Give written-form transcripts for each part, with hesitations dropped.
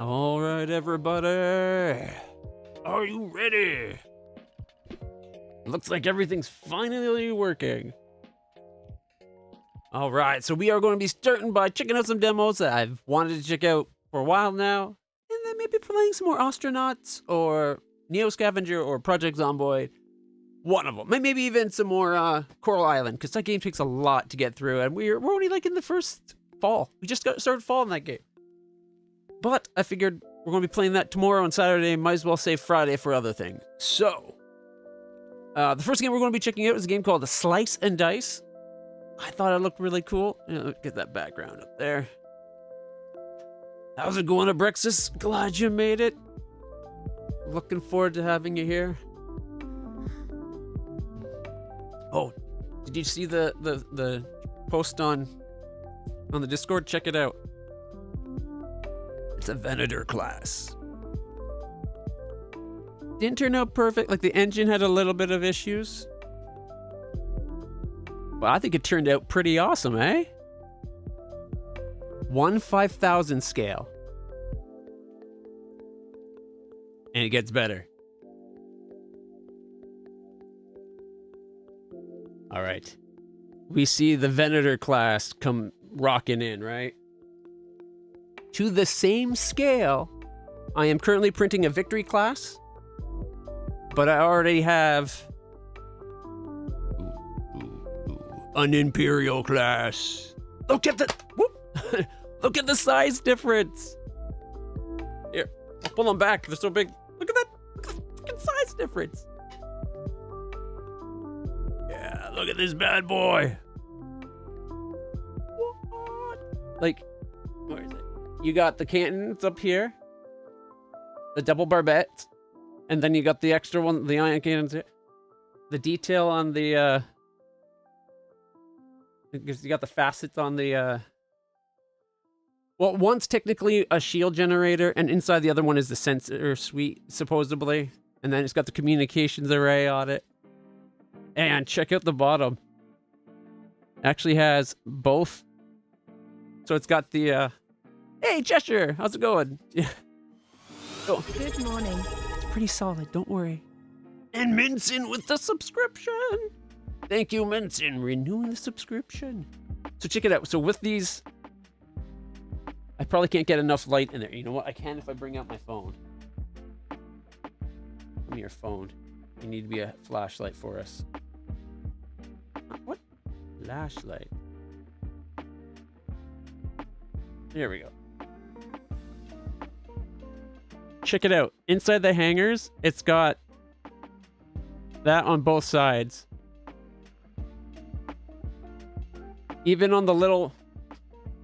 All right, everybody. Are you ready? Looks like everything's finally working. All right, so we are going to be starting by checking out some demos that I've wanted to check out for a while now. And then maybe playing some more Astronauts or Neo Scavenger or Project Zomboid. One of them. Maybe even some more Coral Island, because that game takes a lot to get through. And we're only like in the first fall. We just started fall in that game. But I figured we're going to be playing that tomorrow and Saturday. Might as well save Friday for other things. So, the first game we're going to be checking out is a game called Slice and Dice. I thought it looked really cool. Get that background up there. How's it going, Abrexis? Glad you made it. Looking forward to having you here. Oh, did you see the post on the Discord? Check it out. It's a Venator class. Didn't turn out perfect. Like, the engine had a little bit of issues. But I think it turned out pretty awesome, eh? 1/5000 scale. And it gets better. All right. We see the Venator class come rocking in, right? To the same scale, I am currently printing a Victory class, but I already have an Imperial class. Look at the look at the size difference. Here, I'll pull them back. They're so big. Look at that. Look at the fucking size difference. Yeah, look at this bad boy. What? Like, where is it? You got the cannons up here, the double barbettes, and then you got the extra one, the ion cannons here. The detail on the, because you got the facets on the, well, one's technically a shield generator, and inside the other one is the sensor suite, supposedly. And then it's got the communications array on it. And check out the bottom. Actually has both. So it's got the, hey, Cheshire, how's it going? Yeah. Oh. Good morning. It's pretty solid, don't worry. And Minson with the subscription. Thank you, Minson, renewing the subscription. So check it out. So with these, I probably can't get enough light in there. You know what? I can if I bring out my phone. Give me your phone. You need to be a flashlight for us. What? Flashlight. There we go. Check it out. Inside the hangers, it's got that on both sides. Even on the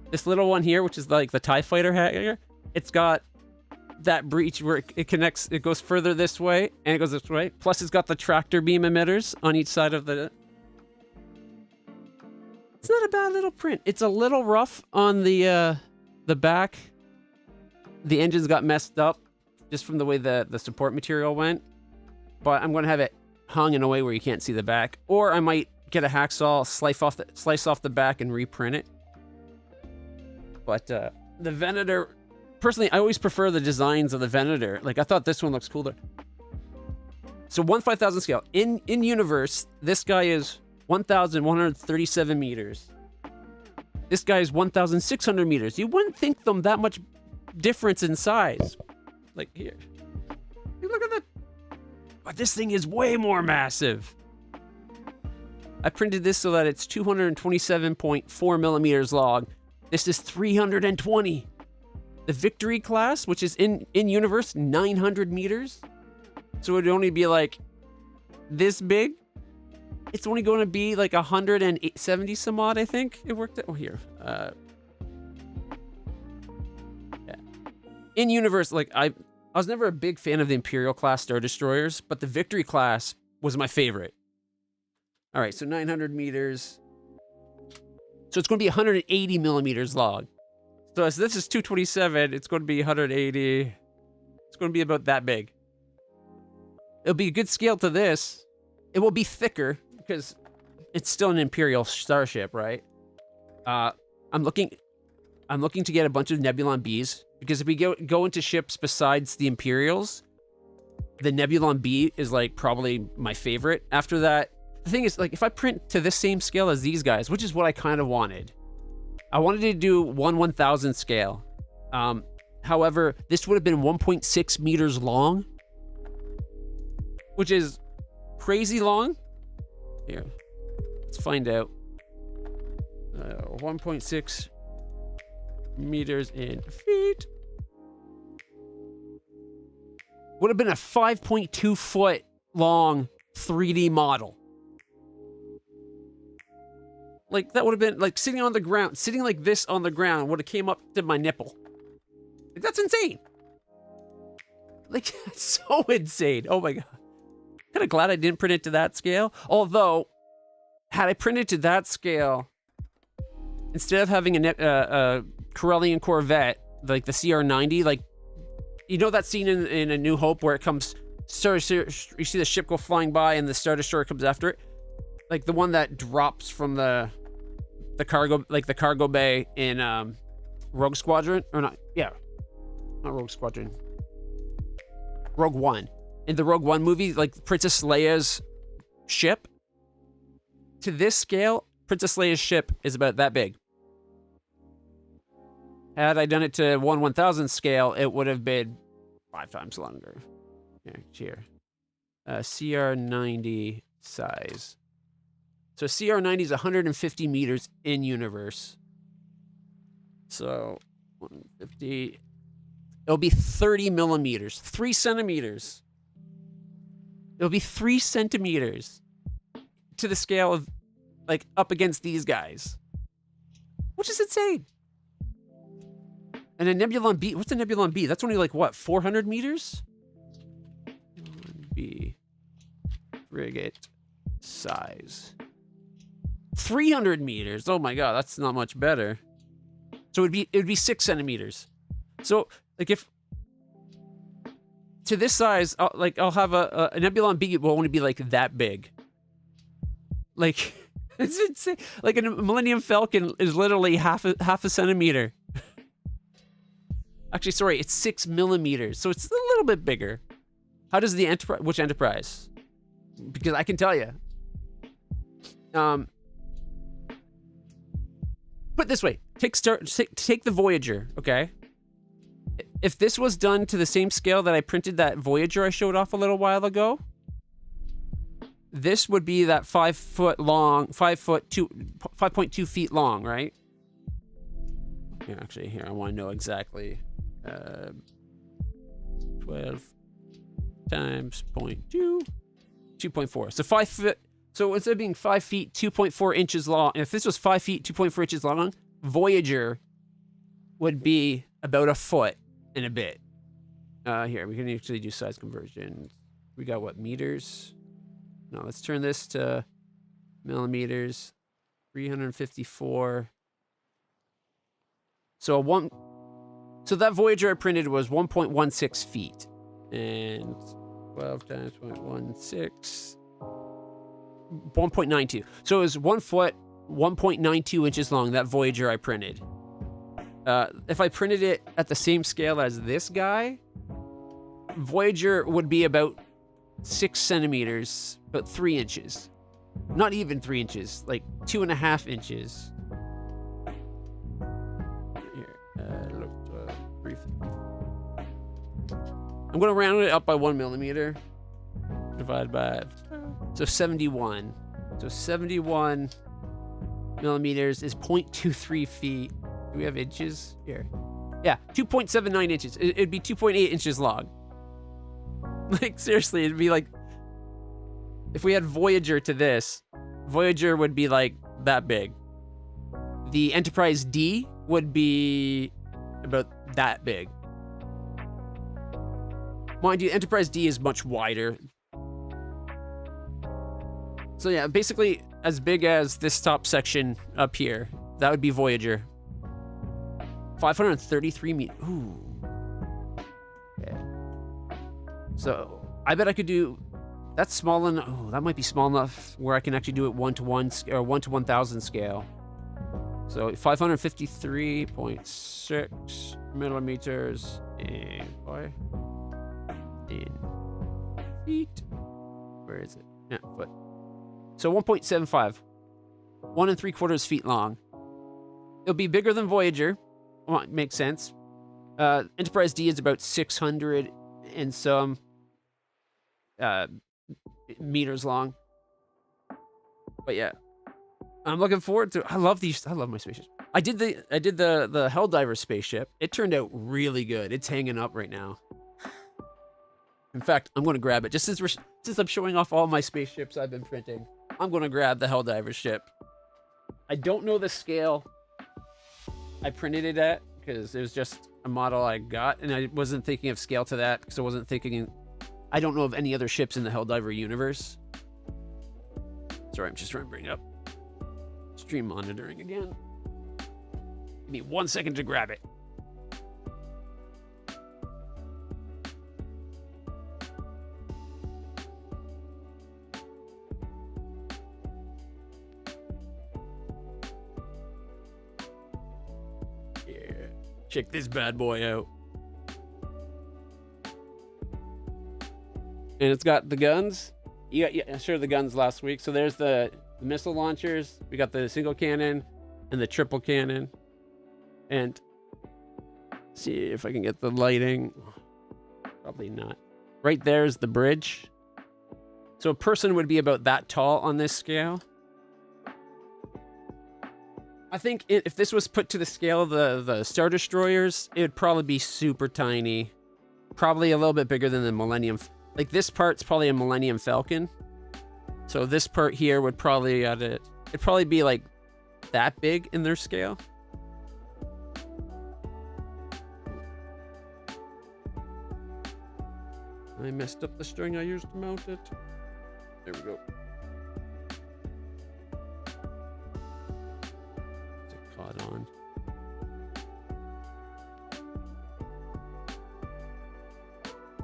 this little one here, which is like the TIE Fighter hanger, it's got that breech where it connects, it goes further this way, and it goes this way. Plus, it's got the tractor beam emitters on each side of the... It's not a bad little print. It's a little rough on the back. The engines got messed up just from the way the support material went. But I'm going to have it hung in a way where you can't see the back. Or I might get a hacksaw, slice off the back and reprint it. But the Venator... Personally, I always prefer the designs of the Venator. Like, I thought this one looks cooler. So 1/5000 scale. In universe, this guy is 1,137 meters. This guy is 1,600 meters. You wouldn't think them that much difference in size. Like, here. Look at that. But this thing is way more massive. I printed this so that it's 227.4 millimeters long. This is 320. The Victory class, which is in universe, 900 meters. So it would only be like this big. It's only going to be like 170 some odd, I think. It worked out. Oh, here. Yeah. In universe, like I was never a big fan of the Imperial class Star Destroyers, but the Victory class was my favorite. All right, so 900 meters. So it's going to be 180 millimeters long. So as this is 227, it's going to be 180. It's going to be about that big. It'll be a good scale to this. It will be thicker because it's still an Imperial starship, right? I'm looking to get a bunch of Nebulon Bs Because if we go into ships besides the Imperials, the Nebulon B is like probably my favorite. After that, the thing is, like, if I print to this same scale as these guys, which is what I kind of wanted. I wanted to do 1/1000 scale. However, this would have been 1.6 meters long, which is crazy long. Here, let's find out. 1.6 meters in feet. Would have been a 5.2 foot long 3D model. Like, that would have been like sitting on the ground, sitting like this on the ground would have came up to my nipple. Like, that's insane. Like, that's so insane. Oh my God. Kind of glad I didn't print it to that scale. Although, had I printed to that scale, instead of having a Corellian Corvette, like the CR90, like, you know that scene in A New Hope where it comes, you see the ship go flying by and the Star Destroyer comes after it? Like the one that drops from the cargo, like the cargo bay in Rogue Squadron, or not? Yeah, not Rogue Squadron. Rogue One. In the Rogue One movie, like Princess Leia's ship. To this scale, Princess Leia's ship is about that big. Had I done it to 1/1000 scale, it would have been 5 times longer. Here. CR90 size. So CR90 is 150 meters in universe. So 150. It'll be 30 millimeters, 3 centimeters. It'll be 3 centimeters to the scale of, like, up against these guys, which is insane. And a Nebulon B, what's a Nebulon B? That's only like, what, 400 meters? Nebulon B, frigate size. 300 meters. Oh my God, that's not much better. So it would be 6 centimeters. So, like, if to this size, I'll have a Nebulon B will only be like that big. Like, it's insane. Like a Millennium Falcon is literally half a centimeter. Actually, sorry, it's 6 millimeters, so it's a little bit bigger. How does the Enterprise? Which Enterprise? Because I can tell you. Put it this way: take the Voyager. Okay. If this was done to the same scale that I printed that Voyager I showed off a little while ago, this would be that 5 foot long, 5.2 feet long, right? Here, actually, here I want to know exactly. 12 times 0.2, 2.4. So 5 foot. So instead of being 5 feet, 2.4 inches long, if this was 5 feet, 2.4 inches long, Voyager would be about a foot and a bit. Here, we can actually do size conversion. We got what, meters? No, let's turn this to millimeters. 354. So that Voyager I printed was 1.16 feet. And 12 times 0.16. 1.92. So it was 1 foot, 1.92 inches long, that Voyager I printed. If I printed it at the same scale as this guy, Voyager would be about 6 centimeters, about 3 inches. Not even 3 inches, like 2.5 inches. Here, look, I'm going to round it up by 1 millimeter. Divided by, so 71. So 71 millimeters is 0.23 feet. Do we have inches? Here. Yeah, 2.79 inches. It'd be 2.8 inches long. Like, seriously, it'd be like, if we had Voyager to this, Voyager would be like that big. The Enterprise D would be about that big. Mind you, Enterprise D is much wider. So yeah, basically as big as this top section up here. That would be Voyager. 533 meters. Ooh. Yeah. So I bet I could do. That's small enough. Oh, that might be small enough where I can actually do it 1-to-1 or 1-to-1000 scale. So 553.6 millimeters in feet. Where is it? Yeah, foot. So 1.75. 1 3/4 feet long. It'll be bigger than Voyager. Well, it makes sense. Enterprise D is about 600 and some meters long. But yeah, I'm looking forward to. I love my spaceships. I did the Helldiver spaceship. It turned out really good. It's hanging up right now. In fact, I'm going to grab it just since I'm showing off all my spaceships I've been printing. I'm going to grab the Helldiver ship. I don't know the scale I printed it at because it was just a model I got, and I wasn't thinking of scale to that because I wasn't thinking. I don't know of any other ships in the Helldiver universe. Sorry, I'm just trying to bring up stream monitoring again. Give me 1 second to grab it. Yeah, check this bad boy out. And it's got the guns. Yeah, I showed the guns last week. So there's the missile launchers. We got the single cannon and the triple cannon. And see if I can get the lighting. Probably not. Right there's the bridge. So a person would be about that tall on this scale. I think if this was put to the scale of the Star Destroyers, it would probably be super tiny. Probably a little bit bigger than the Millennium. Like this part's probably a Millennium Falcon. So this part here would probably it'd probably be like that big in their scale. I messed up the string I used to mount it. There we go. Is it caught on?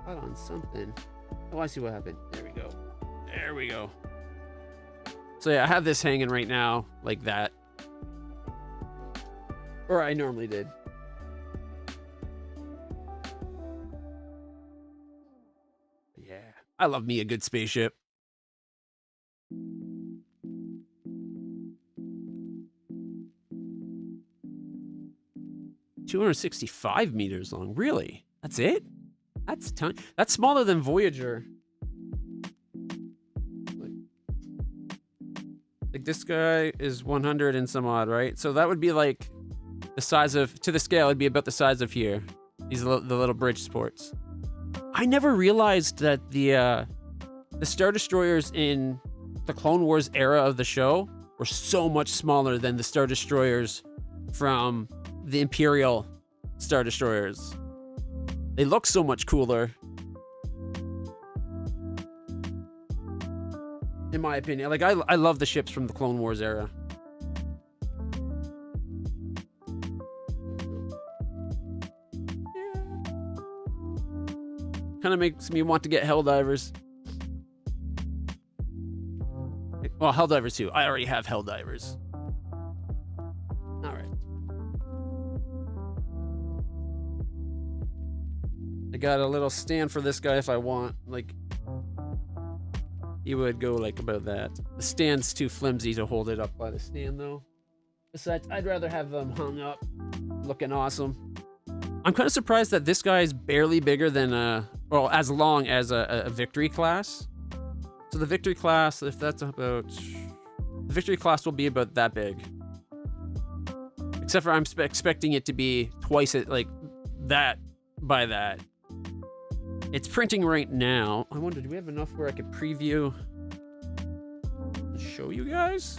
Caught on something. Oh, I see what happened. There we go. There we go. So yeah, I have this hanging right now like that. Or I normally did. Yeah, I love me a good spaceship. $265 meters long. Really? That's it? That's tiny. That's smaller than Voyager. Like this guy is 100 and some odd, right? So that would be like the size of, to the scale, it'd be about the size of here. These are the little bridge supports. I never realized that the Star Destroyers in the Clone Wars era of the show were so much smaller than the Star Destroyers from the Imperial Star Destroyers. They look so much cooler. In my opinion. Like, I love the ships from the Clone Wars era. Kind of makes me want to get Helldivers. Well, Helldivers too. I already have Helldivers. Alright. I got a little stand for this guy if I want. Like, he would go like about that. The stand's too flimsy to hold it up by the stand though. Besides, I'd rather have them hung up, looking awesome. I'm kind of surprised that this guy is barely bigger than well, as long as a Victory class. So the Victory class, if that's about, the Victory class will be about that big. Except for I'm expecting it to be twice it, like that by that. It's printing right now. I wonder, do we have enough where I could preview and show you guys?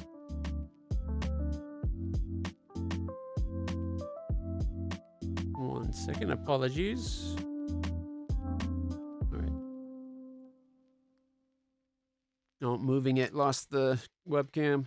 One second, apologies. All right. No, moving it, lost the webcam.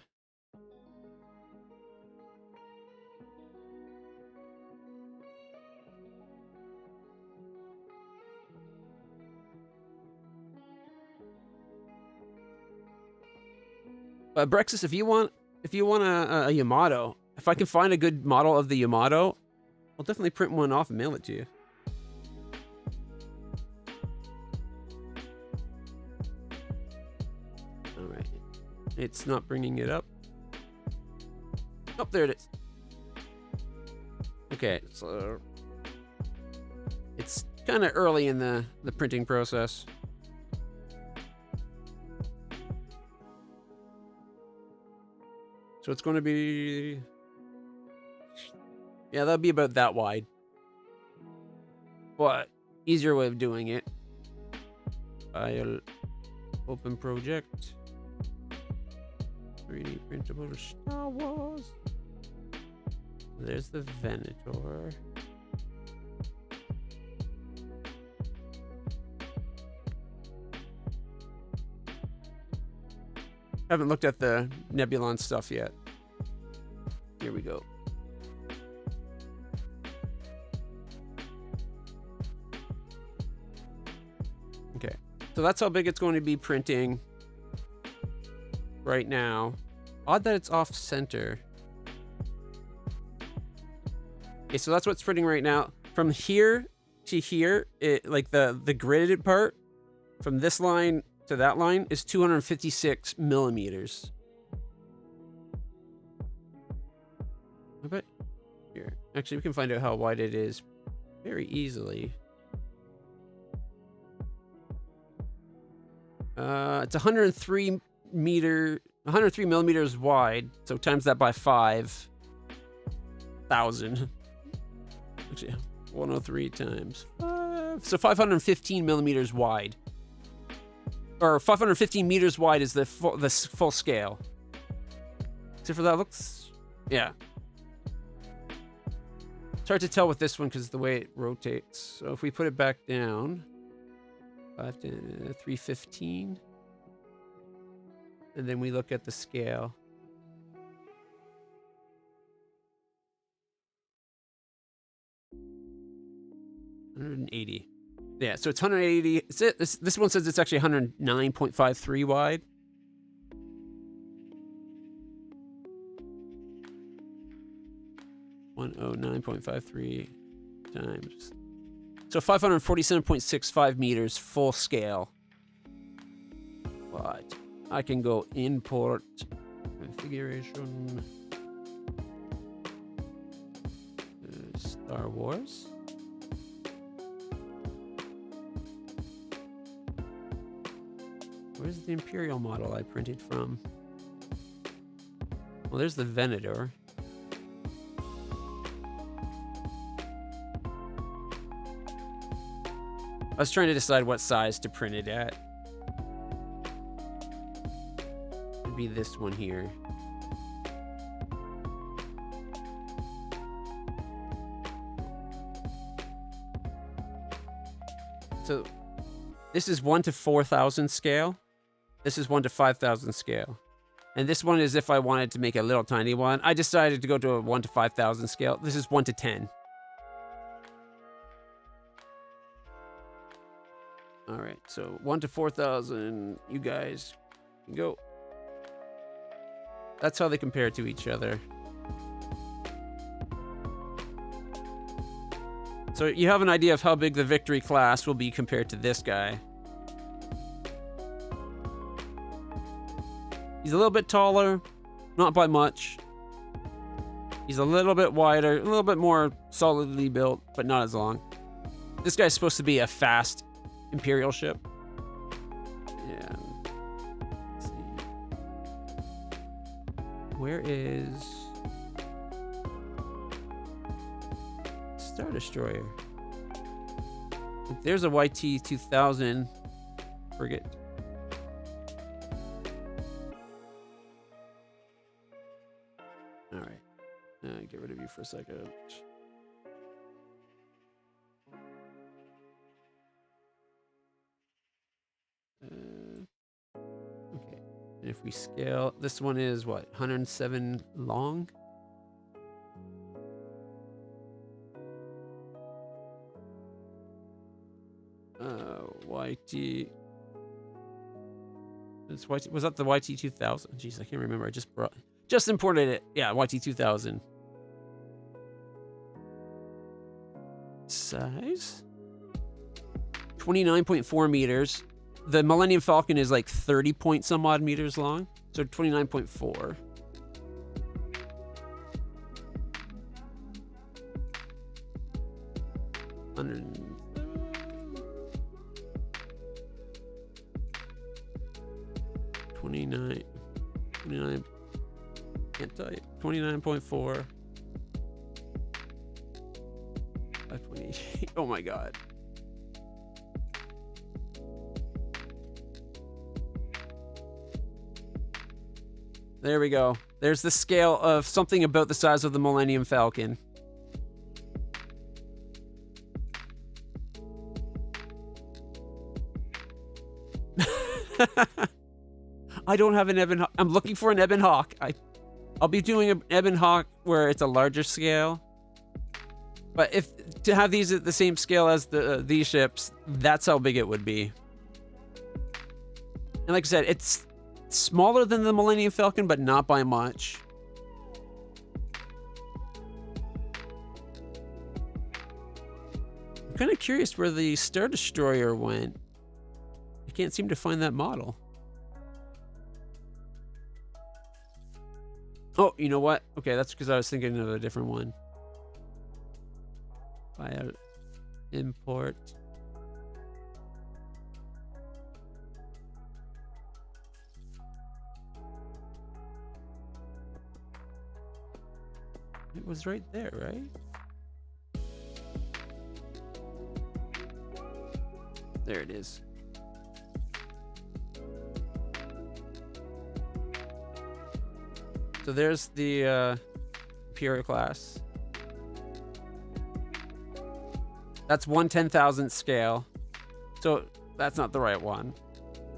Brexus, if you want a Yamato, if I can find a good model of the Yamato, I'll definitely print one off and mail it to you. All right. It's not bringing it up. Oh, there it is. Okay, so it's kind of early in the printing process. So it's going to be, yeah, that'll be about that wide. But easier way of doing it. File, open project, 3D printable Star Wars. There's the Venator. Haven't looked at the Nebulon stuff yet. Here we go. Okay, so that's how big it's going to be printing right now. Odd that it's off center. Okay, so that's what's printing right now. From here to here, it like the gridded part, from this line to that line is 256 millimeters. I bet here. Actually, we can find out how wide it is very easily. It's 103 millimeters wide. So times that by 5,000. Actually, 103 times 5. So 515 millimeters wide. Or 515 meters wide is the full scale. Except for that looks, yeah. It's hard to tell with this one because the way it rotates. So if we put it back down, 315, and then we look at the scale. $180. Yeah, so it's 180. This one says it's actually 109.53 wide. $109.53 times. So 547.65 meters full scale. But I can go import configuration. Star Wars. Where's the Imperial model I printed from? Well, there's the Venator. I was trying to decide what size to print it at. It'd be this one here. So this is 1 to 4,000 scale. This is 1 to 5,000 scale. And this one is if I wanted to make a little tiny one. I decided to go to a 1 to 5,000 scale. This is 1 to 10. All right, so 1 to 4,000, you guys can go. That's how they compare to each other. So you have an idea of how big the Victory class will be compared to this guy. He's a little bit taller, not by much. He's a little bit wider, a little bit more solidly built, but not as long. This guy's supposed to be a fast Imperial ship. Yeah. Let's see. Where is Star Destroyer? There's a YT-2000 frigate. All right. Get rid of you for a second. Okay. And if we scale, this one is what? 107 long? YT. Was that the YT-2000? Jeez, I can't remember. I just imported it. Yeah, YT-2000. size. 29.4 meters. The Millennium Falcon is like 30 point some odd meters long. So 29.4. $29, can't tell you. 29.4. 528. Oh my god. There we go. There's the scale of something about the size of the Millennium Falcon. I don't have an Ebon Hawk. I'm looking for an Ebon Hawk. I'll be doing an Ebon Hawk where it's a larger scale. But if to have these at the same scale as these ships, that's how big it would be. And like I said, it's smaller than the Millennium Falcon, but not by much. I'm kind of curious where the Star Destroyer went. I can't seem to find that model. Oh, you know what? Okay, that's because I was thinking of a different one. File import. It was right there, right? There it is. So there's the Imperial class. That's 1/10,000th scale. So that's not the right one.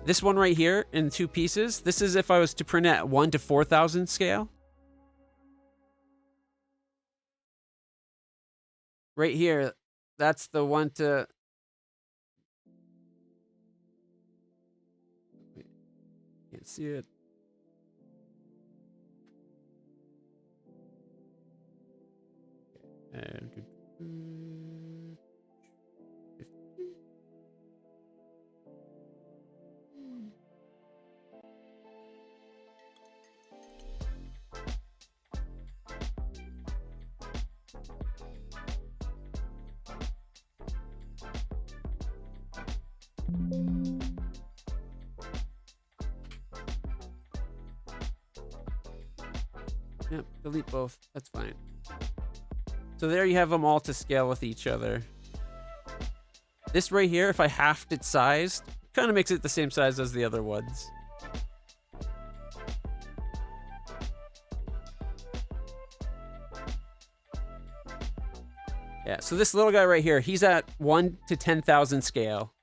This one right here in 2 pieces, this is if I was to print at 1 to 4,000 scale. Right here, that's the 1 to... Wait, can't see it. And yep, delete both. That's fine. So there you have them all to scale with each other. This right here, if I halved its size, kind of makes it the same size as the other ones. Yeah, so this little guy right here, he's at 1 to 10,000 scale.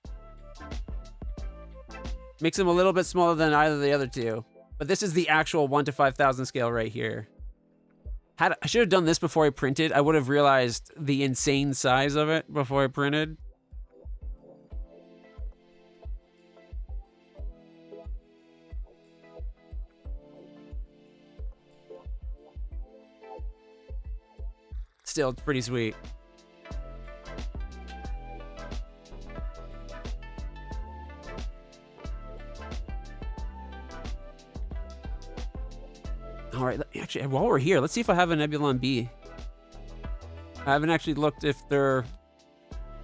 Makes him a little bit smaller than either of the other two. But this is the actual 1 to 5,000 scale right here. I should have done this before I printed. I would have realized the insane size of it before I printed. Still, it's pretty sweet. All right, actually, while we're here, let's see if I have a Nebulon B. I haven't actually looked if they're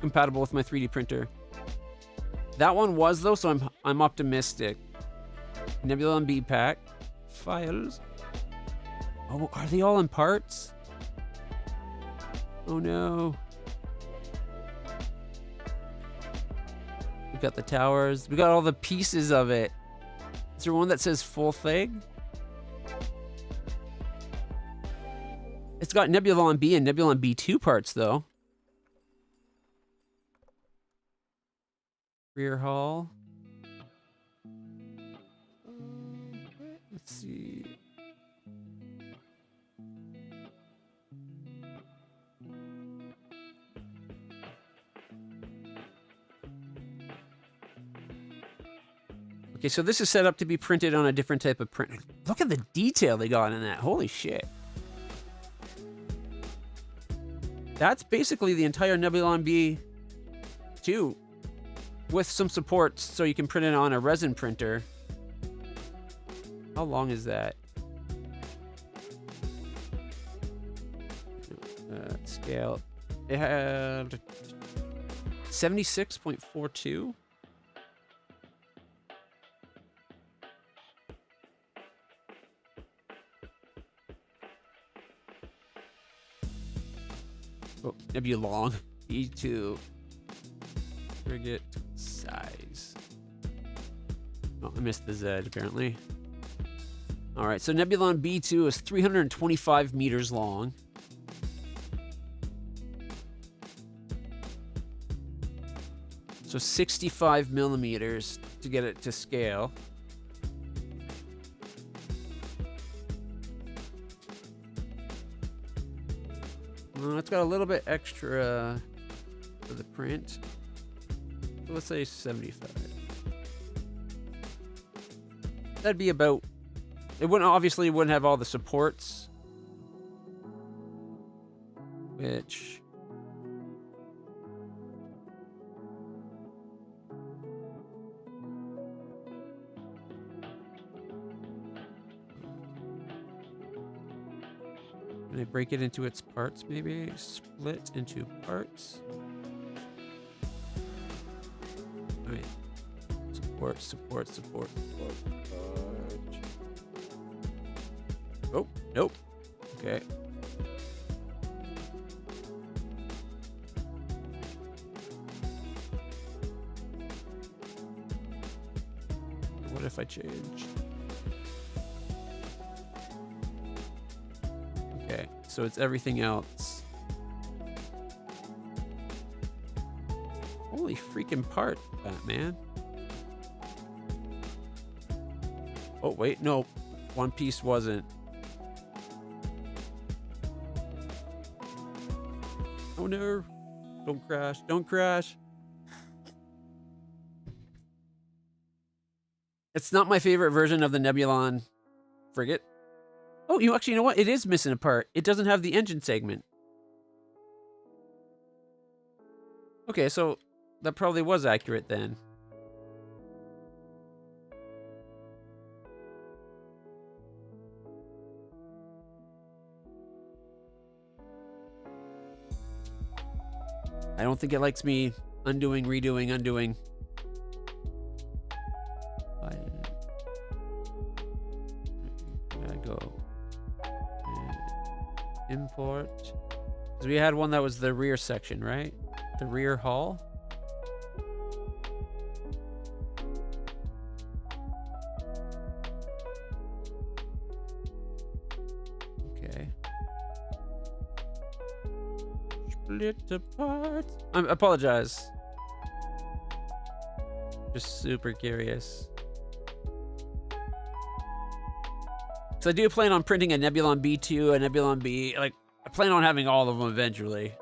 compatible with my 3D printer. That one was, though, so I'm optimistic. Nebulon B pack. Files. Oh, are they all in parts? Oh, no. We got the towers. We got all the pieces of it. Is there one that says full thing? It's got Nebulon B and Nebulon B2 parts, though. Rear hull. Let's see. Okay, so this is set up to be printed on a different type of print. Look at the detail they got in that. Holy shit. That's basically the entire Nebulon B2 with some supports so you can print it on a resin printer. How long is that? Scale. It had 76.42. Oh, Nebulon B2. Frigate size. Oh, I missed the Z apparently. All right, so Nebulon B2 is 325 meters long. So 65 millimeters to get it to scale. Well, it's got a little bit extra for the print. So let's say 75. That'd be about... It wouldn't have all the supports. Which... Can I break it into its parts, maybe? Split into parts. Wait. Support. Oh, nope. Okay. What if I change? Okay, so it's everything else. Holy freaking part, Batman. Oh, wait, no. One piece wasn't. Oh, no. Don't crash. Don't crash. It's not my favorite version of the Nebulon frigate. Oh, you know what? It is missing a part. It doesn't have the engine segment. Okay, so that probably was accurate then. I don't think it likes me undoing, redoing, undoing. I go import. So we had one that was the rear section, right? The rear hull. Okay. Split apart. I apologize. Just super curious. So I do plan on printing a Nebulon B2, a Nebulon B. Like, I plan on having all of them eventually.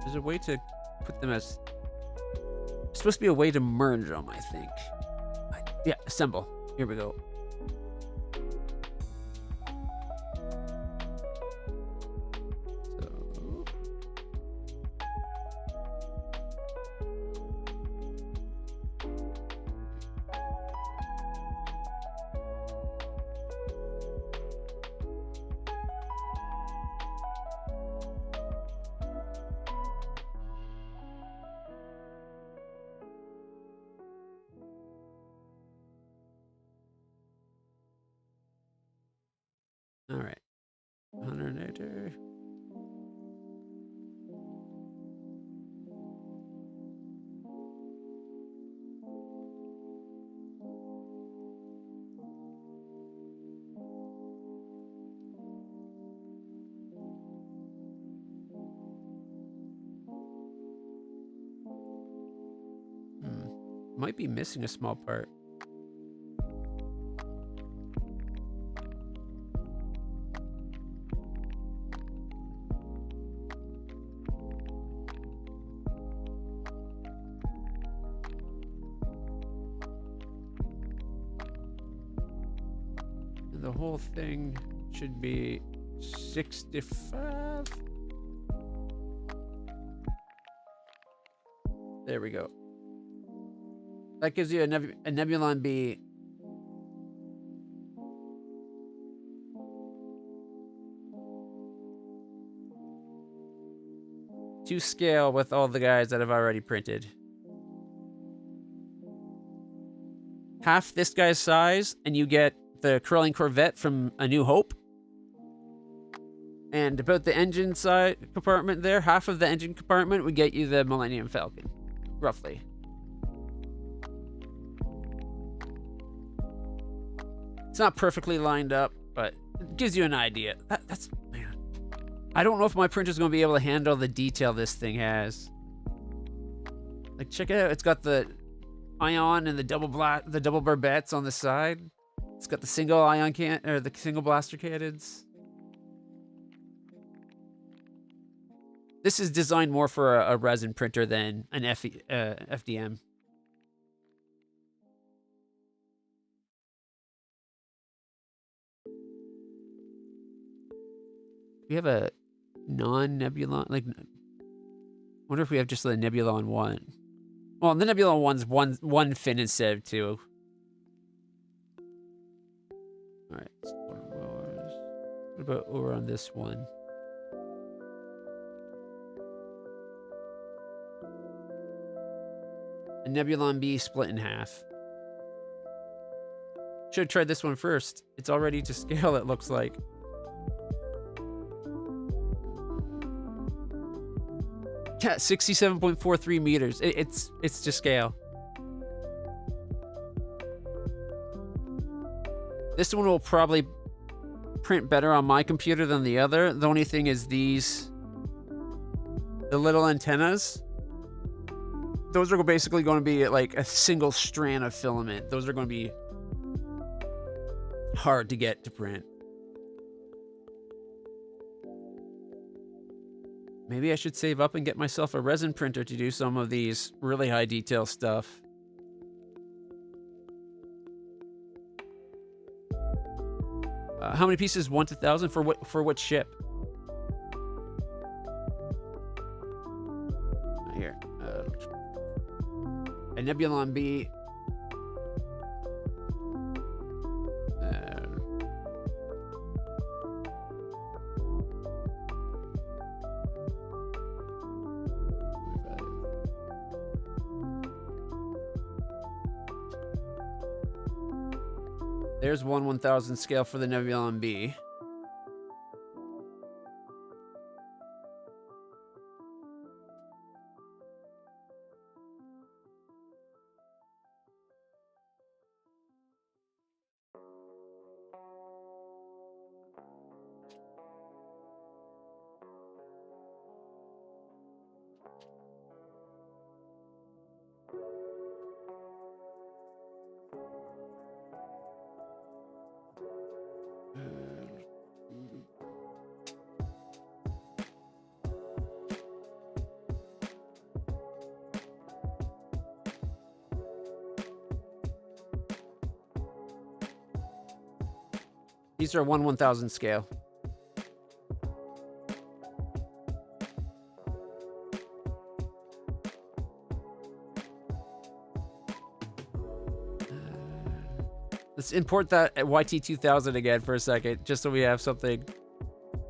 There's a way to put them as... It's supposed to be a way to merge them, I think. Yeah, assemble. Here we go. All right. 180. might be missing a small part. And the whole thing should be 65. There we go. That gives you a Nebulon B. To scale with all the guys that I've already printed. Half this guy's size, and you get the Curling Corvette from A New Hope. And about the engine side compartment there, half of the engine compartment would get you the Millennium Falcon, roughly. It's not perfectly lined up, but it gives you an idea. That's, man. I don't know if my printer's going to be able to handle the detail this thing has. Like, check it out. It's got the ion and the double barbettes on the side. It's got the single ion or the single blaster cannons. This is designed more for a resin printer than an FDM. We have a non-Nebulon, like, I wonder if we have just the Nebulon 1. Well, the Nebulon 1's one fin instead of 2. Alright, what about over on this one? A Nebulon B split in half. Should have tried this one first. It's already to scale, it looks like. Yeah, 67.43 meters. It's to scale. This one will probably print better on my computer than the other. The only thing is the little antennas. Those are basically going to be like a single strand of filament. Those are going to be hard to get to print. Maybe I should save up and get myself a resin printer to do some of these really high detail stuff. How many pieces? 1 to 1,000 for what ship? Here. A Nebulon B. There's 1/1000 scale for the Nebulon B. These are 1/1000 scale. Let's import that YT2000 again for a second, just so we have something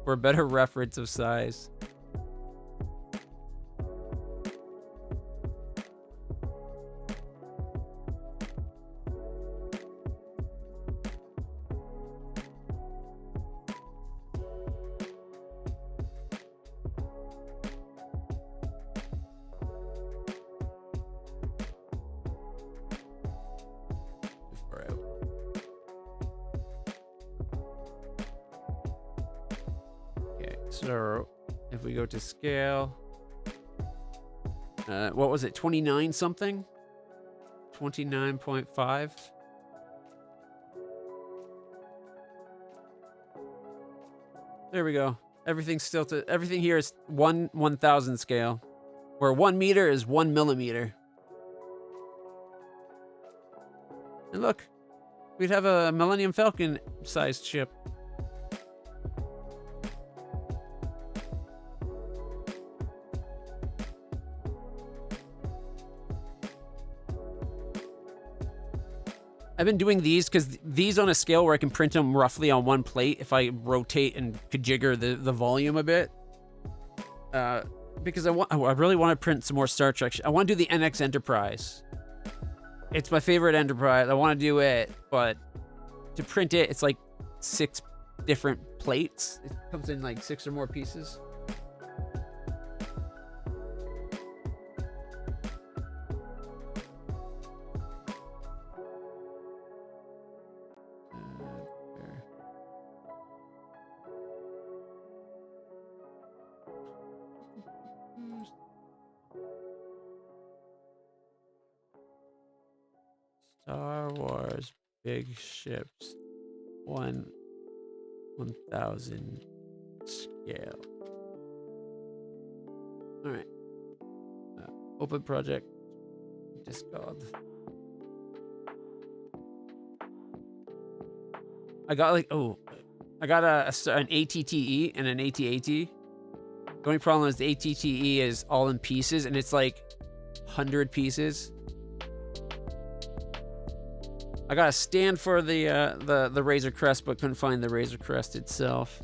for a better reference of size. So if we go to scale, what was it? 29 something? 29.5. There we go. Everything's still to everything here is 1/1000 scale, where 1 meter is 1 millimeter. And look, we'd have a Millennium Falcon sized ship. I've been doing these because these on a scale where I can print them roughly on one plate if I rotate and could jigger the volume a bit. Because I really want to print some more Star Trek. I want to do the NX Enterprise. It's my favorite Enterprise. I want to do it, but to print it, it's like 6 different plates. It comes in like 6 or more pieces. Star Wars big ships 1/1000 scale. All right. Open project. Discard. I got like I got an ATTE and an ATAT. The only problem is the ATTE is all in pieces and it's like 100 pieces. I got a stand for the Razor Crest, but couldn't find the Razor Crest itself.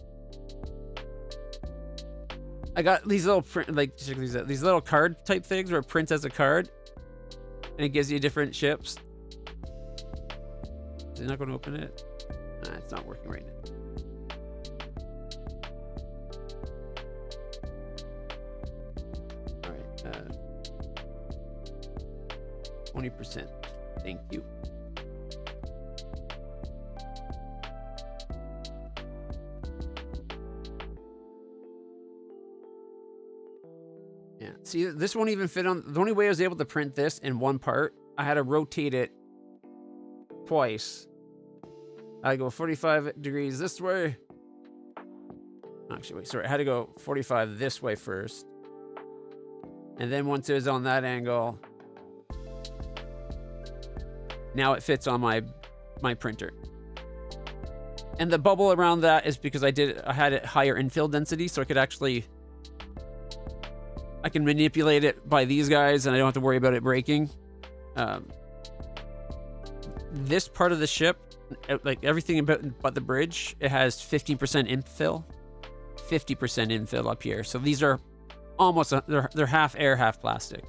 I got these little print, like check these out. These little card type things where it prints as a card, and it gives you different ships. Is it not going to open it? Nah, it's not working right now. All right, 20%. Thank you. Yeah, see, this won't even fit on. The only way I was able to print this in one part, I had to rotate it twice. I go 45 degrees this way. Actually, wait, sorry, I had to go 45 this way first. And then once it was on that angle, now it fits on my printer. And the bubble around that is because I had it higher infill density, so I could actually, I can manipulate it by these guys and I don't have to worry about it breaking. This part of the ship, like everything but the bridge, it has 15% infill. 50% infill up here. So these are almost, they're half air, half plastic.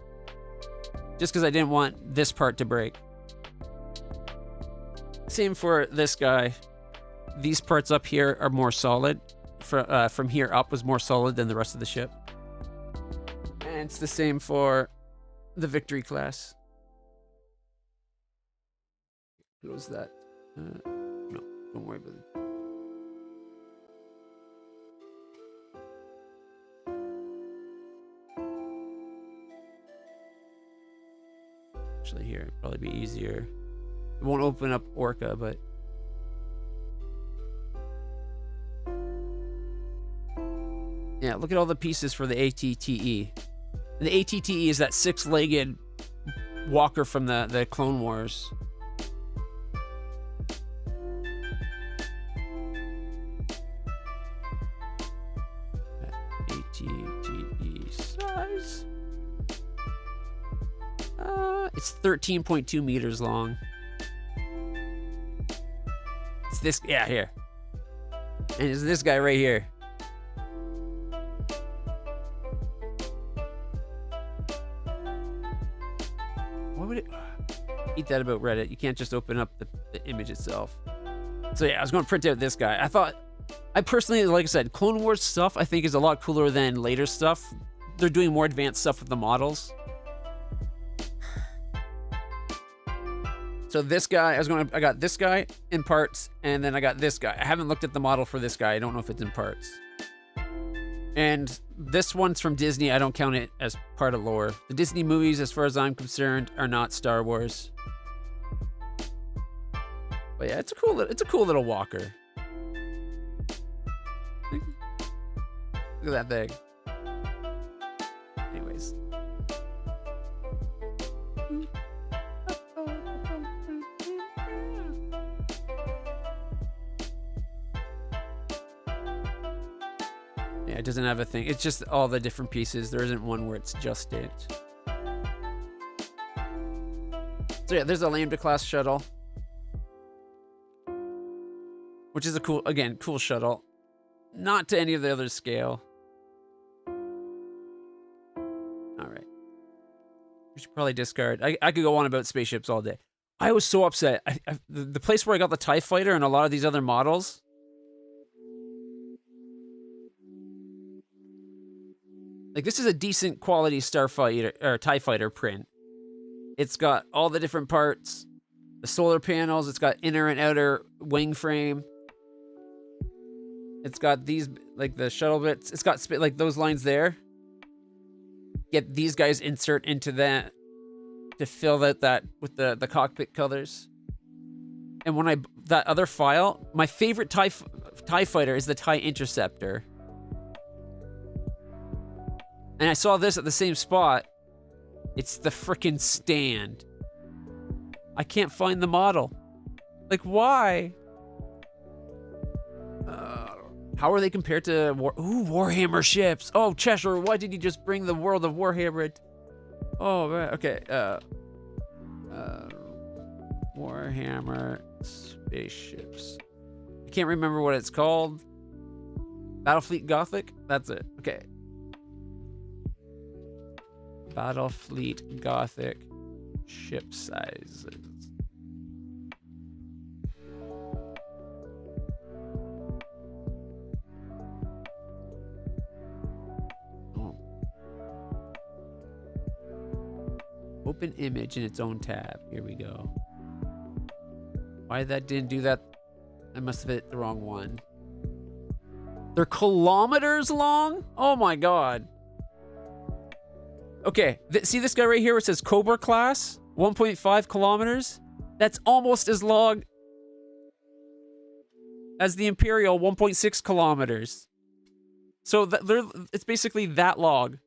Just because I didn't want this part to break. Same for this guy. These parts up here are more solid. From here up was more solid than the rest of the ship. And it's the same for the Victory class. Close that. No, don't worry about it. Actually, here, it'd probably be easier. It won't open up Orca, but... yeah, look at all the pieces for the ATTE. And the ATTE is that 6-legged walker from the Clone Wars. ATTE size. It's 13.2 meters long. It's this, yeah, here. And it's this guy right here. Why would it? Eat that about Reddit. You can't just open up the image itself. So yeah, I was going to print out this guy. I personally, like I said, Clone Wars stuff I think is a lot cooler than later stuff. They're doing more advanced stuff with the models. So this guy, I got this guy in parts, and then I got this guy. I haven't looked at the model for this guy. I don't know if it's in parts. And this one's from Disney. I don't count it as part of lore. The Disney movies, as far as I'm concerned, are not Star Wars. But yeah, it's a cool little walker. Look at that thing. Anyways. Yeah, it doesn't have a thing. It's just all the different pieces. There isn't one where it's just it. So yeah, there's a Lambda class shuttle. Which is a cool, again, cool shuttle. Not to any of the others scale. Alright. We should probably discard. I could go on about spaceships all day. I was so upset. The place where I got the TIE Fighter and a lot of these other models. Like, this is a decent quality Starfighter, or TIE Fighter print. It's got all the different parts. The solar panels. It's got inner and outer wing frame. It's got these, like, the shuttle bits. It's got, like, those lines there. Get these guys insert into that to fill that with the cockpit colors. And when that other file, my favorite TIE Fighter is the TIE Interceptor. And I saw this at the same spot. It's the frickin' stand. I can't find the model. Like, why? How are they compared to Warhammer ships? Oh, Cheshire, why did you just bring the world of Warhammer? Oh, man, okay. Warhammer spaceships. I can't remember what it's called. Battlefleet Gothic? That's it. Okay. Battlefleet Gothic ship sizes. Open image in its own tab. Here we go. Why that didn't do that? I must have hit the wrong one. They're kilometers long? Oh my god. Okay, see this guy right here where it says Cobra class? 1.5 kilometers? That's almost as long as the Imperial 1.6 kilometers. So it's basically that long.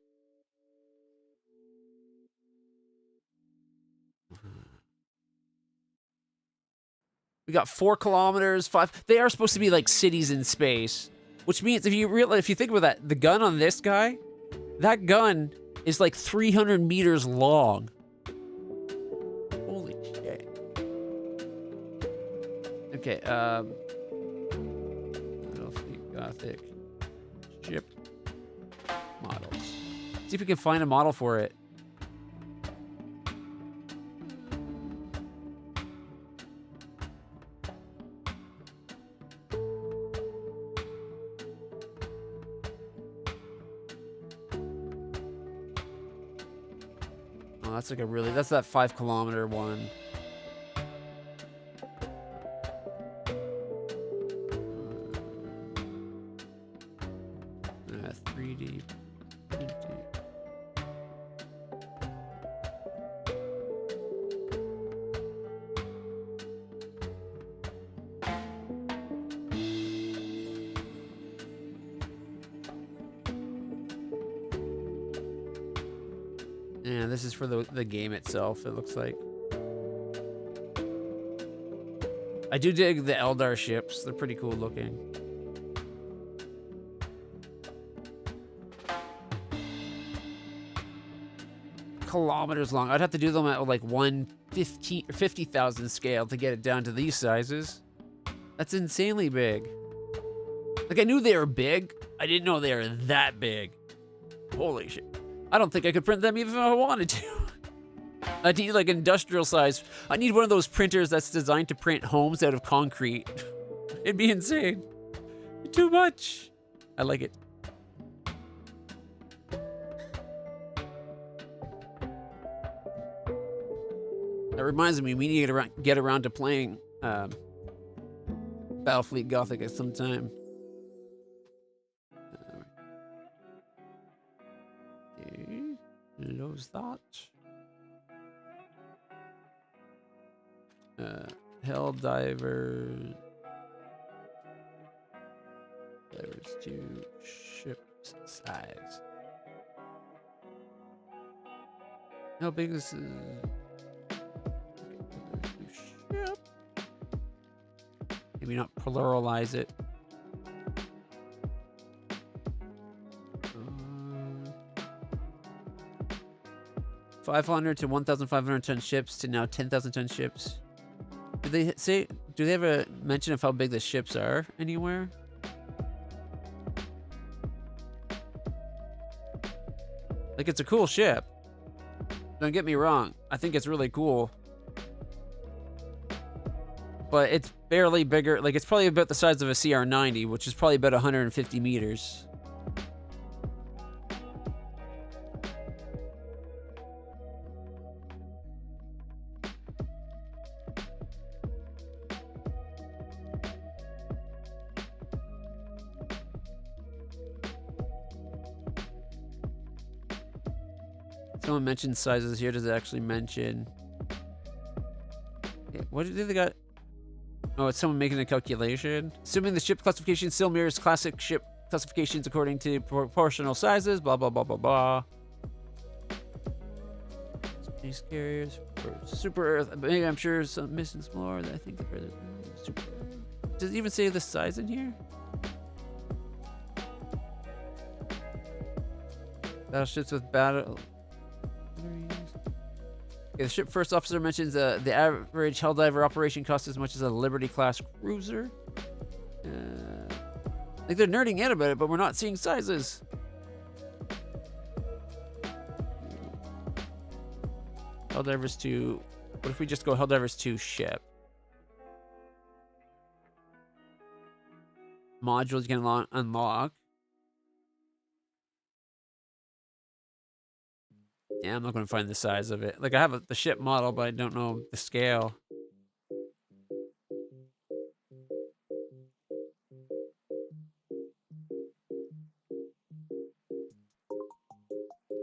We got 4 kilometers, 5. They are supposed to be like cities in space, which means if you think about that, the gun on this guy, that gun is like 300 meters long. Holy shit. Okay, Battlefleet Gothic ship models. See if we can find a model for it. That's like that's that 5 kilometer one. 3D printing. Yeah, this is for the game itself, it looks like. I do dig the Eldar ships. They're pretty cool looking. Kilometers long. I'd have to do them at like 50,000 scale to get it down to these sizes. That's insanely big. Like, I knew they were big. I didn't know they were that big. Holy shit. I don't think I could print them even if I wanted to. I need like industrial size. I need one of those printers that's designed to print homes out of concrete. It'd be insane. Too much. I like it. That reminds me, we need to get around to playing Battlefleet Gothic at some time. Those thoughts. Hell divers. Divers to ship size. How big this is? Ship. Maybe not pluralize it. 500 to 1,500 ton ships to now 10,000 ton ships. Do they say? Do they have a mention of how big the ships are anywhere? Like, it's a cool ship. Don't get me wrong. I think it's really cool. But it's barely bigger. Like, it's probably about the size of a CR90, which is probably about 150 meters. Someone mentioned sizes here. Does it actually mention? Okay, what did they got? Oh, it's someone making a calculation. Assuming the ship classification still mirrors classic ship classifications according to proportional sizes. Blah blah blah blah blah. Space carriers for super Earth. Maybe I'm sure some missions more. I think the further super. Does it even say the size in here? Battleships with battle. Okay, the ship first officer mentions the average Helldiver operation costs as much as a Liberty class cruiser. Like, they're nerding out about it, but we're not seeing sizes. Helldivers 2. What if we just go Helldivers 2 ship? Modules you can unlock. Yeah, I'm not going to find the size of it. Like, I have the ship model, but I don't know the scale.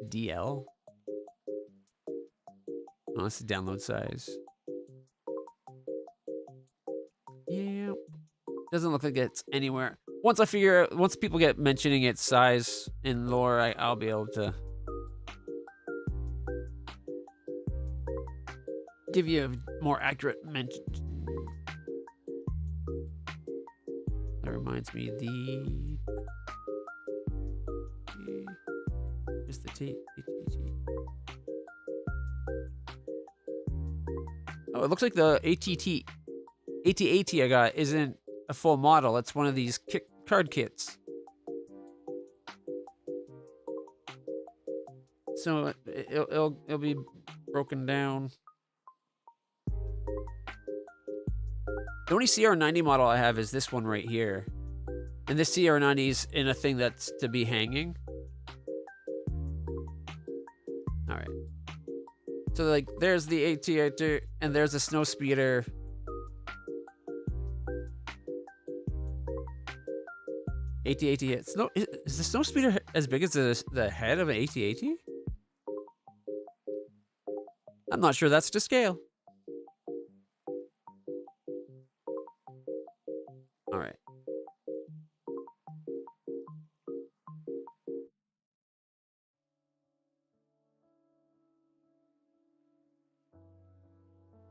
DL? Oh, that's the download size. Yeah. Doesn't look like it's anywhere. Once people get mentioning its size in lore, I'll be able to give you a more accurate mention. That reminds me, just the T. Oh, it looks like the AT-AT I got isn't a full model. It's one of these card kits. So it'll be broken down. The only CR90 model I have is this one right here. And this CR90's in a thing that's to be hanging. Alright. So, like, there's the AT-AT, and there's a snow speeder. AT-AT. Is the snow speeder as big as the head of an AT-AT? I'm not sure that's to scale. Alright.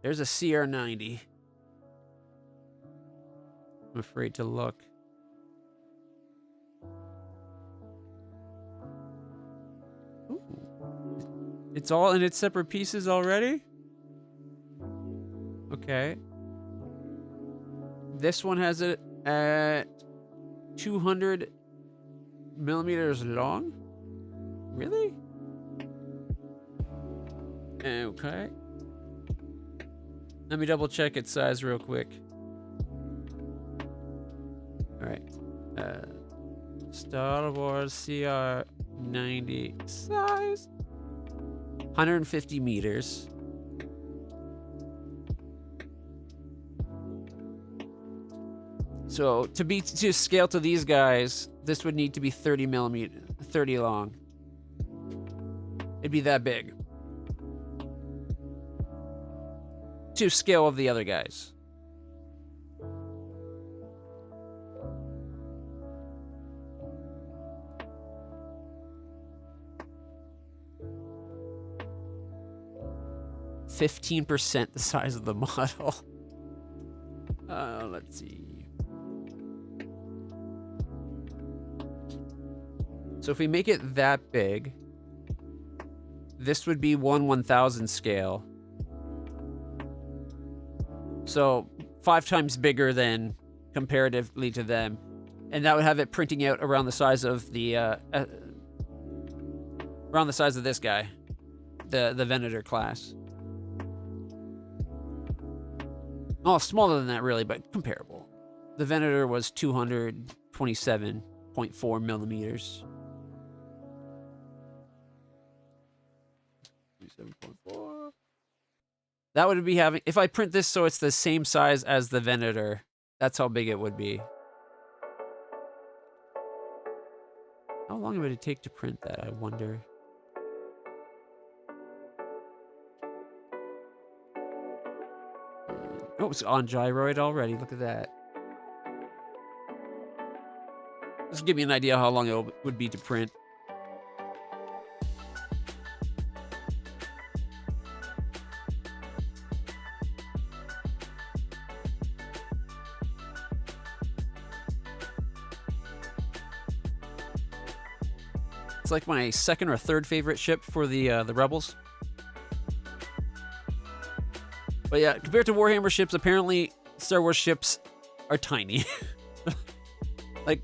There's a CR90. I'm afraid to look. Ooh. It's all in its separate pieces already? Okay. This one has it at 200 millimeters long? Really? Okay. Let me double check its size real quick. Alright. Star Wars CR90 size. 150 meters. So to scale to these guys, this would need to be 30 long. It'd be that big. To scale of the other guys. 15% the size of the model. Let's see. So if we make it that big, this would be 1/1000 scale. So 5 times bigger than comparatively to them. And that would have it printing out around the size of the, around the size of this guy. The Venator class. Oh, smaller than that really, but comparable. The Venator was 227.4 millimeters. 7.4. That would be having, if I print this so it's the same size as the Venator, that's how big it would be. How long would it take to print that, I wonder? Oh, it's on gyroid already. Look at that. Just give me an idea how long it would be to print. It's like my second or third favorite ship for the Rebels. But yeah, compared to Warhammer ships, apparently Star Wars ships are tiny. Like,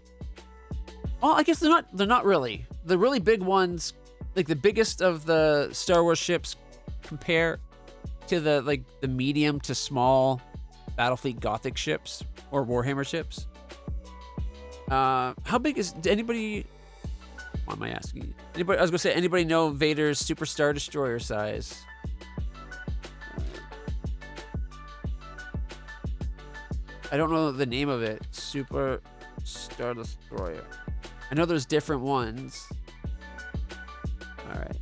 well, I guess they're not really. The really big ones, like the biggest of the Star Wars ships compare to the medium to small Battlefleet Gothic ships or Warhammer ships. How big is anybody? Why am I asking? Anybody? I was gonna say, anybody know Vader's Super Star Destroyer size? I don't know the name of it. Super Star Destroyer. I know there's different ones. All right.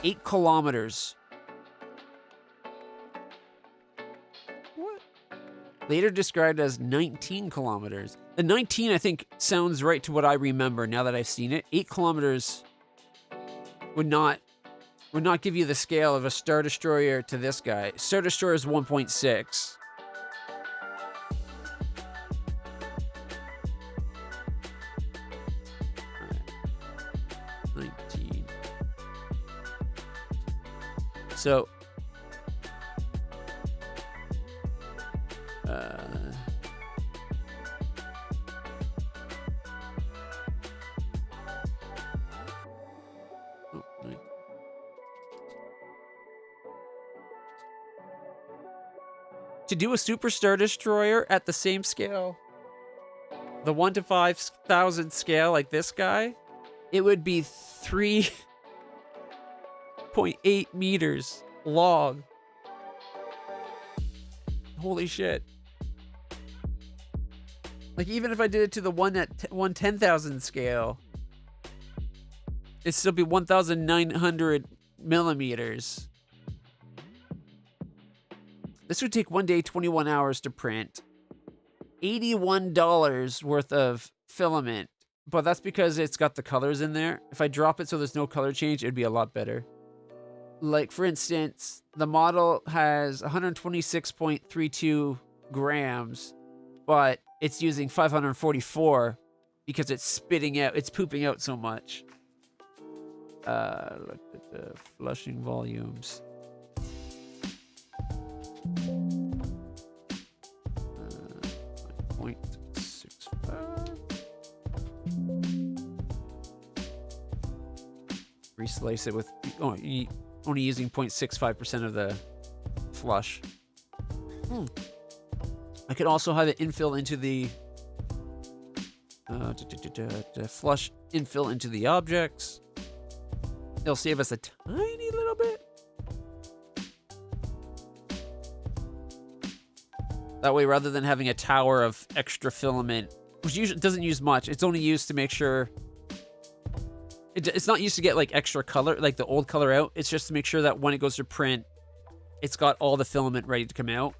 8 kilometers. What? Later described as 19 kilometers. The 19, I think, sounds right to what I remember now that I've seen it. 8 kilometers would not give you the scale of a Star Destroyer to this guy. Star Destroyer is 1.6. All right. 19. So, to do a Super Star Destroyer at the same scale, the 1 to 5,000 scale, like this guy, it would be 3.8 meters long. Holy shit. Like, even if I did it to the 1/10,000 scale, it'd still be 1,900 millimeters. This would take 1 day, 21 hours to print. $81 worth of filament. But that's because it's got the colors in there. If I drop it so there's no color change, it'd be a lot better. Like, for instance, the model has 126.32 grams, but it's using 544 because it's pooping out so much. Look at the flushing volumes. .65. Reslice it with only using 0.65% of the flush. I could also have it infill into the flush infill into the objects. It'll save us a tiny little bit. That way, rather than having a tower of extra filament, which usually doesn't use much, it's only used to make sure... It's not used to get, like, extra color, like the old color out. It's just to make sure that when it goes to print, it's got all the filament ready to come out.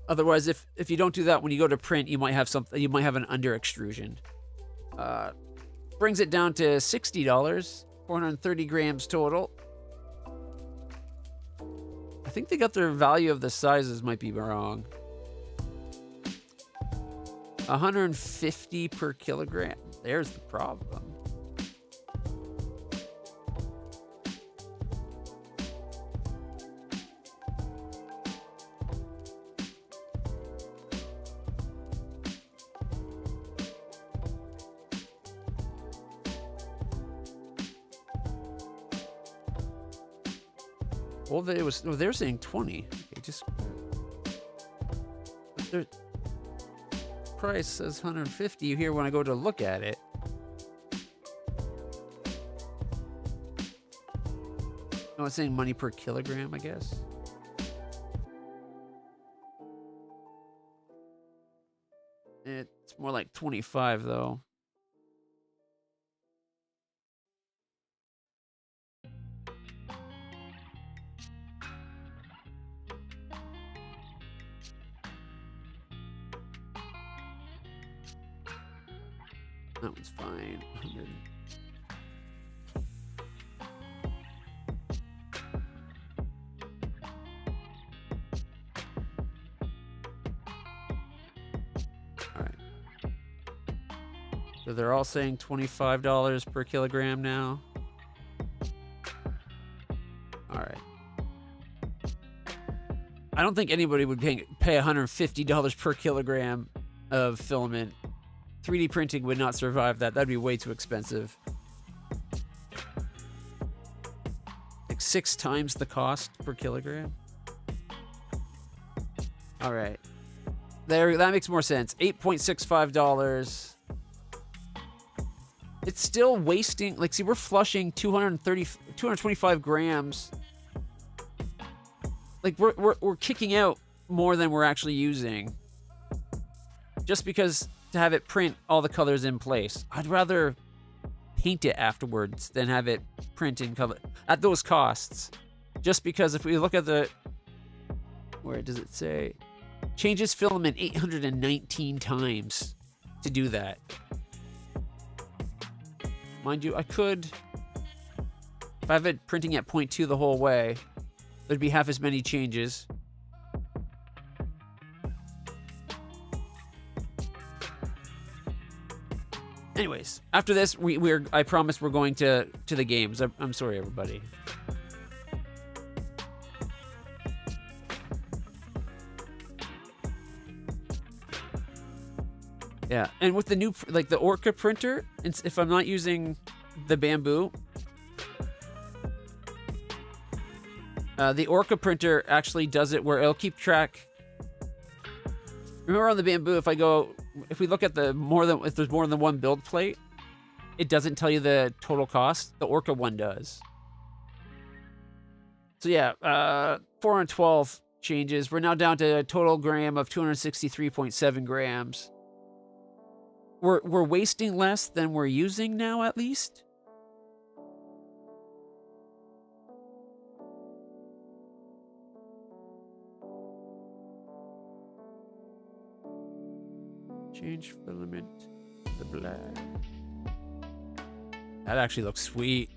Otherwise, if you don't do that when you go to print, you might have an under extrusion. Brings it down to $60. 430 grams total. I think they got their value of the sizes might be wrong. 150 per kilogram. There's the problem. Well, they're saying 20. Okay, just their price says 150 here when I go to look at it. No, it's saying money per kilogram, I guess. It's more like 25 though. That one's fine. 100. All right. So they're all saying $25 per kilogram now. All right. I don't think anybody would pay $150 per kilogram of filament. 3D printing would not survive that. That'd be way too expensive. Like 6 times the cost per kilogram. All right. There, that makes more sense. $8.65. It's still wasting. Like, see, we're flushing 225 grams. Like, we're kicking out more than we're actually using. Just because to have it print all the colors in place. I'd rather paint it afterwards than have it print in color at those costs. Just because if we look at the, where does it say? Changes filament 819 times to do that. Mind you, I could, if I have it printing at 0.2 the whole way, there'd be half as many changes. Anyways, after this, I promise we're going to the games. I'm sorry, everybody. Yeah, and with the new, like the Orca printer, if I'm not using the bamboo, the Orca printer actually does it where it'll keep track. Remember on the bamboo, if we look at if there's more than one build plate, it doesn't tell you the total cost. The Orca one does. So yeah, 412 changes. We're now down to a total gram of 263.7 grams. We're wasting less than we're using now, at least. Change filament to black. That actually looks sweet.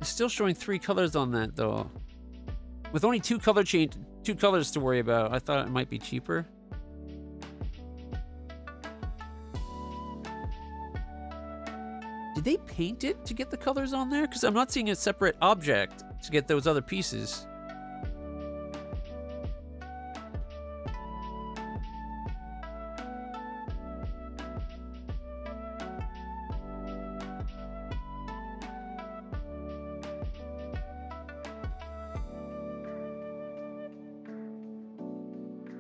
It's still showing 3 colors on that though. With only 2 colors to worry about, I thought it might be cheaper. Did they paint it to get the colors on there? Because I'm not seeing a separate object to get those other pieces.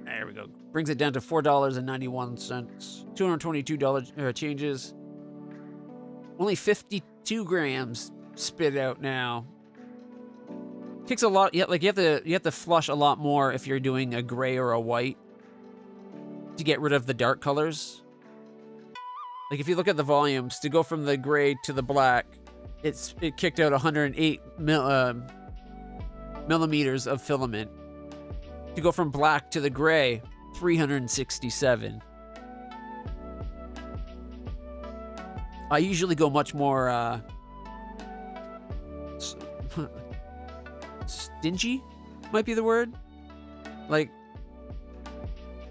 There we go. Brings it down to $4.91. $222 changes. Only 52 grams spit out now. Kicks a lot. Yeah, like you have to flush a lot more if you're doing a gray or a white to get rid of the dark colors. Like if you look at the volumes, to go from the gray to the black, it kicked out 108 millimeters of filament To go from black to the gray, 367. I usually go much more stingy, might be the word. Like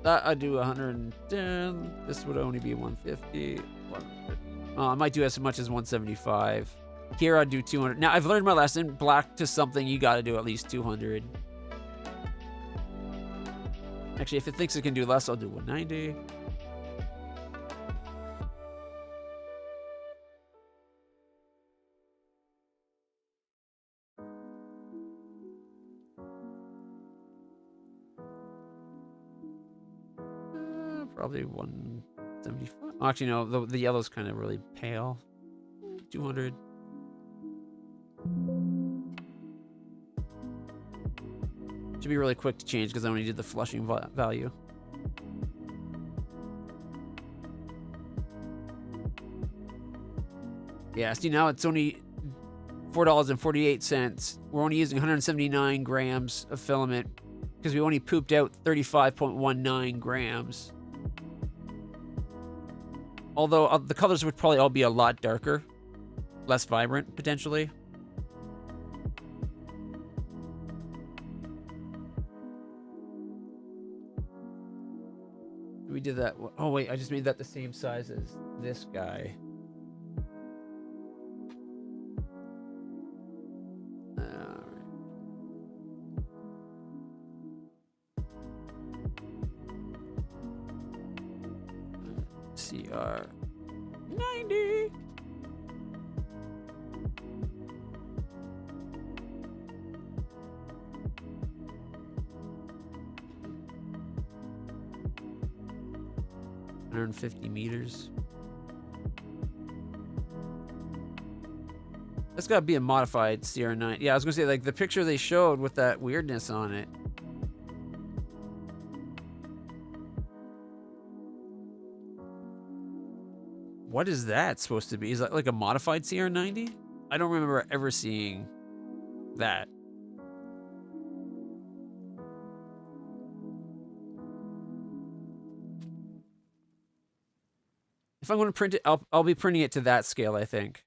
that, I do 110. This would only be 150. I might do as much as 175. Here I'd do 200. Now I've learned my lesson. Black to something, you got to do at least 200. Actually, if it thinks it can do less, I'll do 190. Probably 175. Oh, actually, no, the yellow's kind of really pale. 200. Should be really quick to change because I only did the flushing value. Yeah, see, now it's only $4.48. We're only using 179 grams of filament because we only pooped out 35.19 grams. Although the colors would probably all be a lot darker, less vibrant, potentially. We did that. Oh, wait, I just made that the same size as this guy. CR 90. $150 That's gotta be a modified CR9. Yeah, I was gonna say, like, the picture they showed with that weirdness on it. What is that supposed to be? Is that like a modified CR90? I don't remember ever seeing that. If I'm going to print it, I'll be printing it to that scale, I think.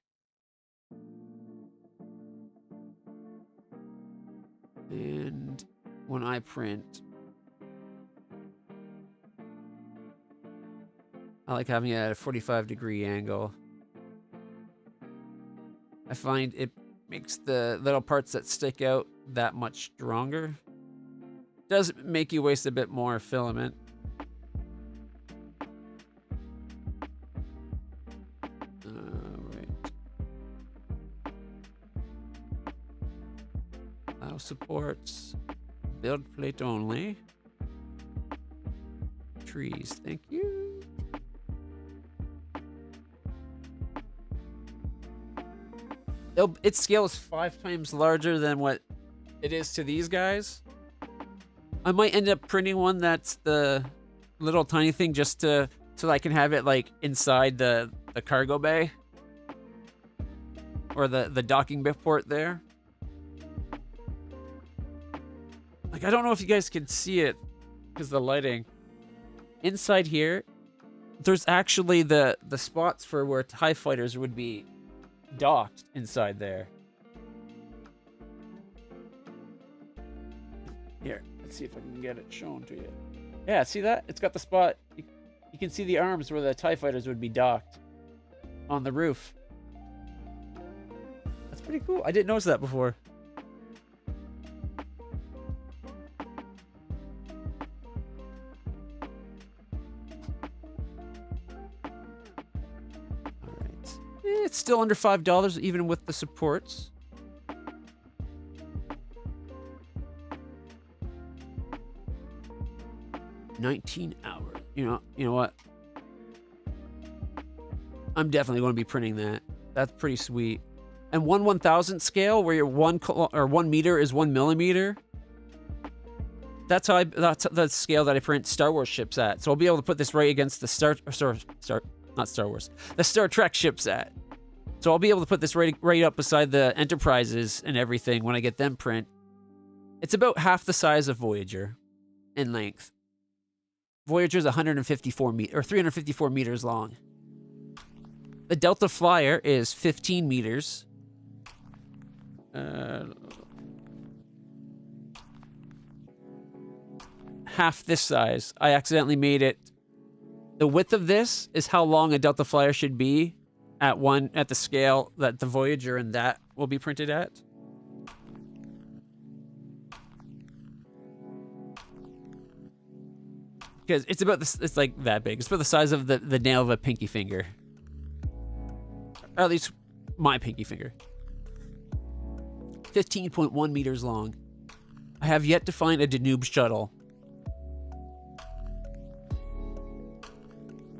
And when I print, I like having it at a 45-degree angle. I find it makes the little parts that stick out that much stronger. Does make you waste a bit more filament. Alright. Allow supports. Build plate only. Trees, thank you. Its scale is 5 times larger than what it is to these guys. I might end up printing one that's the little tiny thing just so that I can have it like inside the cargo bay or the docking port there. Like, I don't know if you guys can see it because the lighting. Inside here, there's actually the spots for where TIE fighters would be docked inside there. Here, let's see if I can get it shown to you. Yeah, see that? It's got the spot. You can see the arms where the TIE fighters would be docked on the roof. That's pretty cool. I didn't notice that before. It's still under $5, even with the supports. $19 hours. You know what? I'm definitely going to be printing that. That's pretty sweet. And 1/1000th scale, where your 1 meter is 1 millimeter. That's the scale that I print Star Wars ships at. So I'll be able to put this right against the Star Trek ships at. So I'll be able to put this right up beside the Enterprises and everything when I get them print. It's about half the size of Voyager. in length. Voyager is 354 meters long. The Delta Flyer is 15 meters. Half this size. I accidentally made it. The width of this is how long a Delta Flyer should be at the scale that the Voyager and that will be printed at. Because it's about this, it's like that big. It's about the size of the nail of a pinky finger. Or at least my pinky finger. 15.1 meters long. I have yet to find a Danube shuttle.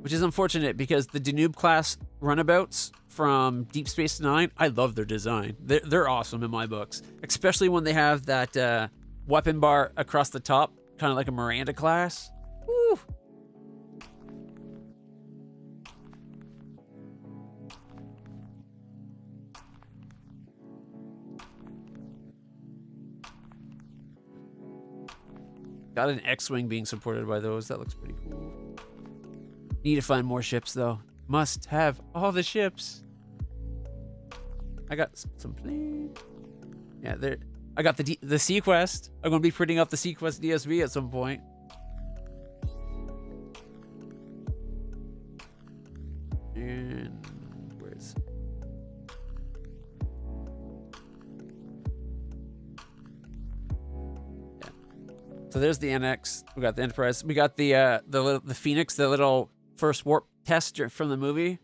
Which is unfortunate because the Danube class runabouts from Deep Space Nine, I love their design. They're awesome in my books. Especially when they have that weapon bar across the top, kind of like a Miranda class. Woo! Got an X-Wing being supported by those. That looks pretty cool. Need to find more ships, though. Must have all the ships. I got some planes. Yeah, there. I got the Sequest. I'm going to be printing up the Sequest DSV at some point. And where's... Yeah. So there's the NX. We got the Enterprise. We got the Phoenix, the little first warp test from the movie.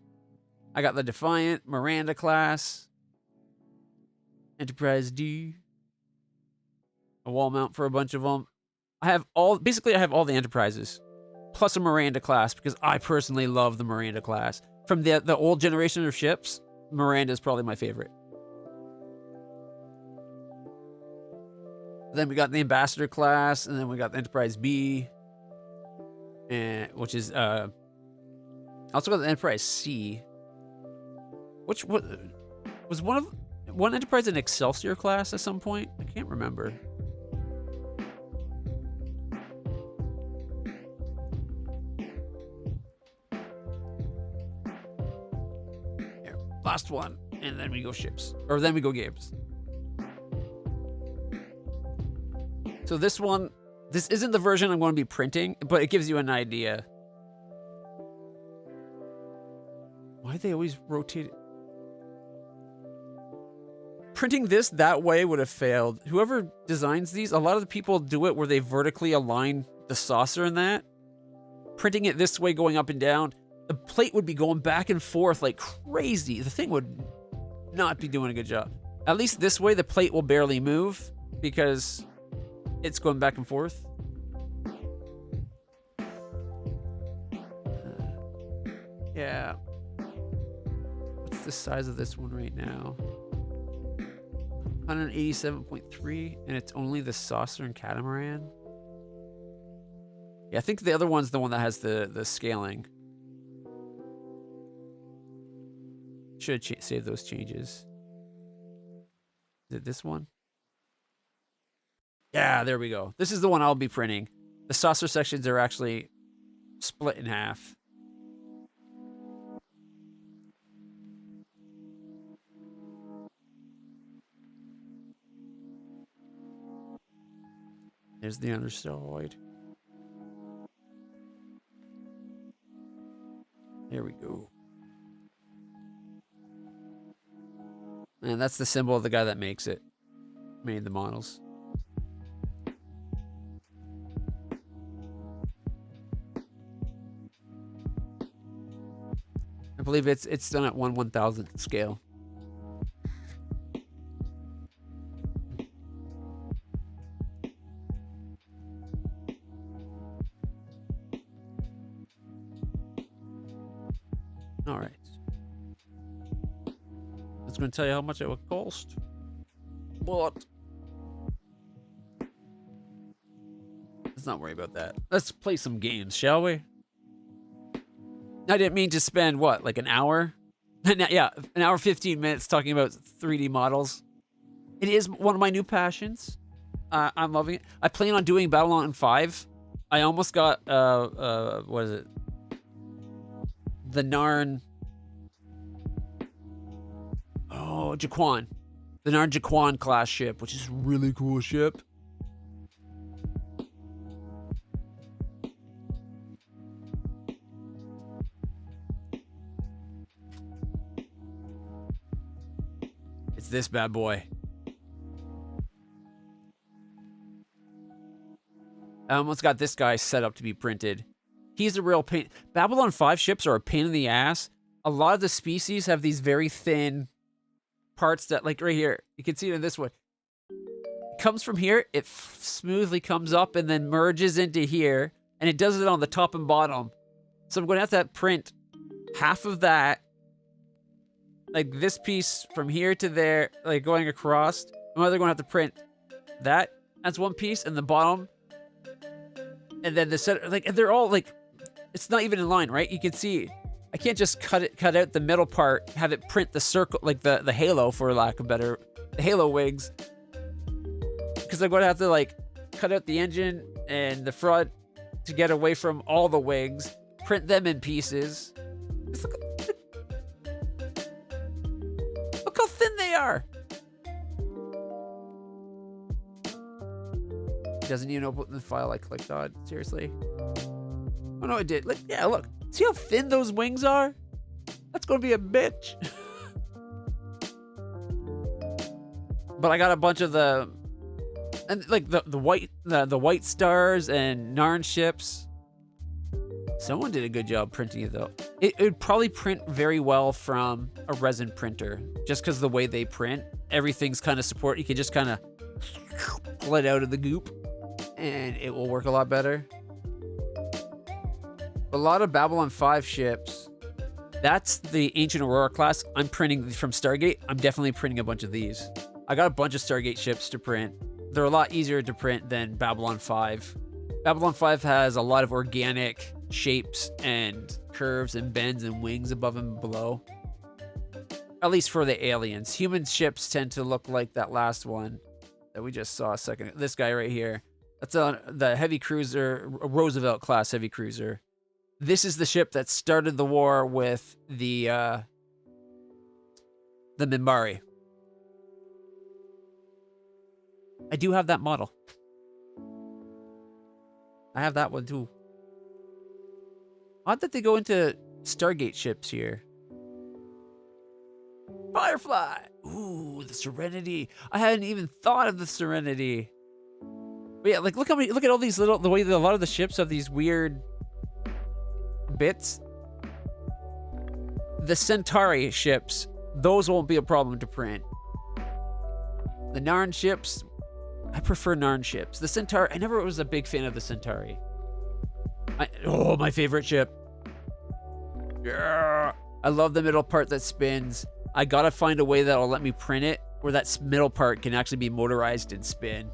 I got the Defiant, Miranda class, Enterprise D, a wall mount for a bunch of them. I have all the Enterprises, plus a Miranda class because I personally love the Miranda class. From the old generation of ships, Miranda is probably my favorite. Then we got the Ambassador class, and then we got the Enterprise B, which is also got the Enterprise C. Which was one Enterprise an Excelsior class at some point? I can't remember. Here, last one, and then we go ships, or then we go games. So this isn't the version I'm going to be printing, but it gives you an idea. Why do they always rotate it? Printing this that way would have failed. Whoever designs these, a lot of the people do it where they vertically align the saucer in that. Printing it this way, going up and down, the plate would be going back and forth like crazy. The thing would not be doing a good job. At least this way, the plate will barely move because it's going back and forth. Yeah. What's the size of this one right now? 187.3, and it's only the saucer and catamaran. Yeah, I think the other one's the one that has the scaling. Should save those changes. Is it this one? Yeah, there we go. This is the one I'll be printing. The saucer sections are actually split in half. There's the underside. There we go. And that's the symbol of the guy that makes it. Made the models. I believe it's done at 1/1000th scale. All right. That's going to tell you how much it would cost. But let's not worry about that. Let's play some games, shall we? I didn't mean to spend, what, like an hour? Yeah, an hour, 15 minutes talking about 3D models. It is one of my new passions. I'm loving it. I plan on doing Babylon 5 I almost got what is it? The Narn. Oh, Jaquan. The Narn Jaquan class ship, which is a really cool ship. It's this bad boy. I almost got this guy set up to be printed. He's a real pain. Babylon 5 ships are a pain in the ass. A lot of the species have these very thin parts that, like right here, you can see it in this one. It comes from here, it smoothly comes up and then merges into here, and it does it on the top and bottom. So I'm going to have to print half of that, like this piece from here to there, like going across. I'm either going to have to print that as one piece and the bottom, and then the center, like, and they're all like, it's not even in line, right? You can see, I can't just cut out the middle part, have it print the circle, like the halo, for lack of better, the halo wings. Because I'm going to have to like cut out the engine and the front to get away from all the wings, print them in pieces. Look how thin they are. Doesn't even open the file I clicked on. Seriously. Oh no, it did. Like, yeah, look. See how thin those wings are? That's gonna be a bitch. But I got a bunch of the, and like the white stars and Narn ships. Someone did a good job printing it though. It would probably print very well from a resin printer, just because the way they print, everything's kind of support. You can just kind of pull it out of the goop, and it will work a lot better. A lot of Babylon 5 ships, that's the Ancient Aurora class. I'm printing from Stargate. I'm definitely printing a bunch of these. I got a bunch of Stargate ships to print. They're a lot easier to print than Babylon 5. Babylon 5 has a lot of organic shapes and curves and bends and wings above and below. At least for the aliens. Human ships tend to look like that last one that we just saw a second. This guy right here. That's the heavy cruiser, Roosevelt class heavy cruiser. This is the ship that started the war with the Minbari. I do have that model. I have that one too. Odd that they go into Stargate ships here. Firefly! Ooh, the Serenity. I hadn't even thought of the Serenity. But yeah, like look at all these little, the way that a lot of the ships have these weird bits. The Centauri ships, those won't be a problem to print. The Narn ships, I prefer Narn ships. The Centauri, I never was a big fan of the Centauri. Oh, my favorite ship. Yeah. I love the middle part that spins. I gotta find a way that'll let me print it where that middle part can actually be motorized and spin.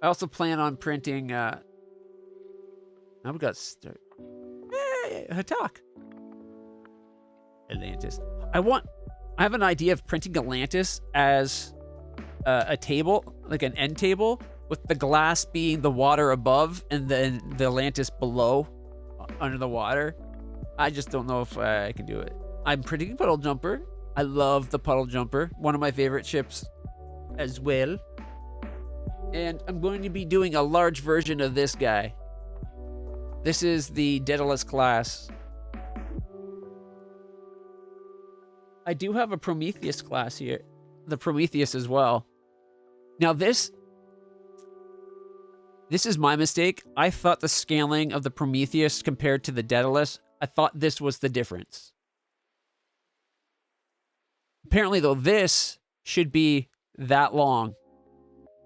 I also plan on printing, now we got start. Hey, Hatak. Atlantis. I have an idea of printing Atlantis as a table, like an end table, with the glass being the water above and then the Atlantis below, under the water. I just don't know if I can do it. I'm printing Puddle Jumper. I love the Puddle Jumper. One of my favorite ships as well. And I'm going to be doing a large version of this guy. This is the Daedalus class. I do have a Prometheus class here. The Prometheus as well. Now this is my mistake. I thought the scaling of the Prometheus compared to the Daedalus, I thought this was the difference. Apparently though, this should be that long.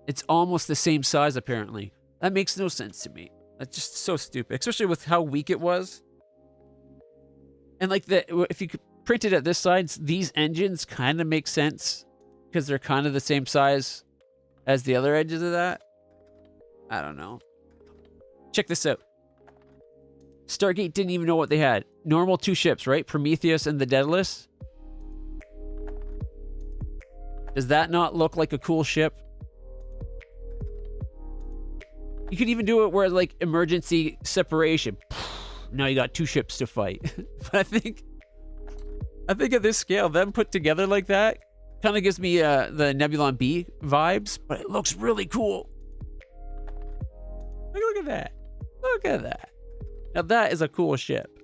It's almost the same size apparently. That makes no sense to me. That's just so stupid, especially with how weak it was. And like if you could print it at this size, these engines kind of make sense because they're kind of the same size as the other edges of that. I don't know. Check this out. Stargate didn't even know what they had. Normal 2 ships, right? Prometheus and the Daedalus. Does that not look like a cool ship? You could even do it where like emergency separation. Now you got 2 ships to fight. But I think at this scale, them put together like that kind of gives me the Nebulon B vibes, but it looks really cool. Look at that. Look at that. Now that is a cool ship.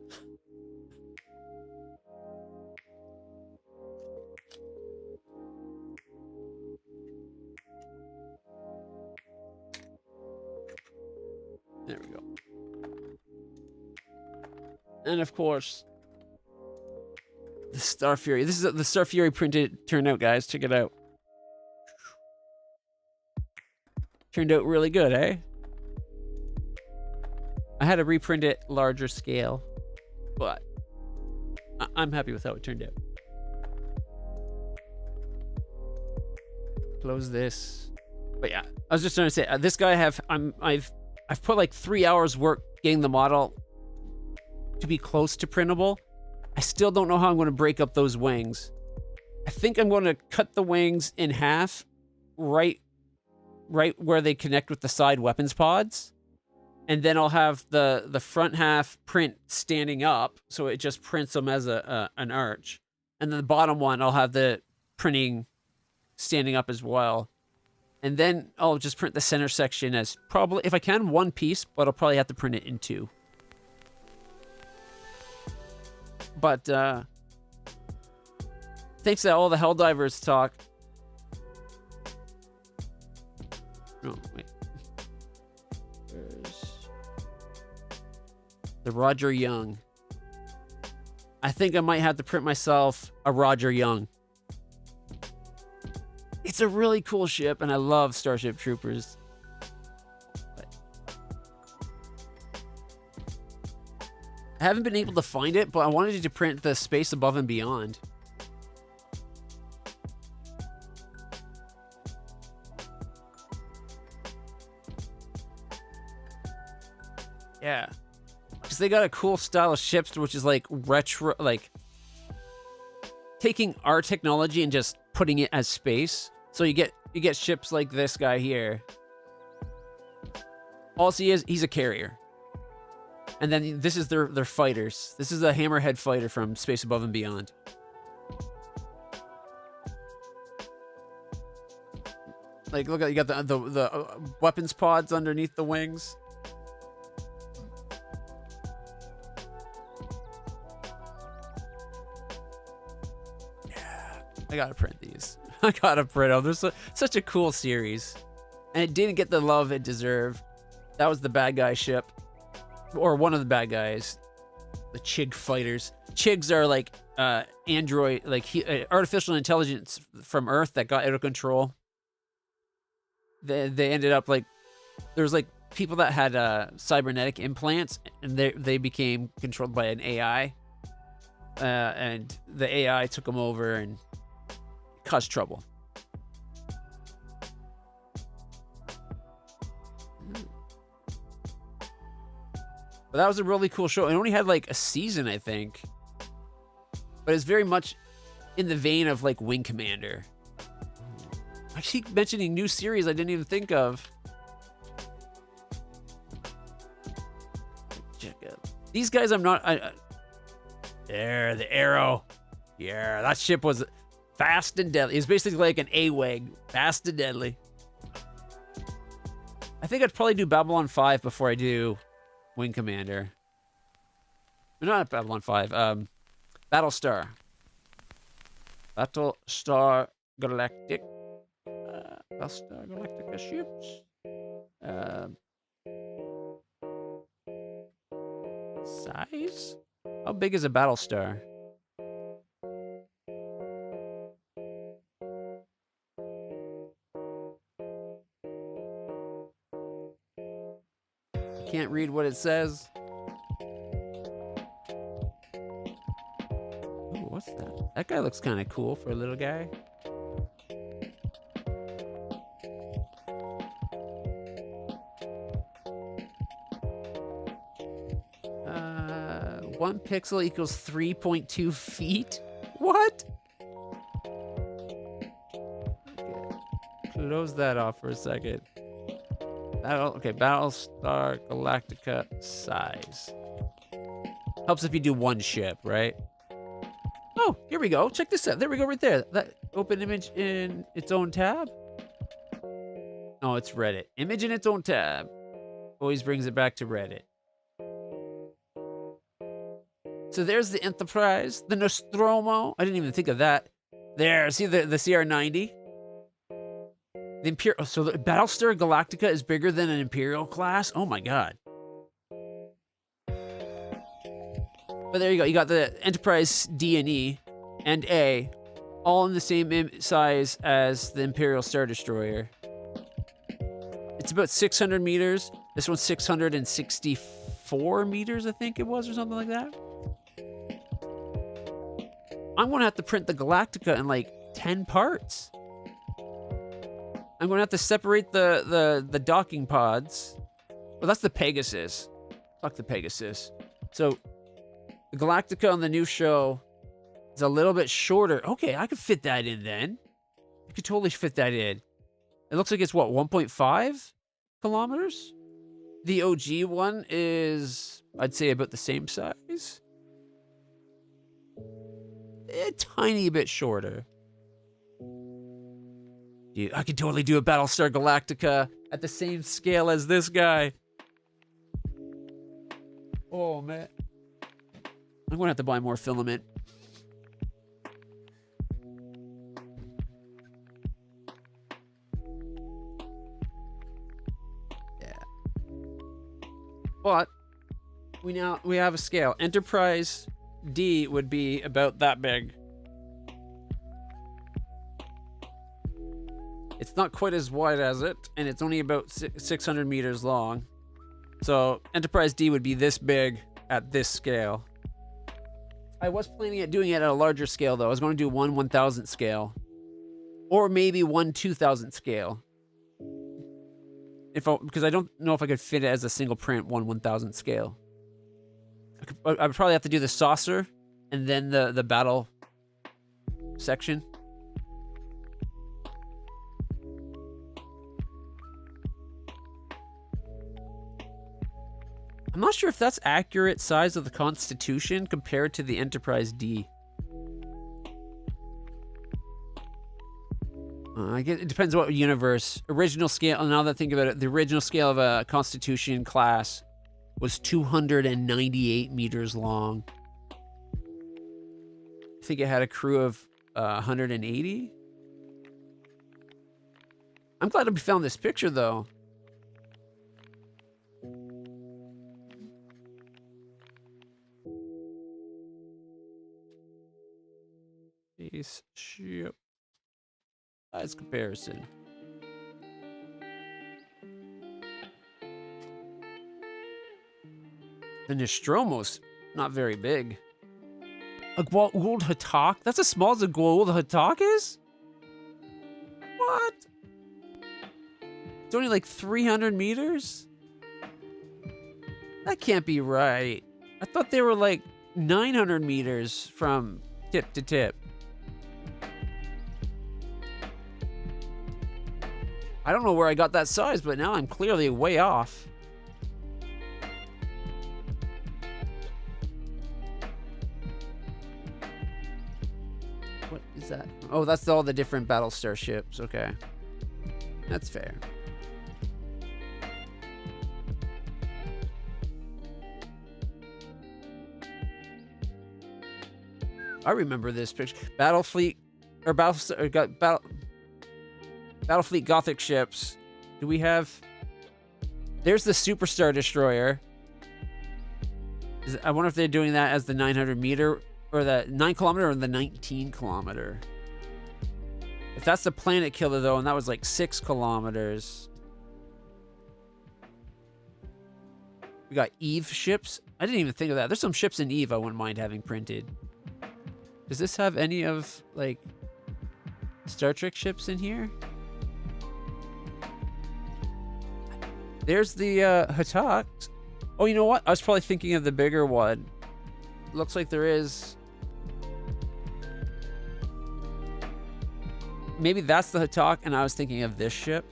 There we go. And of course, the Star Fury. This is the Star Fury printed turned out, guys. Check it out. Turned out really good, eh? I had to reprint it larger scale, but I'm happy with how it turned out. Close this. But yeah, I was just trying to say, this guy I've put like 3 hours work getting the model to be close to printable. I still don't know how I'm going to break up those wings. I think I'm going to cut the wings in half right where they connect with the side weapons pods. And then I'll have the front half print standing up, so it just prints them as an arch. And then the bottom one, I'll have the printing standing up as well. And then I'll just print the center section as probably, if I can, 1 piece, but I'll probably have to print it in 2. But thanks to all the Helldivers talk. Oh, wait. There's the Roger Young. I think I might have to print myself a Roger Young. It's a really cool ship, and I love Starship Troopers. But I haven't been able to find it, but I wanted to print the Space Above and Beyond. Yeah. Because they got a cool style of ships, which is like retro, like taking our technology and just putting it as space. So you get ships like this guy here. All he is, he's a carrier. And then this is their fighters. This is a Hammerhead fighter from Space Above and Beyond. Like, look at, you got the weapons pods underneath the wings. I gotta print these. I gotta print them. There's such a cool series. And it didn't get the love it deserved. That was the bad guy ship. Or one of the bad guys. The Chig fighters. Chigs are like android, like artificial intelligence from Earth that got out of control. They ended up like, there was like people that had cybernetic implants, and they became controlled by an AI. And the AI took them over and caused trouble. But that was a really cool show. It only had like a season, I think. But it's very much in the vein of like Wing Commander. I keep mentioning new series I didn't even think of. Check out. These guys I'm not... There, the Arrow. Yeah, that ship was fast and deadly. It's basically like an A-Wing. Fast and deadly. I think I'd probably do Babylon 5 before I do Wing Commander. Not Babylon 5. Battlestar. Battlestar Galactic. Battlestar Galactica ships. Size? How big is a Battlestar? I can't read what it says. Ooh, what's that? That guy looks kind of cool for a little guy. One pixel equals 3.2 feet? What? close that off for a second. Okay, Battlestar Galactica size. Helps if you do one ship, right? Oh, here we go. Check this out. There we go right there. That open image in its own tab. Oh, it's Reddit. Image in its own tab. Always brings it back to Reddit. So there's the Enterprise, the Nostromo. I didn't even think of that. There, see the CR-90? The Imperial. So the Battlestar Galactica is bigger than an Imperial class? Oh my god. But there you go. You got the Enterprise D and E and A, all in the same size as the Imperial Star Destroyer. It's about 600 meters. This one's 664 meters, I think it was, or something like that. I'm going to have to print the Galactica in like 10 parts. I'm going to have to separate the docking pods. Well, that's the Pegasus. Fuck the Pegasus. So, the Galactica on the new show is a little bit shorter. Okay, I could fit that in then. I could totally fit that in. It looks like it's, what, 1.5 kilometers? The OG one is, I'd say, about the same size. A tiny bit shorter. Dude, I could totally do a Battlestar Galactica at the same scale as this guy. Oh, man. I'm going to have to buy more filament. Yeah. But we have a scale. Enterprise D would be about that big. It's not quite as wide as it, and it's only about 600 meters long. So Enterprise D would be this big at this scale. I was planning at doing it at a larger scale, though. I was going to do 1/1000th scale. Or maybe 1/2000th scale. Because I don't know if I could fit it as a single print 1/1000th scale. I would probably have to do the saucer and then the battle section. I'm not sure if that's accurate size of the Constitution compared to the Enterprise D. I guess it depends what universe. Original scale, now that I think about it, the original scale of a Constitution class was 298 meters long. I think it had a crew of 180. I'm glad we found this picture, though. Ship size comparison. The Nostromo's not very big. A Goa'uld Hatak? That's as small as a Goa'uld Hatak is? What? It's only like 300 meters? That can't be right. I thought they were like 900 meters from tip to tip. I don't know where I got that size, but now I'm clearly way off. What is that? Oh, that's all the different Battlestar ships. Okay. That's fair. I remember this picture. Battlefleet, or Battlestar, Battlefleet Gothic ships. Do we have... There's the Superstar Destroyer. I wonder if they're doing that as the 900 meter, or the 9 kilometer, or the 19 kilometer. If that's the Planet Killer, though, and that was like 6 kilometers. We got Eve ships. I didn't even think of that. There's some ships in Eve I wouldn't mind having printed. Does this have any of, like, Star Trek ships in here? There's the Hatak. Oh, you know what? I was probably thinking of the bigger one. Looks like there is. maybe that's the Hatak, and I was thinking of this ship.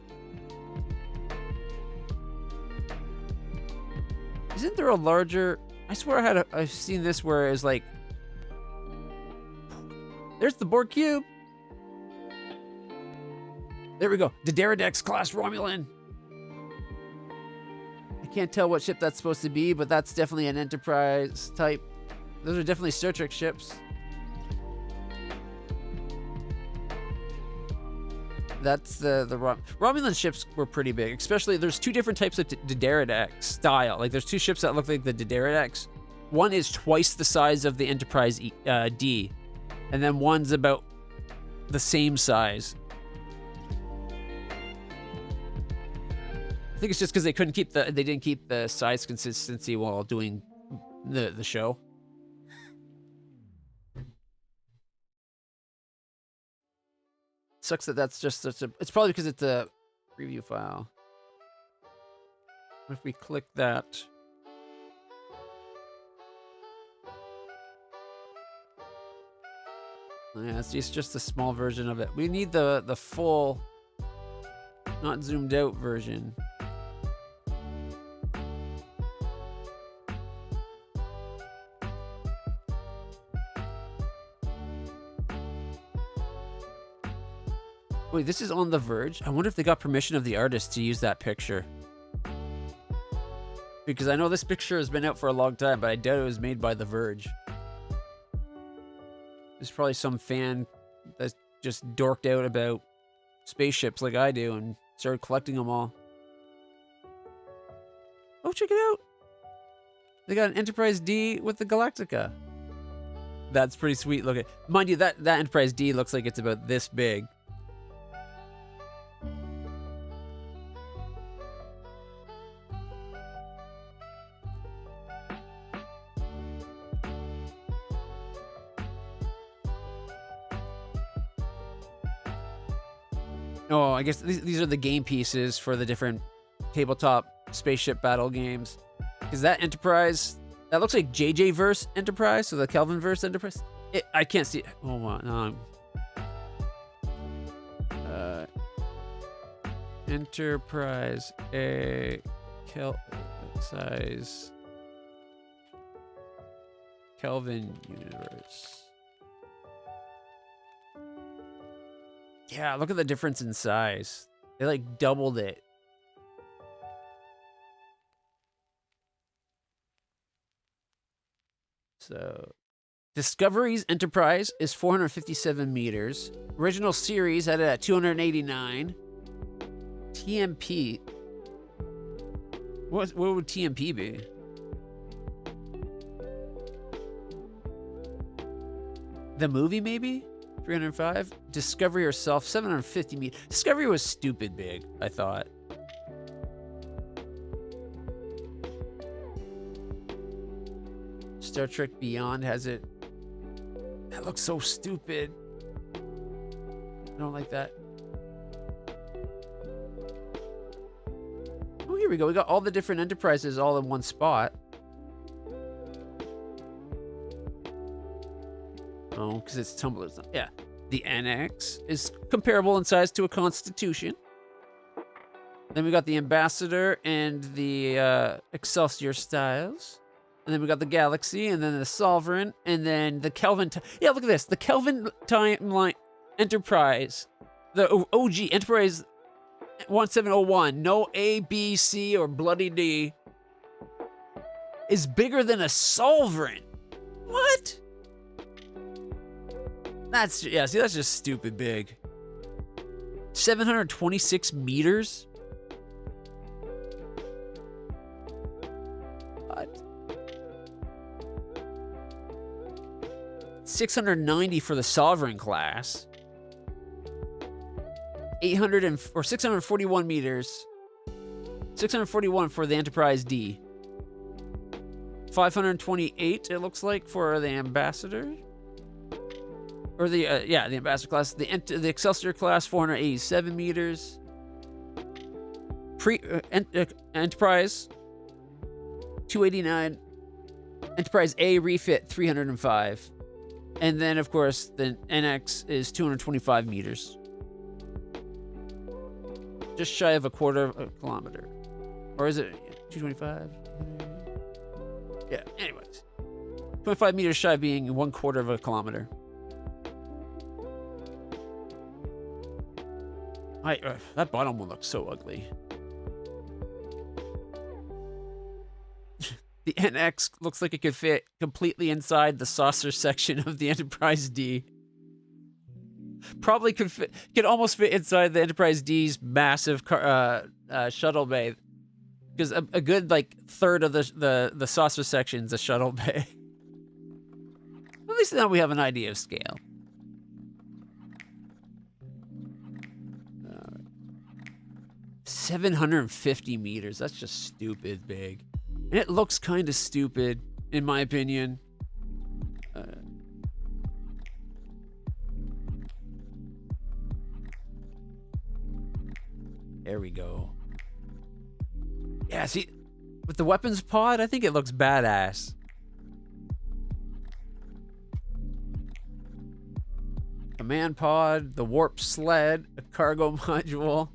Isn't there a larger... I swear I've seen this where it's like... There's the Borg Cube. There we go. Dideridex class Romulan. I can't tell what ship that's supposed to be, but that's definitely an Enterprise type. Those are definitely Star Trek ships. That's the Romulan ships were pretty big. Especially, there's two different types of Dideridex style. Like, there's two ships that look like the Dideridex. One is twice the size of the Enterprise D, and then one's about the same size. I think it's just because they didn't keep the size consistency while doing the show. Sucks that that's just such a... It's probably because it's a preview file. If we click that... Yeah, it's just a small version of it. We need the full, not zoomed out version. Wait, this is on The Verge? I wonder if they got permission of the artist to use that picture. Because I know this picture has been out for a long time, but I doubt it was made by The Verge. There's probably some fan that just dorked out about spaceships like I do and started collecting them all. Oh, check it out! They got an Enterprise D with the Galactica. That's pretty sweet looking. Mind you, that Enterprise D looks like it's about this big. Oh, I guess these are the game pieces for the different tabletop spaceship battle games. Is that Enterprise? That looks like JJ-verse Enterprise, so the Kelvin-verse Enterprise. I can't see it. Oh, wow. No. Enterprise A size Kelvin universe. Yeah, look at the difference in size. They like doubled it. So, Discovery's Enterprise is 457 meters. Original series had it at 289. TMP. What would TMP be? The movie, maybe? 305. Discovery herself, 750 meters. Discovery was stupid big, I thought. Star Trek Beyond has it. That looks so stupid. I don't like that. Oh, here we go. We got all the different Enterprises all in one spot. Oh, because it's tumblers. Yeah. The NX is comparable in size to a Constitution. Then we got the Ambassador and the Excelsior styles. And then we got the Galaxy, and then the Sovereign, and then the Kelvin... Yeah, look at this. The Kelvin Timeline Enterprise. The OG Enterprise 1701. No A, B, C, or bloody D. Is bigger than a Sovereign. What? That's... Yeah, see, that's just stupid big. 726 meters? What? 690 for the Sovereign class. 641 meters. 641 for the Enterprise D. 528, it looks like, for the Ambassador. Or the, yeah, the Ambassador class. The Excelsior class, 487 meters. Enterprise, 289. Enterprise A refit, 305. And then, of course, the NX is 225 meters. just shy of a quarter of a kilometer. Or is it 225? Yeah, anyways. 25 meters shy of being 1/4 of a kilometer. That bottom one looks so ugly. The NX looks like it could fit completely inside the saucer section of the Enterprise D. Probably could almost fit inside the Enterprise D's massive shuttle bay, because a good like third of the saucer section's a shuttle bay. At least now we have an idea of scale. 750 meters. That's just stupid big. And it looks kind of stupid, in my opinion. There we go. Yeah, see, with the weapons pod, I think it looks badass. Command pod, the warp sled, a cargo module.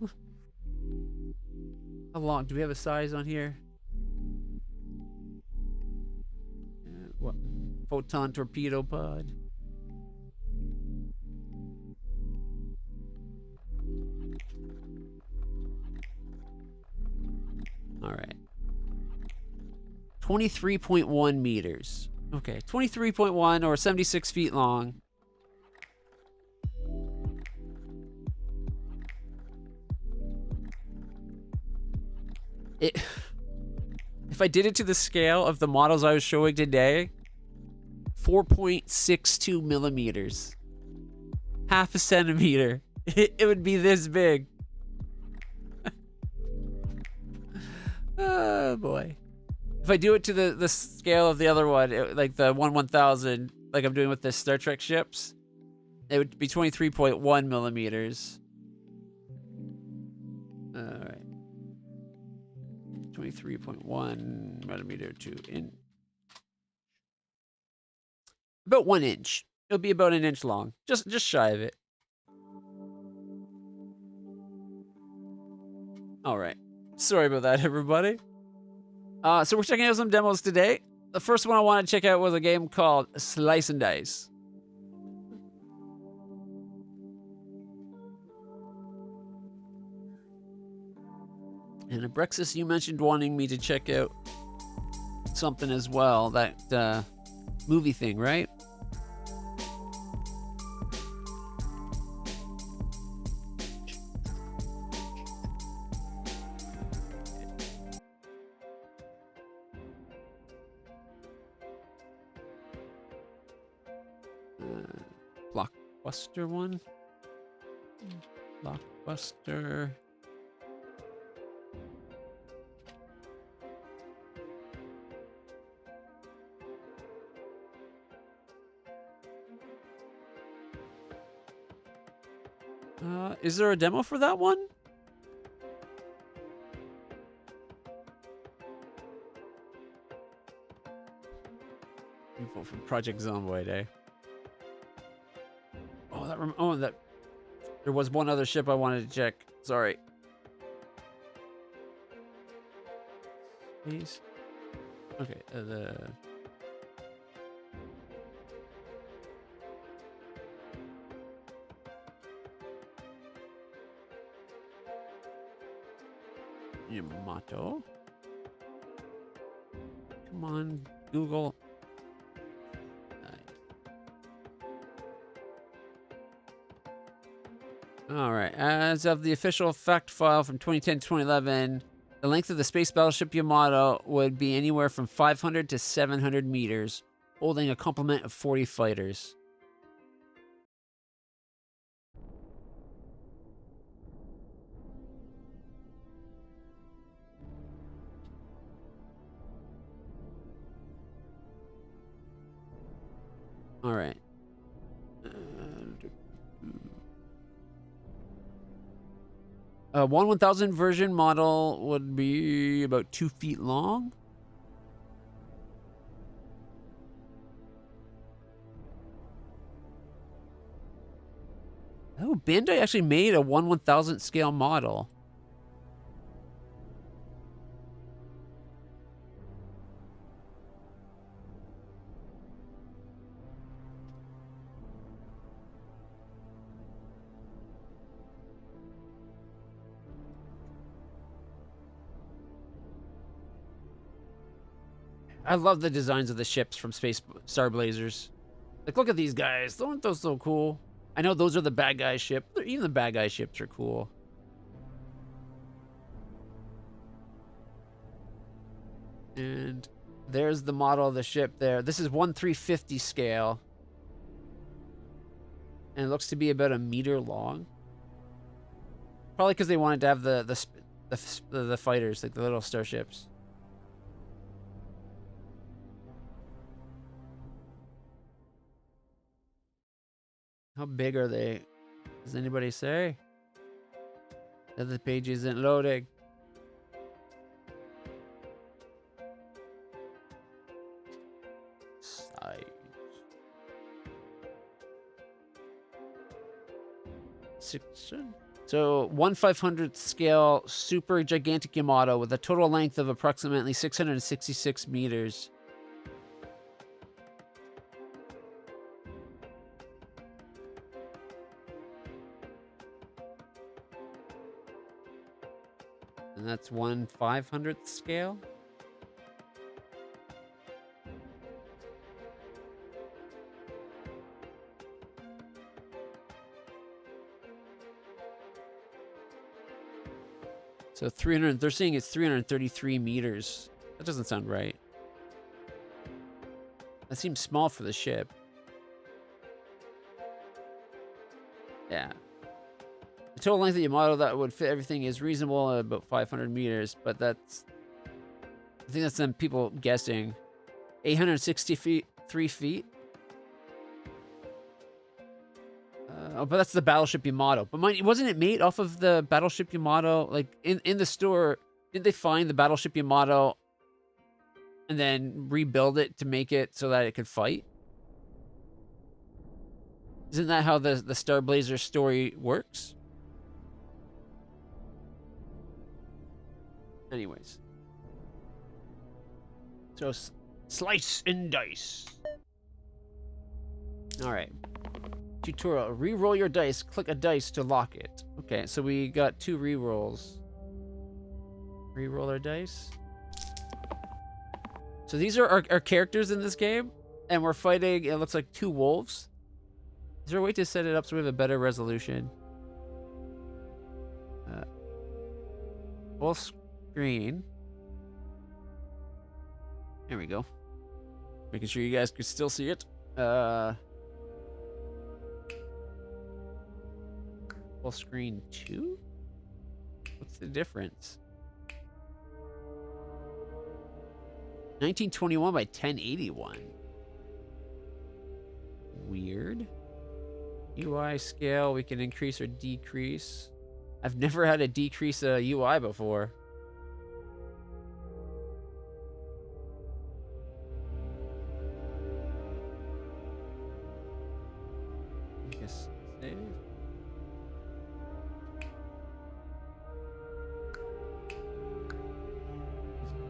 How long? Do we have a size on here? What? Photon torpedo pod. All right. 23.1 meters. Okay, 23.1 or 76 feet long. If I did it to the scale of the models I was showing today, 4.62 millimeters. Half a centimeter. It would be this big. Oh boy. If I do it to the scale of the other one, like the 1/1000, like I'm doing with the Star Trek ships, it would be 23.1 millimeters. All right. 23.1 millimeter to in. About 1 inch. It'll be about 1 inch long. Just shy of it. All right. Sorry about that, everybody. So we're checking out some demos today. The first one I want to check out was a game called Slice and Dice. And Abrexis, you mentioned wanting me to check out something as well. That movie thing, right? Blockbuster one? Blockbuster. Is there a demo for that one? Info from Project Zomboid, eh? Oh, that there was one other ship I wanted to check. Sorry. Please. Okay, the Yamato. Come on, Google. All right. As of the official fact file from 2010 to 2011, the length of the space battleship Yamato would be anywhere from 500 to 700 meters, holding a complement of 40 fighters. All right. A 1/1000 version model would be about 2 feet long. Oh, Bandai actually made a 1/1000 scale model. I love the designs of the ships from Space Star Blazers. Like, look at these guys. Aren't those so cool? I know those are the bad guy ship. Even the bad guy ships are cool. And there's the model of the ship there. This is 1/350 scale. And it looks to be about 1 meter long. Probably because they wanted to have the fighters, like the little starships. How big are they? Does anybody say? That the page isn't loading. Size. So 1/500th scale super gigantic Yamato with a total length of approximately 666 meters. And that's 1/500th scale. So 300, they're saying it's 333 meters. That doesn't sound right. That seems small for the ship. Yeah. The total length of the model that would fit everything is reasonable at about 500 meters, but that's... I think that's some people guessing. 863 feet? Oh, but that's the Battleship Yamato. But wasn't it made off of the Battleship Yamato? Like, in the store, did they find the Battleship Yamato and then rebuild it to make it so that it could fight? Isn't that how the Star Blazer story works? Anyways. So, slice and dice. Alright. Tutorial. Re-roll your dice. Click a dice to lock it. Okay, so we got 2 re-rolls. Re-roll our dice. So these are our characters in this game. And we're fighting, it looks like 2 wolves. Is there a way to set it up so we have a better resolution? Full screen. There we go. Making sure you guys can still see it. Full screen 2? What's the difference? 1921 by 1081. Weird. UI scale, we can increase or decrease. I've never had to decrease a UI before. I guess save.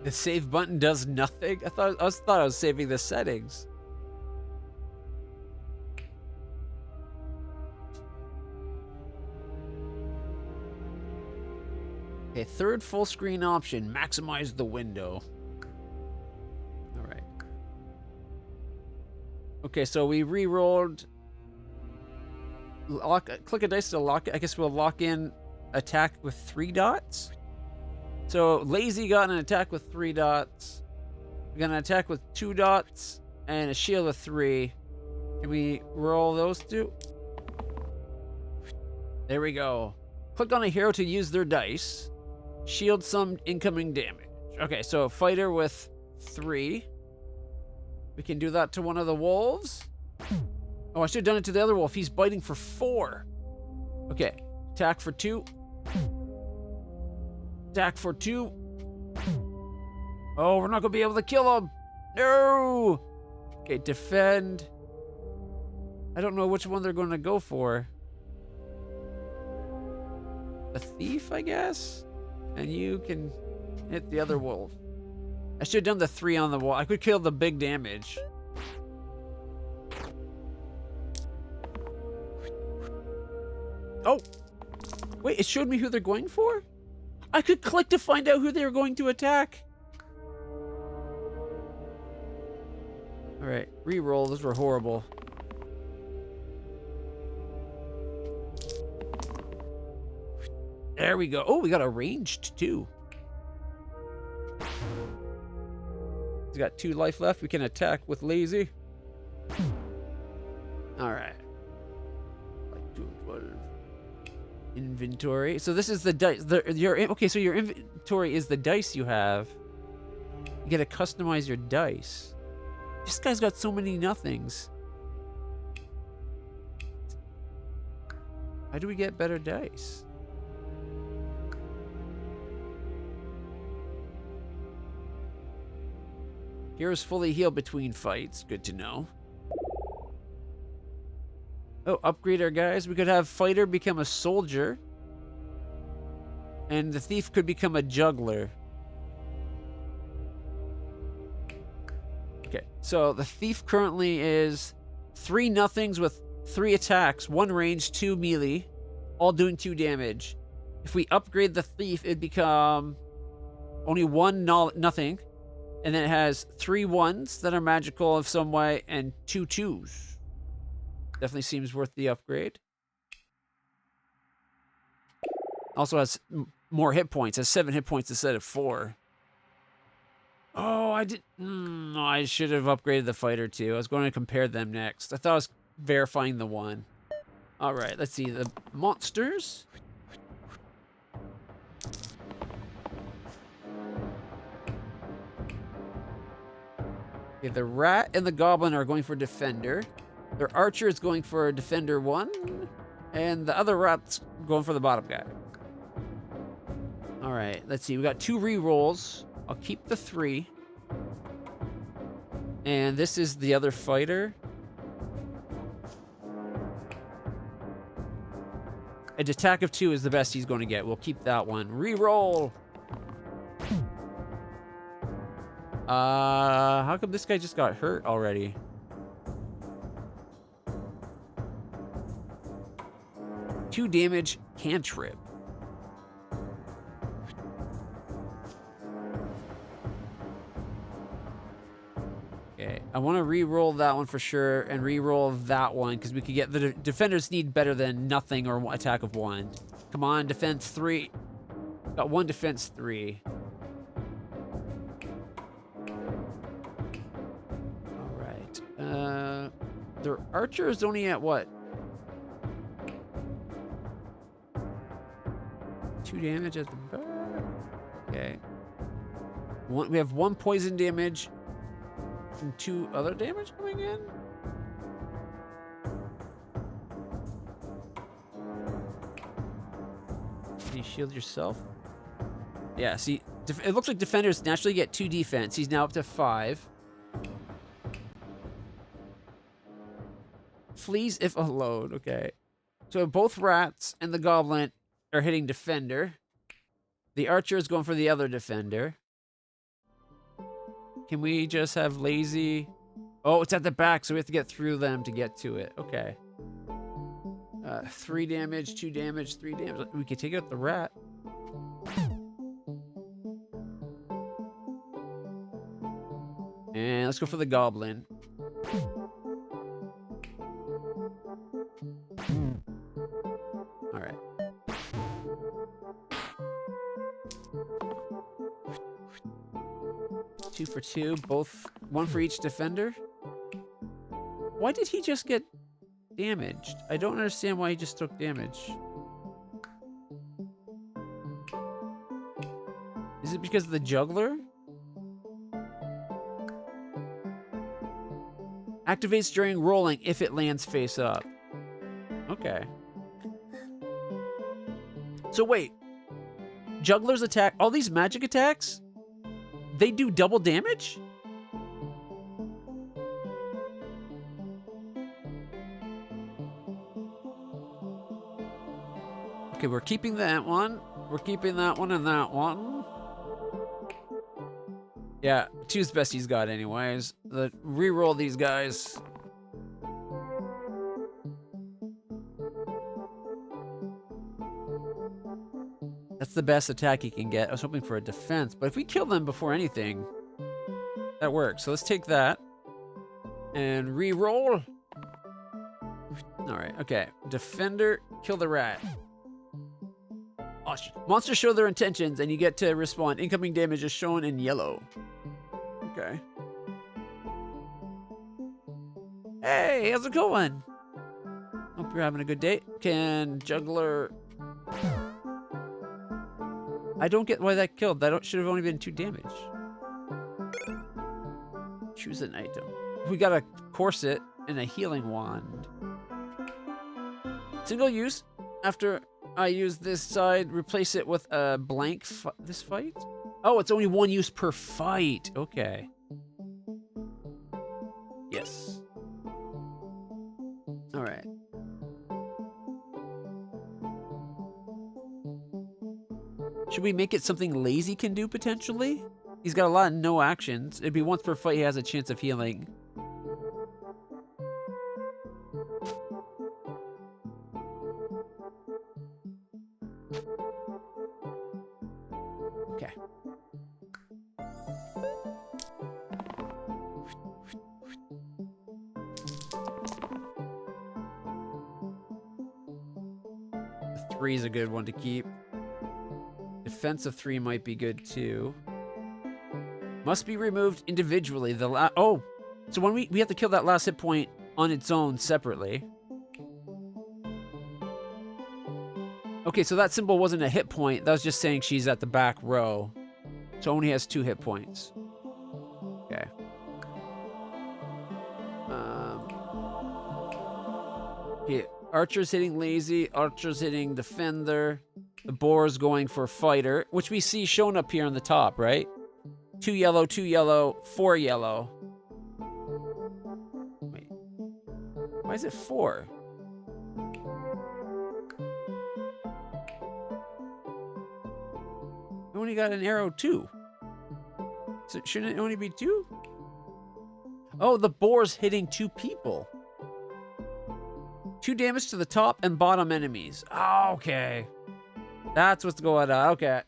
The save button does nothing? I thought I was saving the settings. Okay, third full screen option, maximize the window. All right. Okay, so we re-rolled. Click a dice to lock it. I guess we'll lock in attack with 3 dots. So Lazy got an attack with 3 dots. We got an attack with 2 dots and a shield with 3. Can we roll those 2? There we go. Click on a hero to use their dice. Shield some incoming damage. Okay, so fighter with 3. We can do that to one of the wolves. Oh, I should have done it to the other wolf. He's biting for 4. Okay, attack for 2. Attack for 2. Oh, we're not gonna be able to kill him. No. Okay, defend. I don't know which one they're gonna go for. The thief, I guess. And you can hit the other wolf. I should have done the 3 on the wall. I could kill the big damage. Oh! Wait, it showed me who they're going for? I could click to find out who they were going to attack. Alright, re-roll. Those were horrible. There we go. Oh, we got a ranged too. He's got 2 life left. We can attack with lazy. Alright. Inventory. So this is the dice. Okay, so your inventory is the dice you have. You gotta customize your dice. This guy's got so many nothings. How do we get better dice? Heroes fully heal between fights. Good to know. Oh, upgrade our guys. We could have fighter become a soldier. And the thief could become a juggler. Okay, so the thief currently is 3 nothings with 3 attacks, 1 range, 2 melee, all doing 2 damage. If we upgrade the thief, it'd become only 1 nothing, and then it has 3 1s that are magical of some way, and 2 2s. Definitely seems worth the upgrade. Also has more hit points, has 7 hit points instead of 4. Oh, I did. I should have upgraded the fighter too. I was going to compare them next. I thought I was verifying the one. All right, let's see the monsters. Okay, the rat and the goblin are going for defender. Their archer is going for defender 1, and the other rat's going for the bottom guy. All right, let's see. We got 2 re-rolls. I'll keep the 3. And this is the other fighter. An attack of 2 is the best he's going to get. We'll keep that one. Re-roll. How come this guy just got hurt already? Two damage cantrip. Okay, I want to re-roll that one for sure, and re-roll that one because we could get the defenders need better than nothing or attack of 1. Come on, defense 3. Got 1 defense 3. All right. Their archer is only at what? 2 damage at the back. Okay. We have 1 poison damage. And 2 other damage coming in? Can you shield yourself? Yeah, see, it looks like defenders naturally get 2 defense. He's now up to 5. Flees if alone, okay. So both rats and the goblin are hitting defender. The archer is going for the other defender. Can we just have lazy? Oh, it's at the back, so we have to get through them to get to it. Okay. 3 damage, 2 damage, 3 damage. We could take out the rat. And let's go for the goblin. All right. Two for 2, both 1 for each defender. Why did he just get damaged? I don't understand why he just took damage. Is it because of the juggler? Activates during rolling if it lands face up. Okay. So wait. Jugglers attack, all these magic attacks? They do double damage? Okay, we're keeping that one. We're keeping that one and that one. Yeah, 2's best he's got anyways. Reroll these guys. That's the best attack he can get. I was hoping for a defense, but if we kill them before anything, that works. So let's take that. And re-roll. Alright, okay. Defender, kill the rat. Monsters show their intentions, and you get to respond. Incoming damage is shown in yellow. Okay. Hey, how's it going? Hope you're having a good day. Can Juggler... I don't get why that killed. That should have only been 2 damage. Choose an item. We got a corset and a healing wand. Single use. After I use this side, replace it with a blank this fight? Oh, it's only 1 use per fight. Okay. Yes. All right. Should we make it something Lazy can do, potentially? He's got a lot of no actions. It'd be once per fight he has a chance of healing. Okay. The 3 is a good one to keep. Defensive 3 might be good too. Must be removed individually. Oh, so when we have to kill that last hit point on its own separately. Okay, so that symbol wasn't a hit point. That was just saying she's at the back row. So only has 2 hit points. Okay. Okay, Archer's hitting Lazy. Archer's hitting Defender. The Boar's going for Fighter, which we see shown up here on the top, right? 2 yellow, 2 yellow, 4 yellow. Wait. Why is it 4? I only got an arrow 2. So shouldn't it only be 2? Oh, the Boar's hitting 2 people. 2 damage to the top and bottom enemies. Oh, okay. That's what's going on. Okay.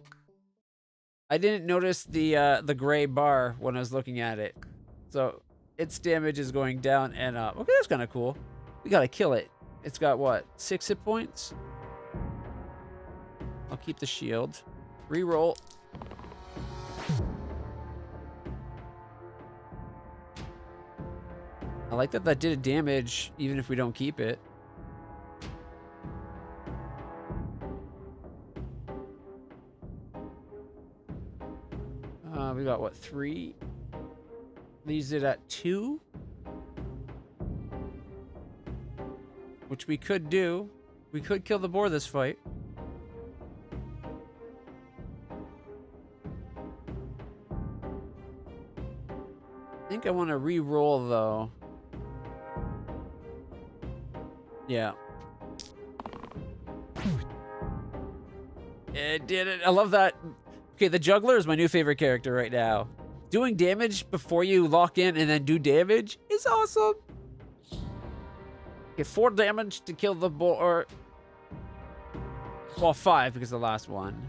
I didn't notice the gray bar when I was looking at it. So its damage is going down and up. Okay, that's kind of cool. We gotta kill it. It's got what? 6 hit points? I'll keep the shield. Reroll. I like that did a damage even if we don't keep it. We got what, 3? Leaves it at 2, which we could do. We could kill the boar this fight. I think I want to re-roll though. Yeah. It did it. I love that. Okay, the Juggler is my new favorite character right now. Doing damage before you lock in and then do damage is awesome. Okay, 4 damage to kill the boar. Well, 5 because of the last one.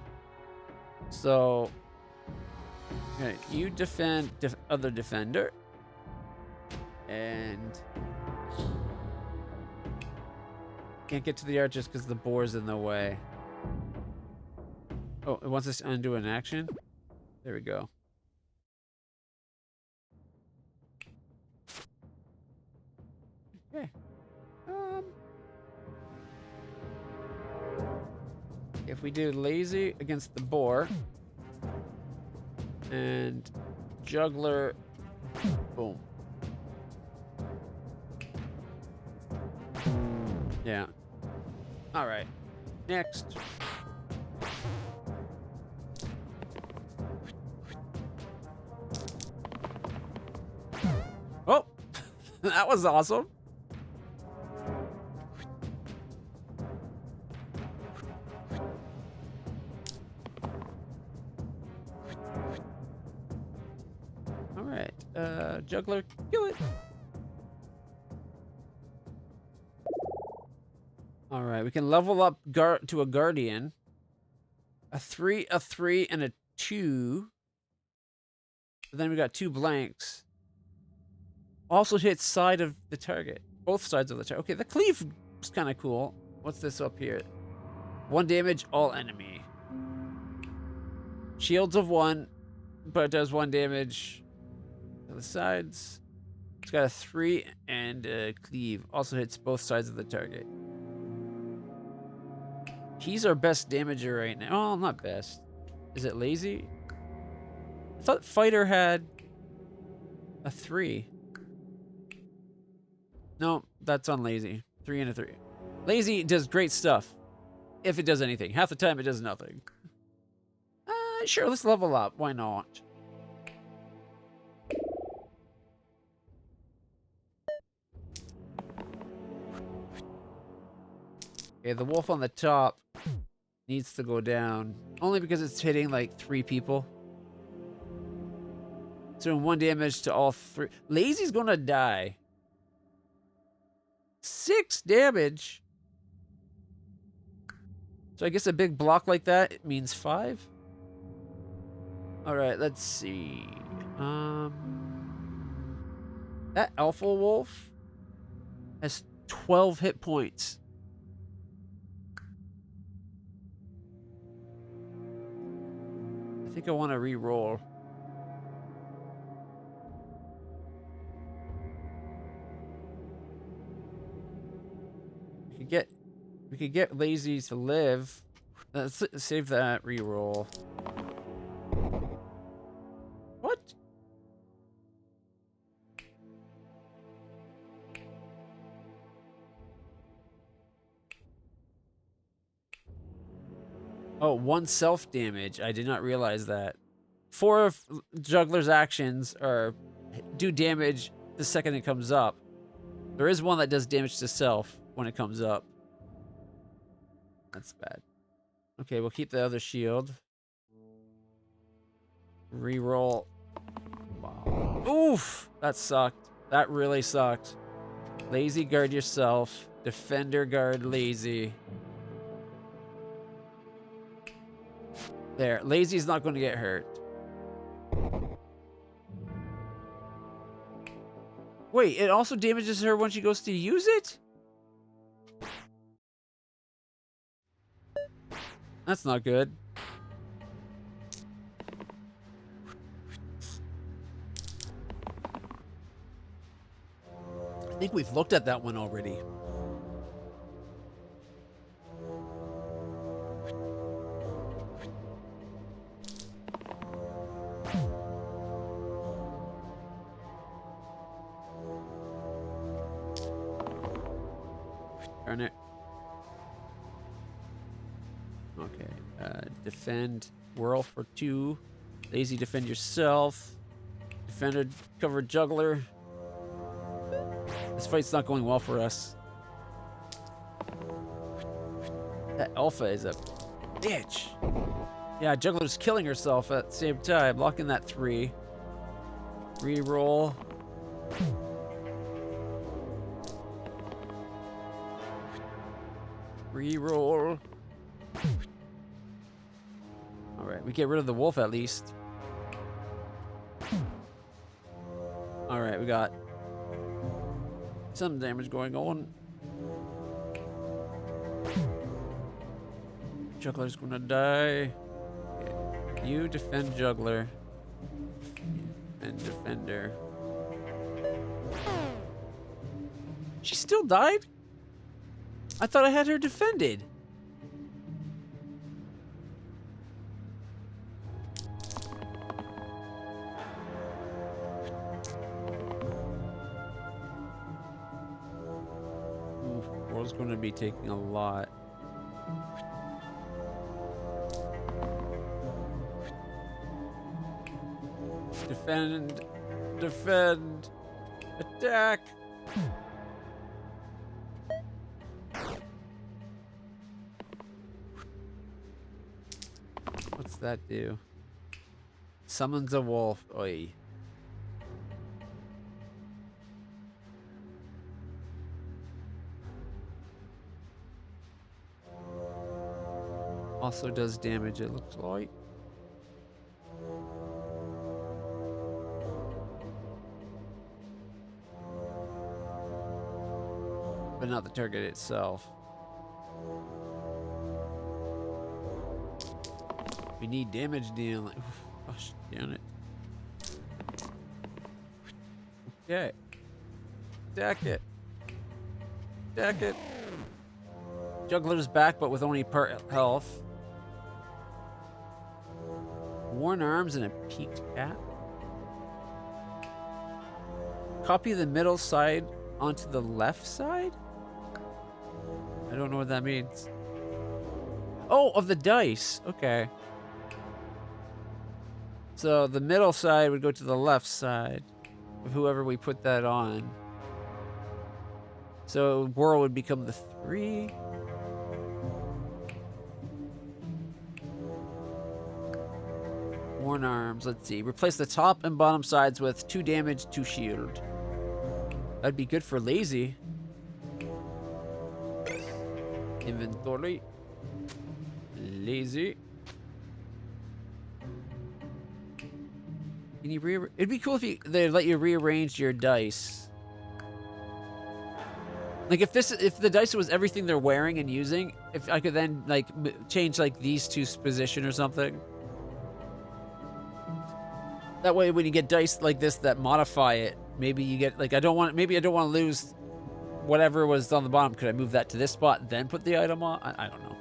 So, okay, you defend other defender. And can't get to the archers because the boar's in the way. Oh, it wants us to undo an action? There we go. Okay. If we do Lazy against the boar and Juggler, boom. Yeah. All right. Next. Oh, that was awesome. All right, Juggler, kill it. All right, we can level up to a Guardian. A 3, and a 2. But then we got 2 blanks. Also hits side of the target. Both sides of the target. Okay, the cleave is kind of cool. What's this up here? 1 damage, all enemy. Shields of 1, but it does 1 damage to the sides. It's got a 3 and a cleave. Also hits both sides of the target. He's our best damager right now. Oh, not best. Is it lazy? I thought fighter had a 3. No, that's on lazy. 3 and a 3. Lazy does great stuff. If it does anything. Half the time it does nothing. Sure, let's level up. Why not? Okay, the wolf on the top needs to go down. Only because it's hitting like 3 people. It's doing 1 damage to all 3. Lazy's gonna die. 6 damage? So I guess a big block like that, it means 5? Alright, let's see. That alpha wolf has 12 hit points. I think I want to re-roll. We could get lazy to live. Let's save that re-roll. What? Oh, 1 self damage. I did not realize that. 4 of Juggler's actions do damage the second it comes up. There is one that does damage to self when it comes up. That's bad. Okay, we'll keep the other shield. Reroll. Wow. Oof! That sucked. That really sucked. Lazy, guard yourself. Defender, guard lazy. There. Lazy's not going to get hurt. Wait, it also damages her when she goes to use it? That's not good. I think we've looked at that one already. Darn it. Okay. Defend. Whirl for 2. Lazy, defend yourself. Defender, cover juggler. This fight's not going well for us. That alpha is a bitch. Yeah, juggler's killing herself at the same time. Blocking that 3. Reroll. Reroll. Alright, we get rid of the wolf at least. Alright, we got some damage going on. Juggler's gonna die. Okay. You defend juggler. And defender. She still died? I thought I had her defended. World's going to be taking a lot. Defend. Defend. Attack. What's that do? Summons a wolf. Oi. Also does damage, it looks like. not the target itself. We need damage dealing. Gosh, damn it. Okay. Attack it. Attack it. Juggler's back, but with only part health. Worn arms and a peaked cap. Copy the middle side onto the left side? I don't know what that means. Oh, of the dice. Okay. So the middle side would go to the left side of whoever we put that on. So whirl would become the 3. Worn arms. Let's see. Replace the top and bottom sides with 2 damage, 2 shield. That'd be good for lazy. Inventory. Lazy. Can you it'd be cool if they let you rearrange your dice. Like if the dice was everything they're wearing and using, if I could then like change like these two's position or something. That way when you get dice like this that modify it, maybe you get like maybe I don't want to lose whatever was on the bottom. Could I move that to this spot then put the item on? I don't know.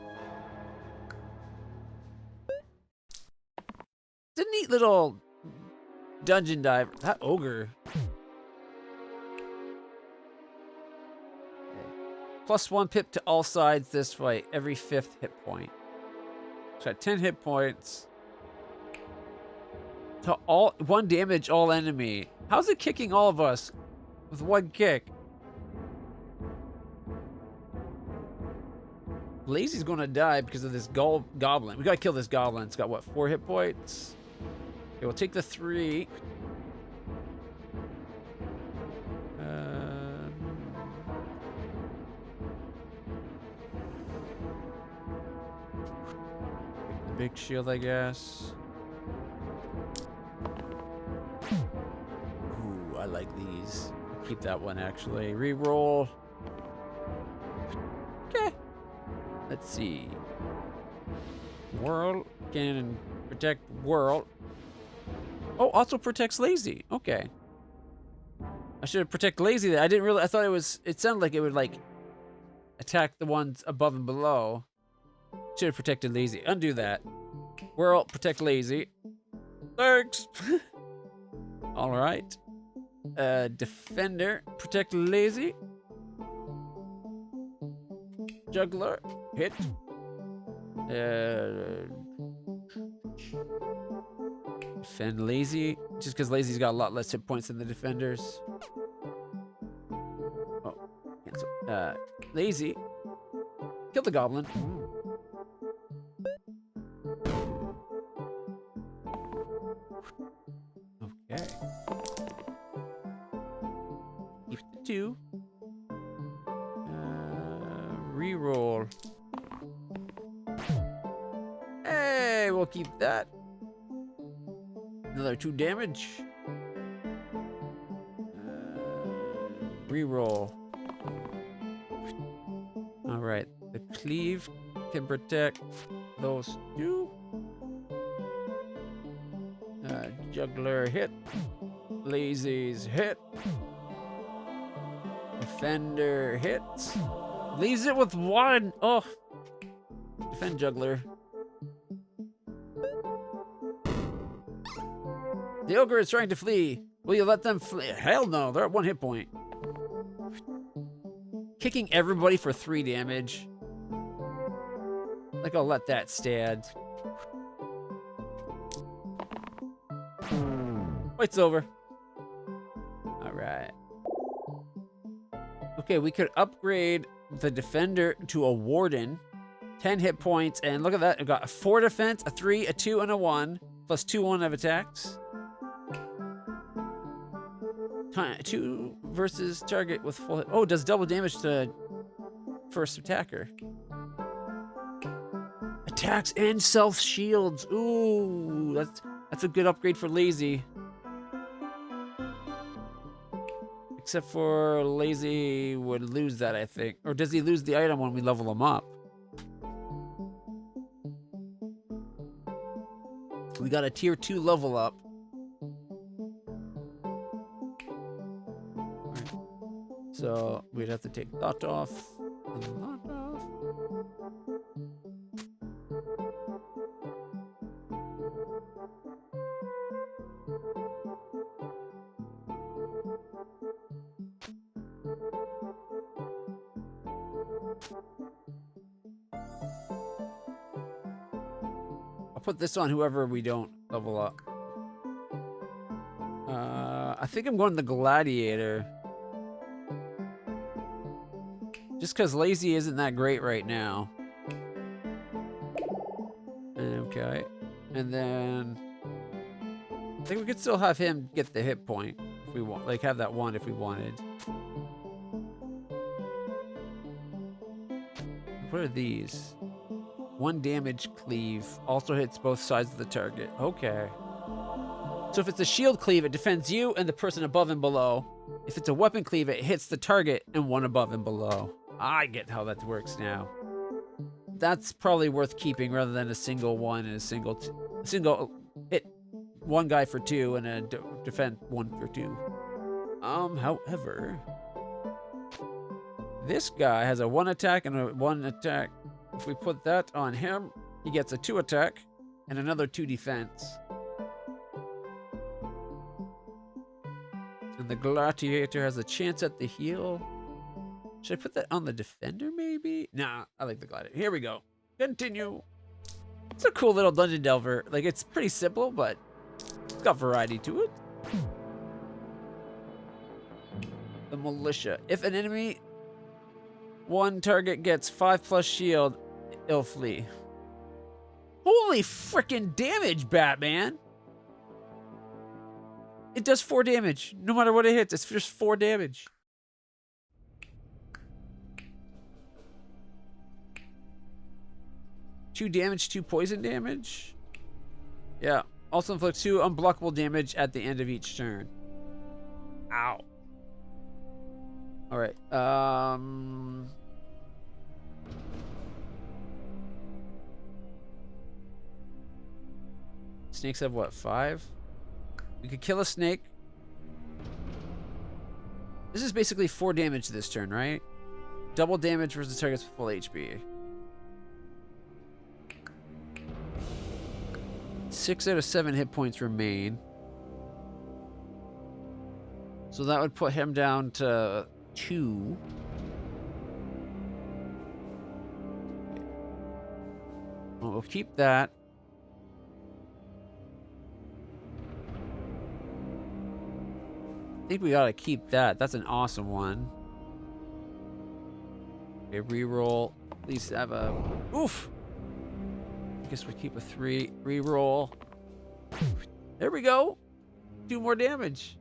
It's a neat little dungeon diver. That ogre. +1 pip to all sides this fight. Every 5th hit point. So at 10 hit points. To 1 damage all enemy. How's it kicking all of us with 1 kick? Lazy's gonna die because of this goblin. We gotta kill this goblin. It's got what, 4 hit points? Okay, we'll take the 3. The big shield, I guess. Ooh, I like these. Keep that one actually. Reroll. Okay. Let's see. Whirl can protect whirl. Oh, also protects lazy. Okay. I should have protect lazy. I didn't really. I thought it sounded like it would like attack the ones above and below. Should have protected lazy. Undo that. Whirl, protect lazy. Thanks. All right. Defender, protect lazy. Juggler, hit. Defend lazy, just because lazy's got a lot less hit points than the defenders. Oh, cancel. Lazy, kill the goblin. Okay. Keep the 2. Reroll. Hey, we'll keep that. Another 2 damage. Reroll. All right. The cleave can protect those 2. Juggler hit. Lazy's hit. Defender hits. Leaves it with 1. Oh. Defend juggler. The ogre is trying to flee. Will you let them flee? Hell no. They're at 1 hit point. Kicking everybody for 3 damage. Like I'll let that stand. Fight's over. All right. Okay, we could upgrade the defender to a warden. 10 hit points, and look at that. I've got a 4 defense, a 3, a 2, and a 1. Plus 2/1 of attacks. 2 versus target with full hit. Oh, does double damage to first attacker. Attacks and self shields. Ooh, that's a good upgrade for lazy. Except for Lazy would lose that, I think. Or does he lose the item when we level him up? We got a tier 2 level up. Right. So we'd have to take that off. And that off. I'll put this on whoever we don't level up. I think I'm going the Gladiator. Just because Lazy isn't that great right now. Okay. And then I think we could still have him get the hit point if we want, like have that one if we wanted. What are these? 1 damage cleave. Also hits both sides of the target. Okay. So if it's a shield cleave, it defends you and the person above and below. If it's a weapon cleave, it hits the target and one above and below. I get how that works now. That's probably worth keeping rather than a single one and a single hit one guy for 2 and a defend 1 for 2. However, this guy has a 1 attack and a 1 attack. If we put that on him, he gets a 2 attack and another 2 defense. And the Gladiator has a chance at the heal. Should I put that on the Defender, maybe? Nah, I like the Gladiator. Here we go. Continue. It's a cool little Dungeon Delver. Like, it's pretty simple, but it's got variety to it. The Militia. If an enemy... one target gets 5+ shield, it'll flee. Holy freaking damage, Batman! It does 4 damage. No matter what it hits, it's just 4 damage. Two damage, 2 poison damage. Yeah. Also inflicts 2 unblockable damage at the end of each turn. Ow. Alright. Snakes have what, 5? We could kill a snake. This is basically 4 damage this turn, right? Double damage versus targets with full HP. 6 out of 7 hit points remain. So that would put him down to 2. Well, we'll keep that. I think we gotta keep that. That's an awesome one. Okay, reroll. At least have a... Oof! I guess we keep a 3. Reroll. There we go! 2 more damage.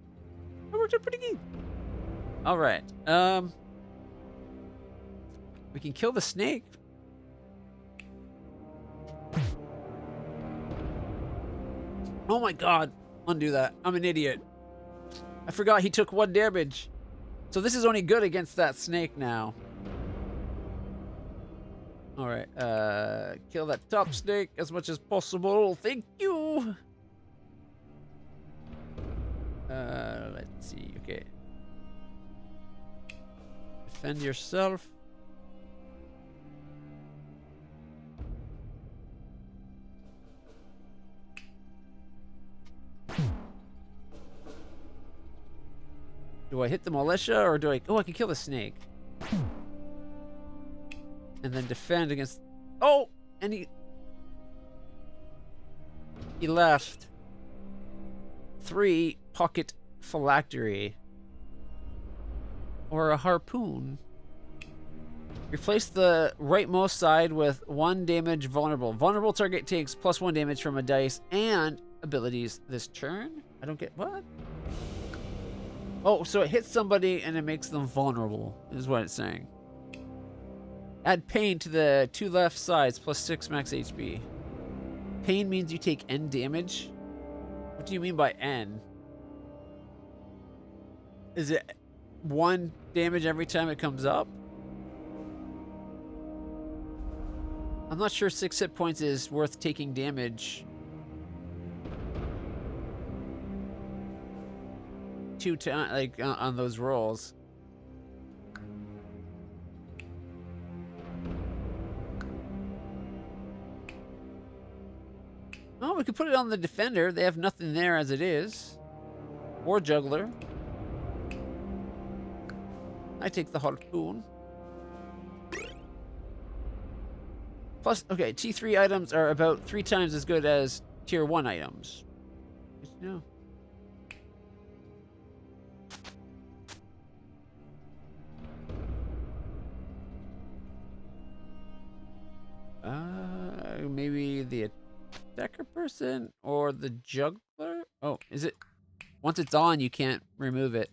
That worked out pretty good. Alright. We can kill the snake. Oh my god. Undo that. I'm an idiot. I forgot he took 1 damage. So this is only good against that snake now. Alright, kill that top snake as much as possible. Thank you! Let's see, okay. Defend yourself. Do I hit the militia or do I... Oh, I can kill the snake. And then defend against... Oh! And he left 3 pocket phylactery. Or a harpoon. Replace the rightmost side with 1 damage vulnerable. Vulnerable target takes +1 damage from a dice and abilities this turn. I don't get... What? Oh, so it hits somebody and it makes them vulnerable, is what it's saying. Add pain to the 2 left sides, +6 max HP. Pain means you take N damage? What do you mean by N? Is it 1 damage every time it comes up. I'm not sure 6 hit points is worth taking damage 2 times, like, on those rolls. Oh, we could put it on the defender. They have nothing there as it is. Or juggler. I take the harpoon. Plus, okay, T3 items are about 3 times as good as tier 1 items. Just know. Maybe the attacker person or the juggler? Oh, is it? Once it's on, you can't remove it.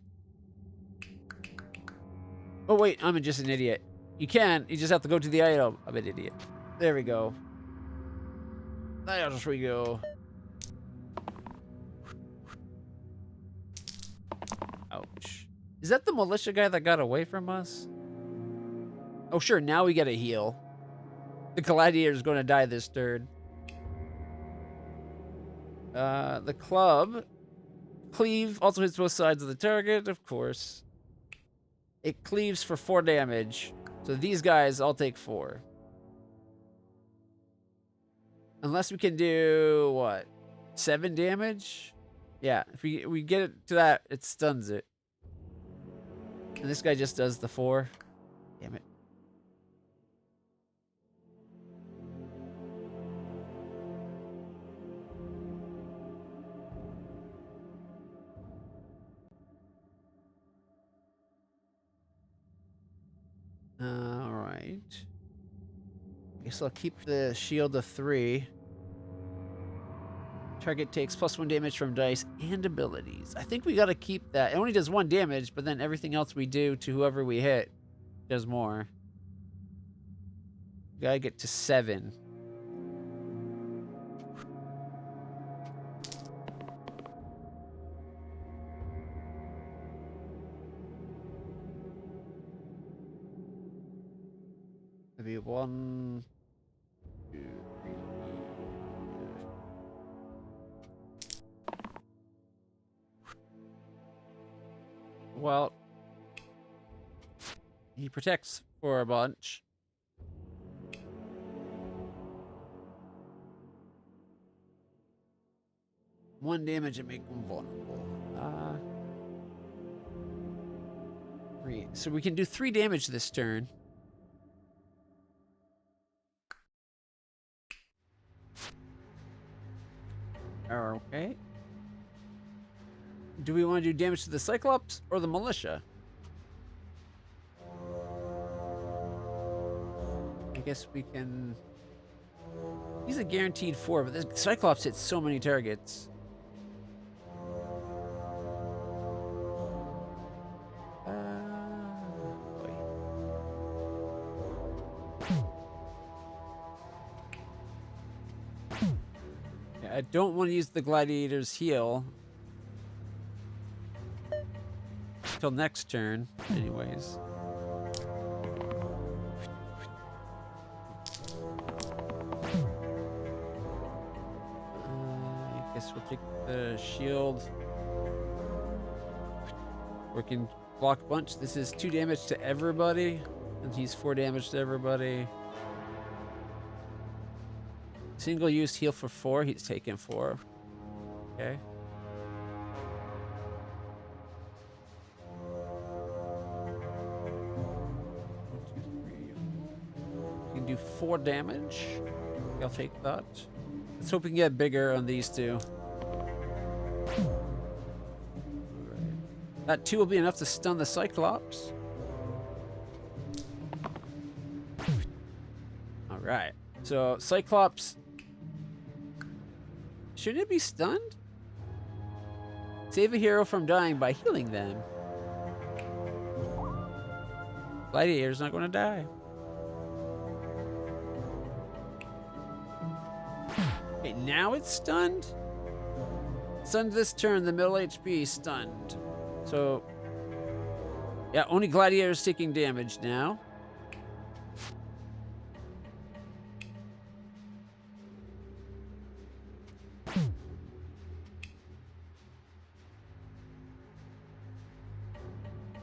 Oh, wait, I'm just an idiot. You can, you just have to go to the item. I'm an idiot. There we go. There we go. Ouch. Is that the militia guy that got away from us? Oh, sure, now we get a heal. The gladiator's going to die this turn. The club. Cleave also hits both sides of the target, of course. It cleaves for 4 damage. So these guys all take 4. Unless we can do, what? 7 damage? Yeah, if we get it to that, it stuns it. And this guy just does the 4. Damn it. Alright. Guess I'll keep the shield of 3. Target takes +1 damage from dice and abilities. I think we gotta keep that. It only does 1 damage, but then everything else we do to whoever we hit does more. We gotta get to 7. Maybe 1, 2, 3. Well, he protects for a bunch. One damage and make him vulnerable. 3. So we can do 3 damage this turn. Okay. Do we want to do damage to the Cyclops or the militia? I guess we can... He's a guaranteed 4, but the Cyclops hits so many targets. Yeah, I don't want to use the Gladiator's heal. Till next turn, anyways. I guess we'll take the shield. We can block a bunch. This is 2 damage to everybody, and he's 4 damage to everybody. Single use heal for 4. He's taking 4. Okay. Do 4 damage. I'll take that. Let's hope we can get bigger on these 2. That 2 will be enough to stun the Cyclops. Alright. So, Cyclops... Shouldn't it be stunned? Save a hero from dying by healing them. Gladiator's not going to die. Okay, now it's stunned. Stunned this turn, the middle HP stunned. So Yeah, only gladiators taking damage now.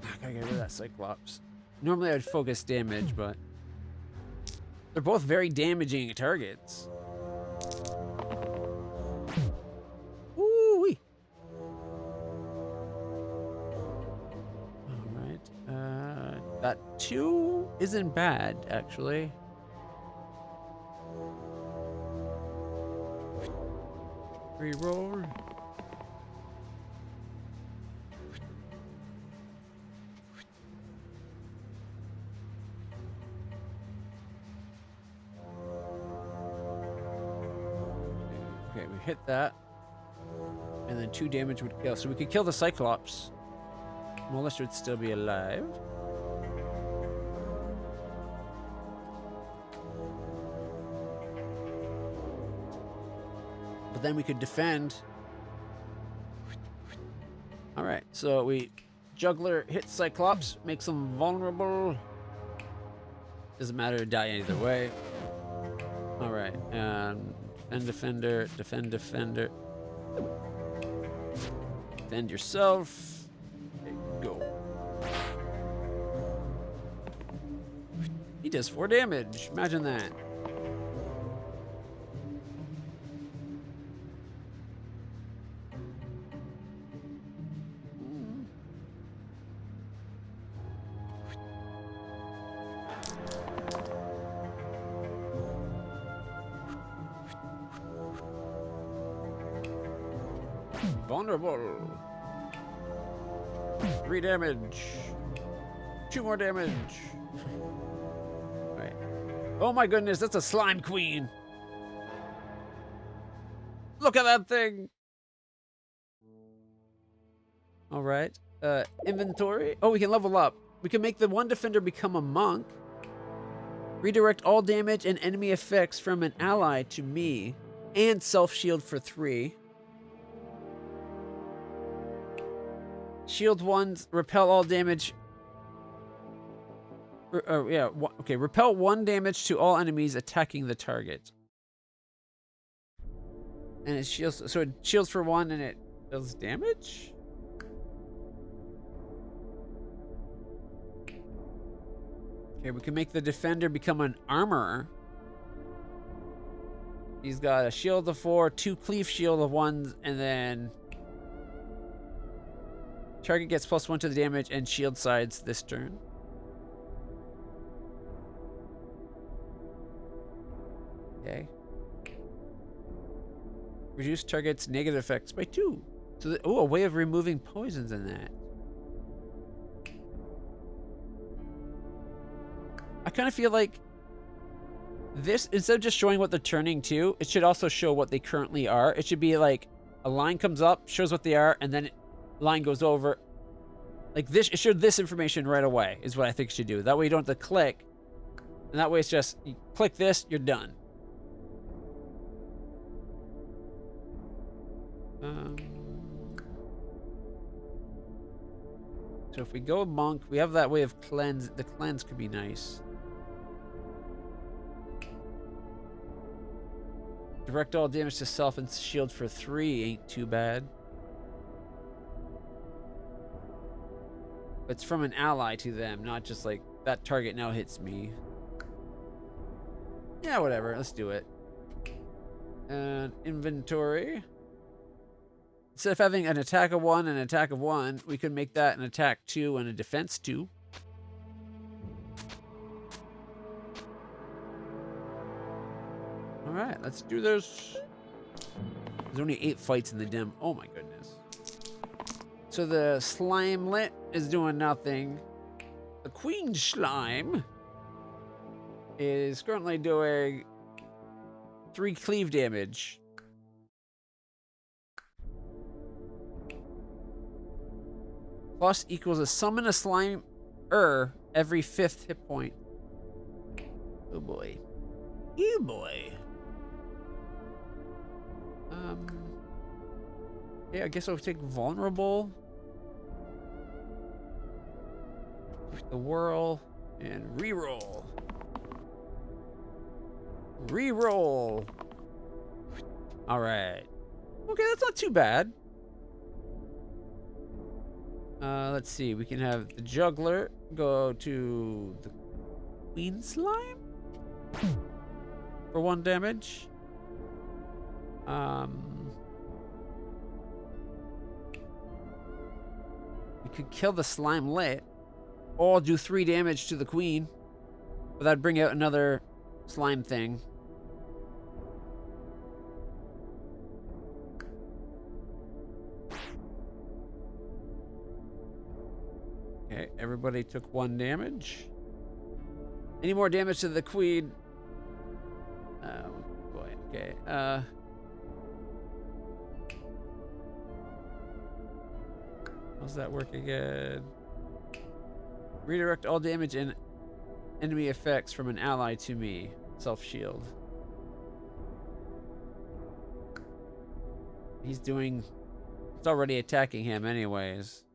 I gotta get rid of that Cyclops. Normally I'd focus damage, but they're both very damaging targets. Woo-wee. Alright. That 2 isn't bad, actually. Reroll. Okay, we hit that. And then 2 damage would kill. So we could kill the Cyclops. Mollusk would still be alive. But then we could defend. Alright, so we Juggler hits Cyclops, makes him vulnerable. Doesn't matter, die either way. Alright, defend, defender. Defend yourself. Okay, go. He does 4 damage. Imagine that. Vulnerable. 3 damage. 2 more damage. Right. Oh my goodness, that's a slime queen. Look at that thing. All right. Inventory. Oh, we can level up. We can make the one defender become a monk. Redirect all damage and enemy effects from an ally to me. And self-shield for 3. Shield 1s repel all damage. Okay. Repel 1 damage to all enemies attacking the target. And it shields. So it shields for 1 and it does damage? Okay, we can make the defender become an armorer. He's got a shield of 4, 2 cleave shield of 1s, and then target gets +1 to the damage and shield sides this turn. Okay. Reduce target's negative effects by 2. So, a way of removing poisons in that. I kind of feel like this, instead of just showing what they're turning to, it should also show what they currently are. It should be like a line comes up, shows what they are, and then line goes over. Like this, it showed this information right away is what I think it should do. That way you don't have to click. And that way it's just, you click this, you're done. So if we go monk, we have that way of cleanse. The cleanse could be nice. Direct all damage to self and shield for 3 ain't too bad. It's from an ally to them, not just like, that target now hits me. Yeah, whatever, let's do it. And inventory. Instead of having an attack of 1 and an attack of 1, we could make that an attack 2 and a defense 2. Alright, let's do this. There's only 8 fights in the dim. Oh my goodness. So the Slimelet is doing nothing. The Queen Slime is currently doing 3 cleave damage. Plus equals a summon a slime every 5th hit point. Oh boy. Oh boy. Yeah, I guess I'll take vulnerable. the whirl and reroll. Reroll. All right. Okay, that's not too bad. Let's see. We can have the juggler go to the queen slime for 1 damage. We could kill the slime lit, or do 3 damage to the queen, but that'd bring out another slime thing. Okay, everybody took 1 damage. Any more damage to the queen? Oh boy. Okay. How's that work again? Redirect all damage and enemy effects from an ally to me. Self-shield. He's doing... It's already attacking him anyways.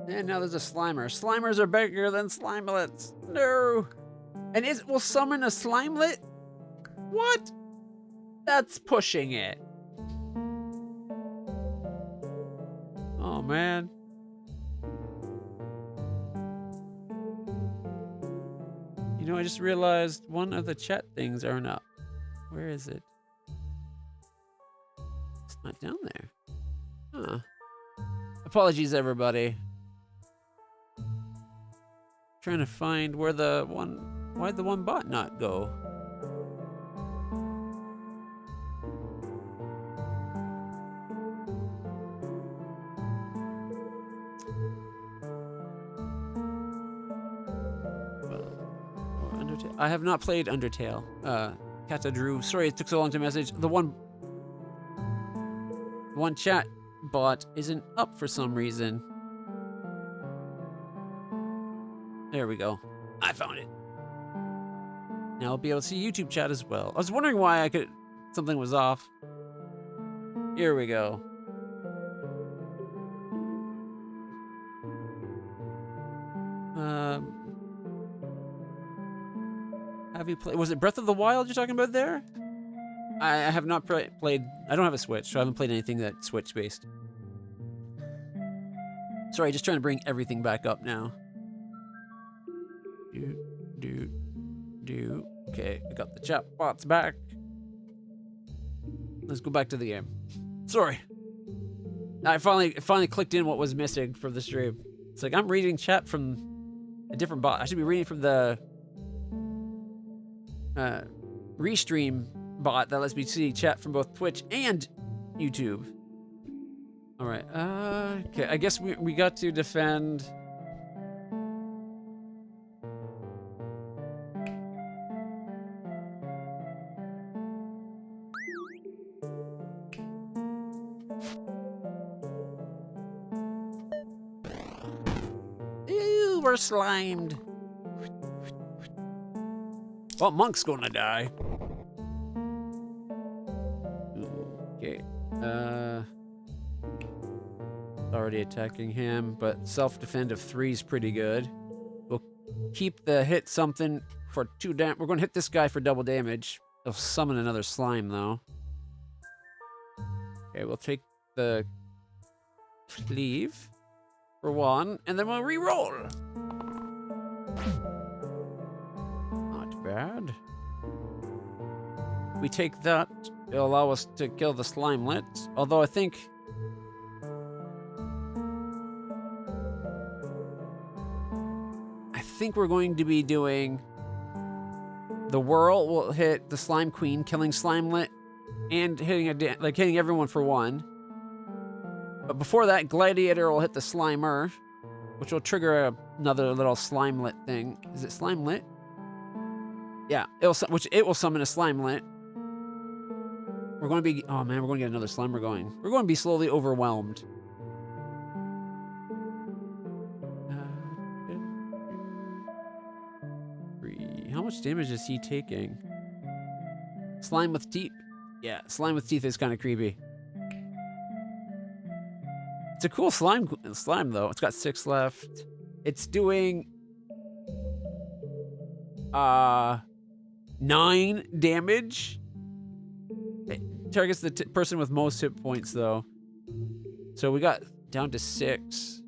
And now there's a Slimer. Slimers are bigger than Slimelets. No. And will summon a Slimelet? What? That's pushing it. Oh, man. You know, I just realized one of the chat things aren't up. Where is it? It's not down there. Huh. Apologies, everybody. Trying to find where the one... Why'd the one bot not go? Undertale. I have not played Undertale. Kata Drew. Sorry it took so long to message. The one chat bot isn't up for some reason. There we go. I found it. Now I'll be able to see YouTube chat as well. I was wondering why something was off. Here we go. Have you played? Was it Breath of the Wild you're talking about there? I have not played. I don't have a Switch, so I haven't played anything that's Switch based. Sorry, just trying to bring everything back up now. Okay, I got the chat bots back. Let's go back to the game. Sorry. I finally clicked in what was missing from the stream. It's like I'm reading chat from a different bot. I should be reading from the restream bot that lets me see chat from both Twitch and YouTube. All right. Okay. I guess we got to defend. Ew, we're slimed. Well, Monk's gonna die. Okay. Already attacking him, but self-defend of 3 is pretty good. We'll keep the hit something for 2 damage. We're gonna hit this guy for double damage. They'll summon another slime, though. Okay, we'll take the cleave for 1, and then we'll re-roll. Not bad. We take that. It'll allow us to kill the Slimelet. Although I think... we're going to be doing... The whirl will hit the Slime Queen, killing Slimelet, and hitting everyone for 1. But before that, Gladiator will hit the Slimer, which will trigger another little Slimelet thing. Is it Slimelet? Yeah, it will summon a Slimelet. We're going to be... Oh, man, we're going to get another Slimer going. We're going to be slowly overwhelmed. much damage is he taking? Slime with teeth. Yeah, slime with teeth is kind of creepy. It's a cool slime though. It's got 6 left. It's doing 9 damage. It targets the person with most hit points though. So we got down to 6.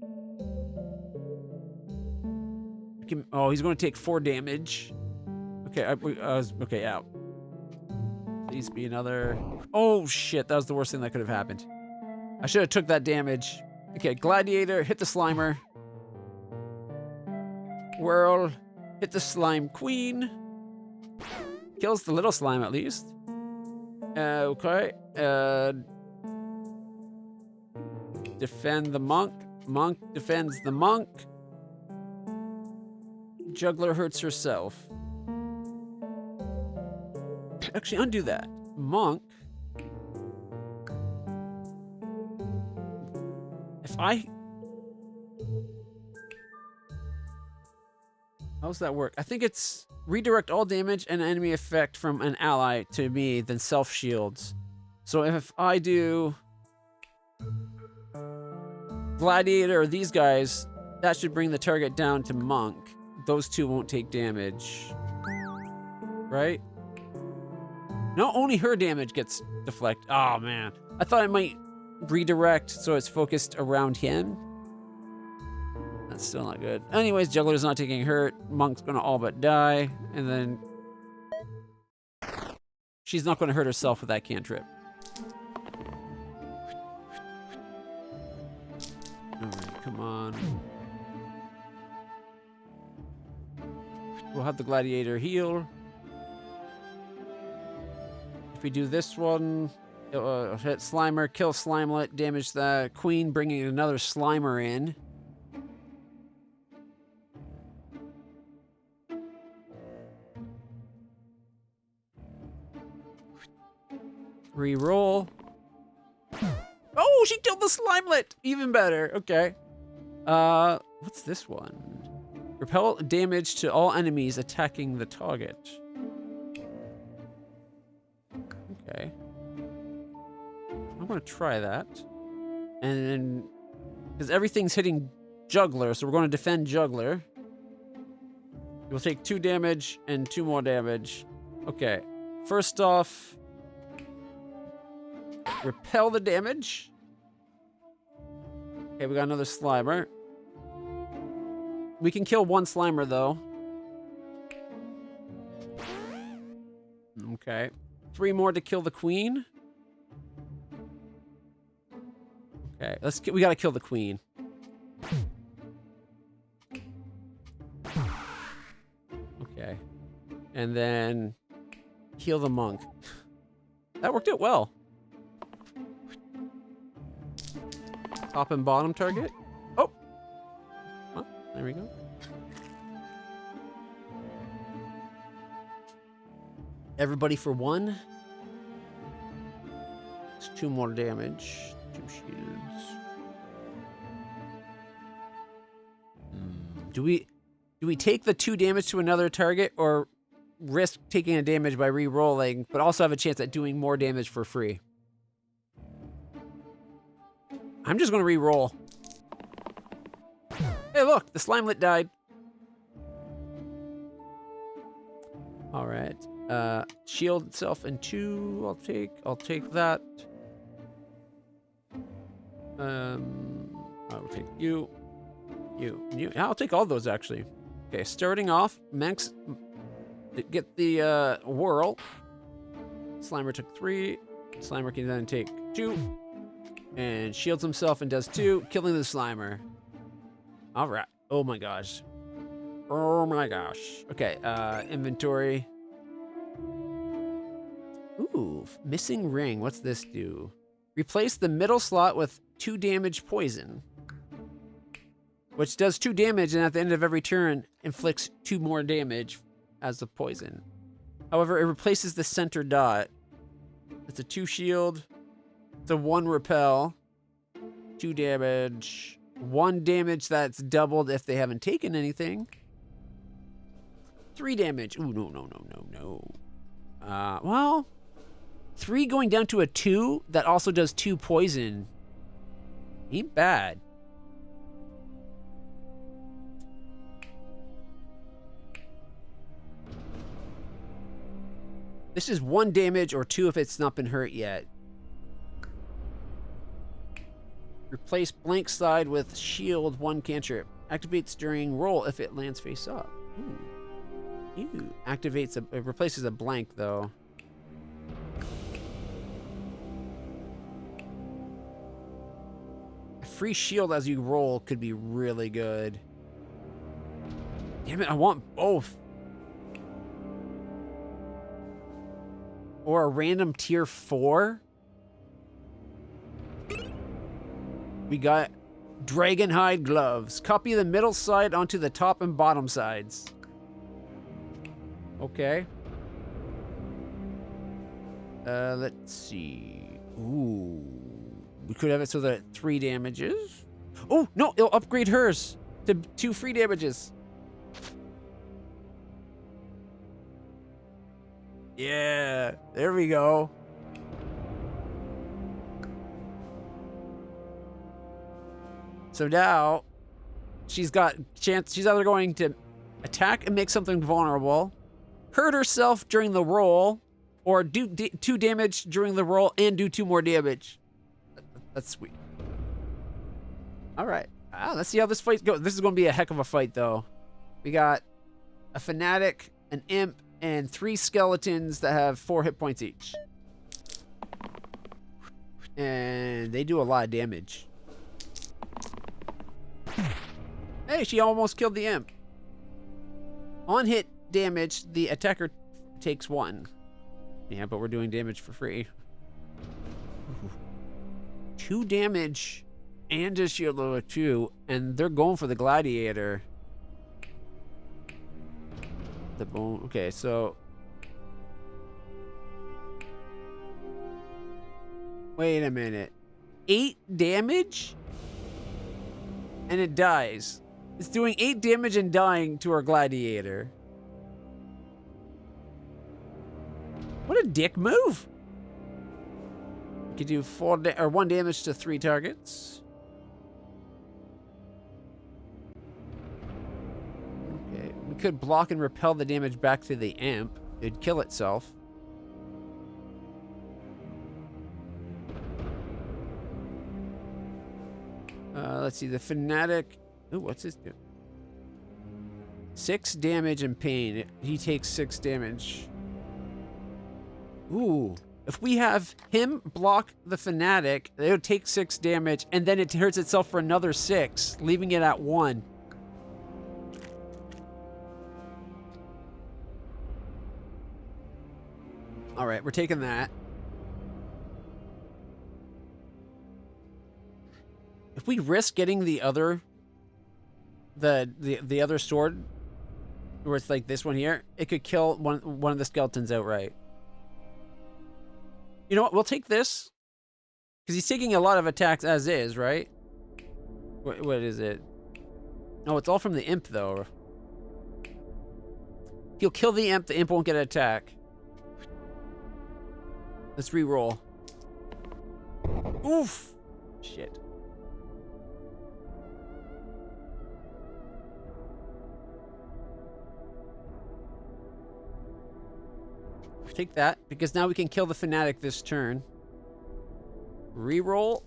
Oh, he's going to take 4 damage. Okay, okay, out. Please be another. Oh shit, that was the worst thing that could have happened. I should have took that damage. Okay, Gladiator, hit the Slimer. Whirl, hit the Slime Queen. Kills the little slime at least. Okay. Defend the monk. Monk defends the monk. Juggler hurts herself. Actually, undo that. Monk. How's that work? I think it's redirect all damage and enemy effect from an ally to me, then self shields. So if I do Gladiator or these guys, that should bring the target down to Monk. Those two won't take damage. Right? No, only her damage gets deflected. Oh man. I thought it might redirect so it's focused around him. That's still not good. Anyways, Juggler's not taking hurt. Monk's gonna all but die. And then she's not gonna hurt herself with that cantrip. Alright, come on. We'll have the Gladiator heal. If we do this one, it'll hit Slimer, kill Slimelet, damage the Queen, bringing another Slimer in. Reroll. Oh, she killed the Slimelet! Even better. Okay. What's this one? Repel damage to all enemies attacking the target. Okay. I'm gonna try that. And then, because everything's hitting Juggler, so we're gonna defend Juggler. We'll take 2 damage and 2 more damage. Okay. First off, repel the damage. Okay, we got another Slimer. We can kill 1 Slimer, though. Okay. 3 more to kill the Queen. Okay, we gotta kill the Queen. Okay. And then heal the Monk. That worked out well. Top and bottom target. Oh! Well, there we go. Everybody for 1. It's 2 more damage. 2 shields. Do we take the 2 damage to another target or risk taking a damage by re-rolling, but also have a chance at doing more damage for free? I'm just gonna re-roll. Hey, look, the Slimelet died. All right. Shield itself in 2. I'll take that. I will take you. I'll take all those actually. Okay, starting off, Max get the whirl. Slimer took 3. Slimer can then take 2. And shields himself and does 2, killing the Slimer. All right. Oh my gosh. Oh my gosh. Okay. Inventory. Ooh, missing ring. What's this do? Replace the middle slot with 2 damage poison, which does 2 damage, and at the end of every turn inflicts 2 more damage as a poison. However, it replaces the center dot. It's a 2 shield. It's a 1 repel, 2 damage, 1 damage that's doubled if they haven't taken anything. 3 damage. Ooh, no. Well, 3 going down to a 2 that also does 2 poison. Ain't bad. This is 1 damage or 2 if it's not been hurt yet. Replace blank side with shield 1 cantrip. Activates during roll if it lands face up. Ooh. Ew. Activates it replaces a blank though. A free shield as you roll could be really good. Damn it, I want both. Or a random tier 4. We got dragon hide gloves. Copy the middle side onto the top and bottom sides. Okay. Let's see. Ooh. We could have it so that 3 damages. Oh, no, it'll upgrade hers to 2 free damages. Yeah, there we go. So now she's got chance. She's either going to attack and make something vulnerable, hurt herself during the roll, or do 2 damage during the roll and do 2 more damage. That's sweet. All right. Let's see how this fight goes. This is going to be a heck of a fight, though. We got a fanatic, an imp, and 3 skeletons that have 4 hit points each. And they do a lot of damage. Hey, she almost killed the imp. On hit damage, the attacker takes 1. Yeah, but we're doing damage for free. Ooh. 2 damage and a shield level 2, and they're going for the gladiator. The bone. Okay, so wait a minute. 8 damage? And it dies. It's doing 8 damage and dying to our gladiator. What a dick move. We could do 1 damage to 3 targets. Okay, we could block and repel the damage back to the imp. It'd kill itself. Let's see, the fanatic. Ooh, what's this do? 6 damage and pain. He takes 6 damage. Ooh. If we have him block the fanatic, it would take 6 damage, and then it hurts itself for another 6, leaving it at 1. All right, we're taking that. If we risk getting the other, the other sword, where it's like this one here, it could kill one of the skeletons outright. You know what? We'll take this, because he's taking a lot of attacks as is, right? What is it? Oh, it's all from the imp though. He'll kill the imp. The imp won't get an attack. Let's re-roll. Oof! Shit. Take that, because now we can kill the fanatic this turn. Reroll.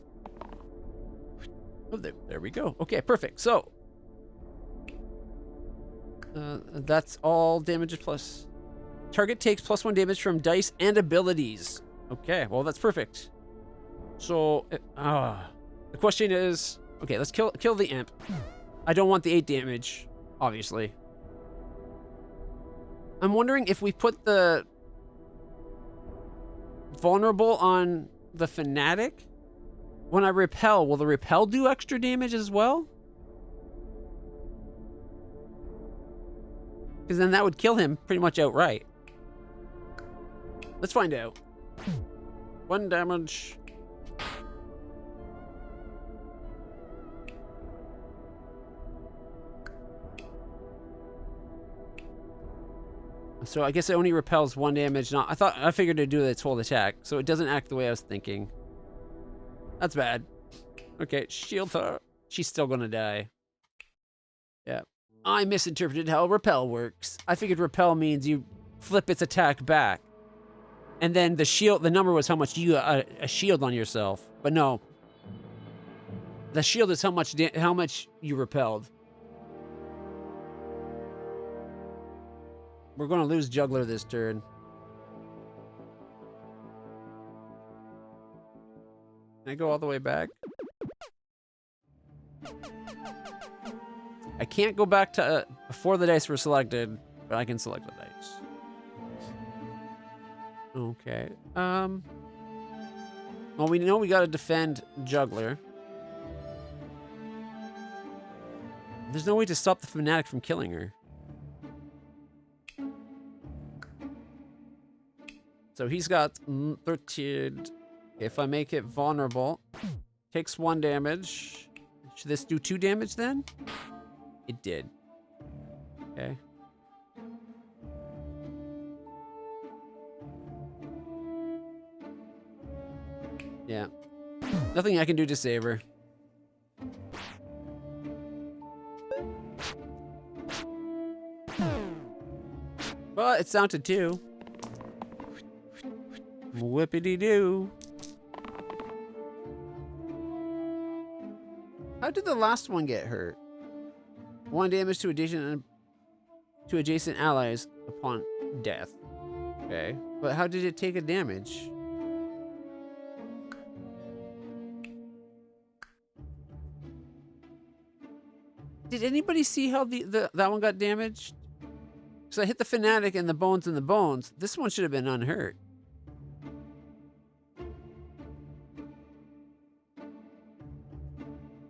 Oh, there we go. Okay, perfect. So that's all damages plus. Target takes +1 damage from dice and abilities. Okay, well that's perfect. So the question is, okay, let's kill the imp. I don't want the 8 damage, obviously. I'm wondering if we put the vulnerable on the fanatic, when I repel, will the repel do extra damage as well? Because then that would kill him pretty much outright. Let's find out. 1 damage. So I guess it only repels 1 damage. Not I figured it'd do its whole attack, so it doesn't act the way I was thinking. That's bad. Okay, shield her. She's still gonna die. Yeah. I misinterpreted how repel works. I figured repel means you flip its attack back. And then the number was how much you a shield on yourself. But no. The shield is how much you repelled. We're going to lose Juggler this turn. Can I go all the way back? I can't go back to before the dice were selected, but I can select the dice. Okay. Well, we know we got to defend Juggler. There's no way to stop the Fanatic from killing her. So he's got 13. If I make it vulnerable, takes 1 damage. Should this do 2 damage then? It did. Okay. Yeah. Nothing I can do to save her. But it's down to 2. Whippity-doo. How did the last one get hurt? 1 damage to adjacent allies upon death. Okay. But how did it take a damage? Did anybody see how that one got damaged? Because I hit the Fanatic and the bones and the bones. This one should have been unhurt.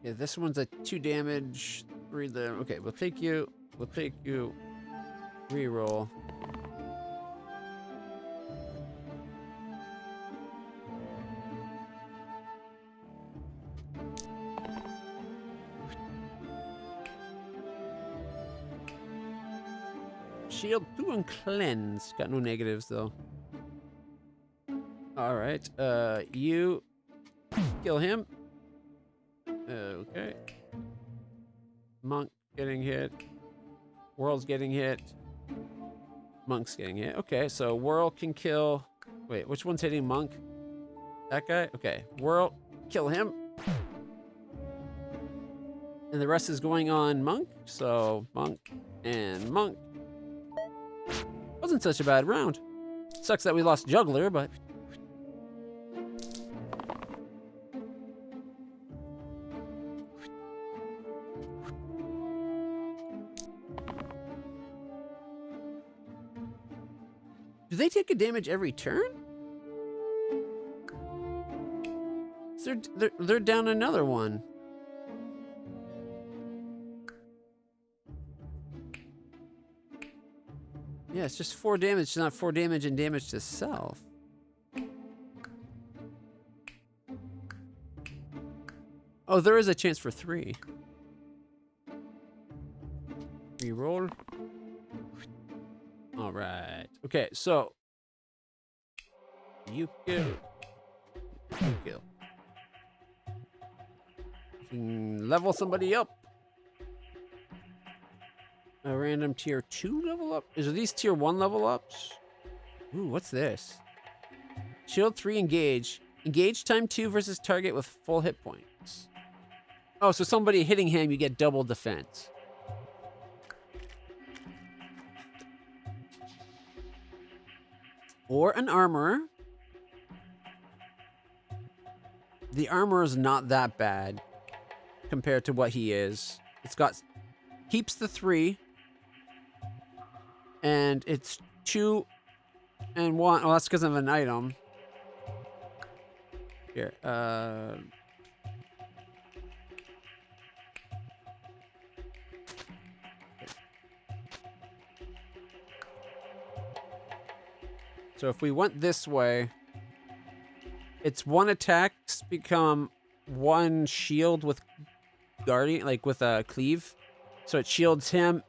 Yeah, this one's a 2 damage. 3 there. Okay, we'll take you. We'll take you. Reroll. Shield 2 and cleanse. Got no negatives though. All right. You kill him. Okay. Monk getting hit. Whirl's getting hit. Monk's getting hit. Okay, so Whirl can kill. Wait, which one's hitting Monk? That guy? Okay. Whirl, kill him. And the rest is going on Monk. So Monk and Monk. Wasn't such a bad round. Sucks that we lost Juggler, but. Do they take a damage every turn? They're down another one. Yeah, it's just 4 damage. It's not 4 damage and damage to self. Oh, there is a chance for 3. Reroll. All right. Okay, so you kill. You kill. You can level somebody up. A random tier 2 level up? Is these tier 1 level ups? Ooh, what's this? Shield 3 engage. Engage time 2 versus target with full hit points. Oh, so somebody hitting him, you get double defense. Or an armorer. The armorer is not that bad compared to what he is. It's got keeps the 3. And it's 2 and 1. Oh, that's because of an item. Here. So if we went this way, it's 1 attacks become 1 shield with guardian, like with a cleave. So it shields him,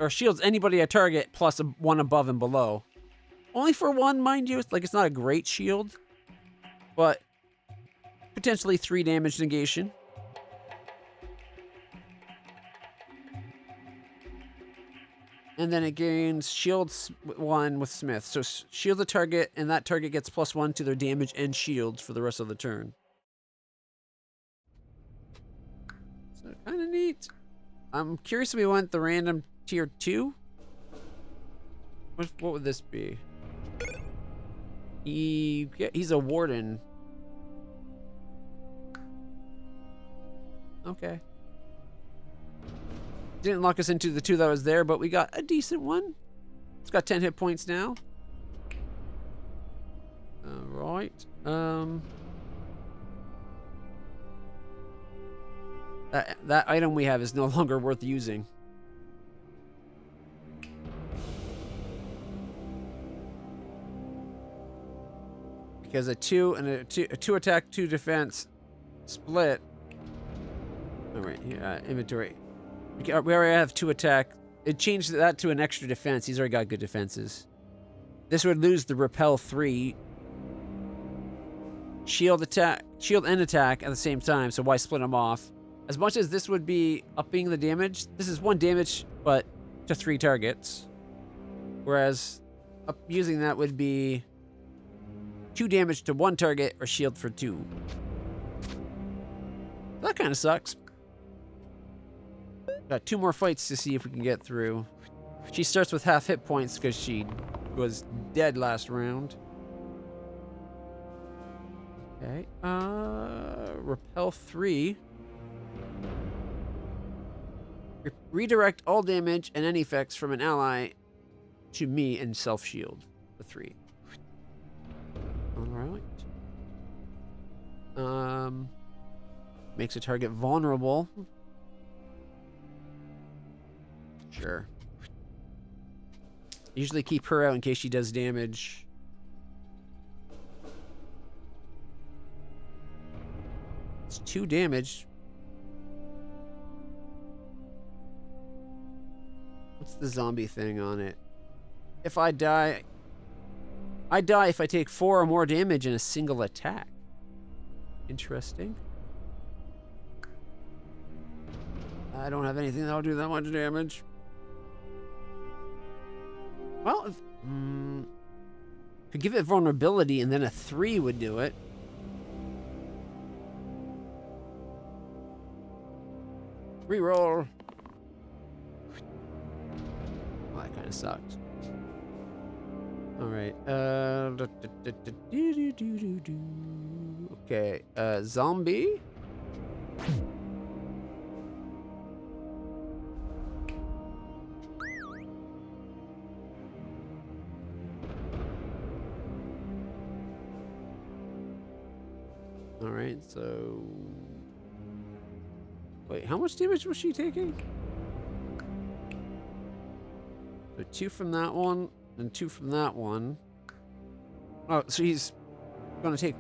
or shields anybody at target plus one above and below. Only for one, mind you. It's like it's not a great shield, but potentially 3 damage negation. And then it gains shields 1 with Smith. So shield the target, and that target gets +1 to their damage and shields for the rest of the turn. So kind of neat. I'm curious if we want the random tier 2. What would this be? He's a warden. Okay. Didn't lock us into the 2 that was there, but we got a decent one. It's got 10 hit points now. Alright. That item we have is no longer worth using. Because a 2 and a 2 attack, 2 defense split. Alright, here, inventory. We already have 2 attack. It changed that to an extra defense. He's already got good defenses. This would lose the repel 3. Shield and attack at the same time, so why split them off? As much as this would be upping the damage, this is 1 damage, but to 3 targets. Whereas using that would be 2 damage to 1 target or shield for 2. That kind of sucks. Got 2 more fights to see if we can get through. She starts with half hit points because she was dead last round. Okay. Repel 3. Redirect all damage and any effects from an ally to me and self-shield for 3. Alright. Makes a target vulnerable. Sure. Usually keep her out in case she does damage. It's 2 damage. What's the zombie thing on it? If I die if I take 4 or more damage in a single attack. Interesting. I don't have anything that'll do that much damage. Well, could give it vulnerability and then a 3 would do it. Reroll. Well, that kind of sucked. Alright. Okay. Zombie. Alright, so... Wait, how much damage was she taking? So 2 from that one, and 2 from that one. Oh, so he's gonna take...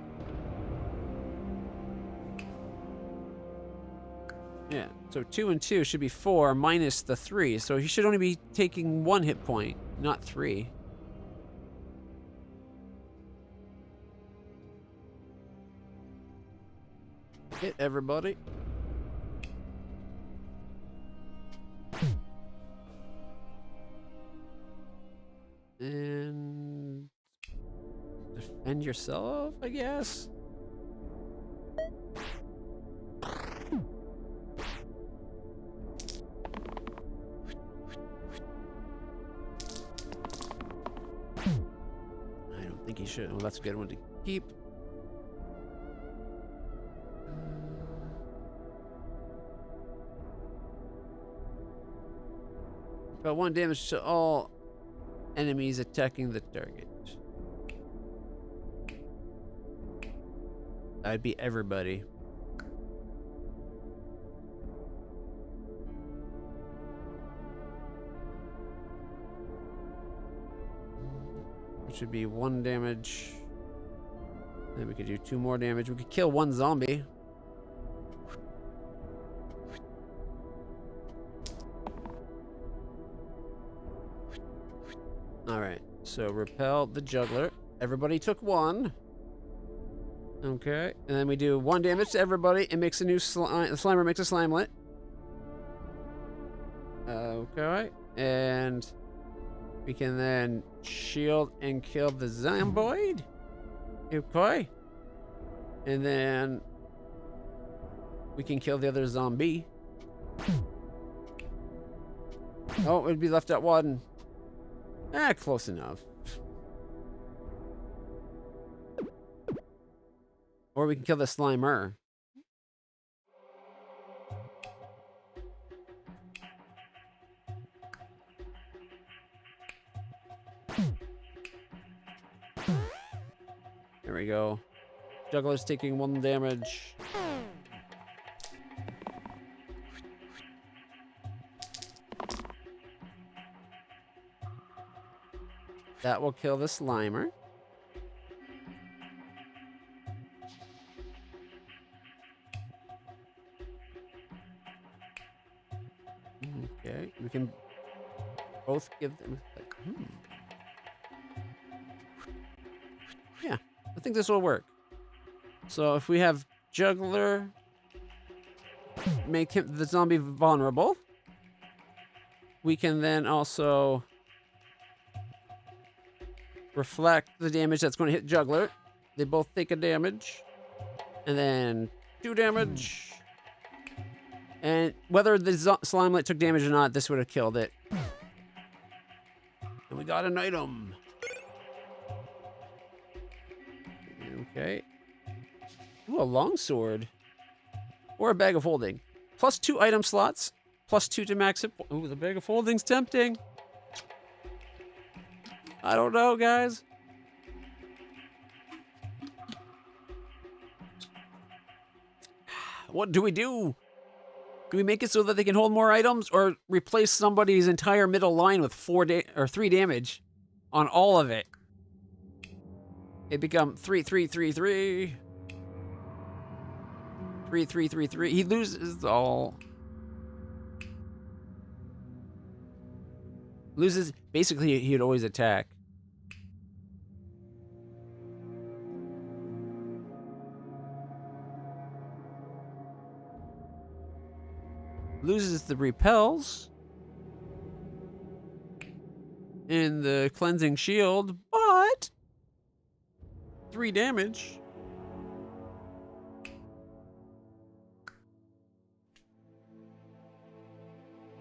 Yeah, so 2 and 2 should be 4 minus the 3, so he should only be taking 1 hit point, not 3. Hit everybody. And defend yourself, I guess. I don't think he should. Well, that's a good one to keep. About 1 damage to all enemies attacking the target. That'd be everybody. Which would be 1 damage. Then we could do 2 more damage. We could kill 1 zombie. So repel the juggler. Everybody took 1. Okay, and then we do 1 damage to everybody and makes a new slime. The Slimer makes a Slimelet. Okay, and we can then shield and kill the Zomboid. Okay, and then we can kill the other zombie. Oh, it'd be left at 1. Close enough. Or we can kill the Slimer. There we go. Juggler's taking 1 damage. That will kill the Slimer. Okay, we can both give them. Yeah, I think this will work. So if we have Juggler, make the zombie vulnerable. We can then also reflect the damage that's going to hit Juggler. They both take a damage. And then 2 damage. And whether the Slimelet took damage or not, this would have killed it. And we got an item. Okay. Ooh, a longsword. Or a bag of holding. Plus 2 item slots. Plus 2 to max it. Ooh, the bag of holding's tempting. I don't know, guys. What do we do? Do we make it so that they can hold more items, or replace somebody's entire middle line with 3 damage on all of it? It become 3, 3, 3, 3. 3, 3, 3, 3. He loses all. Loses. Basically, he'd always attack. Loses the repels and the cleansing shield, but 3 damage.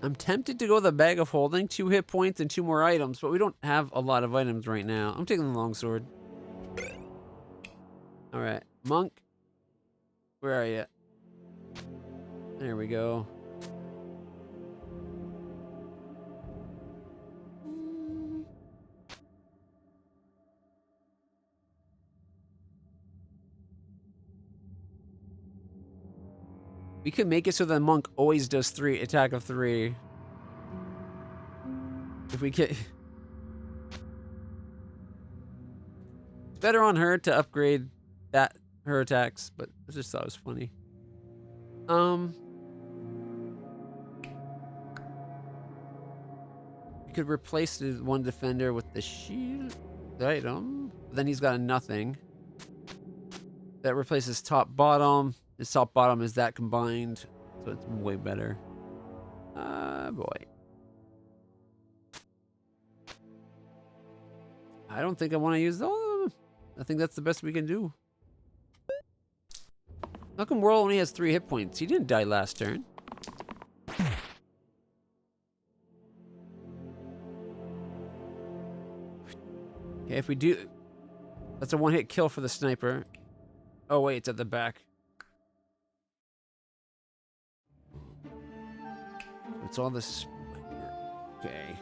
I'm tempted to go the bag of holding, 2 hit points and 2 more items, but we don't have a lot of items right now. I'm taking the longsword. All right, monk, where are you? There we go. We could make it so the monk always does 3 attack of 3. If we get, it's better on her to upgrade her attacks, but I just thought it was funny. You could replace the 1 defender with the shield item. Then he's got a nothing. That replaces top bottom. His top bottom is that combined, so it's way better. Boy. I don't think I want to use all of them. I think that's the best we can do. How come Whirl only has 3 hit points? He didn't die last turn. Okay, if we do... That's a 1-hit kill for the sniper. Oh, wait, it's at the back. It's all this... Okay.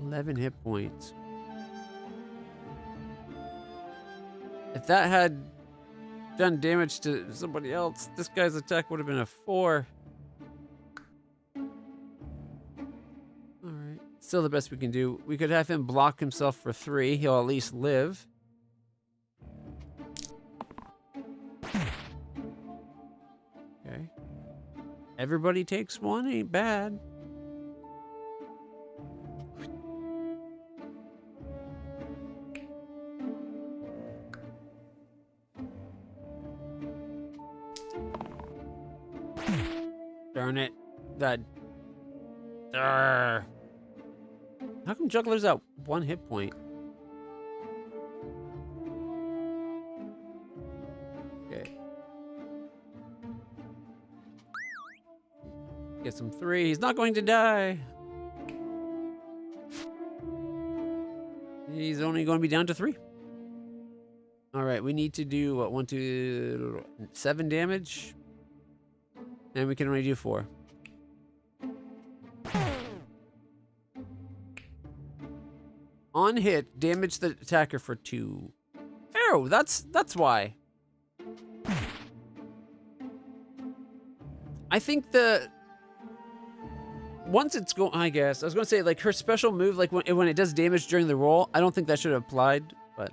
$11 hit points. If that had done damage to somebody else, this guy's attack would have been a 4. Alright. Still the best we can do. We could have him block himself for 3. He'll at least live. Okay. Everybody takes 1. Ain't bad. Darn it. That. How come Juggler's at 1 hit point? Okay. Get some 3. He's not going to die. He's only going to be down to 3. All right, we need to do what? 1, 2, 7 damage, and we can only do 4. On hit, damage the attacker for 2. Oh, that's why. I think once it's going, I guess I was going to say like her special move, like when it does damage during the roll. I don't think that should have applied, but.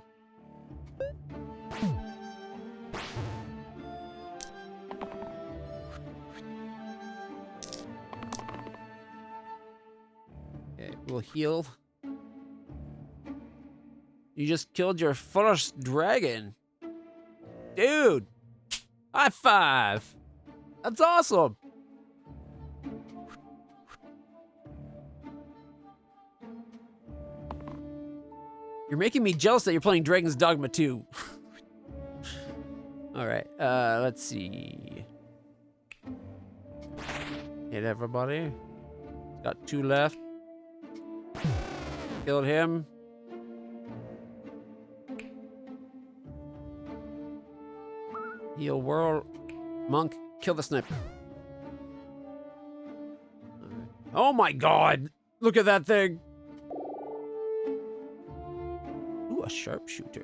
Okay, we'll heal. You just killed your first dragon. Dude! High five! That's awesome! You're making me jealous that you're playing Dragon's Dogma 2. Alright, let's see. Hit everybody. Got 2 left. Killed him. Heal world. Monk, kill the sniper. Right. Oh my god! Look at that thing! Ooh, a sharpshooter.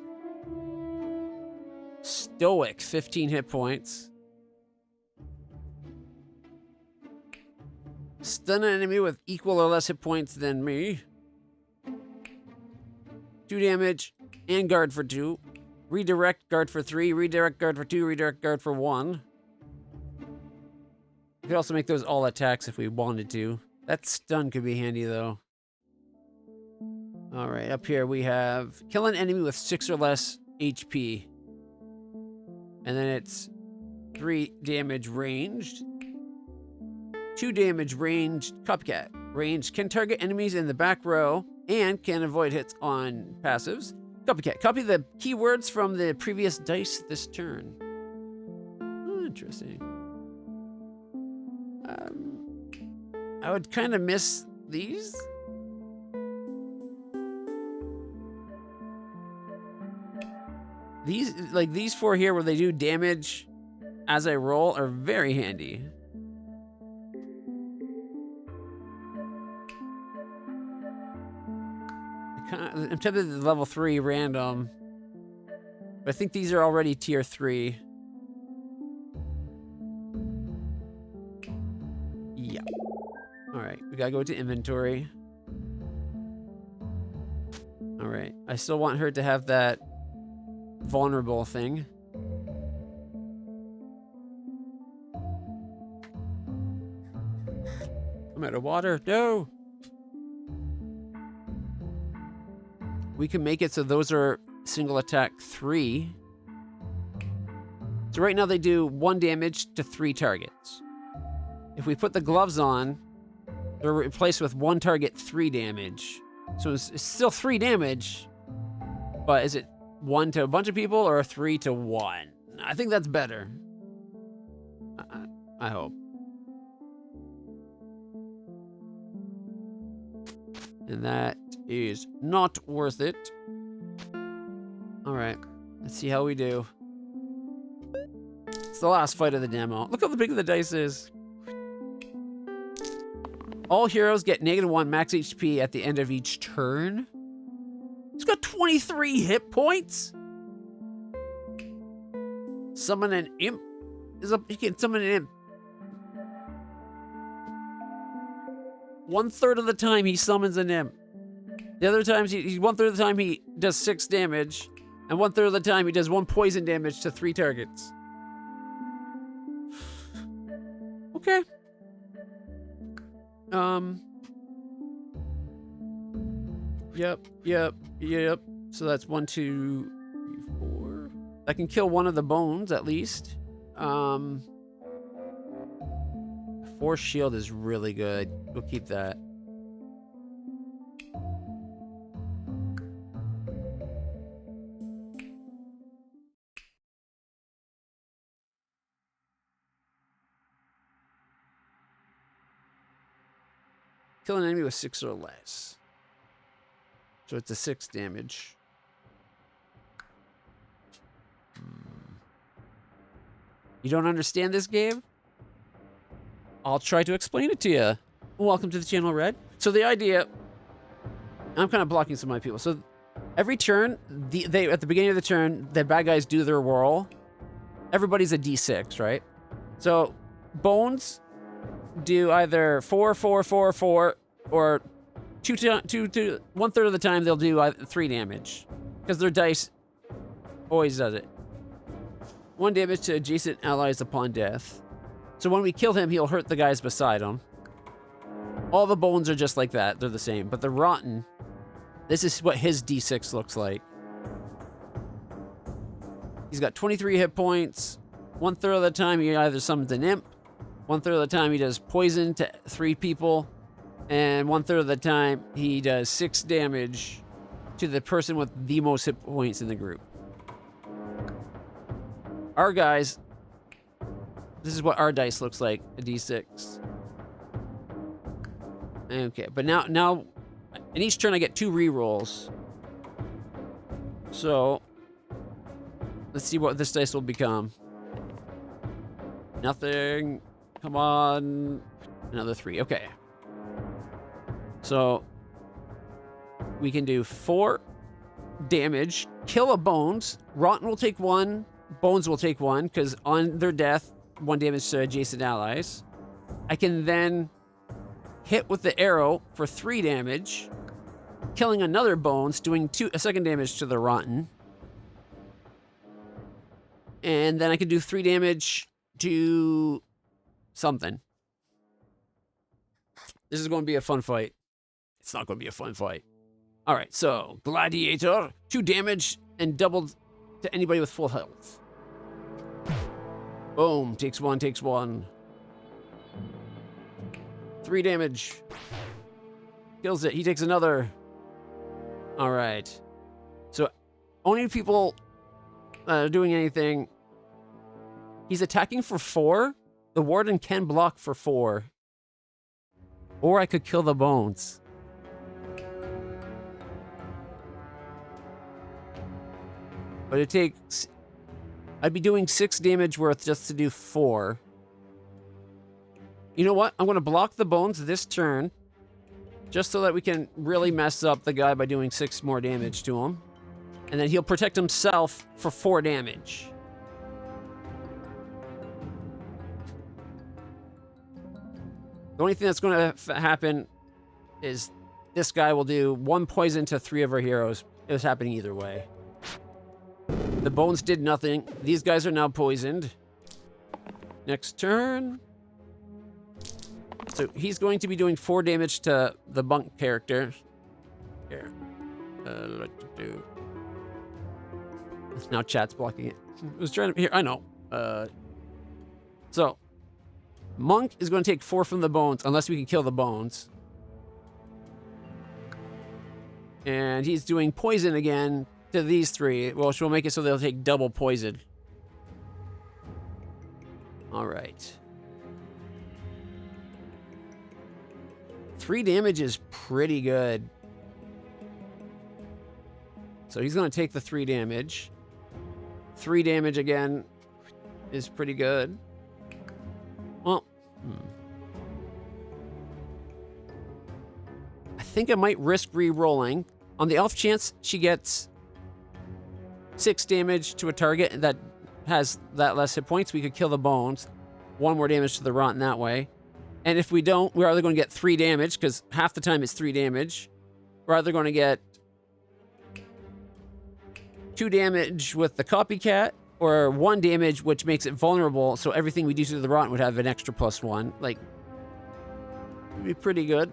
Stoic, 15 hit points. Stun an enemy with equal or less hit points than me. 2 damage and guard for 2. Redirect, guard for 3, redirect, guard for 2, redirect, guard for 1. We could also make those all attacks if we wanted to. That stun could be handy, though. Alright, up here we have kill an enemy with 6 or less HP. And then it's 3 damage ranged. 2 damage ranged copycat. Ranged can target enemies in the back row and can avoid hits on passives. Copycat. Copy the keywords from the previous dice this turn. Oh, interesting. I would kind of miss these. These 4 here where they do damage as I roll are very handy. I'm tempted to level 3 random. But I think these are already tier 3. Yeah. Alright, we gotta go to inventory. Alright, I still want her to have that vulnerable thing. I'm out of water. No! We can make it so those are single attack 3. So right now they do 1 damage to 3 targets. If we put the gloves on, they're replaced with 1 target, 3 damage. So it's still 3 damage, but is it 1 to a bunch of people or 3 to 1? I think that's better. I hope. And that is not worth it. All right, let's see how we do. It's the last fight of the demo. Look how big the dice is. All heroes get -1 max HP at the end of each turn. He's got 23 hit points. Summon an imp. You can summon an imp. 1/3 of the time he summons an imp. The other times, 1/3 of the time he does 6 damage, and 1/3 of the time he does 1 poison damage to 3 targets. Okay. Yep. So that's 1, 2, 3, 4. I can kill one of the bones at least. 4 shield is really good. We'll keep that. Kill an enemy with 6 or less. So it's a 6 damage. You don't understand this game? I'll try to explain it to you. Welcome to the channel, Red. So the idea... I'm kind of blocking some of my people. So every turn, at the beginning of the turn, the bad guys do their whirl. Everybody's a D6, right? So bones do either 4, 4, 4, 4, or 1/3 of the time they'll do 3 damage. Because their dice always does it. 1 damage to adjacent allies upon death. So when we kill him, he'll hurt the guys beside him. All the bones are just like that. They're the same. But the rotten, this is what his D6 looks like. He's got 23 hit points. 1/3 of the time he either summons an imp. 1/3 of the time he does poison to 3 people. And 1/3 of the time he does 6 damage to the person with the most hit points in the group. Our guys, this is what our dice looks like, a D6. Okay, but now, in each turn I get 2 rerolls. So, let's see what this dice will become. Nothing. Come on. Another 3, okay. So, we can do 4 damage, kill a bones, rotten will take 1, bones will take 1, because on their death, 1 damage to adjacent allies. I can then hit with the arrow for 3 damage, killing another bones, doing 2 damage to the rotten. And then I can do 3 damage to something. This is going to be a fun fight. It's not going to be a fun fight. All right, so Gladiator, 2 damage and doubled to anybody with full health. Boom, takes 1, takes 1. 3 damage. Kills it, he takes another. All right. So, only people doing anything. He's attacking for 4. The Warden can block for 4. Or I could kill the bones. But it takes... I'd be doing 6 damage worth just to do 4. You know what? I'm going to block the bones this turn. Just so that we can really mess up the guy by doing 6 more damage to him. And then he'll protect himself for 4 damage. The only thing that's going to happen is this guy will do 1 poison to 3 of our heroes. It was happening either way. The bones did nothing. These guys are now poisoned. Next turn. So he's going to be doing 4 damage to the bunk character. Here. What to do? Now chat's blocking it. I was trying to... Here, I know. So, Monk is going to take 4 from the bones, unless we can kill the bones. And he's doing poison again to these 3, which will make it so they'll take double poison. All right. 3 damage is pretty good. So he's going to take the 3 damage. 3 damage again is pretty good. Well, I think I might risk re-rolling. On the off chance she gets 6 damage to a target that has that less hit points, we could kill the bones. 1 more damage to the rotten that way. And if we don't, we're either going to get 3 damage, because half the time it's 3 damage. We're either going to get 2 damage with the copycat, or 1 damage, which makes it vulnerable, so everything we do to the rotten would have an extra +1. Like, it'd be pretty good.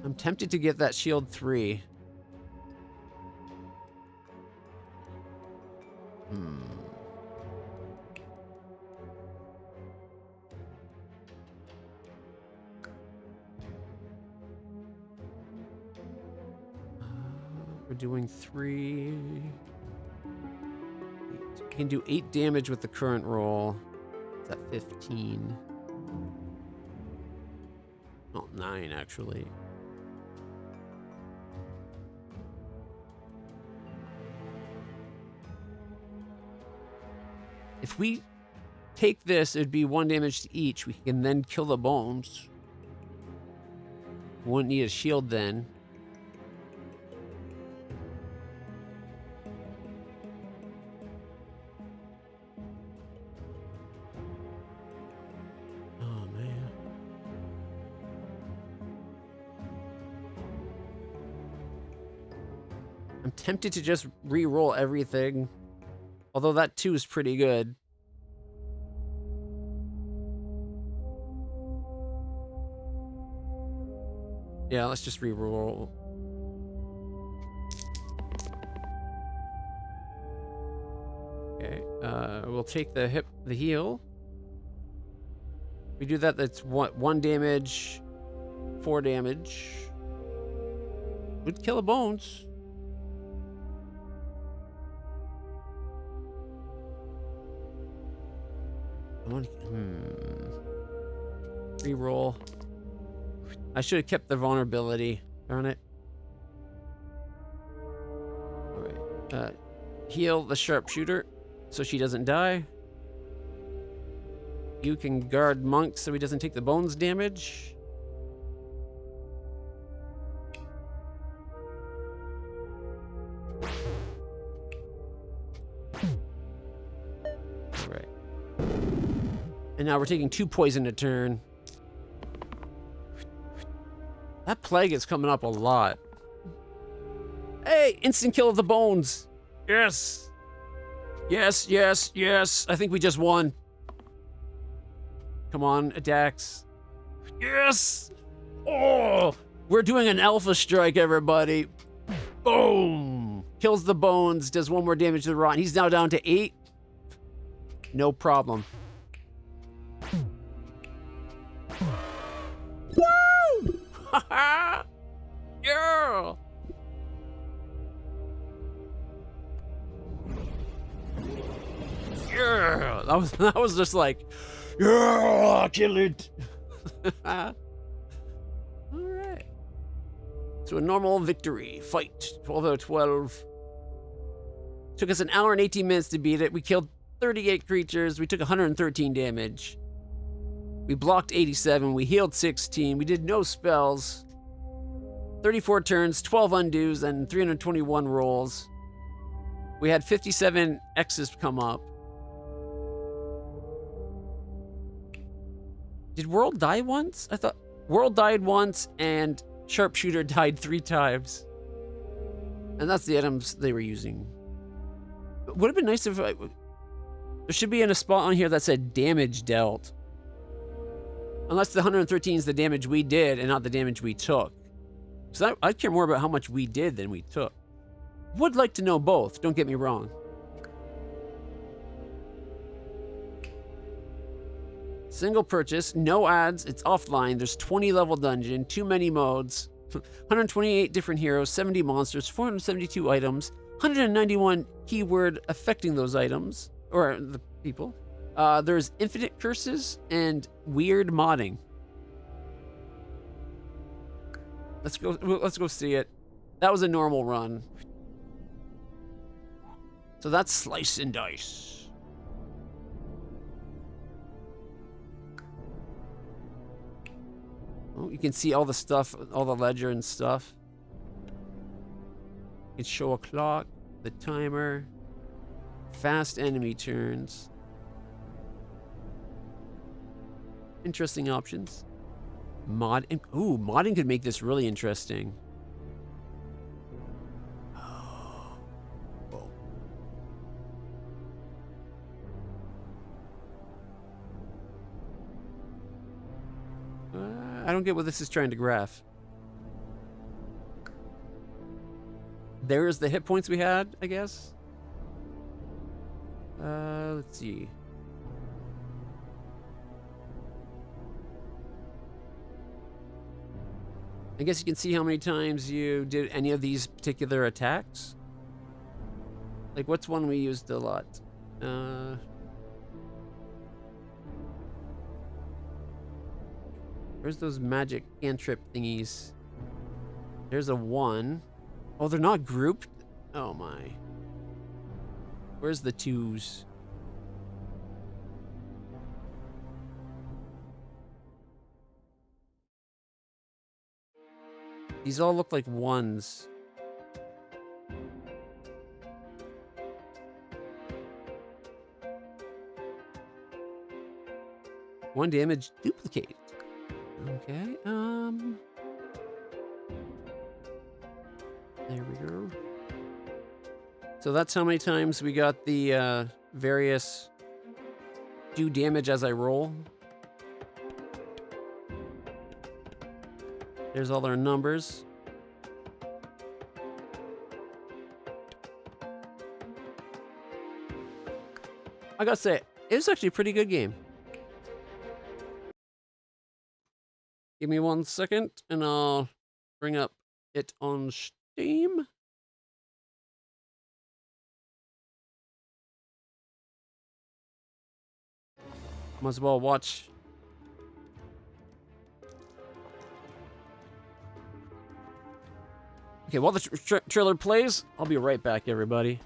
I'm tempted to get that shield 3. We're doing 3. 8. You can do 8 damage with the current roll. It's at 15. Oh, 9 actually. If we take this, it'd be 1 damage to each. We can then kill the bones. We wouldn't need a shield then. Oh, man. I'm tempted to just re-roll everything. Although that 2 is pretty good. Yeah, let's just re-roll. Okay, we'll take the heal. We do that, that's 1 damage, 4 damage. Would kill the bones. Reroll. I should have kept the vulnerability. Darn it. Alright. Heal the sharpshooter so she doesn't die. You can guard Monk so he doesn't take the bones damage. Alright. And now we're taking 2 poison a turn. That plague is coming up a lot. Hey, instant kill of the bones. Yes. Yes, yes, yes. I think we just won. Come on, attacks. Yes. Oh, we're doing an alpha strike, everybody. Boom. Kills the bones, does 1 more damage to the rot. He's now down to 8. No problem. Woo! Yeah! Yeah! That was just like, yeah, kill it. All right. So a normal victory. Fight. 12 out of 12. Took us 1 hour and 18 minutes to beat it. We killed 38 creatures. We took 113 damage. We blocked 87. We healed 16. We did no spells. 34 turns, 12 undos, and 321 rolls. We had 57 X's come up. Did World die once? I thought World died once and Sharpshooter died 3 times. And that's the items they were using. It would have been nice if there should be in a spot on here that said damage dealt. Unless the 113 is the damage we did and not the damage we took. So I care more about how much we did than we took. Would like to know both, don't get me wrong. Single purchase, no ads, it's offline, there's 20 level dungeon, too many modes, 128 different heroes, 70 monsters, 472 items, 191 keyword affecting those items, or the people. There's infinite curses and weird modding. Let's go see it. That was a normal run. So that's slice and dice. Oh, you can see all the stuff, all the ledger and stuff. You can show a clock, the timer, fast enemy turns. Interesting options. Ooh, modding could make this really interesting. I don't get what this is trying to graph. There's the hit points we had, I guess. Let's see. I guess you can see how many times you did any of these particular attacks. Like, what's one we used a lot? Where's those magic cantrip thingies? There's a 1. Oh, they're not grouped? Oh my. Where's the 2s? These all look like 1s. One damage duplicate. Okay, there we go. So that's how many times we got the various do damage as I roll. There's all their numbers. I gotta say, it was actually a pretty good game. Give me 1 second and I'll bring up it on Steam. Might as well watch. Okay, while the trailer plays, I'll be right back, everybody.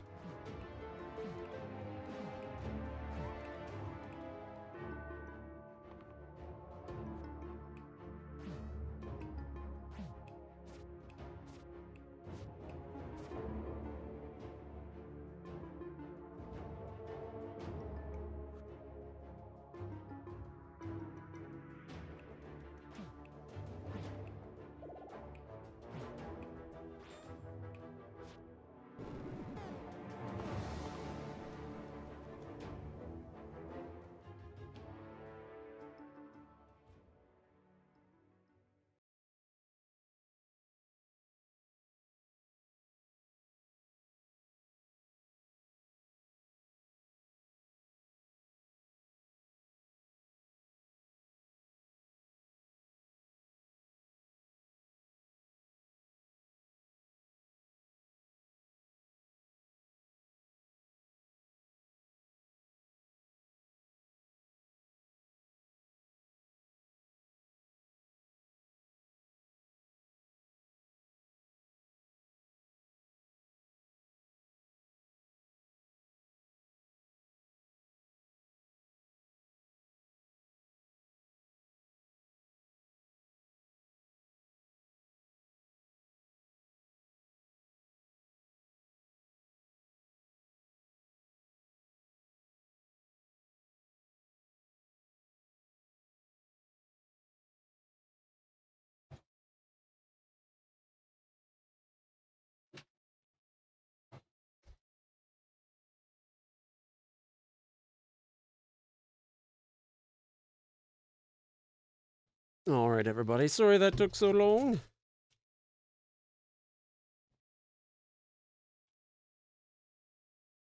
All right, everybody. Sorry that took so long.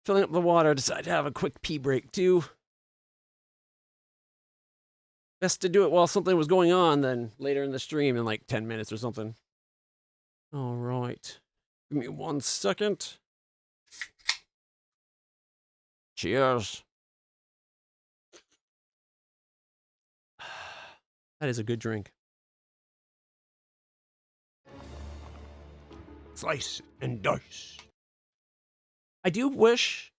Filling up the water, decided to have a quick pee break, too. Best to do it while something was going on than later in the stream in like 10 minutes or something. All right. Give me 1 second. Cheers. That is a good drink. Slice and dice. I do wish,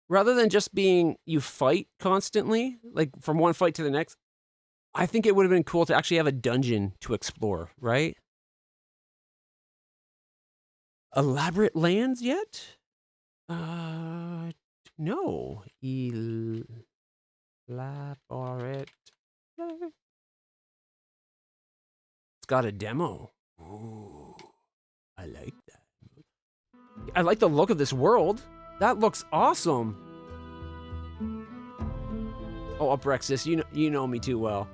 rather than just being you fight constantly, like from one fight to the next, I think it would have been cool to actually have a dungeon to explore, right? Elaborate lands yet? No. Elaborate. It's got a demo. Ooh, I like that. I like the look of this world. That looks awesome. Oh, Abrexis, you know me too well.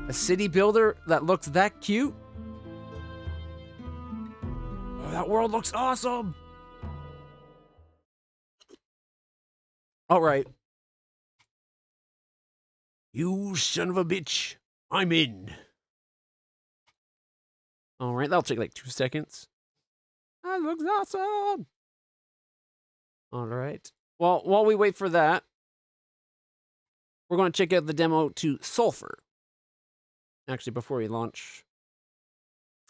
A city builder that looks that cute? Oh, that world looks awesome. All right. You son of a bitch. I'm in. All right, that'll take like 2 seconds. That looks awesome. All right. Well, while we wait for that, we're going to check out the demo to Sulfur. Actually, before we launch,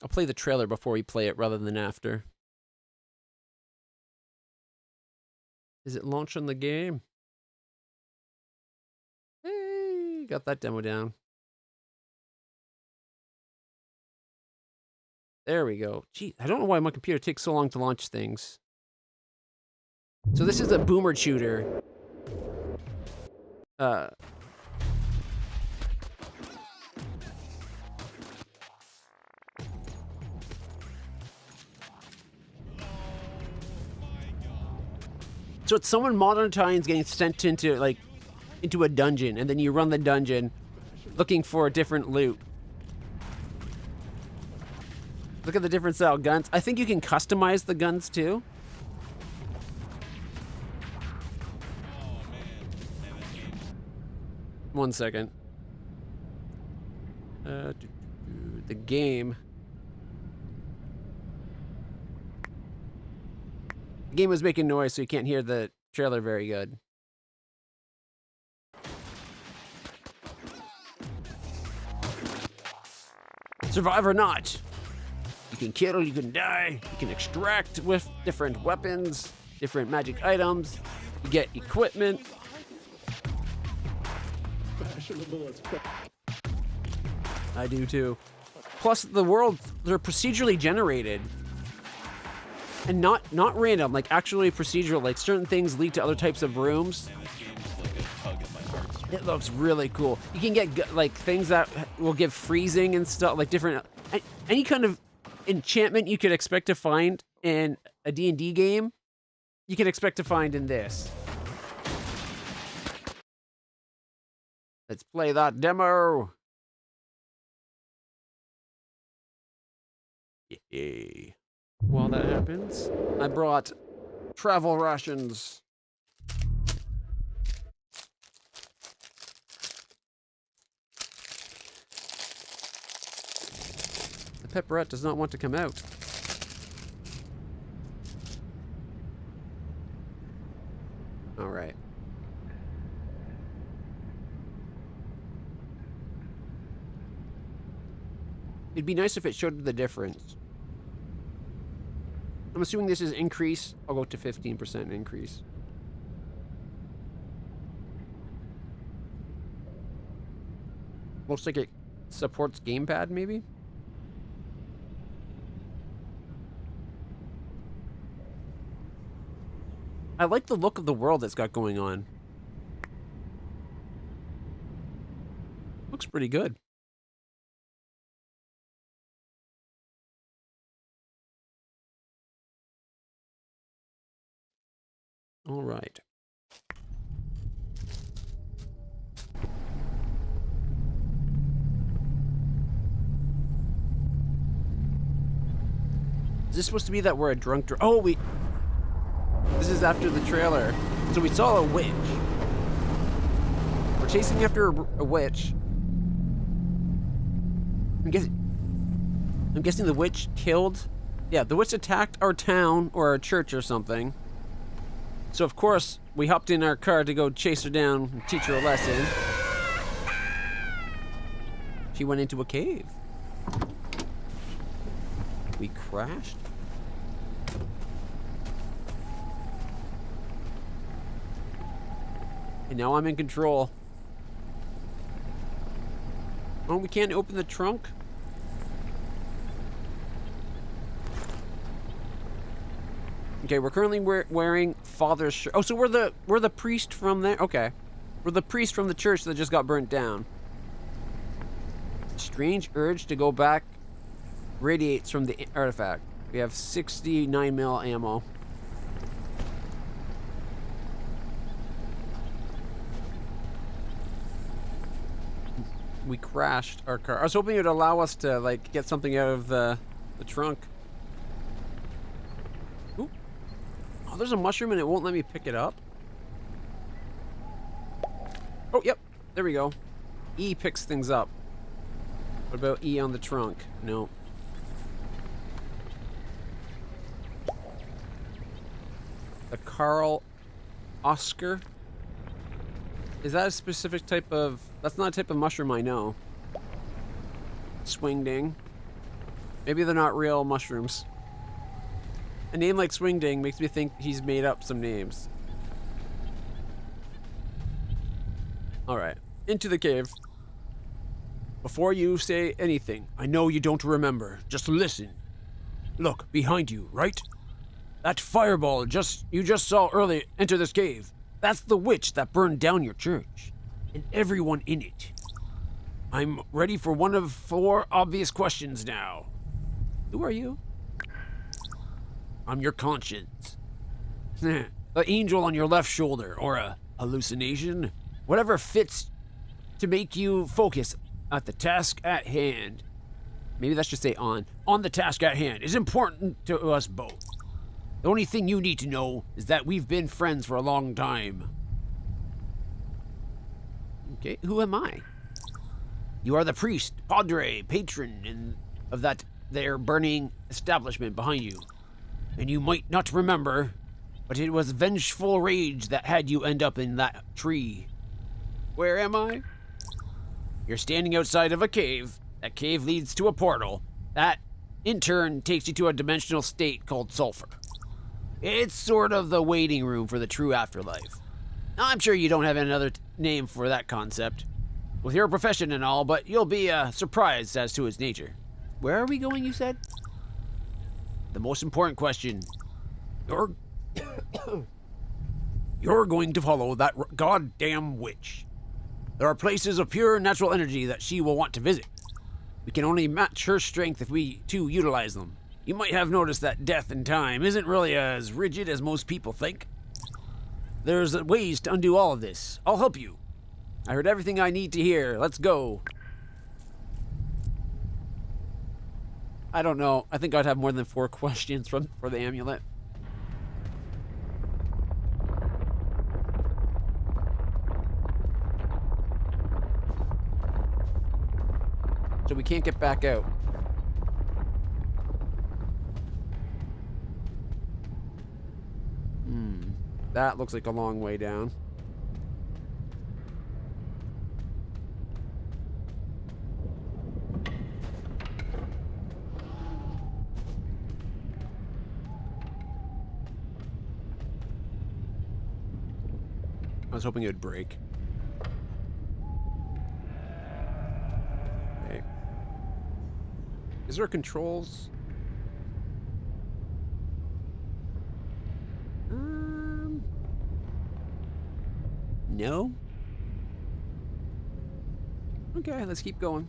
I'll play the trailer before we play it rather than after. Is it launching the game? Hey, got that demo down. There we go. Gee, I don't know why my computer takes so long to launch things. So this is a boomer shooter. So it's someone modern times getting sent into a dungeon, and then you run the dungeon looking for different loot. Look at the different style guns. I think you can customize the guns too. One second. The game. The game was making noise, so you can't hear the trailer very good. Survive or not. You can kill, you can die, you can extract with different weapons, different magic items, you get equipment. I do too. Plus the worlds, they're procedurally generated. And not random, like actually procedural, like certain things lead to other types of rooms. It looks really cool. You can get like things that will give freezing and stuff, like different, any kind of enchantment you could expect to find in a D&D game, you can expect to find in this. Let's play that demo. Yay. While that happens, I brought travel rations. The pepperette does not want to come out. All right. It'd be nice if it showed the difference. I'm assuming this is increase. I'll go to 15% increase. Looks like it supports gamepad, maybe? I like the look of the world that's got going on. Looks pretty good. All right. Is this supposed to be that we're a drunk oh, this is after the trailer. So we saw a witch. We're chasing after a witch. I'm guessing the witch killed... Yeah, the witch attacked our town or our church or something. So, of course, we hopped in our car to go chase her down and teach her a lesson. She went into a cave. We crashed. And now I'm in control. Oh, we can't open the trunk? Okay, we're currently wearing Father's shirt. Oh, so we're the priest from there? Okay. We're the priest from the church that just got burnt down. Strange urge to go back radiates from the artifact. We have 69 mil ammo. We crashed our car. I was hoping it would allow us to, like, get something out of the trunk. Ooh. Oh, there's a mushroom and it won't let me pick it up. Oh, yep. There we go. E picks things up. What about E on the trunk? No. The Carl Oscar? Is that a specific type of... That's not a type of mushroom I know. Swing ding. Maybe they're not real mushrooms. A name like Swing Ding makes me think he's made up some names. Alright. Into the cave. Before you say anything, I know you don't remember. Just listen. Look, behind you, right? That fireball you just saw earlier enter this cave. That's the witch that burned down your church. And everyone in it. I'm ready for one of 4 obvious questions now. Who are you? I'm your conscience. The angel on your left shoulder, or a hallucination. Whatever fits to make you focus at the task at hand. Maybe that should say on. On the task at hand is important to us both. The only thing you need to know is that we've been friends for a long time. Okay, who am I? You are the priest, padre, patron of that there burning establishment behind you. And you might not remember, but it was vengeful rage that had you end up in that tree. Where am I? You're standing outside of a cave. That cave leads to a portal. That, in turn, takes you to a dimensional state called sulfur. It's sort of the waiting room for the true afterlife. I'm sure you don't have another name for that concept, with your profession and all, but you'll be surprised as to its nature. Where are we going, you said? The most important question. You're going to follow that goddamn witch. There are places of pure natural energy that she will want to visit. We can only match her strength if we, too, utilize them. You might have noticed that death and time isn't really as rigid as most people think. There's ways to undo all of this. I'll help you. I heard everything I need to hear. Let's go. I don't know. I think I'd have more than 4 questions for the amulet. So we can't get back out. That looks like a long way down. I was hoping it would break. Okay. Is there controls? No? Okay, let's keep going.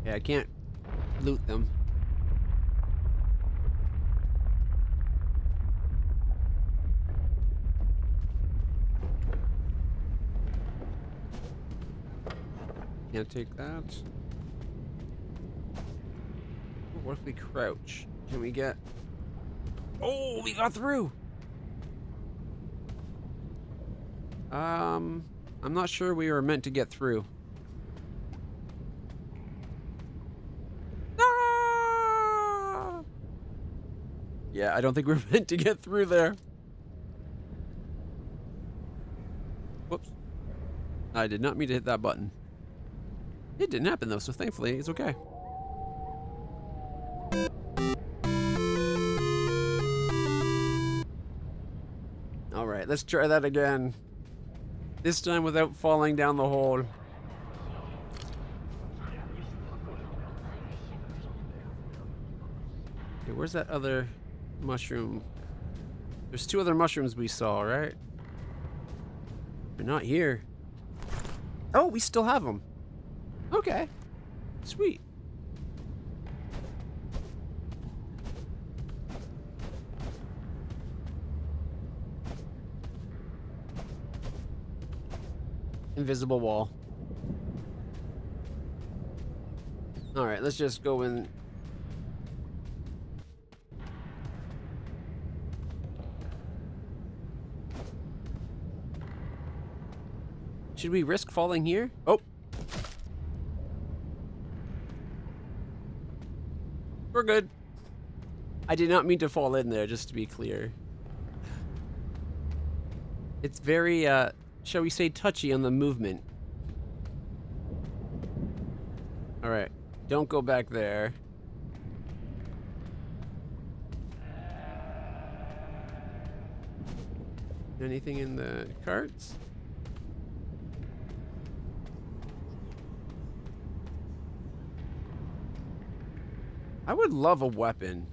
Yeah, I can't loot them. Can't take that. What if we crouch? Can we get... Oh, we got through! I'm not sure we were meant to get through. Ah! Yeah, I don't think we're meant to get through there. Whoops. I did not mean to hit that button. It didn't happen though, so thankfully it's okay. Alright, let's try that again. This time without falling down the hole. Okay, where's that other mushroom? There's 2 other mushrooms we saw, right? They're not here. Oh, we still have them. Okay. Sweet. Invisible wall. Alright, let's just go in. Should we risk falling here? Oh. We're good. I did not mean to fall in there, just to be clear. It's very, shall we say, touchy on the movement. Alright. Don't go back there. Anything in the carts? I would love a weapon.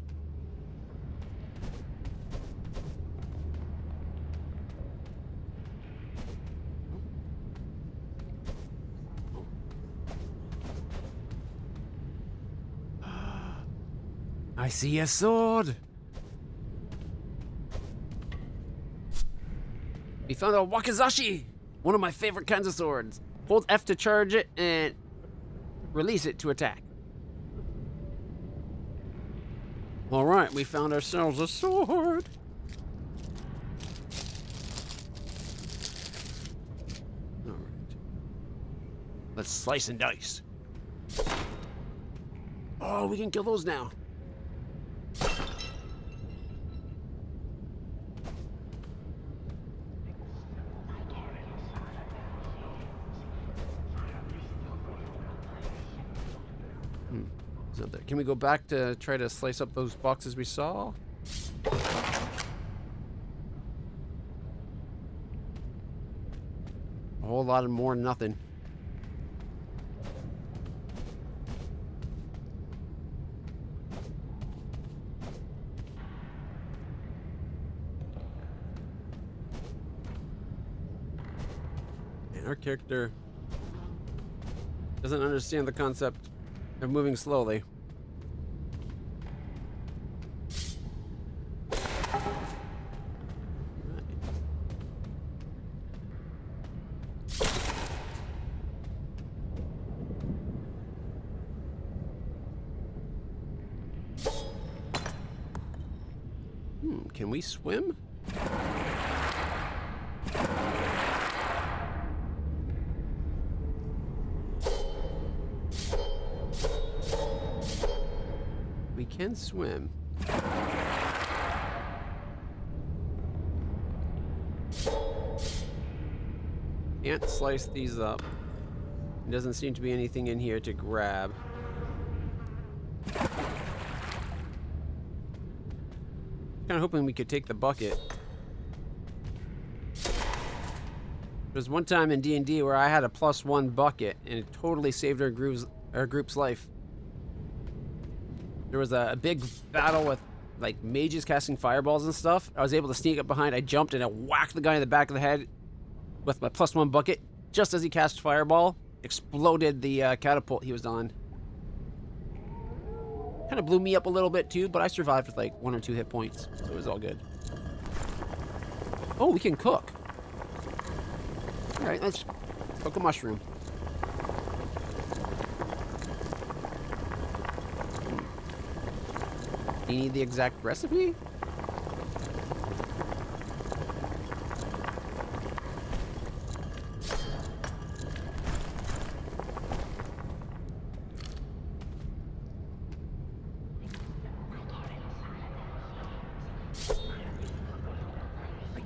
I see a sword. We found a wakizashi, one of my favorite kinds of swords. Hold F to charge it and release it to attack. All right, we found ourselves a sword. All right. Let's slice and dice. Oh, we can kill those now. Can we go back to try to slice up those boxes we saw? A whole lot of more nothing. And our character doesn't understand the concept of moving slowly. Can we swim? We can swim. Can't slice these up. There doesn't seem to be anything in here to grab. Kind of hoping we could take the bucket. There's one time in D&D where I had a +1 bucket and it totally saved our group's life. There was a big battle with like mages casting fireballs and stuff. I was able to sneak up behind. I jumped and I whacked the guy in the back of the head with my +1 bucket. Just as he cast fireball, exploded the catapult he was on. Kind of blew me up a little bit too, but I survived with like 1 or 2 hit points, so it was all good. Oh, we can cook. All right, let's cook a mushroom. Do you need the exact recipe?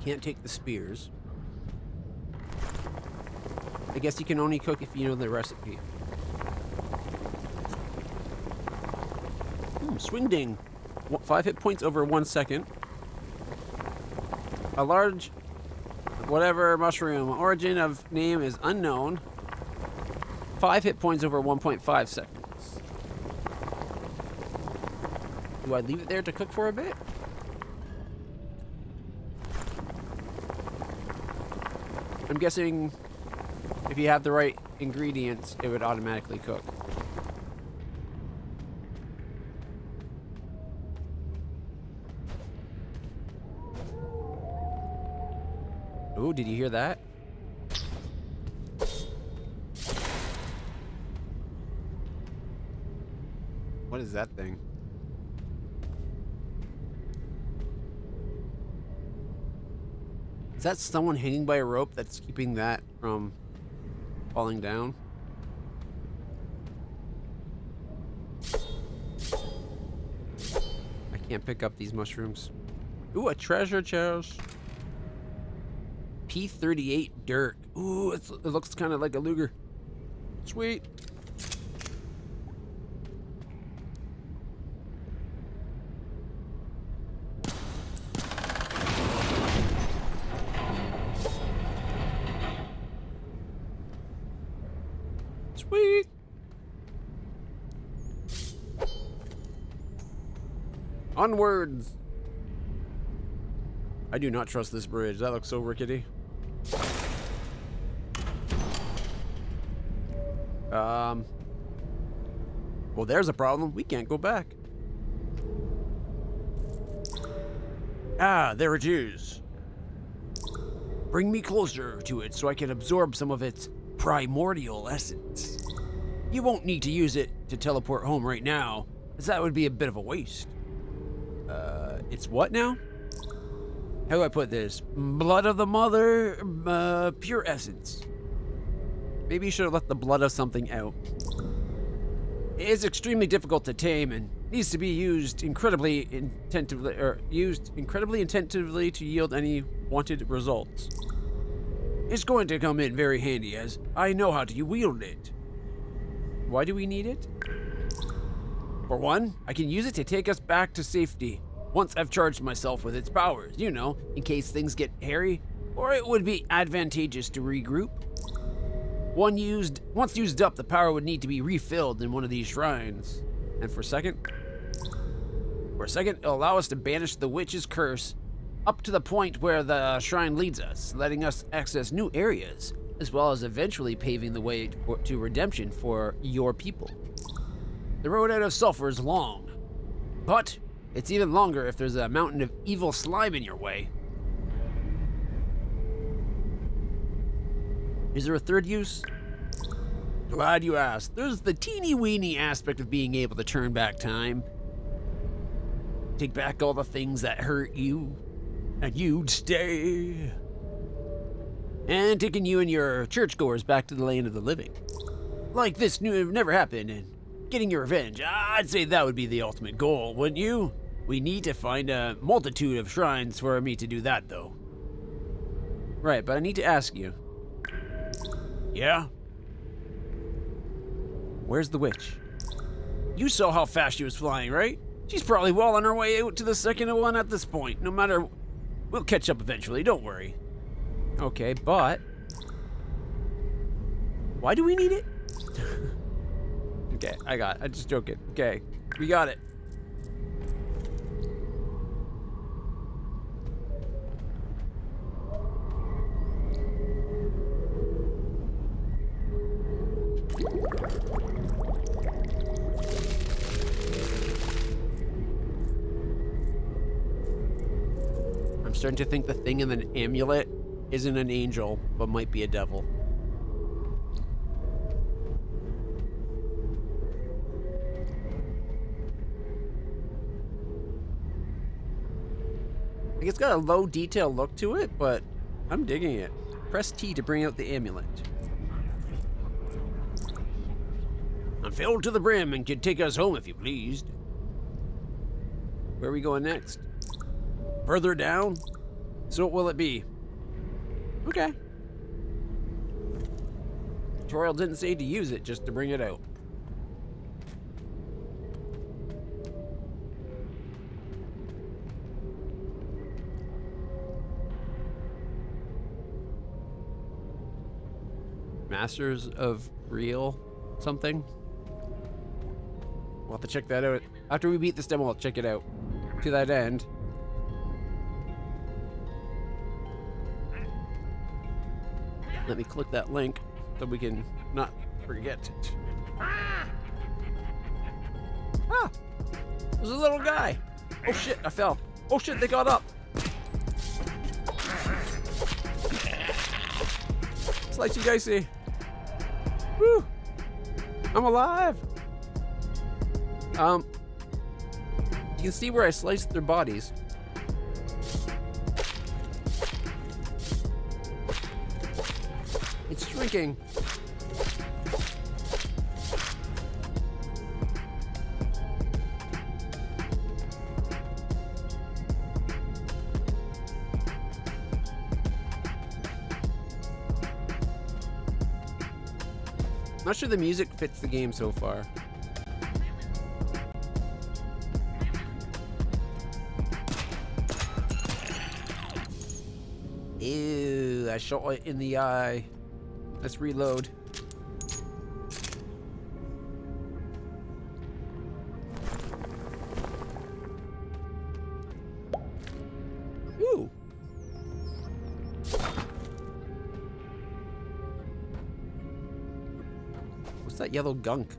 Can't take the spears. I guess you can only cook if you know the recipe. Swing ding. 5 hit points over 1 second. A large, whatever mushroom. Origin of name is unknown. 5 hit points over 1.5 seconds. Do I leave it there to cook for a bit? I'm guessing if you have the right ingredients, it would automatically cook. Oh, did you hear that? What is that thing? Is that someone hanging by a rope that's keeping that from falling down. I can't pick up these mushrooms. Ooh, a treasure chest. P38 dirt. Ooh, it looks kind of like a Luger. Sweet. Sweet. Onwards. I do not trust this bridge. That looks so rickety. Well, there's a problem. We can't go back. Ah, there it is. Bring me closer to it so I can absorb some of its primordial essence. You won't need to use it to teleport home right now, as that would be a bit of a waste. It's what now? How do I put this? Blood of the mother, pure essence. Maybe you should have let the blood of something out. It is extremely difficult to tame and needs to be used incredibly intentively to yield any wanted results. It's going to come in very handy as I know how to wield it. Why do we need it? For one, I can use it to take us back to safety once I've charged myself with its powers, you know, in case things get hairy, or it would be advantageous to regroup. Once used up, the power would need to be refilled in one of these shrines. And for a second, it'll allow us to banish the witch's curse up to the point where the shrine leads us, letting us access new areas, as well as eventually paving the way to redemption for your people. The road out of sulfur is long, but it's even longer if there's a mountain of evil slime in your way. Is there a third use? Glad you asked. There's the teeny-weeny aspect of being able to turn back time. Take back all the things that hurt you, and you'd stay. And taking you and your churchgoers back to the land of the living. Like this never happened, and getting your revenge. I'd say that would be the ultimate goal, wouldn't you? We need to find a multitude of shrines for me to do that, though. Right, but I need to ask you. Yeah? Where's the witch? You saw how fast she was flying, right? She's probably well on her way out to the second one at this point. No matter... We'll catch up eventually, don't worry. Okay, but... Why do we need it? Okay, I'm just joking. Okay, we got it. I'm starting to think the thing in the amulet isn't an angel, but might be a devil. Like, it's got a low detail look to it, but I'm digging it. Press T to bring out the amulet. I'm filled to the brim and could take us home if you pleased. Where are we going next? Further down? So what will it be? Okay. Tutorial didn't say to use it, just to bring it out. Masters of Real something? We'll have to check that out. After we beat this demo, I'll check it out. To that end. Let me click that link so we can not forget it. Ah! There's a little guy. Oh shit, I fell. Oh shit, they got up. Slicey dicey. Woo! I'm alive. You can see where I sliced their bodies. It's shrinking. Not sure the music fits the game so far. Ew, I shot it in the eye. Let's reload. Ooh. What's that yellow gunk?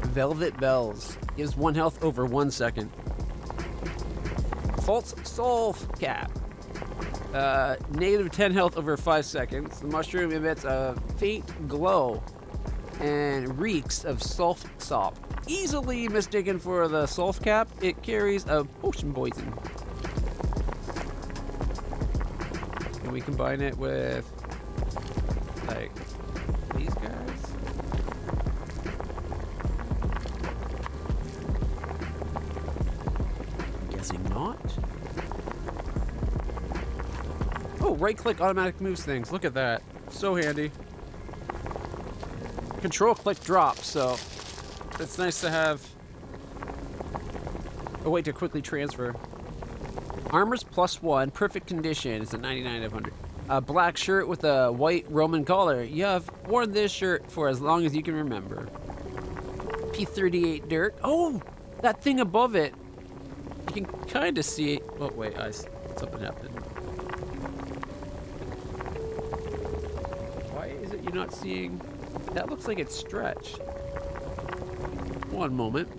Velvet Bells. Gives 1 health over 1 second. False Solve Cap. Negative 10 health over 5 seconds. The mushroom emits a faint glow and reeks of sulf sop. Easily mistaken for the sulf cap, it carries a potion poison. Can we combine it with, like, these guys? Not. Oh, right click automatic moves things. Look at that. So handy. Control click drop, so it's nice to have a way to quickly transfer. Armor's +1, perfect condition. It's a 99 out of 100. A black shirt with a white Roman collar. You have worn this shirt for as long as you can remember. P38 dirt. Oh, that thing above it. You can kind of see it. Oh, wait, something happened. Why is it you're not seeing? That looks like it's stretched. One moment.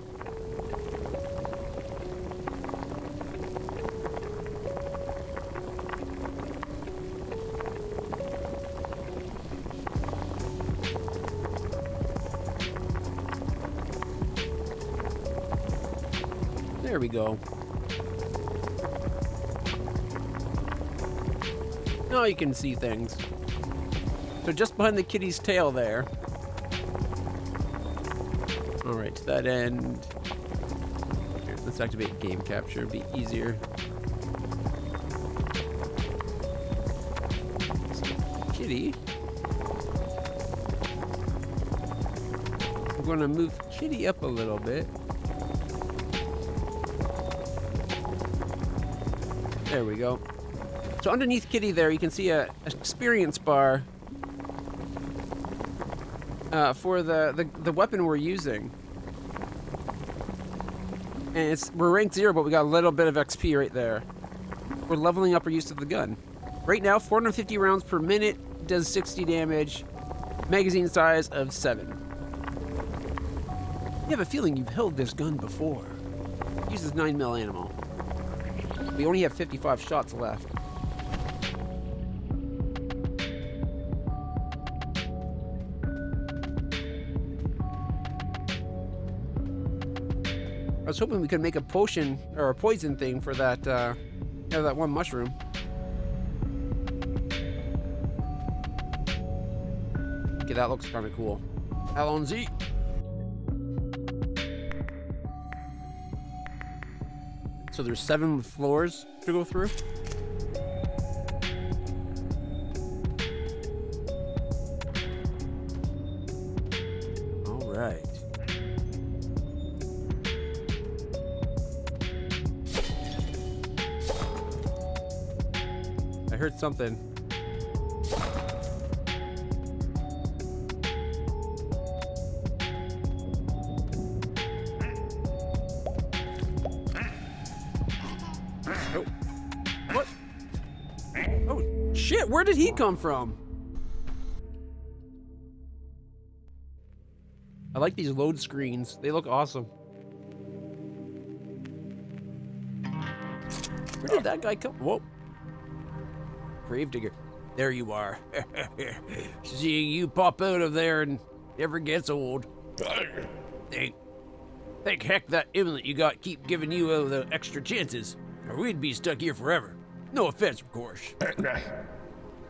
There we go. Now you can see things. So just behind the kitty's tail there. Alright, to that end. Here, let's activate game capture, it'll be easier. So, kitty. We're gonna move kitty up a little bit. There we go. So underneath kitty there, you can see a experience bar for the weapon we're using. And we're ranked 0, but we got a little bit of XP right there. We're leveling up our use of the gun. Right now, 450 rounds per minute, does 60 damage, magazine size of 7. You have a feeling you've held this gun before. It uses 9mm ammo. We only have 55 shots left. I was hoping we could make a potion or a poison thing for that, that one mushroom. Okay, that looks kind of cool. Alonzi. So there's 7 floors to go through. All right. I heard something. Oh. What? Oh, shit, where did he come from? I like these load screens. They look awesome. Where did that guy come? Whoa. Gravedigger. There you are. Seeing you pop out of there and never gets old. Think heck that Emily you got keep giving you the extra chances, or we'd be stuck here forever. No offense, of course.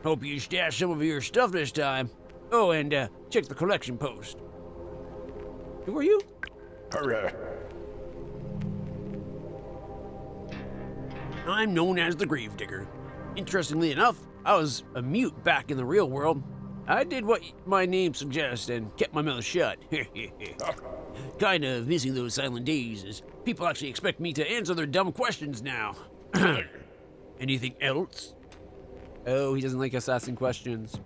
Hope you stash some of your stuff this time. Oh, and check the collection post. Who are you? Hurrah. I'm known as the Gravedigger. Interestingly enough, I was a mute back in the real world. I did what my name suggests and kept my mouth shut. Kind of missing those silent days, as people actually expect me to answer their dumb questions now. Anything else? Oh, he doesn't like us asking questions.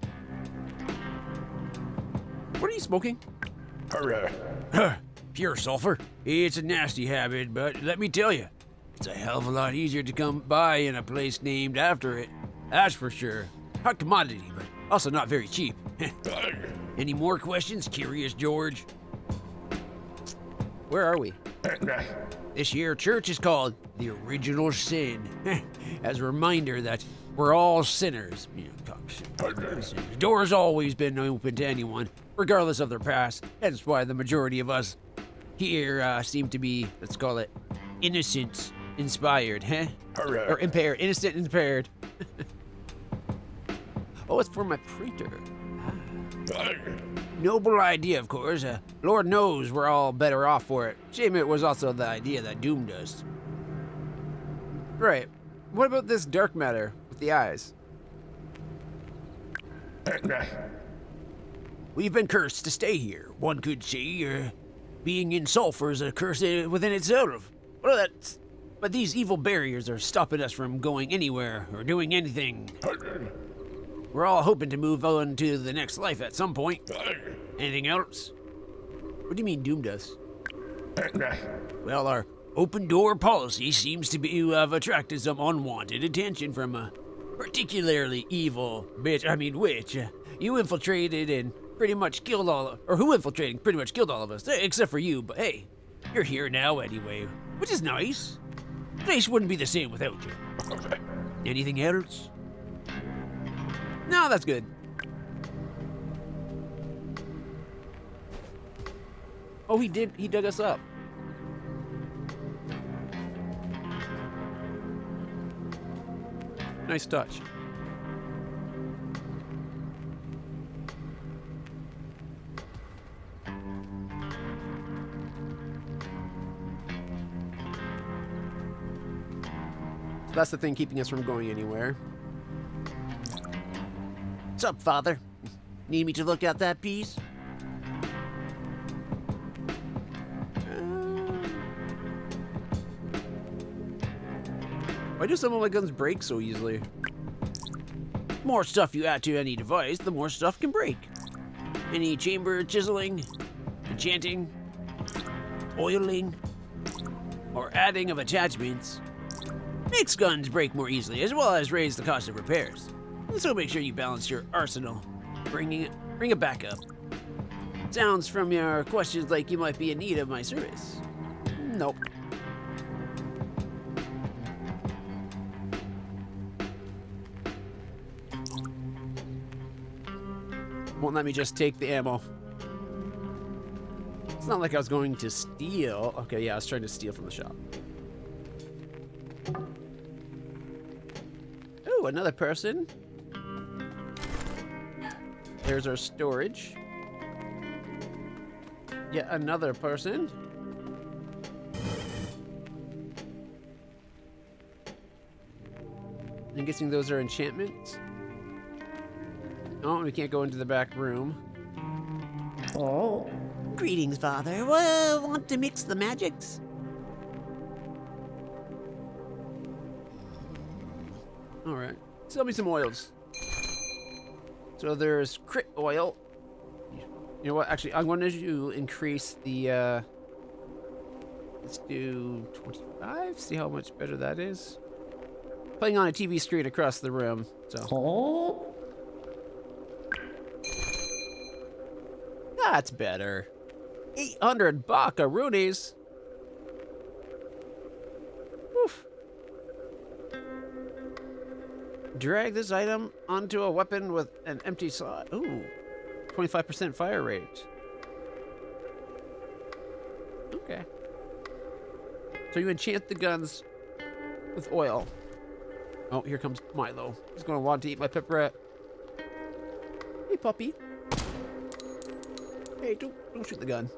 What are you smoking? Hurrah. Pure sulfur. It's a nasty habit, but let me tell you, it's a hell of a lot easier to come by in a place named after it. That's for sure. Hot commodity, but also not very cheap. Any more questions, Curious George? Where are we? This here church is called the Original Sin, as a reminder that we're all sinners. The door's always been open to anyone, regardless of their past. That's why the majority of us here seem to be, let's call it, innocent inspired, or impaired. Innocent impaired. Oh, it's for my printer. Noble idea, of course. Lord knows we're all better off for it. Shame it was also the idea that doomed us. Right. What about this dark matter with the eyes? We've been cursed to stay here. One could say being in sulfur is a curse within itself. But these evil barriers are stopping us from going anywhere or doing anything. We're all hoping to move on to the next life at some point. Anything else? What do you mean doomed us? Well, our open door policy seems to have attracted some unwanted attention from a particularly evil witch. You infiltrated and pretty much killed who infiltrated pretty much killed all of us, except for you, but hey, you're here now anyway, which is nice. The place wouldn't be the same without you. Anything else? No, that's good. Oh, he dug us up. Nice touch. So that's the thing keeping us from going anywhere. What's up, Father? Need me to look at that piece? Why do some of my guns break so easily? The more stuff you add to any device, the more stuff can break. Any chamber chiseling, enchanting, oiling, or adding of attachments makes guns break more easily, as well as raise the cost of repairs. So make sure you balance your arsenal. Bring it back up. Sounds from your questions like you might be in need of my service. Nope. Won't let me just take the ammo. It's not like I was going to steal. Okay, yeah, I was trying to steal from the shop. Oh, another person. There's our storage. Yet another person. I'm guessing those are enchantments. Oh, we can't go into the back room. Oh. Greetings, Father. Well, want to mix the magics? Alright. Sell me some oils. So there's crit oil. You know what? Actually, I'm going to increase the, let's do 25. See how much better that is. Playing on a TV screen across the room, so. Oh. That's better. 800 buckaroonies. Woof. Drag this item onto a weapon with an empty slot. Ooh. 25% fire rate. Okay. So you enchant the guns with oil. Oh, here comes Milo. He's going to want to eat my pep rat. Hey, puppy. Hey, don't shoot the gun.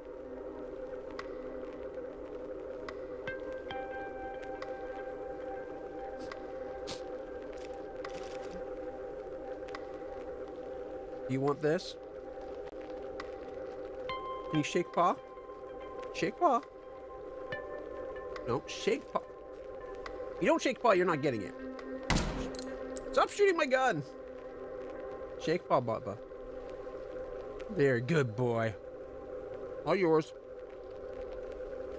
Do you want this? Can you shake paw? Shake paw. No, shake paw. You don't shake paw, you're not getting it. Stop shooting my gun. Shake paw, Bubba. There, good boy. All yours.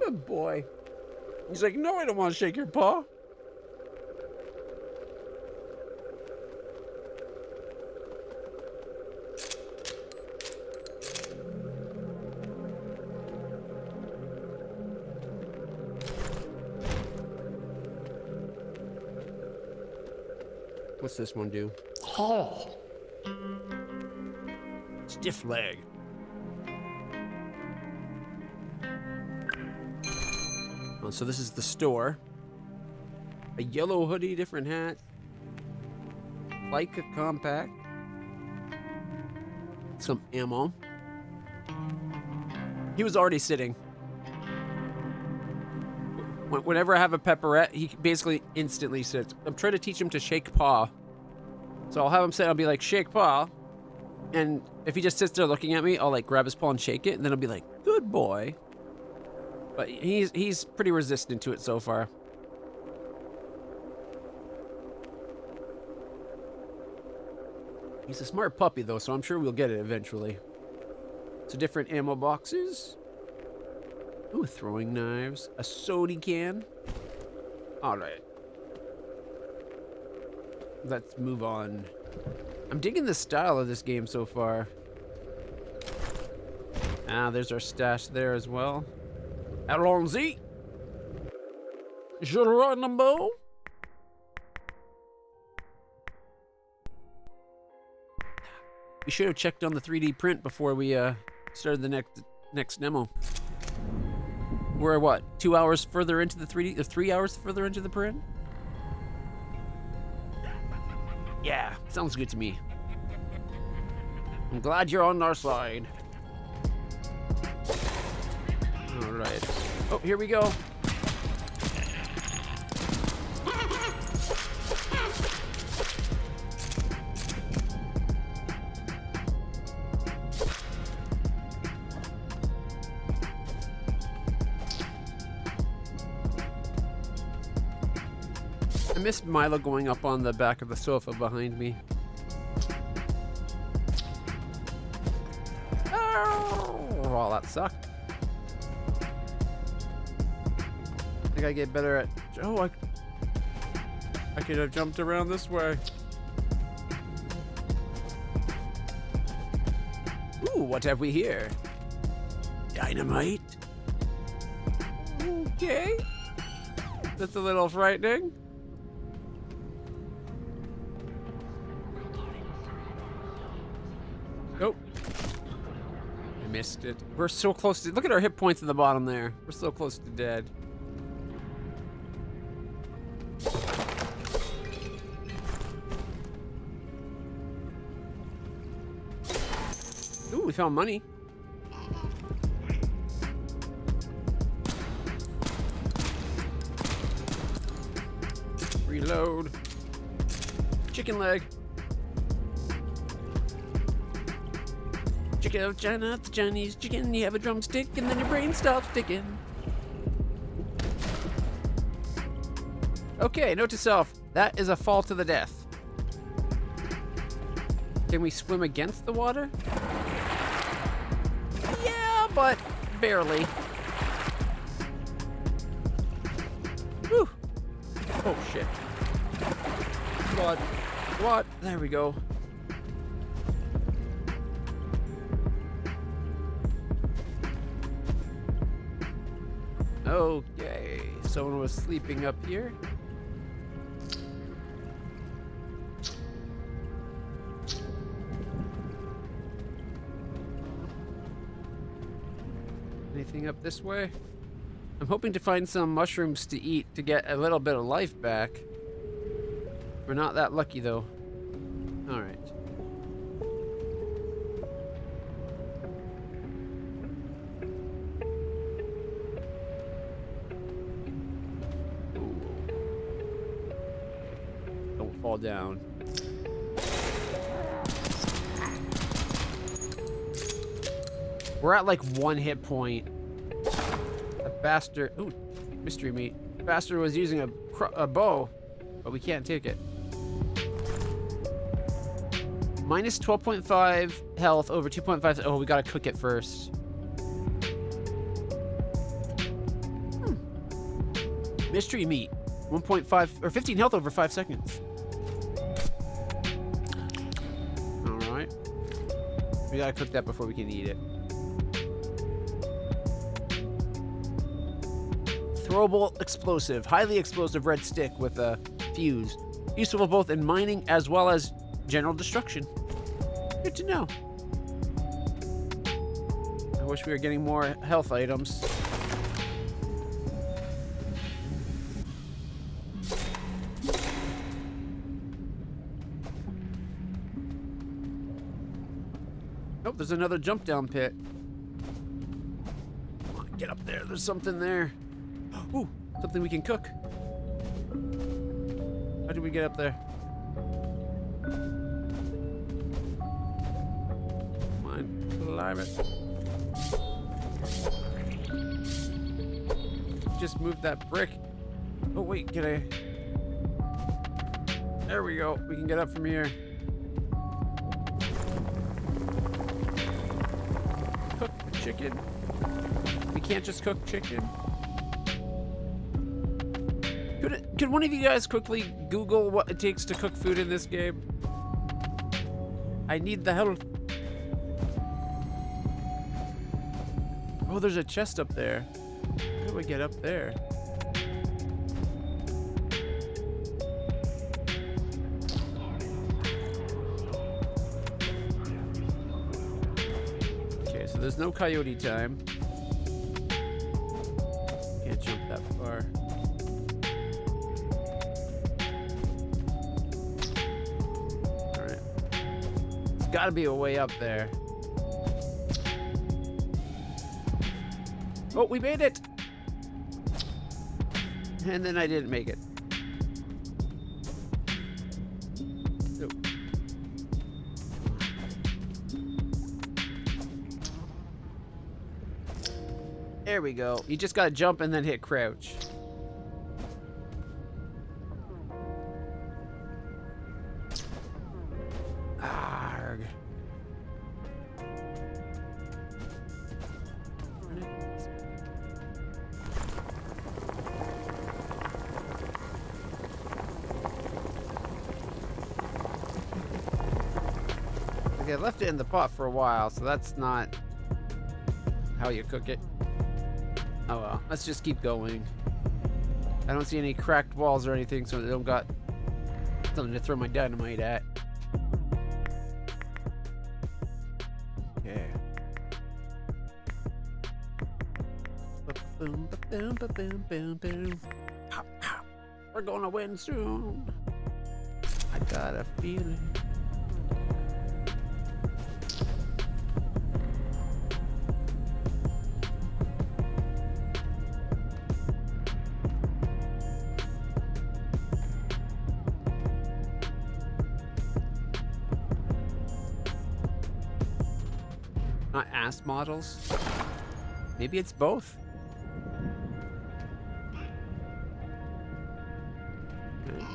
Good boy. He's like, no, I don't want to shake your paw. What's this one do? Oh. Stiff leg. Oh, so this is the store. A yellow hoodie, different hat. Like a compact. Some ammo. He was already sitting. Whenever I have a pepperette, he basically instantly sits. I'm trying to teach him to shake paw. So I'll have him sit, I'll be like, shake paw. And if he just sits there looking at me, I'll like grab his paw and shake it, and then I'll be like, good boy. But he's pretty resistant to it so far. He's a smart puppy though, so I'm sure we'll get it eventually. So different ammo boxes. Ooh, throwing knives. A soda can. Alright. Let's move on. I'm digging the style of this game so far. Ah, there's our stash there as well. Allons-y! Geronimo! We should have checked on the 3D print before we started the next demo. We're what, 2 hours further into the 3D, or 3 hours further into the print? Yeah, sounds good to me. I'm glad you're on our side. All right. Oh, here we go. I missed Milo going up on the back of the sofa behind me. Oh, that sucked. I think I get better at... Oh, I could have jumped around this way. Ooh, what have we here? Dynamite? Okay. That's a little frightening. Nope. I missed it. We're so close to... Look at our hit points at the bottom there. We're so close to dead. Ooh, we found money. Reload. Chicken leg. Chicken out of China, the Chinese chicken. You have a drumstick and then your brain stops ticking. Okay, note to self. That is a fall to the death. Can we swim against the water? Yeah, but barely. Whew. Oh, shit. What? There we go. Okay, someone was sleeping up here. Anything up this way? I'm hoping to find some mushrooms to eat to get a little bit of life back. We're not that lucky though. All right. Don't fall down. We're at like 1 hit point. A bastard. Ooh, mystery meat. The bastard was using a bow, but we can't take it. Minus 12.5 health over 2.5. Oh, we gotta cook it first. Mystery meat. 1.5 or 15 health over 5 seconds. Alright. We gotta cook that before we can eat it. Throwable explosive. Highly explosive red stick with a fuse. Useful both in mining as well as general destruction. Good to know. I wish we were getting more health items. Oh, there's another jump down pit. Come on, get up there. There's something there. Ooh, something we can cook. How do we get up there? Come on, climb it. Just move that brick. Oh wait, can I? There we go. We can get up from here. Cook the chicken. We can't just cook chicken. Could one of you guys quickly Google what it takes to cook food in this game? I need the help. Oh, there's a chest up there. How do we get up there? Okay, so there's no coyote time. Can't jump that far. Gotta be a way up there. Oh, we made it! And then I didn't make it. Oh. There we go. You just gotta jump and then hit crouch. I left it in the pot for a while, so that's not how you cook it. Oh well, let's just keep going. I don't see any cracked walls or anything, so I don't got something to throw my dynamite at. Okay. Ba-boom, ba-boom, ba-boom, boom, boom. Pop, pop. We're gonna win soon. I got a feeling. Not ass models. Maybe it's both. Okay.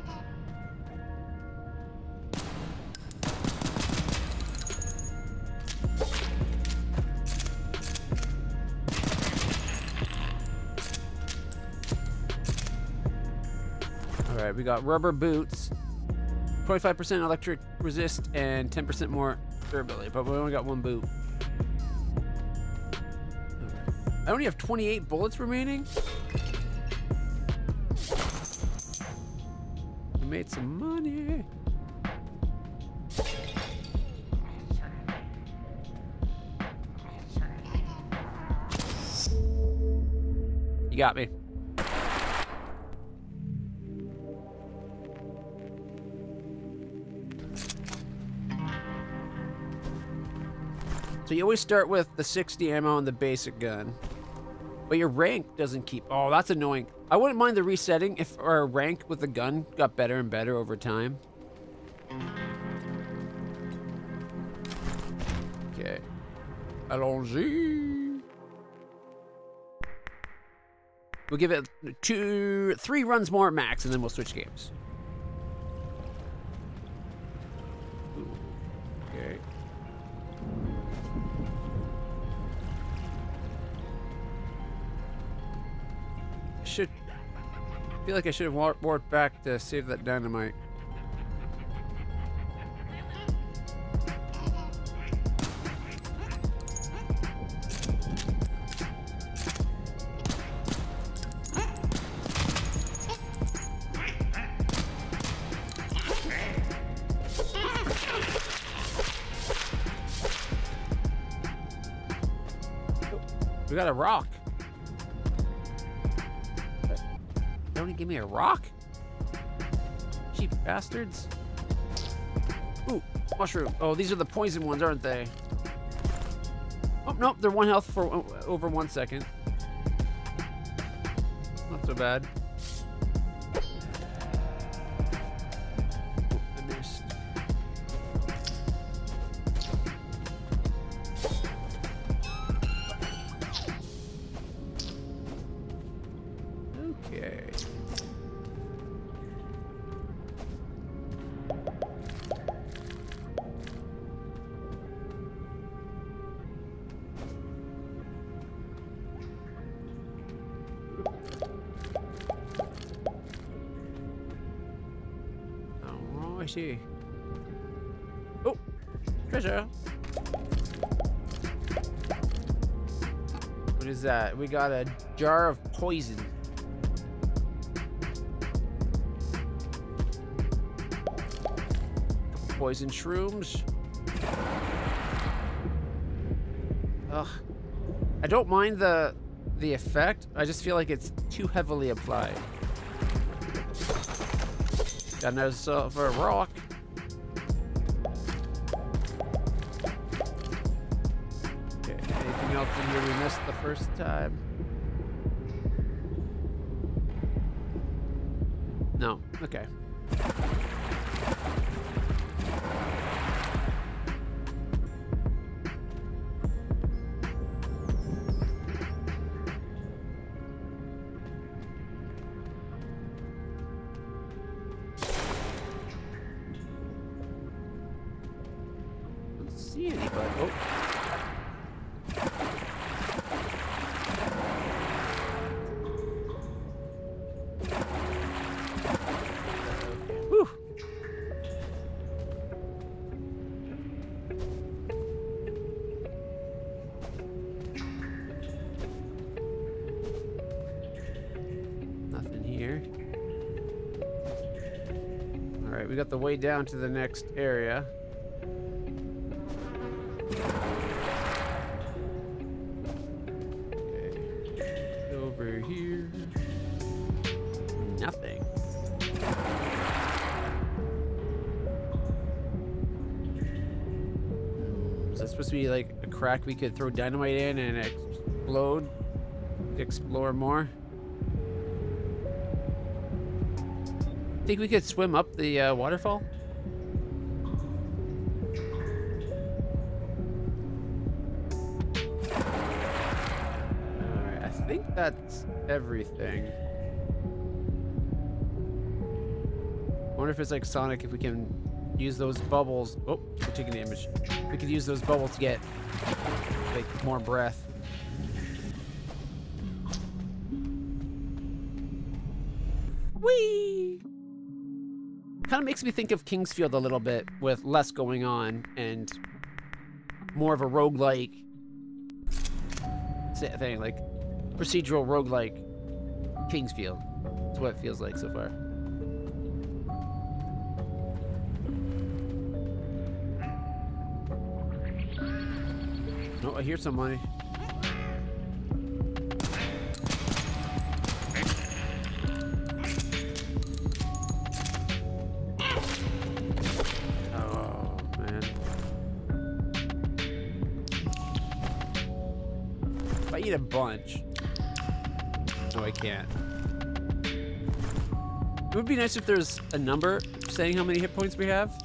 All right, we got rubber boots, 25% electric resist, and 10% more durability, but we only got one boot. I only have 28 bullets remaining. We made some money. You got me. So you always start with the 60 ammo and the basic gun. But your rank doesn't keep... Oh, that's annoying. I wouldn't mind the resetting if our rank with the gun got better and better over time. Okay. Allons-y. We'll give it 3 runs more max, and then we'll switch games. Ooh. Okay. I feel like I should have warped back to save that dynamite. We got a rock. They only give me a rock? Cheap bastards. Ooh, mushroom. Oh, these are the poison ones, aren't they? Oh, nope, they're 1 health for over 1 second. Not so bad. Oh, I missed. Okay. Oh, I see. Oh, treasure. What is that? We got a jar of poison. Poison shrooms. Ugh. I don't mind the effect. I just feel like it's too heavily applied. Got myself a rock. Okay, anything else in here we missed the first time? No. Okay. See anybody? Oh. Whew. Nothing here. All right, we got the way down to the next area. Over here. Nothing. Is that supposed to be like a crack we could throw dynamite in and explode? Explore more? Think we could swim up the waterfall? I think that's everything. Wonder if it's like Sonic, if we can use those bubbles. Oh, we're taking damage. We could use those bubbles to get like more breath. Whee! Kind of makes me think of Kingsfield a little bit, with less going on and more of a roguelike thing, like procedural roguelike Kingsfield. That's what it feels like so far. Oh, I hear somebody. Oh, man. If I eat a bunch. No, I can't. It would be nice if there's a number saying how many hit points we have.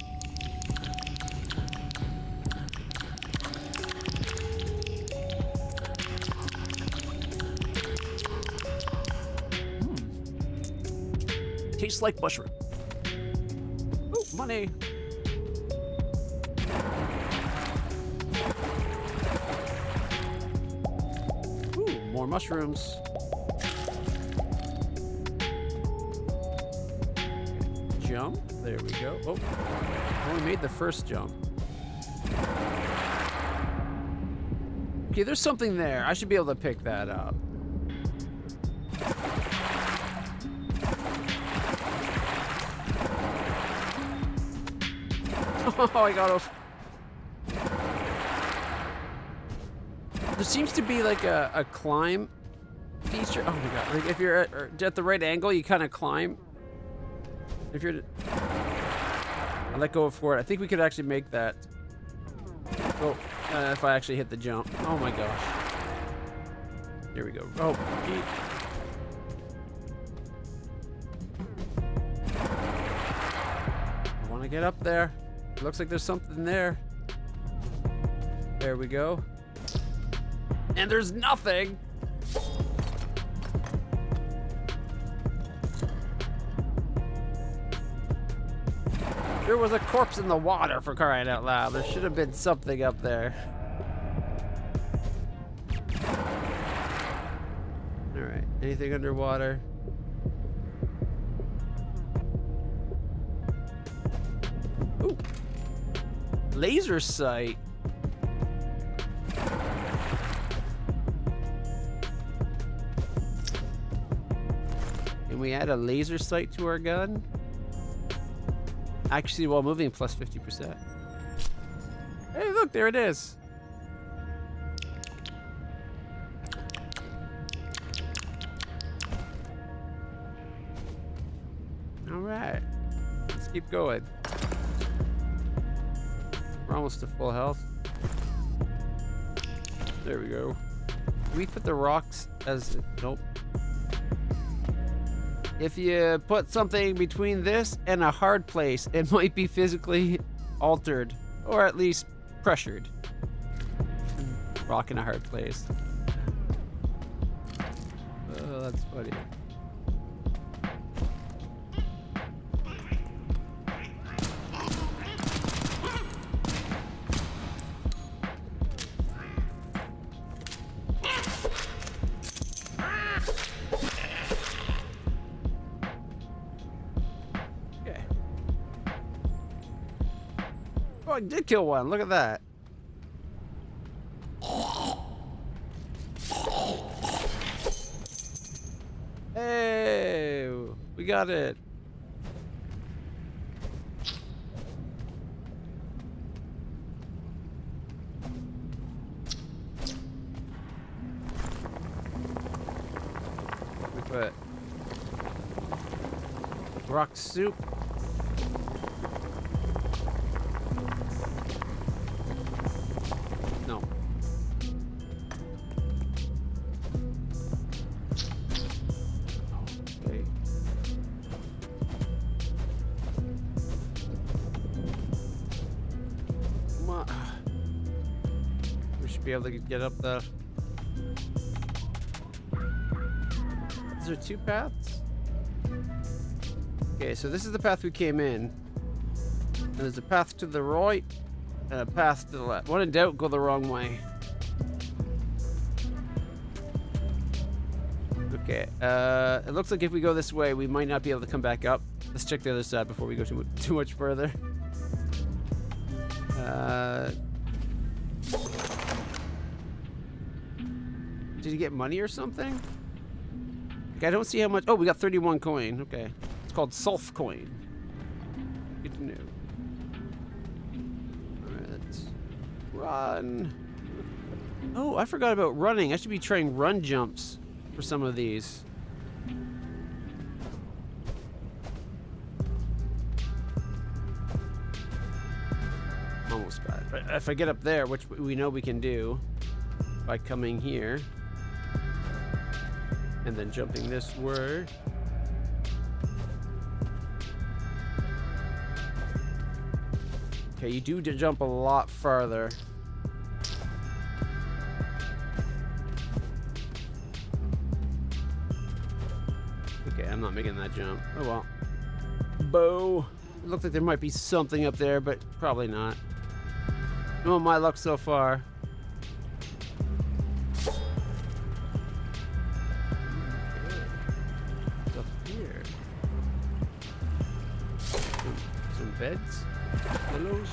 Tastes like mushroom. Ooh, money. Ooh, more mushrooms. Jump. There we go. Oh, only made the first jump. Okay, there's something there. I should be able to pick that up. Oh, I got off. There seems to be like a climb feature. Oh my god! Like if you're at the right angle, you kind of climb. If you're, I let go for it. I think we could actually make that. Oh, if I actually hit the jump. Oh my gosh! Here we go. Oh, eat. I want to get up there. It looks like there's something there. There we go. And there's nothing. There was a corpse in the water, for crying out loud. There should have been something up there. All right, anything underwater? Ooh. Laser sight. Can we add a laser sight to our gun? Actually, while moving, plus 50%. Hey, look, there it is. All right, let's keep going. We're almost to full health. There we go. Can we put the rocks as... Nope. If you put something between this and a hard place, it might be physically altered, or at least pressured. Rock in a hard place. Oh, that's funny. Oh, I did kill one. Look at that. Hey, we got it. We put rock soup. No. Okay. Come on. We should be able to get up there. Is there two paths? Okay, so this is the path we came in. And there's a path to the right and a path to the left. When in doubt, go the wrong way. Okay, it looks like if we go this way, we might not be able to come back up. Let's check the other side before we go too much further. Did you get money or something? Like, I don't see how much. Oh, we got 31 coin. Okay. It's called Sulf coin. Good to know. Alright, let's run. Oh, I forgot about running. I should be trying run jumps for some of these. Almost got it. If I get up there, which we know we can do by coming here and then jumping this way. Okay, you do jump a lot farther. Okay, I'm not making that jump. Oh well. bow. It looks like there might be something up there, but probably not. Oh, my luck so far. What's up here? Some beds? Pillows?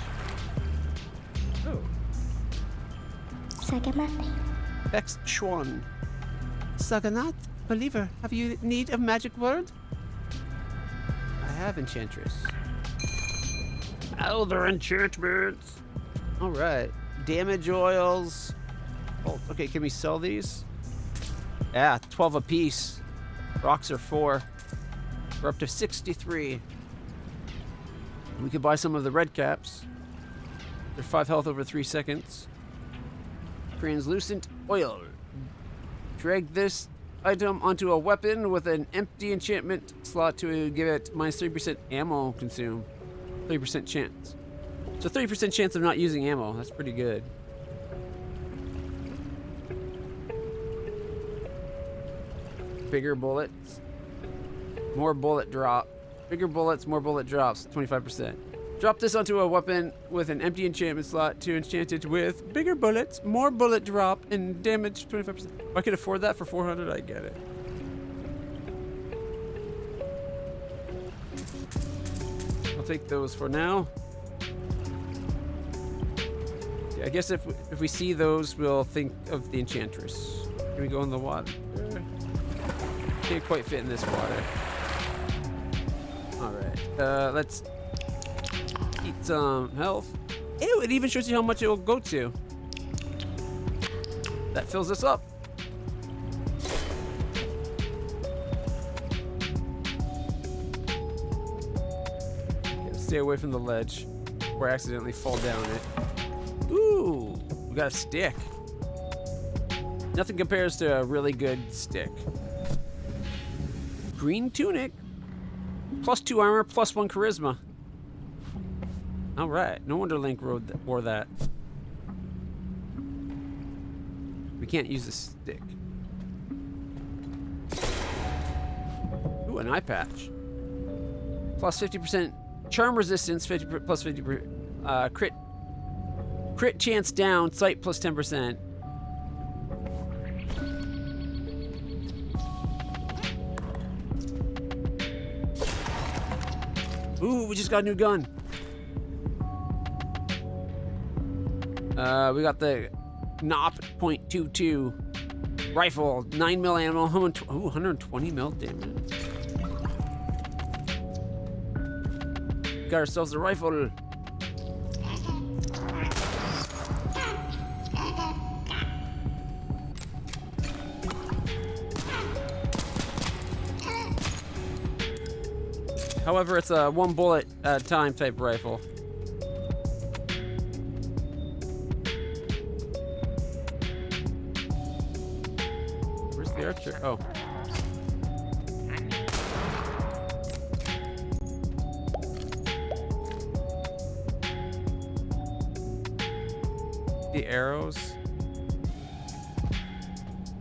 Oh. Sagamate. Bex Schwan. Saganat, believer, have you need a magic word? I have enchantress. Elder enchantments. All right, damage oils. Oh, okay, can we sell these? Yeah, 12 a piece. Rocks are 4. We're up to 63. We could buy some of the red caps. They're 5 health over 3 seconds. Translucent oil. Drag this item onto a weapon with an empty enchantment slot to give it minus 3% ammo consume. 3% chance. So 30% chance of not using ammo. That's pretty good. Bigger bullets. More bullet drop. Bigger bullets, more bullet drops. 25%. Drop this onto a weapon with an empty enchantment slot to enchant it with bigger bullets, more bullet drop, and damage 25%. If I could afford that for 400, I get it. I'll take those for now. Yeah, I guess if we see those, we'll think of the enchantress. Can we go in the water? Can't quite fit in this water. All right, let's eat some health. Ew, it even shows you how much it will go to. That fills us up. Okay, stay away from the ledge or accidentally fall down it. Ooh, we got a stick. Nothing compares to a really good stick. Green tunic. +2 armor, +1 charisma. All right, no wonder Link wore that. We can't use the stick. Ooh, an eye patch. +50% charm resistance, 50 plus 50 crit chance down, sight +10%. Ooh, we just got a new gun. We got the Knop .22 rifle, 9mm ammo, 120 mil damage. Got ourselves a rifle. However, it's a 1 bullet at a time type rifle. Where's the archer? Oh. The arrows.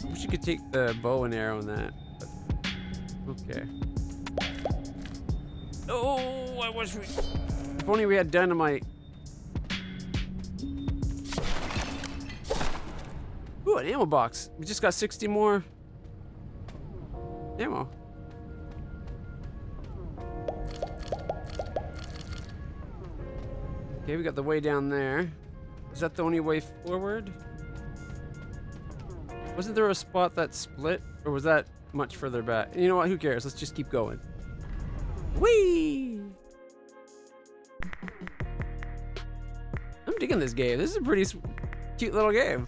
I wish you could take the bow and arrow in that. But okay. Oh, I wish we... If only we had dynamite. Ooh, an ammo box. We just got 60 more ammo. Okay, we got the way down there. Is that the only way forward? Wasn't there a spot that split? Or was that much further back? You know what? Who cares? Let's just keep going. Whee! I'm digging this game. This is a pretty cute little game.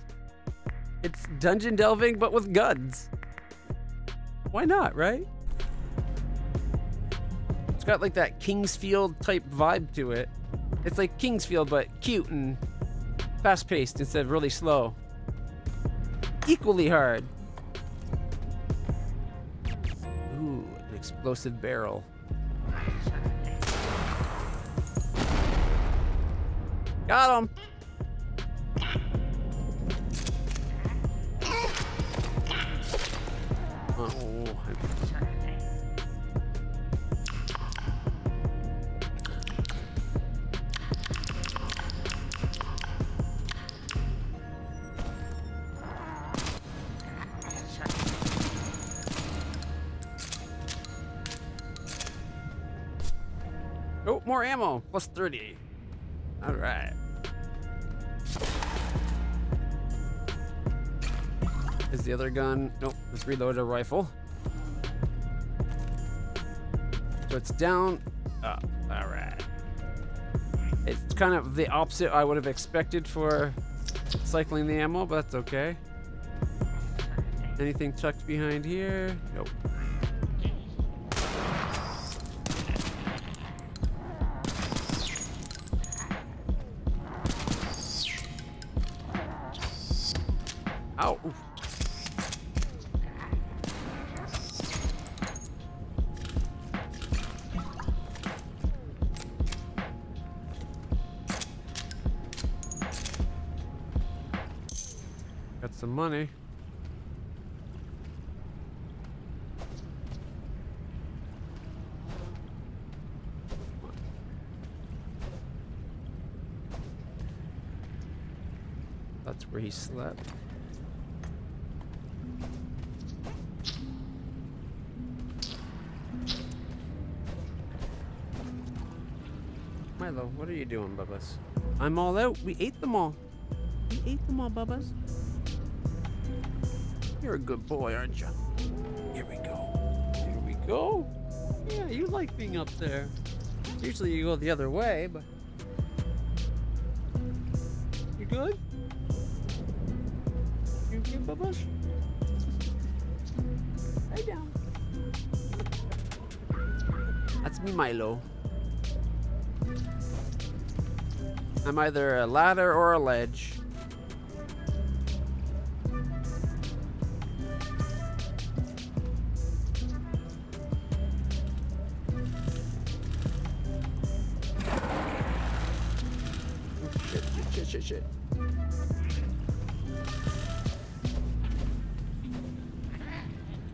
It's dungeon delving, but with guns. Why not, right? It's got like that Kingsfield type vibe to it. It's like Kingsfield, but cute and fast-paced instead of really slow. Equally hard. Ooh, an explosive barrel. Got him. Oh, more ammo. Plus 30. All right. Is the other gun? Nope. Let's reload a rifle. So it's down, up. All right. It's kind of the opposite I would have expected for cycling the ammo, but that's okay. Anything tucked behind here? Nope. Ow. Oof. Got some money. That's where he slept. Milo, what are you doing, Bubbas? I'm all out. We ate them all. We ate them all, Bubbas. You're a good boy, aren't you? Here we go. Here we go. Yeah, you like being up there. Usually you go the other way, but... You good? You good, Bubbas? Lay down. That's me, Milo. I'm either a ladder or a ledge. Shit.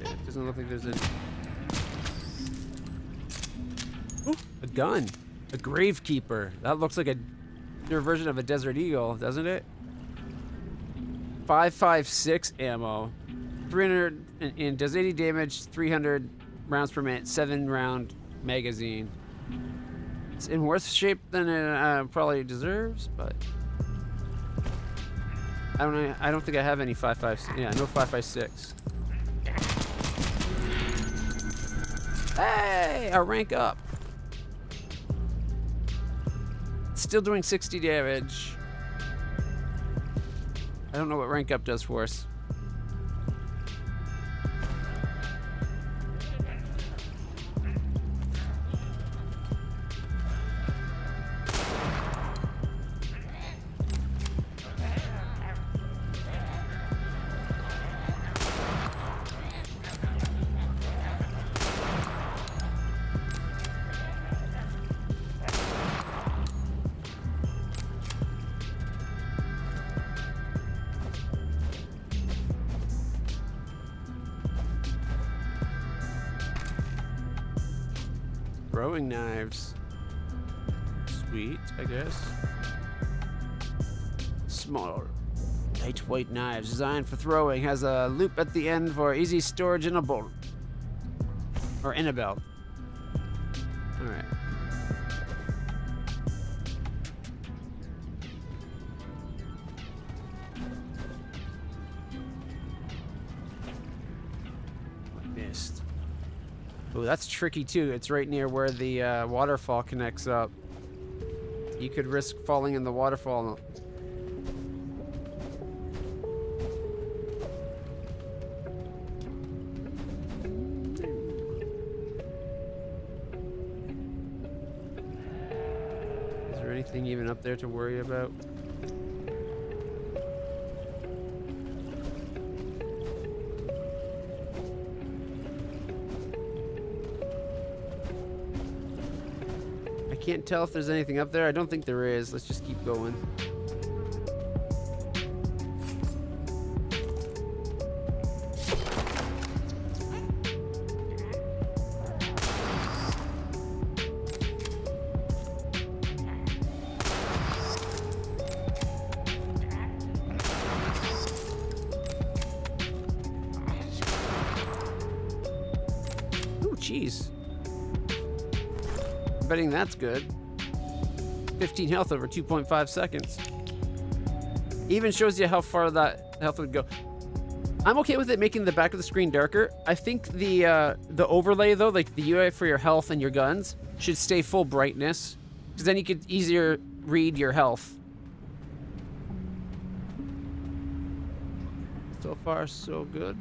Yeah, it doesn't look like there's a... Ooh, a gun. A gravekeeper. That looks like a newer version of a Desert Eagle, doesn't it? 5.56 ammo. 300 and does 80 damage, 300 rounds per minute, 7-round magazine. It's in worse shape than it probably deserves, but... I don't think I have any 5.56. Yeah, no 5.56. Hey, our rank up. Still doing 60 damage. I don't know what rank up does for us. Throwing knives. Sweet, I guess. Small, lightweight knives designed for throwing. Has a loop at the end for easy storage in a bolt. Or in a belt. Alright. Missed. Oh, that's tricky too. It's right near where the waterfall connects up. You could risk falling in the waterfall. Is there anything even up there to worry about? Can't tell if there's anything up there. I don't think there is. Let's just keep going. Ooh, jeez. I'm betting that's good. 15 health over 2.5 seconds. Even shows you how far that health would go. I'm okay with it making the back of the screen darker. I think the overlay though, like the UI for your health and your guns, should stay full brightness, because then you could easier read your health. So far, so good.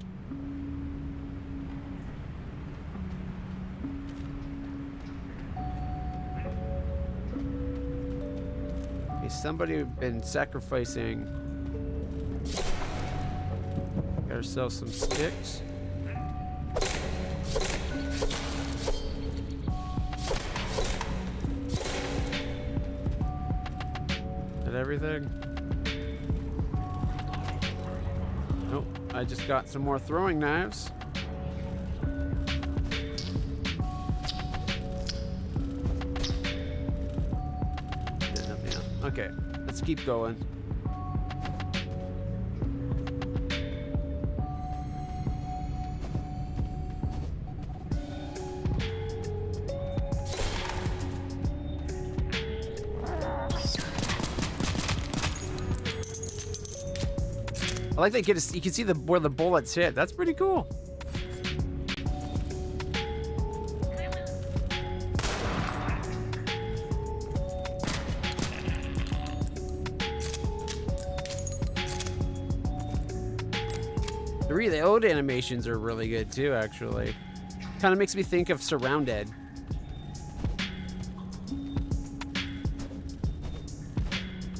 Okay, somebody been sacrificing. Got ourselves some sticks. That everything? Nope, I just got some more throwing knives. Nothing else. Okay, let's keep going. I like that you can see where the bullets hit. That's pretty cool. The reload animations are really good too, actually. Kind of makes me think of Surrounded.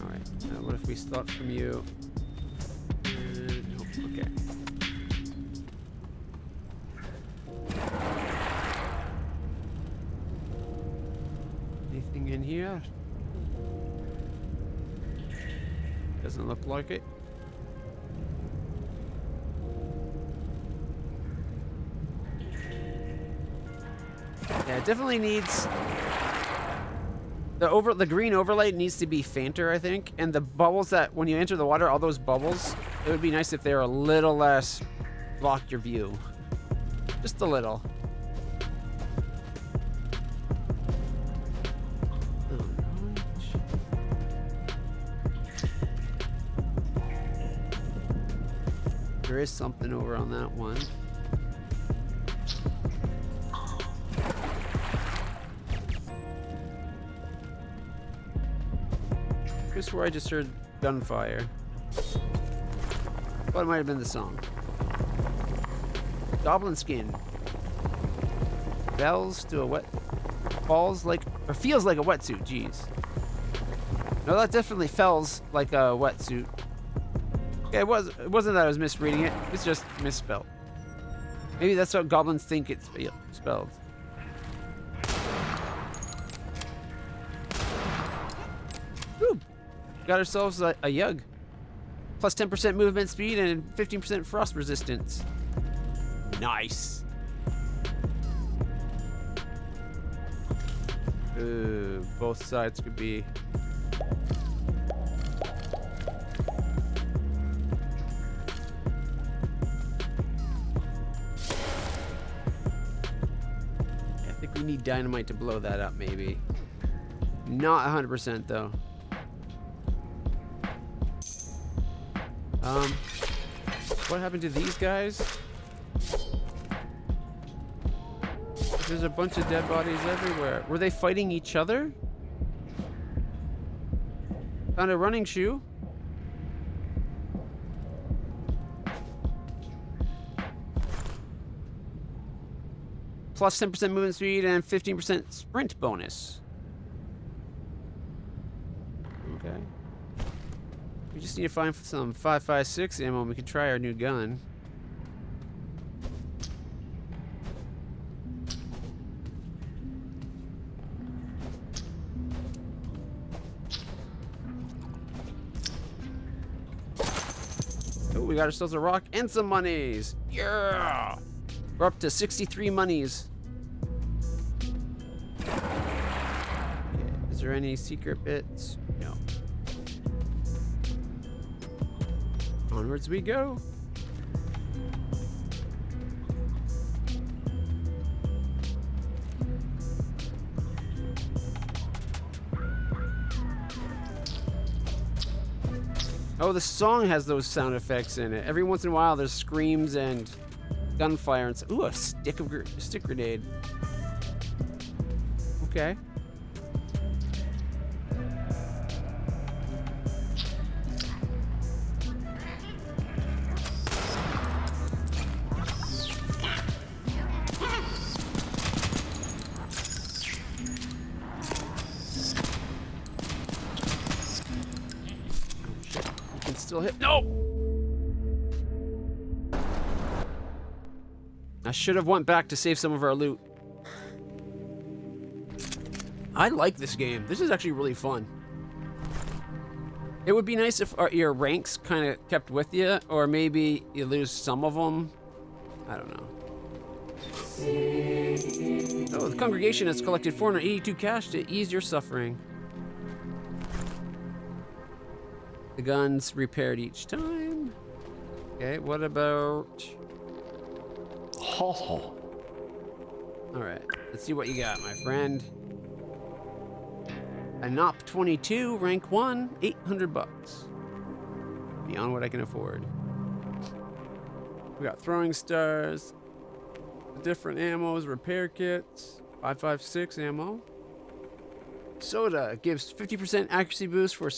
All right, what if we start from you? Okay. Anything in here? Doesn't look like it. Yeah, it definitely needs the green overlay needs to be fainter, I think, and the bubbles that when you enter the water, all those bubbles, it would be nice if they were a little less block your view, just a little. There is something over on that one. This is where I just heard gunfire. But it might have been the song. Goblin skin. Feels like a wetsuit, jeez. No, that definitely feels like a wetsuit. Okay, it wasn't that I was misreading it, it's just misspelled. Maybe that's what goblins think it's spelled. Woo! Got ourselves a Yug. Plus 10% movement speed and 15% frost resistance. Nice. Ooh, both sides could be. I think we need dynamite to blow that up, maybe. Not 100% though. What happened to these guys? There's a bunch of dead bodies everywhere. Were they fighting each other? Found a running shoe. Plus 10% movement speed and 15% sprint bonus. Okay. We just need to find some 5.56 ammo and we can try our new gun. Oh, we got ourselves a rock and some monies. Yeah! We're up to 63 monies. Okay. Is there any secret bits? No. Onwards we go. Oh, the song has those sound effects in it. Every once in a while, there's screams and gunfire and ooh, a stick grenade. Okay. Still hit. No! I should have went back to save some of our loot. I like this game. This is actually really fun. It would be nice if your ranks kind of kept with you, or maybe you lose some of them. I don't know. Oh, the congregation has collected 482 cash to ease your suffering. The guns repaired each time. Okay, what about... All right, let's see what you got, my friend. A NOP 22, rank 1, 800 bucks. Beyond what I can afford. We got throwing stars, different ammos, repair kits, 5.56 ammo. Soda gives 50% accuracy boost for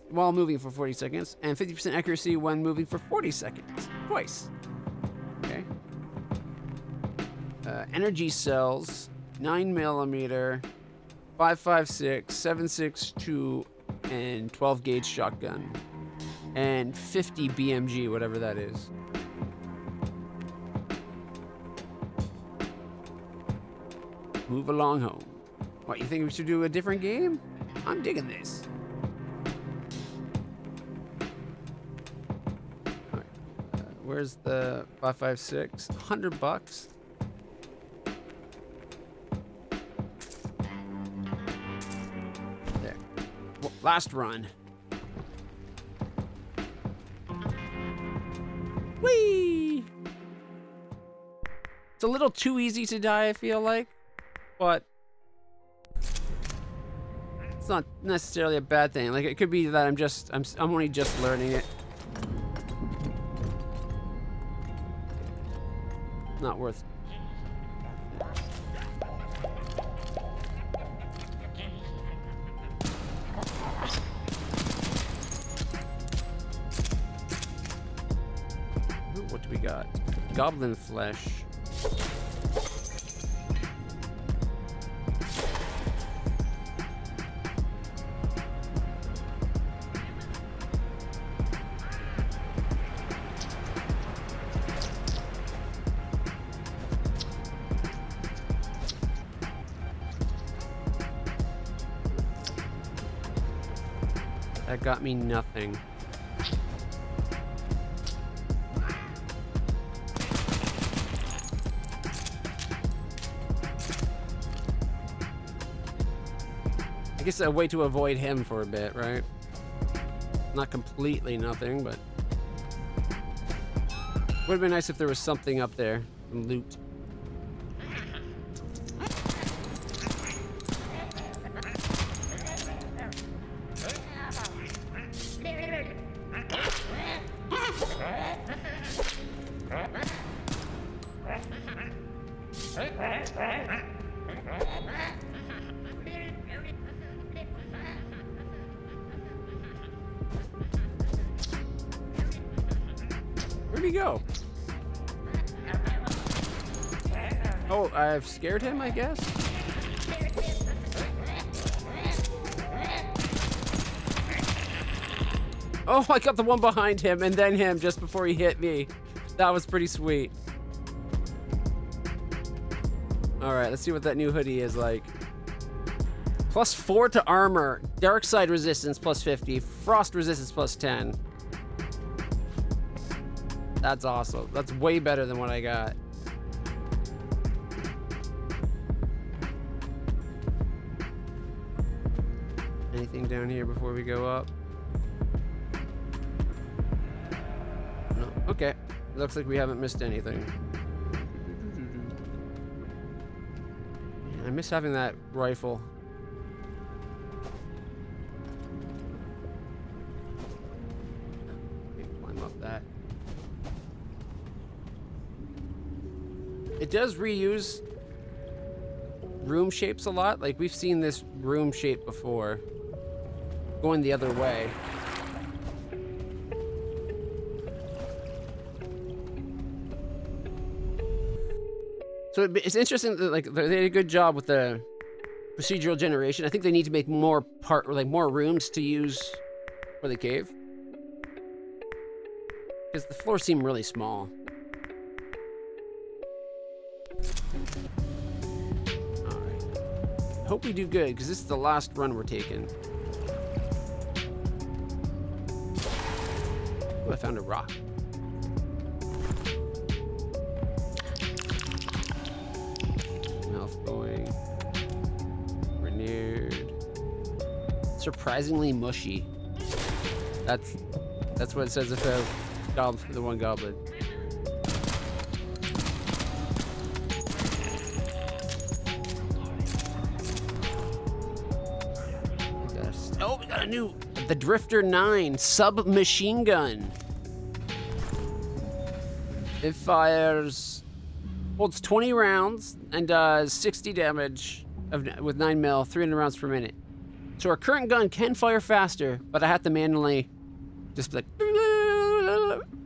while moving for 40 seconds, and 50% accuracy when moving for 40 seconds. Twice. Okay. Energy cells, 9mm, 5.56, 7.62, and 12 gauge shotgun, and 50 BMG, whatever that is. Move along home. What, you think we should do a different game? I'm digging this. All right. Where's the 5.56? 100 bucks. There. Well, last run. Whee! It's a little too easy to die, I feel like, but it's not necessarily a bad thing. Like, it could be that I'm only just learning it. Not worth. Ooh, what do we got? Goblin flesh. That got me nothing. I guess a way to avoid him for a bit, right? Not completely nothing, but would have been nice if there was something up there, some loot. Where'd he go? Oh, I've scared him, I guess? Oh, I got the one behind him and then him just before he hit me. That was pretty sweet. Alright, let's see what that new hoodie is like. +4 to armor. Dark side resistance +50. Frost resistance +10. That's awesome. That's way better than what I got. Anything down here before we go up? No. Okay. Looks like we haven't missed anything. I miss having that rifle. does reuse room shapes a lot. Like, we've seen this room shape before, going the other way. So it's interesting that, like, they did a good job with the procedural generation. I think they need to make more more rooms to use for the cave, because the floors seem really small. All right. Hope we do good, because this is the last run we're taking. Ooh, I found a rock. Mouth going. Renewed. Surprisingly mushy. That's what it says about the one goblin. Oh, we got a new the Drifter 9 submachine gun. It holds 20 rounds and does 60 damage with 9mm, 300 rounds per minute. So our current gun can fire faster, but I have to manually just be like,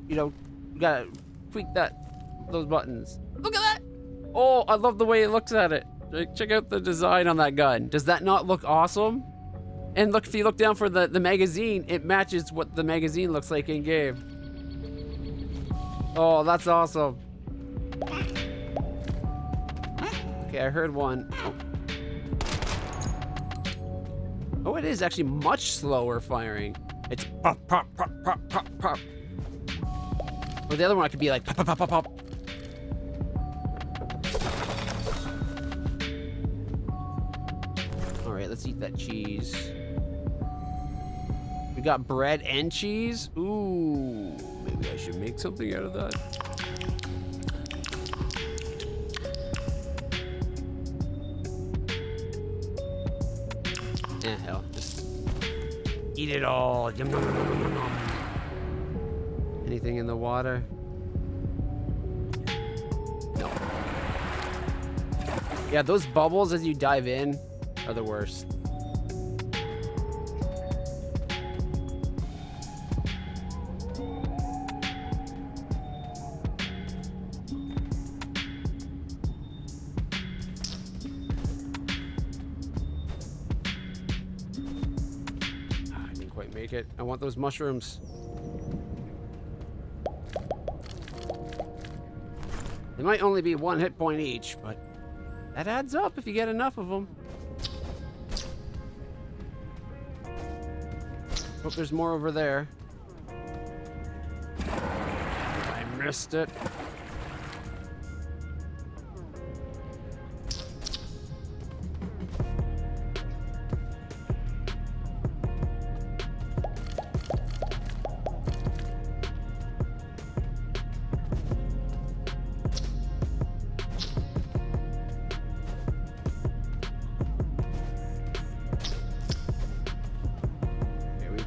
you know, you gotta tweak those buttons. Look at that! Oh, I love the way it looks at it. Like, check out the design on that gun. Does that not look awesome? And look, if you look down for the magazine, it matches what the magazine looks like in game. Oh, that's awesome. Okay, I heard one. Oh, it is actually much slower firing. It's pop, pop, pop, pop, pop, pop. Or the other one I could be like pop, pop, pop, pop, pop. All right, let's eat that cheese. We got bread and cheese. Ooh, maybe I should make something out of that. Eh, hell, just eat it all. Yum, yum, yum, yum, yum. Anything in the water? No. Yeah, those bubbles as you dive in are the worst. Make it. I want those mushrooms. They might only be 1 hit point each, but that adds up if you get enough of them. Hope there's more over there. I missed it.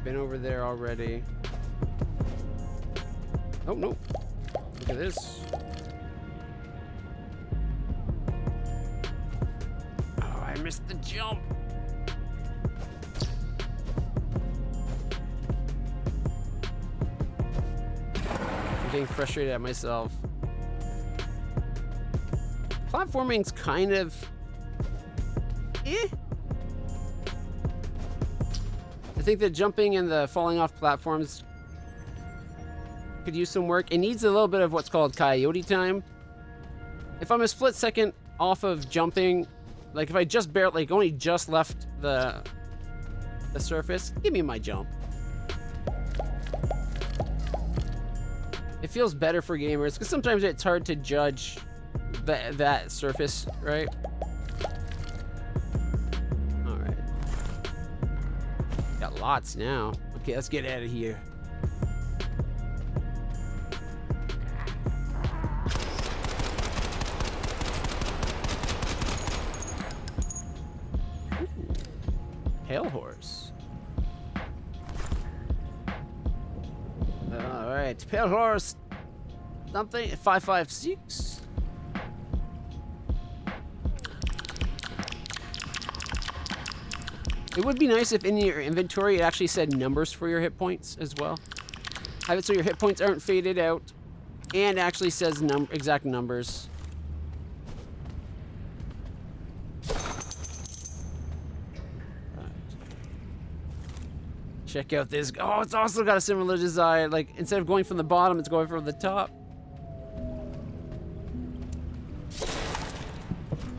Been over there already. Oh no. Look at this. Oh, I missed the jump. I'm getting frustrated at myself. Platforming's kind of I think the jumping and the falling off platforms could use some work. It needs a little bit of what's called coyote time. If I'm a split second off of jumping, like if I just barely, like only just left the surface, give me my jump. It feels better for gamers because sometimes it's hard to judge that surface, right? Got lots now. Okay, let's get out of here. Pale horse. All right, pale horse. Something 556. It would be nice if in your inventory it actually said numbers for your hit points as well. Have it so your hit points aren't faded out and actually says exact numbers. Check out this. Oh, it's also got a similar design. Like, instead of going from the bottom, it's going from the top.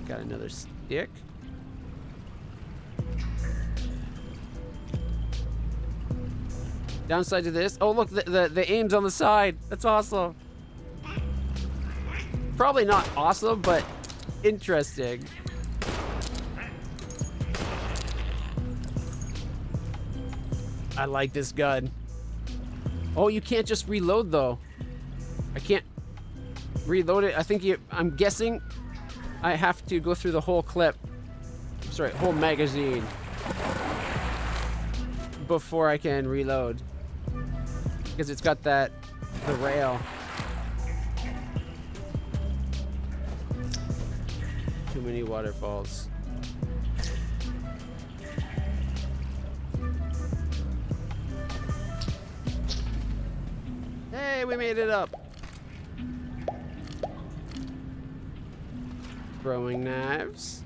Got another stick. Downside to this. Oh, look, the aim's on the side. That's awesome. Probably not awesome, but interesting. I like this gun. Oh, you can't just reload though. I can't reload it. I think I'm guessing I have to go through the whole clip. Sorry, whole magazine before I can reload. Because it's got the rail. Too many waterfalls. Hey, we made it up. Throwing knives.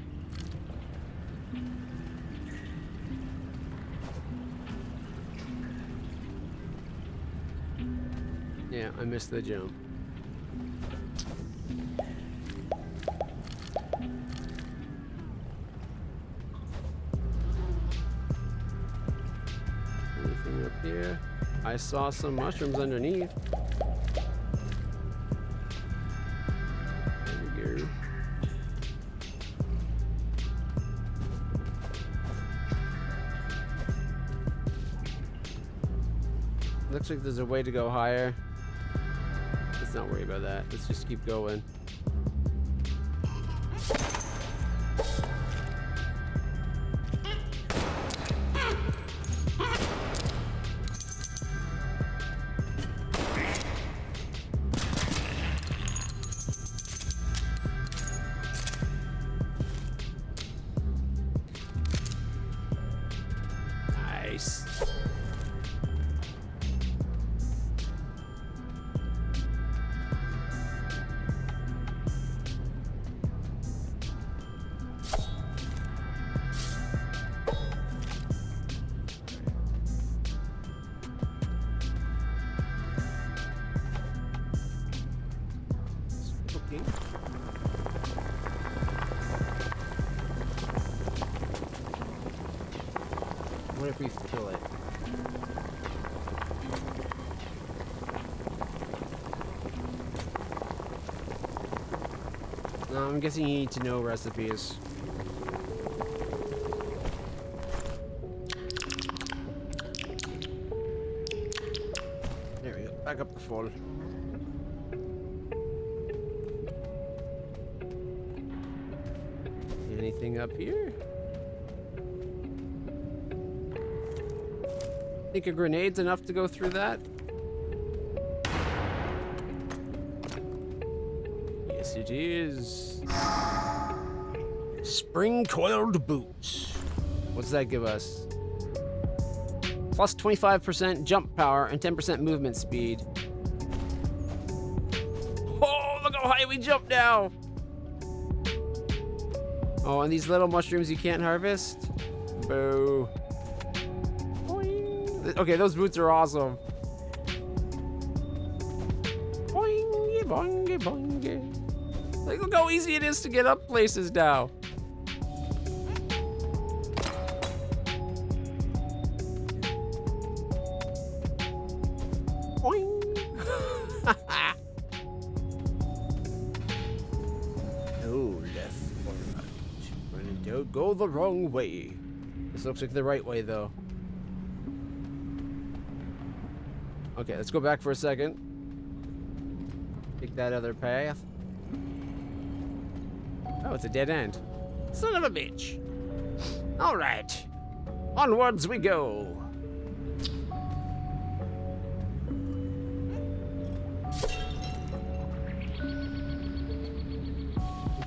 Yeah, I missed the jump. Anything up here? I saw some mushrooms underneath. There we go. Looks like there's a way to go higher. Let's not worry about that. Let's just keep going. Nice. Okay. What if we kill it? No, I'm guessing you need to know recipes. There we go. Back up the full. Anything up here? Think a grenade's enough to go through that? Yes, it is. Spring coiled boots. What's that give us? Plus 25% jump power and 10% movement speed. Oh, look how high we jump now! Oh, and these little mushrooms you can't harvest? Boo. Boing. Okay, those boots are awesome. Boingy, boingy, boingy. Like, look how easy it is to get up places now. Boing. Oh, left. Don't go the wrong way. This looks like the right way, though. Okay, let's go back for a second. Take that other path. Oh, it's a dead end. Son of a bitch. All right. Onwards we go.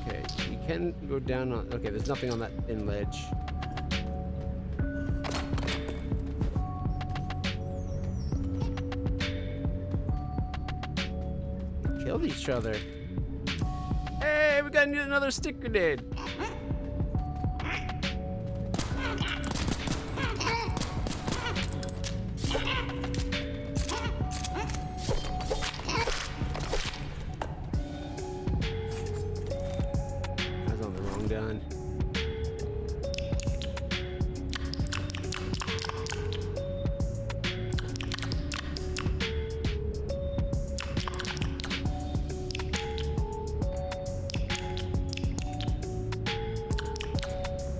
Okay, we can go down on... Okay, there's nothing on that thin ledge. killed each other. Hey, we got another stick grenade. I was on the wrong gun.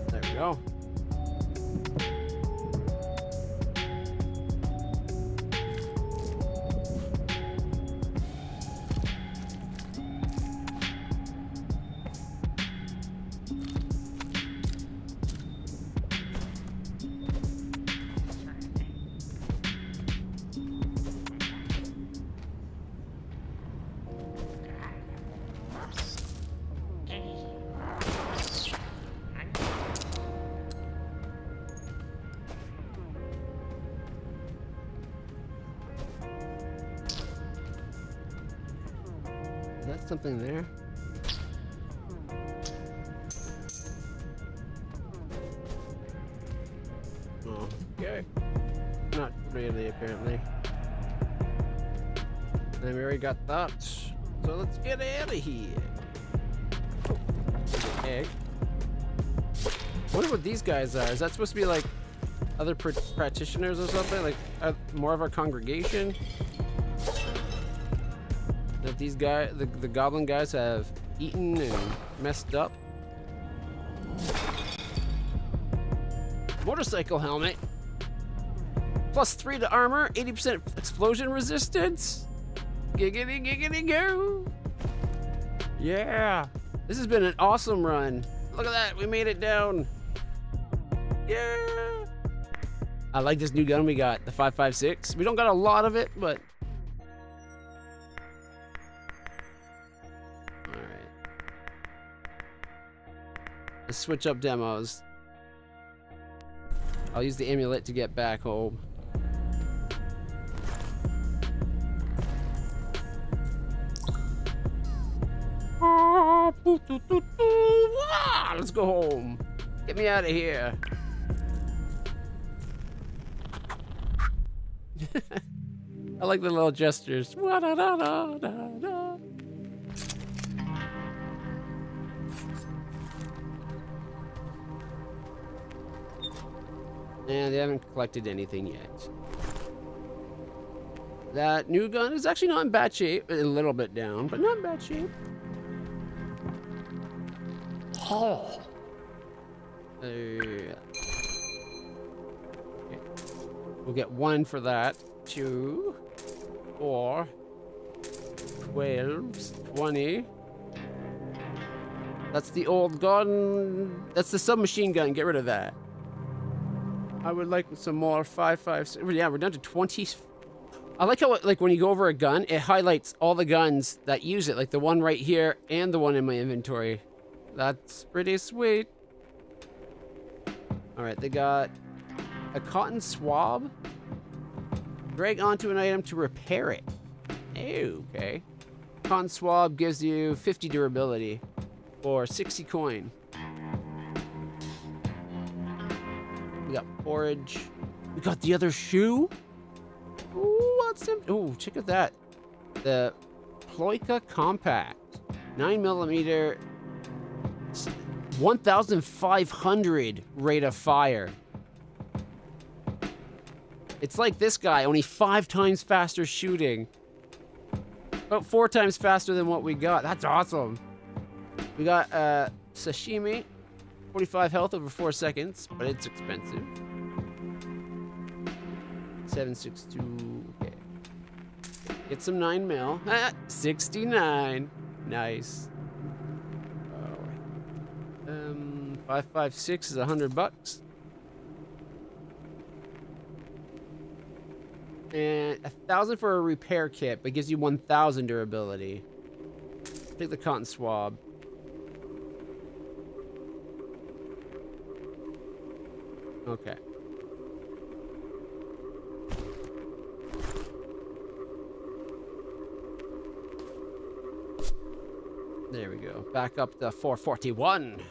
There we go. Is that something there? Oh, okay. Not really, apparently. And we already got that. So let's get out of here. There's an egg. Wonder what these guys are. Is that supposed to be like other practitioners or something? Like more of our congregation? That these guys, the goblin guys, have eaten and messed up. Motorcycle helmet. +3 to armor, 80% explosion resistance. Giggity, giggity, go. Yeah. This has been an awesome run. Look at that. We made it down. Yeah. I like this new gun we got, the 5.56. We don't got a lot of it, but... Alright. Let's switch up demos. I'll use the amulet to get back home. Let's go home. Get me out of here. I like the little gestures. Wa-da-da-da-da-da. And they haven't collected anything yet. That new gun is actually not in bad shape. A little bit down, but not in bad shape. Oh. Okay. We'll get 1 for that. 2, 4, 12, 20. That's the old gun. That's the submachine gun. Get rid of that. I would like some more 5.56. Yeah, we're down to 20. I like how, like, when you go over a gun, it highlights all the guns that use it, like the one right here and the one in my inventory. That's pretty sweet. All right, they got a cotton swab. Drag onto an item to repair it. Okay. Cotton swab gives you 50 durability or 60 coin. We got forage. We got the other shoe. Ooh, what's him? Ooh, check out that. The Ploika Compact. 9mm. 1,500 rate of fire. It's like this guy, only 5 times faster shooting. About 4 times faster than what we got. That's awesome. We got sashimi. 45 health over 4 seconds, but it's expensive. 762. Okay. Get some 9mm. 69. Nice. 5.56 is $100. And 1,000 for a repair kit, but gives you 1,000 durability. Take the cotton swab. Okay. There we go. Back up to 441.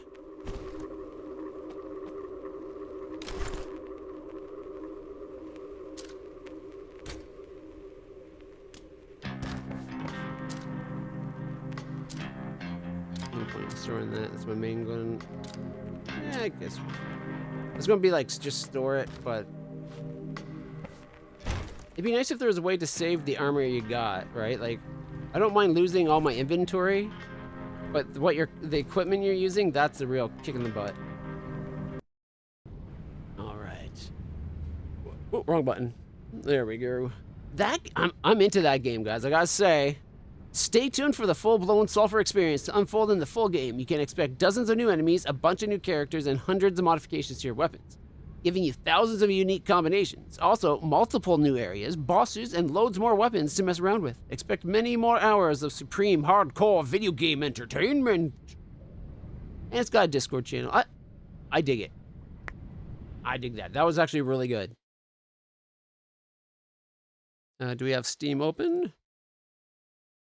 No point in storing that. That's my main gun. Yeah, I guess. It's gonna be like just store it, but it'd be nice if there was a way to save the armor you got, right? Like, I don't mind losing all my inventory, but the equipment you're using, that's the real kick in the butt. All right. Oh, wrong button. There we go. I'm into that game, guys. I gotta say, stay tuned for the full-blown Sulfur experience to unfold in the full game. You can expect dozens of new enemies, a bunch of new characters, and hundreds of modifications to your weapons, giving you thousands of unique combinations. Also, multiple new areas, bosses, and loads more weapons to mess around with. Expect many more hours of supreme hardcore video game entertainment. And it's got a Discord channel. I dig it. I dig that. That was actually really good. Do we have Steam open?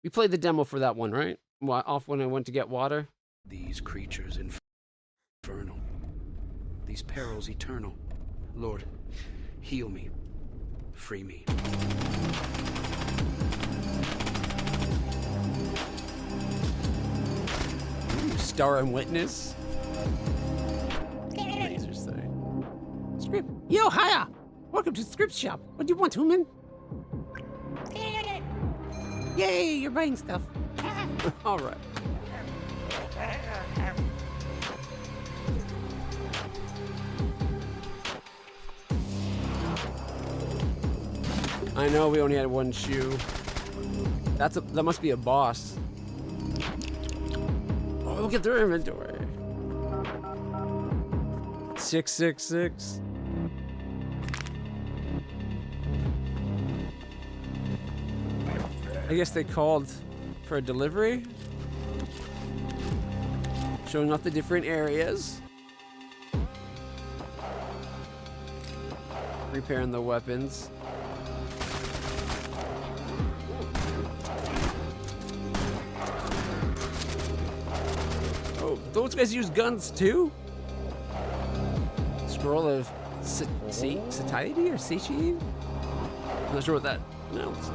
We played the demo for that one, right? Off when I went to get water. These creatures infernal. These perils eternal. Lord, heal me. Free me. Ooh, Star and Witness. Laser sight. Script. Yo, hiya! Welcome to Script Shop. What do you want, human? Yay, you're buying stuff. All right. I know we only had one shoe. That must be a boss. Oh, look at their inventory. 666. I guess they called for a delivery. Showing off the different areas. Repairing the weapons. Oh, those guys use guns too? Scroll of satiety or satiety? I'm not sure what that means.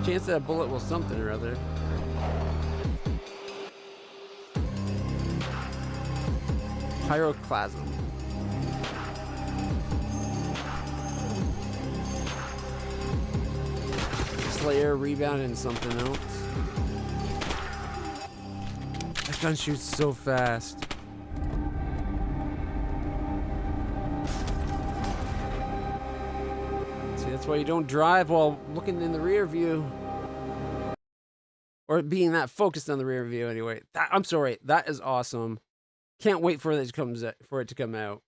Chance that a bullet will something or other. Pyroclasm. Slayer, rebound, and something else. That gun shoots so fast. That's why you don't drive while looking in the rear view. Or being that focused on the rear view anyway. I'm sorry, that is awesome. Can't wait for it to come out.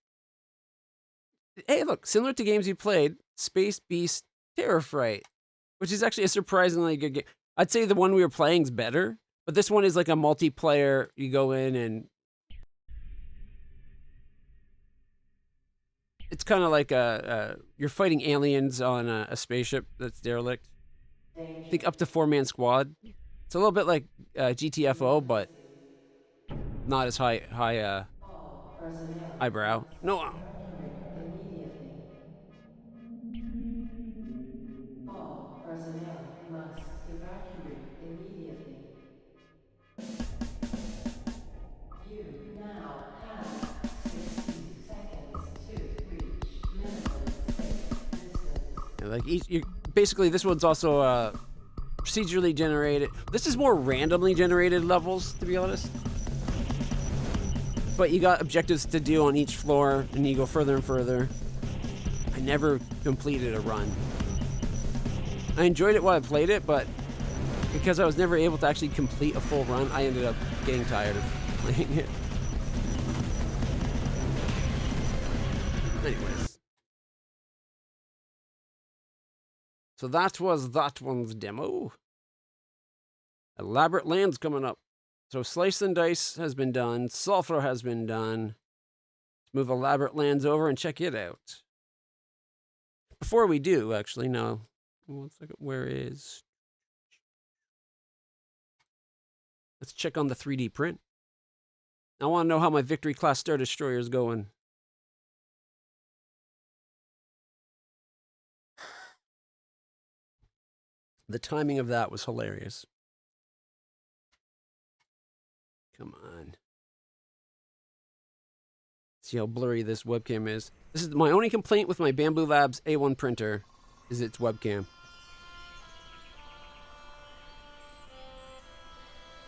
Hey, look, similar to games you played, Space Beast Terror Fright, which is actually a surprisingly good game. I'd say the one we were playing is better, but this one is like a multiplayer. You go in and it's kind of like you're fighting aliens on a spaceship that's derelict. I think up to 4-man squad. It's a little bit like GTFO, but not as high eyebrow. No. All personnel must evacuate immediately. You now have 60 seconds to reach minimum safe distance. Yeah, like basically this one's also procedurally generated. This is more randomly generated levels, to be honest. But you got objectives to do on each floor, and you go further and further. I never completed a run. I enjoyed it while I played it, but because I was never able to actually complete a full run, I ended up getting tired of playing it. Anyways. So that was that one's demo. Elaborate Lands coming up. So Slice and Dice has been done. Sulfur has been done. Let's move Elaborate Lands over and check it out. Before we do, actually, no. 1 second. Where is... Let's check on the 3D print. I want to know how my Victory class Star Destroyer is going. The timing of that was hilarious. Come on. See how blurry this webcam is. This is my only complaint with my Bamboo Labs A1 printer is its webcam.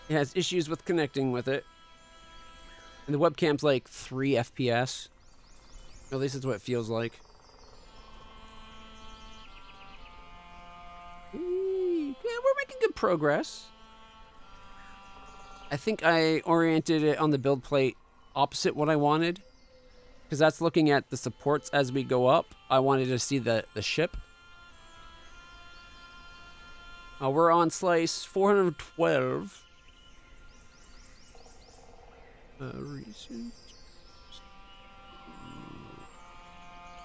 It has issues with connecting with it. And the webcam's like 3 FPS. At least it's what it feels like. Yeah, we're making good progress. I think I oriented it on the build plate opposite what I wanted. Because that's looking at the supports as we go up. I wanted to see the ship. We're on slice 412. Recent.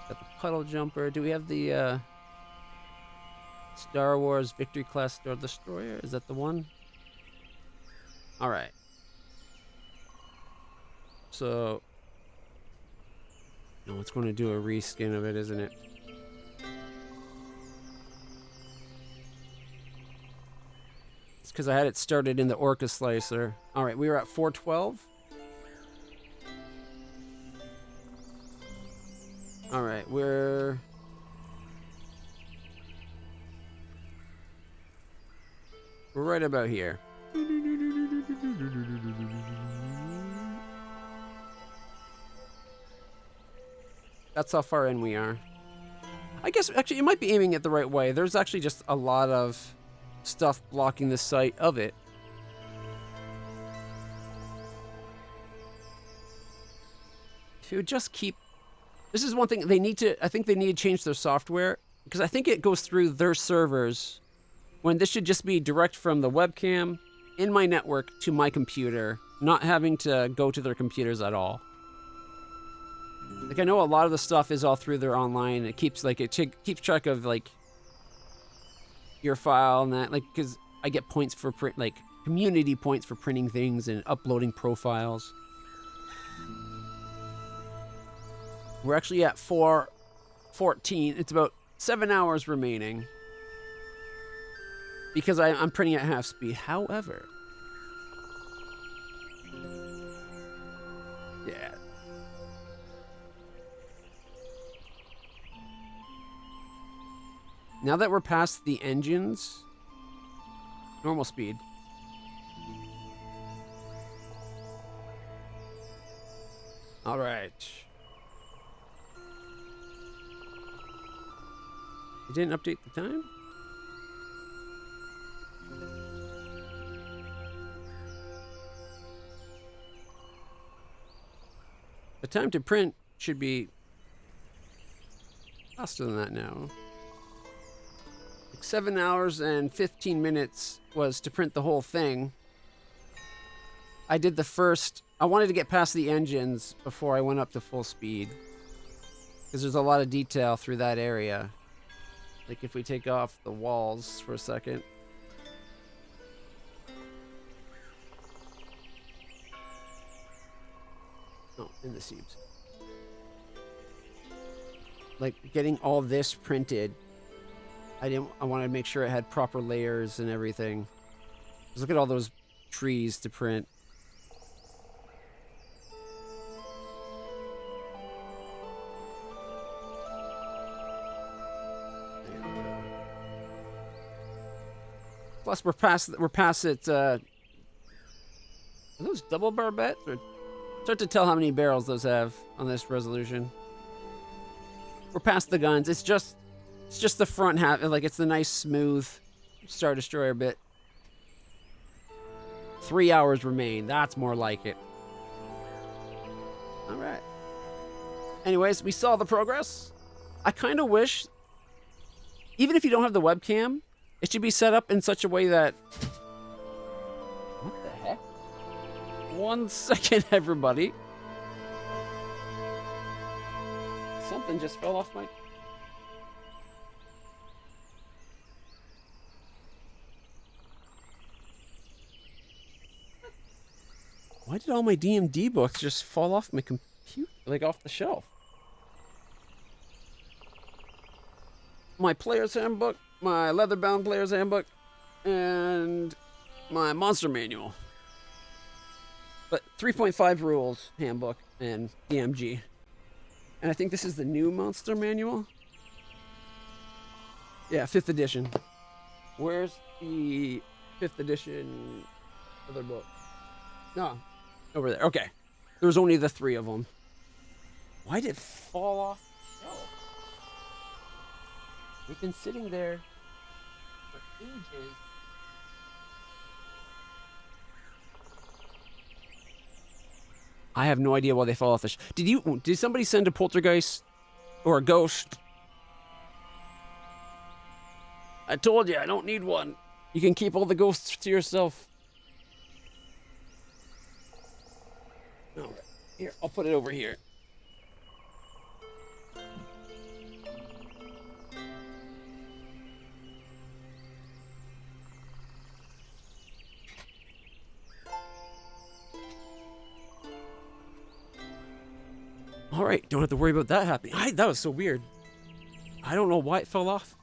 Got the puddle jumper. Do we have the Star Wars Victory class Star Destroyer? Is that the one? All right. So, no, it's going to do a reskin of it, isn't it? It's because I had it started in the Orca Slicer. All right, we were at 412. All right, we're right about here. That's how far in we are. I guess, actually, it might be aiming it the right way. There's actually just a lot of stuff blocking the sight of it. If you would just keep... This is one thing they need to... I think they need to change their software, because I think it goes through their servers, when this should just be direct from the webcam in my network to my computer, not having to go to their computers at all. Like, I know a lot of the stuff is all through their online. It keeps, like, keeps track of, like, your file and that, like, because I get points for print, like, community points for printing things and uploading profiles. We're actually at 4:14. It's about 7 hours remaining. Because I'm printing at half speed. However... Yeah. Now that we're past the engines... Normal speed. Alright. You didn't update the time? The time to print should be faster than that now. Like 7 hours and 15 minutes was to print the whole thing. I did the first... I wanted to get past the engines before I went up to full speed. Because there's a lot of detail through that area. Like if we take off the walls for a second. Oh, in the seams. Like getting all this printed. I wanted to make sure it had proper layers and everything. Just look at all those trees to print. Plus, we're past it. Are those double barbette? Or start to tell how many barrels those have on this resolution. We're past the guns. It's just the front half. Like it's the nice smooth Star Destroyer bit. 3 hours remain. That's more like it. All right. Anyways, we saw the progress. I kind of wish, even if you don't have the webcam, it should be set up in such a way that... What the heck? 1 second, everybody. Something just fell off my... did all my D&D books just fall off my computer, like off the shelf? My player's handbook, my leather-bound player's handbook, and my monster manual. But 3.5 rules handbook and DMG. And I think this is the new monster manual. Yeah, 5th edition. Where's the 5th edition other book? No, over there. Okay. There was only the 3 of them. Why did it fall off the shelf? They've been sitting there for ages. I have no idea why they fell off the shelf. Did somebody send a poltergeist or a ghost? I told you, I don't need one. You can keep all the ghosts to yourself. All right. Here, I'll put it over here. All right, don't have to worry about that happening. That was so weird. I don't know why it fell off.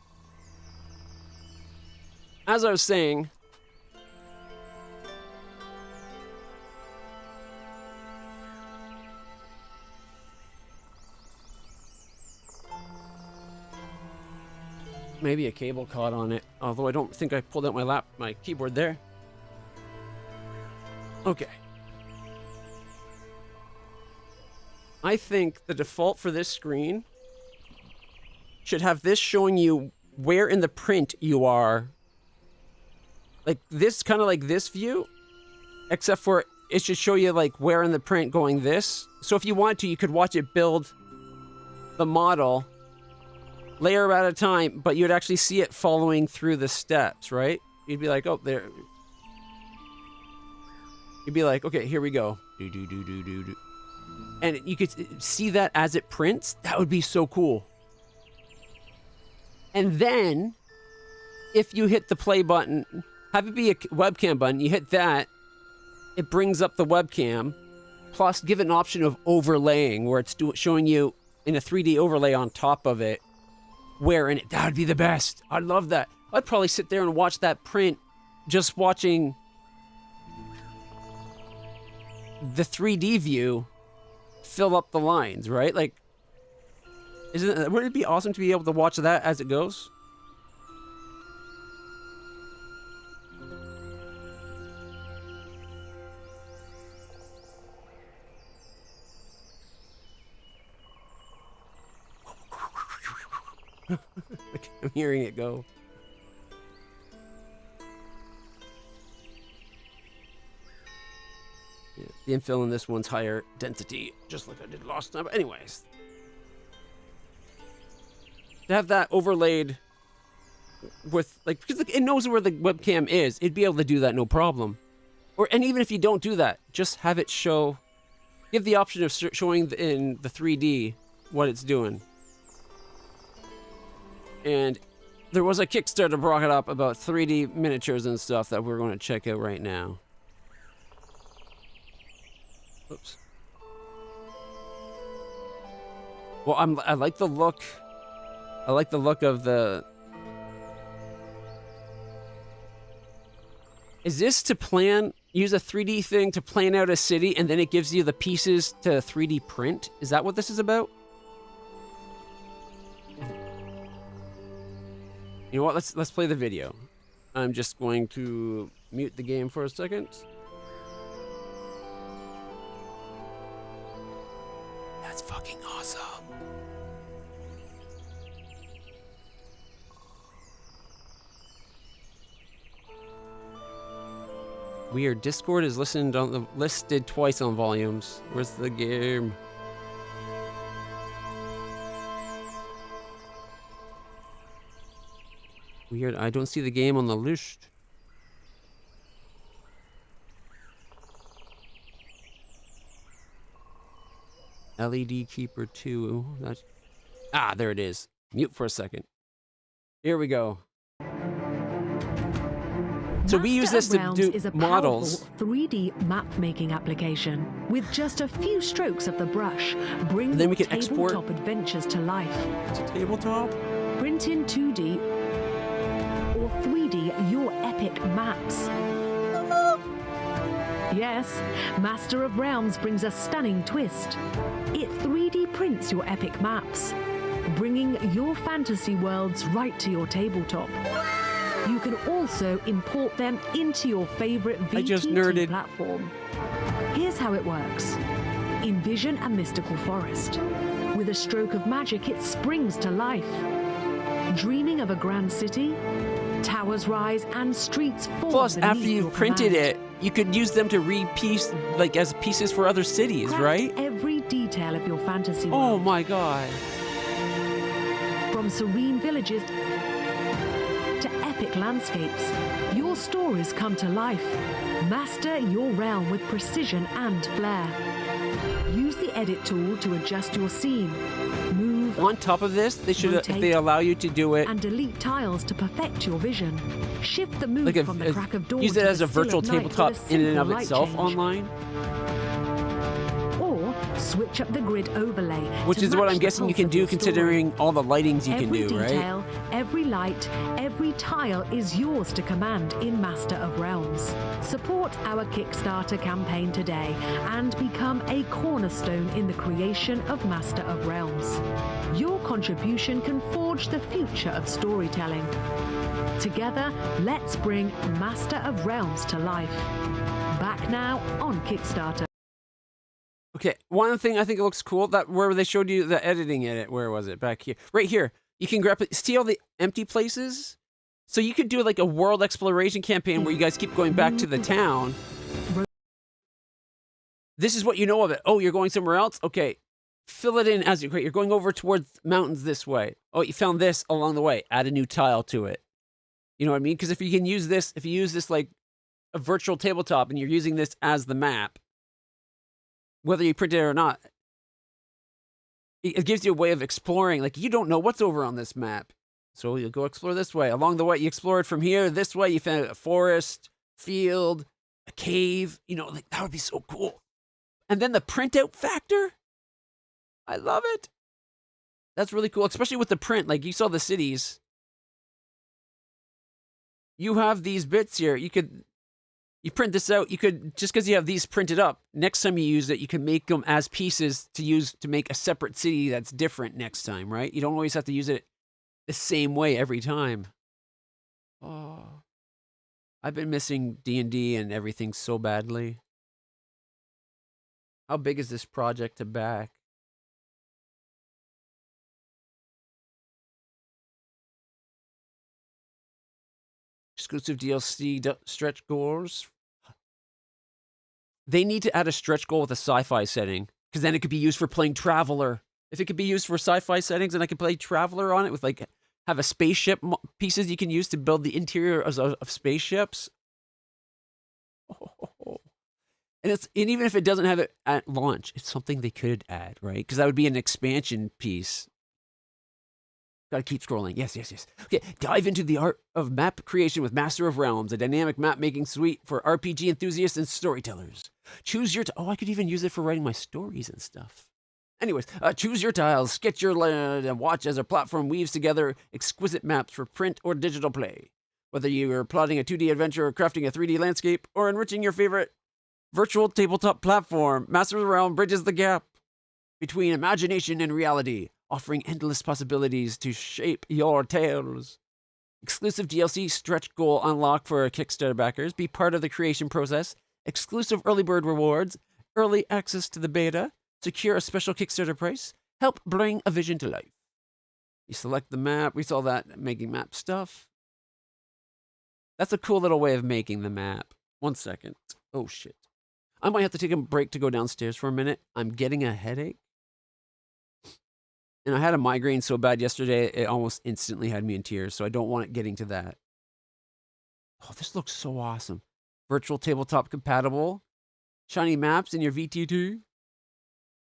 As I was saying, maybe a cable caught on it, although I don't think I pulled out my keyboard there. Okay. I think the default for this screen should have this showing you where in the print you are. Like this, kind of like this view, except for it should show you like where in the print going this. So if you want to, you could watch it build the model layer at a time, but you'd actually see it following through the steps, right? You'd be like, oh, there. You'd be like, okay, here we go. Do, do, do, do, do, do. And you could see that as it prints. That would be so cool. And then, if you hit the play button, have it be a webcam button, you hit that, it brings up the webcam, plus give it an option of overlaying, where it's showing you in a 3D overlay on top of it, where in it. That would be the best. I'd love that. I'd probably sit there and watch that print, just watching the 3D view fill up the lines, right? Like, wouldn't it be awesome to be able to watch that as it goes? I'm hearing it go. Yeah, the infill in this one's higher density, just like I did last time. But anyways, to have that overlaid with, like, because it knows where the webcam is, it'd be able to do that no problem. And even if you don't do that, just have it show, give the option of showing in the 3D what it's doing. And there was a Kickstarter brought it up about 3D miniatures and stuff that we're going to check out right now. Oops. Well, I like the look. I like the look of the... Is this to use a 3D thing to plan out a city and then it gives you the pieces to 3D print? Is that what this is about? You know what? Let's play the video. I'm just going to mute the game for a second. That's fucking awesome. Weird. Discord is listed twice on volumes. Where's the game? Weird. I don't see the game on the list. LED Keeper 2. That's... Ah, there it is. Mute for a second. Here we go. So we use Master this of to Realms do is a models. powerful 3D map-making application. With just a few strokes of the brush, bring And then we your can export- tabletop adventures to life. It's a tabletop. Print in 2D or 3D your epic maps. Yes, Master of Realms brings a stunning twist. It 3D prints your epic maps, bringing your fantasy worlds right to your tabletop. You can also import them into your favorite I just VTT nerded. platform. Here's how it works. Envision a mystical forest. With a stroke of magic, it springs to life. Dreaming of a grand city? Towers rise and streets form Plus, beneath after your you've printed command. it, you could use them to repiece, like as pieces for other cities, Craft right? every detail of your fantasy Oh world. my god. From serene villages to epic landscapes, your stories come to life. Master your realm with precision and flair. Use the edit tool to adjust your scene, move, On top of this, they should, if Rotate they allow you to do it, and delete tiles to perfect your vision. Shift the mood like from the crack of dawn use it to as the a still virtual of night with tabletop a in and simple of light itself change. online, Or switch up the grid overlay, which to is what match I'm the guessing you pulse can of do your story. considering all the lightings you can Every do, right? detail, every light, every tile is yours to command in Master of Realms. Support our Kickstarter campaign today and become a cornerstone in the creation of Master of Realms. Your contribution can forge the future of storytelling. Together, let's bring Master of Realms to life. Back now on Kickstarter. Okay, one thing I think it looks cool, that where they showed you the editing in it, where was it? Back here. Right here. You can grab it, see all the empty places? So you could do like a world exploration campaign where you guys keep going back to the town. This is what you know of it. Oh, you're going somewhere else? Okay. Fill it in as you, you're going over towards mountains this way. Oh, you found this along the way. Add a new tile to it. You know what I mean? Because if you can use this, if you use this like a virtual tabletop and you're using this as the map, whether you print it or not, it gives you a way of exploring. Like, you don't know what's over on this map. So you'll go explore this way. Along the way, you explore it from here. This way, you found a forest, field, a cave. You know, like, that would be so cool. And then the printout factor. I love it. That's really cool, especially with the print. Like, you saw the cities. You have these bits here. You print this out. You could, just because you have these printed up, next time you use it, you can make them as pieces to use to make a separate city that's different next time, right? You don't always have to use it the same way every time. Oh, I've been missing D&D and everything so badly. How big is this project to back? Exclusive DLC stretch goals. They need to add a stretch goal with a sci-fi setting, because then it could be used for playing Traveler. If it could be used for sci-fi settings and I could play Traveler on it with, like, have a spaceship pieces you can use to build the interior of spaceships. Oh. And even if it doesn't have it at launch, it's something they could add, right? Because that would be an expansion piece. Gotta keep scrolling. Yes. Okay, dive into the art of map creation with Master of Realms, a dynamic map-making suite for RPG enthusiasts and storytellers. Choose your... I could even use it for writing my stories and stuff. Anyways, choose your tiles, sketch your land, and watch as our platform weaves together exquisite maps for print or digital play. Whether you are plotting a 2D adventure or crafting a 3D landscape or enriching your favorite virtual tabletop platform, Master of the Realm bridges the gap between imagination and reality, offering endless possibilities to shape your tales. Exclusive DLC stretch goal unlock for Kickstarter backers. Be part of the creation process. Exclusive early bird rewards. Early access to the beta. Secure a special Kickstarter price. Help bring a vision to life. You select the map. We saw that making map stuff. That's a cool little way of making the map. 1 second. Oh, shit. I might have to take a break to go downstairs for a minute. I'm getting a headache. And I had a migraine so bad yesterday, it almost instantly had me in tears. So I don't want it getting to that. Oh, this looks so awesome. Virtual tabletop compatible. Shiny maps in your VT2.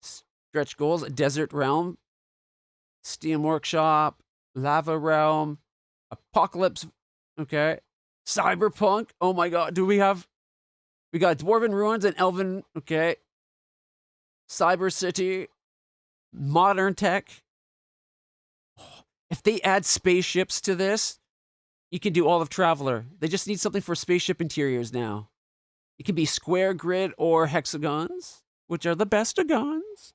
Stretch goals. Desert Realm. Steam Workshop. Lava Realm. Apocalypse. Okay. Cyberpunk. Oh my god. Do we have... We got Dwarven Ruins and Elven... Okay. Cyber City. Modern tech. If they add spaceships to this, you can do all of Traveler. They just need something for spaceship interiors now. It can be square grid or hexagons, which are the bestagons.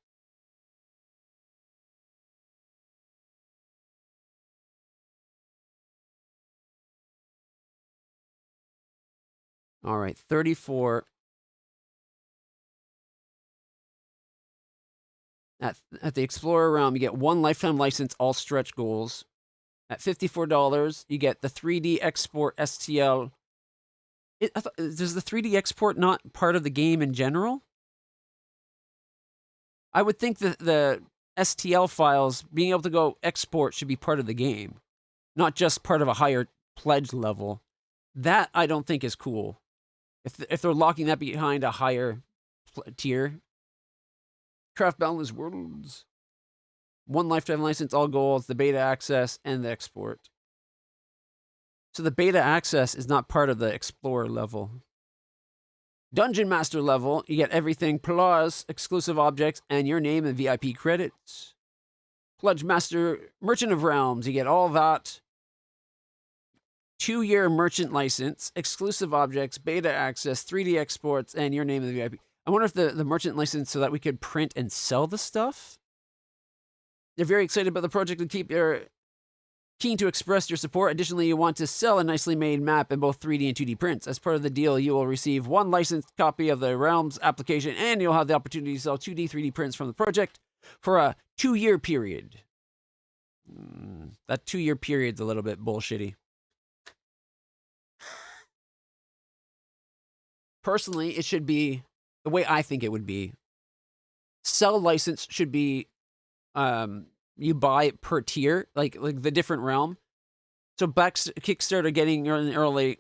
All right, 34. At the Explorer realm, you get 1 lifetime license, all stretch goals. At $54, you get the 3D export STL. Does the 3D export not part of the game in general? I would think that the STL files, being able to go export, should be part of the game, not just part of a higher pledge level. That I don't think is cool. If they're locking that behind a higher tier. Craft Boundless Worlds. 1 lifetime license, all goals, the beta access, and the export. So the beta access is not part of the Explorer level. Dungeon Master level, you get everything plus exclusive objects and your name and VIP credits. Pledge Master Merchant of Realms, you get all that. 2-year merchant license, exclusive objects, beta access, 3D exports, and your name and the VIP. I wonder if the merchant license so that we could print and sell the stuff? You're very excited about the project and keen to express your support. Additionally, you want to sell a nicely made map in both 3D and 2D prints. As part of the deal, you will receive 1 licensed copy of the Realms application, and you'll have the opportunity to sell 2D, 3D prints from the project for a 2-year period. That 2-year period's a little bit bullshitty. Personally, it should be the way I think it would be. Sell license should be you buy it per tier, like the different realm. So back Kickstarter getting early.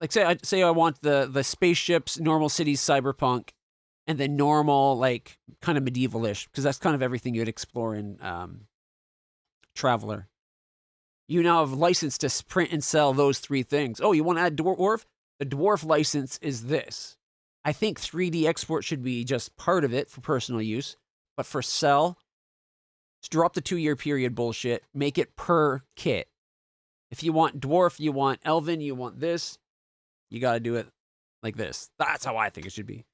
Like say I want the spaceships, normal cities, cyberpunk, and then normal like kind of medievalish, because that's kind of everything you'd explore in Traveler. You now have license to print and sell those 3 things. Oh, you want to add dwarf? The dwarf license is this. I think 3D export should be just part of it for personal use, but for sell, just drop the 2-year period bullshit. Make it per kit. If you want dwarf, you want elven, you want this, you got to do it like this. That's how I think it should be.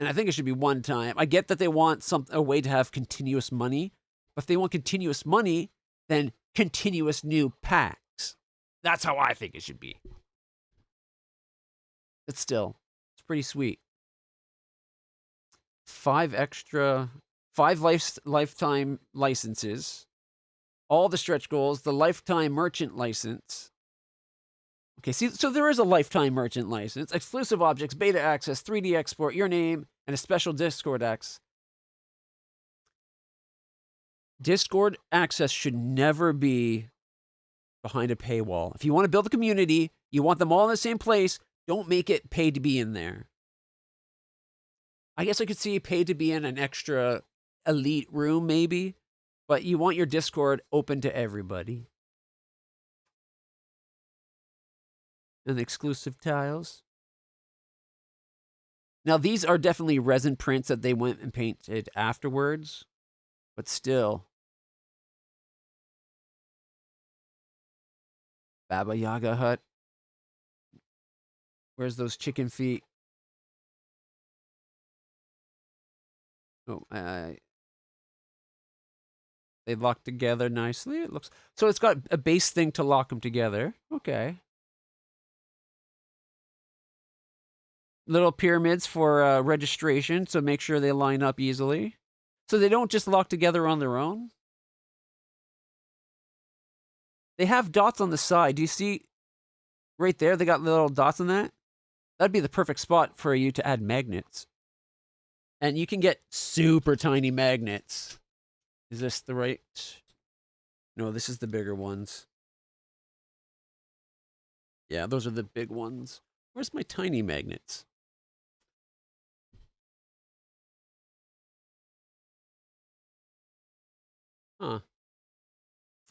And I think it should be one time. I get that they want a way to have continuous money, but if they want continuous money, then continuous new packs. That's how I think it should be. But still, it's pretty sweet. 5 lifetime licenses, all the stretch goals, the lifetime merchant license. Okay, see, so there is a lifetime merchant license, exclusive objects, beta access, 3D export, your name, and a special Discord access. Discord access should never be behind a paywall. If you want to build a community, you want them all in the same place, don't make it pay to be in there. I guess I could see pay to be in an extra elite room maybe, but you want your Discord open to everybody. And exclusive tiles. Now these are definitely resin prints that they went and painted afterwards, but still. Baba Yaga hut. Where's those chicken feet? Oh, they lock together nicely. It looks so. It's got a base thing to lock them together. Okay. Little pyramids for registration, so make sure they line up easily. So they don't just lock together on their own. They have dots on the side. Do you see right there? They got little dots on that. That'd be the perfect spot for you to add magnets. And you can get super tiny magnets. Is this the right? No, this is the bigger ones. Yeah, those are the big ones. Where's my tiny magnets? Huh.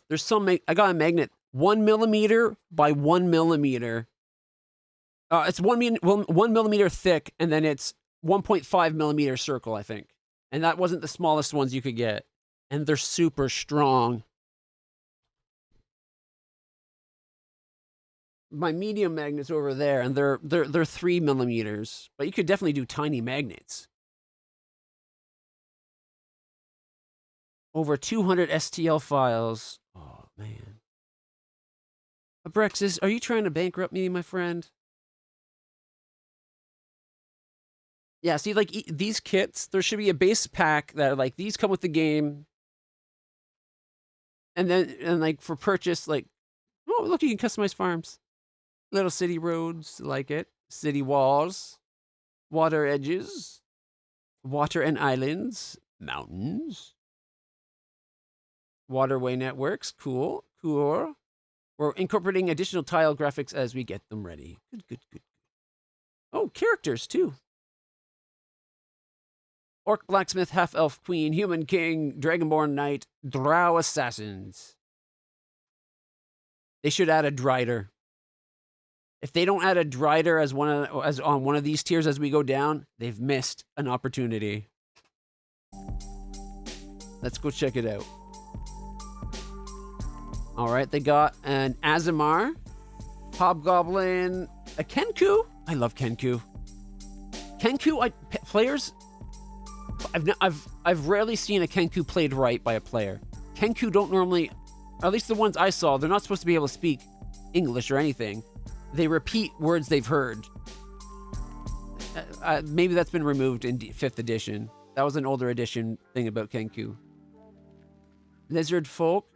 There's some, I got a magnet 1 millimeter by 1 millimeter. It's 1 millimeter thick, and then it's 1.5 millimeter circle, I think. And that wasn't the smallest ones you could get. And they're super strong. My medium magnets over there, and they're 3 millimeters. But you could definitely do tiny magnets. Over 200 STL files. Oh, man. Abrexis, are you trying to bankrupt me, my friend? Yeah, see, like, these kits, there should be a base pack that are like, these come with the game. And then, like, for purchase, like, oh, look, you can customize farms. Little city roads, like it. City walls. Water edges. Water and islands. Mountains. Waterway networks. Cool. Cool. We're incorporating additional tile graphics as we get them ready. Good, good, good. Oh, characters, too. Orc, blacksmith, half-elf, queen, human king, dragonborn knight, drow assassins. They should add a drider. If they don't add a drider as on one of these tiers as we go down, they've missed an opportunity. Let's go check it out. All right, they got an Azamar, Hobgoblin, a Kenku. I love Kenku. Kenku, players. I've rarely seen a Kenku played right by a player. Kenku don't normally, at least the ones I saw, they're not supposed to be able to speak English or anything. They repeat words they've heard. Maybe that's been removed in 5th edition. That was an older edition thing about Kenku. Lizard folk.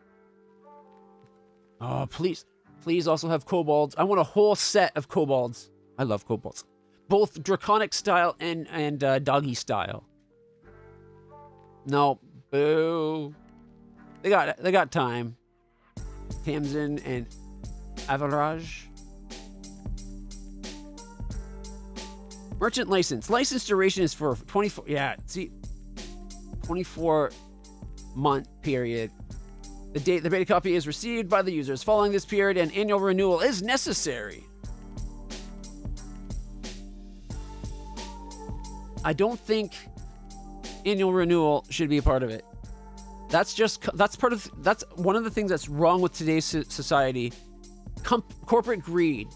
Oh, please also have kobolds. I want a whole set of kobolds. I love kobolds. Both draconic style and doggy style. No, boo. They got time. Tamsin and Avalraj. Merchant license. License duration is for 24. Yeah, see, 24-month period. The date the beta copy is received by the users. Following this period, an annual renewal is necessary. I don't think annual renewal should be a part of it. That's one of the things that's wrong with today's society. Corporate greed.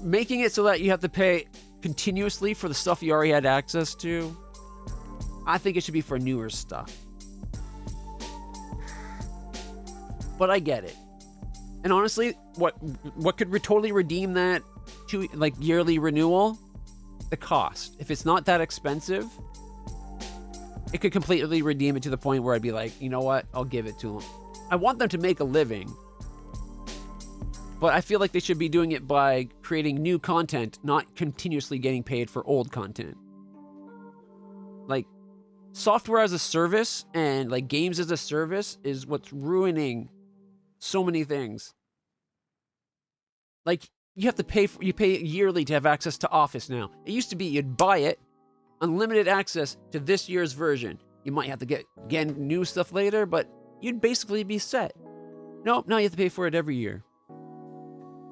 Making it so that you have to pay continuously for the stuff you already had access to. I think it should be for newer stuff. But I get it. And honestly, what could totally redeem that to like yearly renewal? The cost. If it's not that expensive, it could completely redeem it to the point where I'd be like, you know what? I'll give it to them. I want them to make a living. But I feel like they should be doing it by creating new content, not continuously getting paid for old content. Like, software as a service and like games as a service is what's ruining so many things. Like, you have to pay yearly to have access to Office now. It used to be you'd buy it, unlimited access to this year's version. You might have to get, again, new stuff later, but you'd basically be set. Nope, now you have to pay for it every year.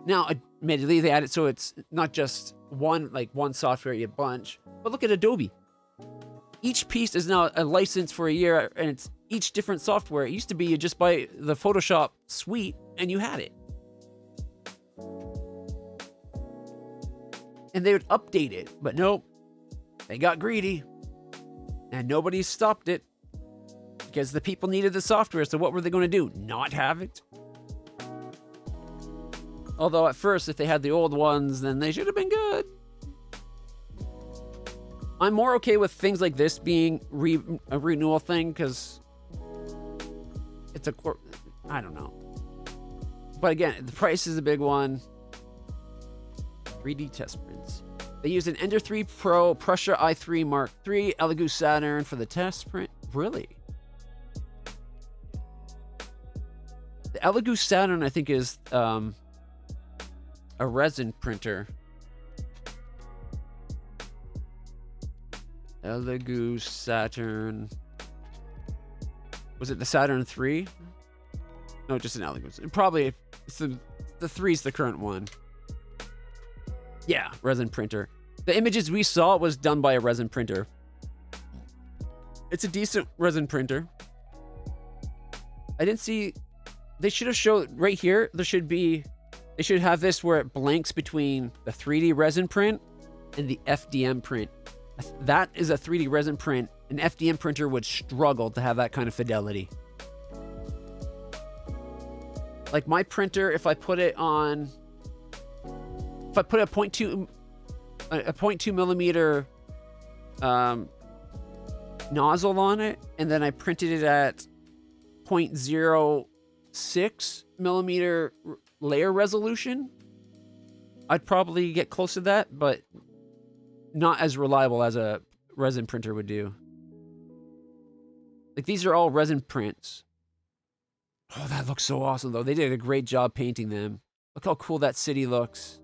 Now, admittedly, they added so it's not just one software, you bunch. But look at Adobe. Each piece is now a license for a year, and it's each different software. It used to be you just buy the Photoshop suite, and you had it. And they would update it, but nope. They got greedy. And nobody stopped it. Because the people needed the software, so what were they going to do? Not have it? Although at first, if they had the old ones, then they should have been good. I'm more okay with things like this being a renewal thing, because it's I don't know. But again, the price is a big one. 3D test prints. They used an Ender 3 Pro, Prussia i3 Mark III, Elegoo Saturn for the test print. Really? The Elegoo Saturn, I think, is a resin printer. Elegoo Saturn. Was it the Saturn 3? No, just an elegance. Probably the 3's the current one. Yeah, resin printer. The images we saw was done by a resin printer. It's a decent resin printer. I didn't see... They should have showed... Right here, there should be... They should have this where it blanks between the 3D resin print and the FDM print. That is a 3D resin print. An FDM printer would struggle to have that kind of fidelity. Like my printer, if I put it on... If I put a 0.2 millimeter nozzle on it, and then I printed it at 0.06 millimeter layer resolution, I'd probably get close to that, but not as reliable as a resin printer would do. Like, these are all resin prints. Oh, that looks so awesome, though. They did a great job painting them. Look how cool that city looks.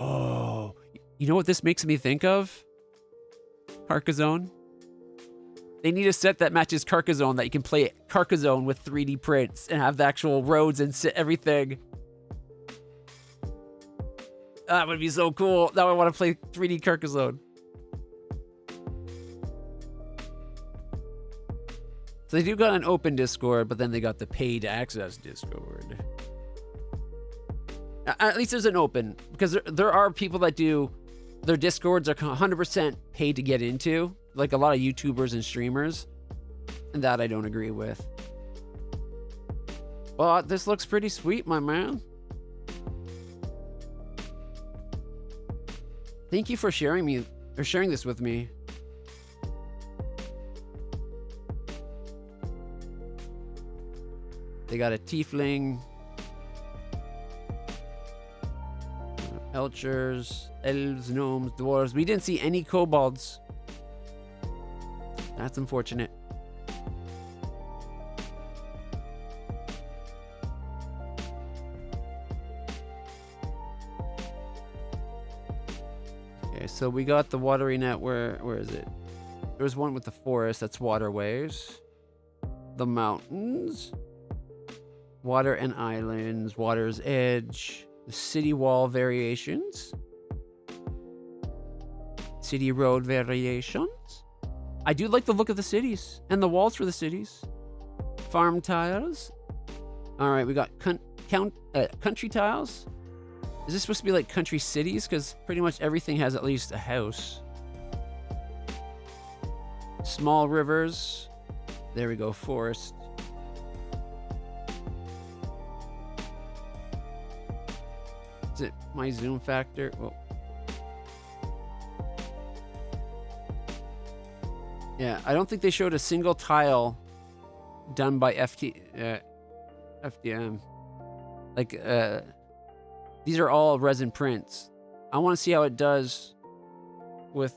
Oh, you know what this makes me think of? Carcassonne. They need a set that matches Carcassonne, that you can play Carcassonne with 3D prints and have the actual roads and everything. That would be so cool. Now I want to play 3D Carcassonne. So they do got an open Discord, but then they got the paid access Discord. At least there's an open, because there are people that do, their Discords are 100% paid to get into, like a lot of YouTubers and streamers, and that I don't agree with. But this looks pretty sweet, my man. Thank you for sharing this with me. They got a tiefling, elchers, elves, gnomes, dwarves. We didn't see any kobolds. That's unfortunate. Okay, so we got the watery net. Where is it? There was one with the forest. That's waterways. The mountains. Water and islands. Water's edge. The city wall variations. City road variations. I do like the look of the cities and the walls for the cities. Farm tiles. All right, we got country tiles. Is this supposed to be like country cities? Because pretty much everything has at least a house. Small rivers. There we go, forest. Is it my zoom factor? Well, yeah, I don't think they showed a single tile done by FDM. Like, these are all resin prints. I want to see how it does with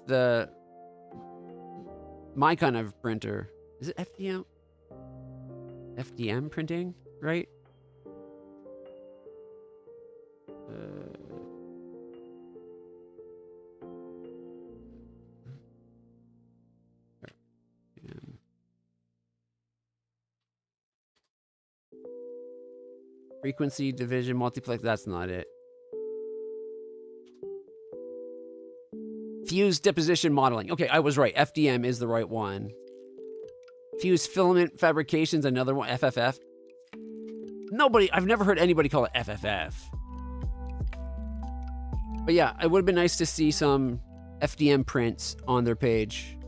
my kind of printer. Is it FDM? FDM printing, right? Frequency, division, multiplex, that's not it. Fuse deposition modeling. Okay, I was right. FDM is the right one. Fuse filament fabrication's another one. FFF. I've never heard anybody call it FFF. But yeah, it would have been nice to see some FDM prints on their page.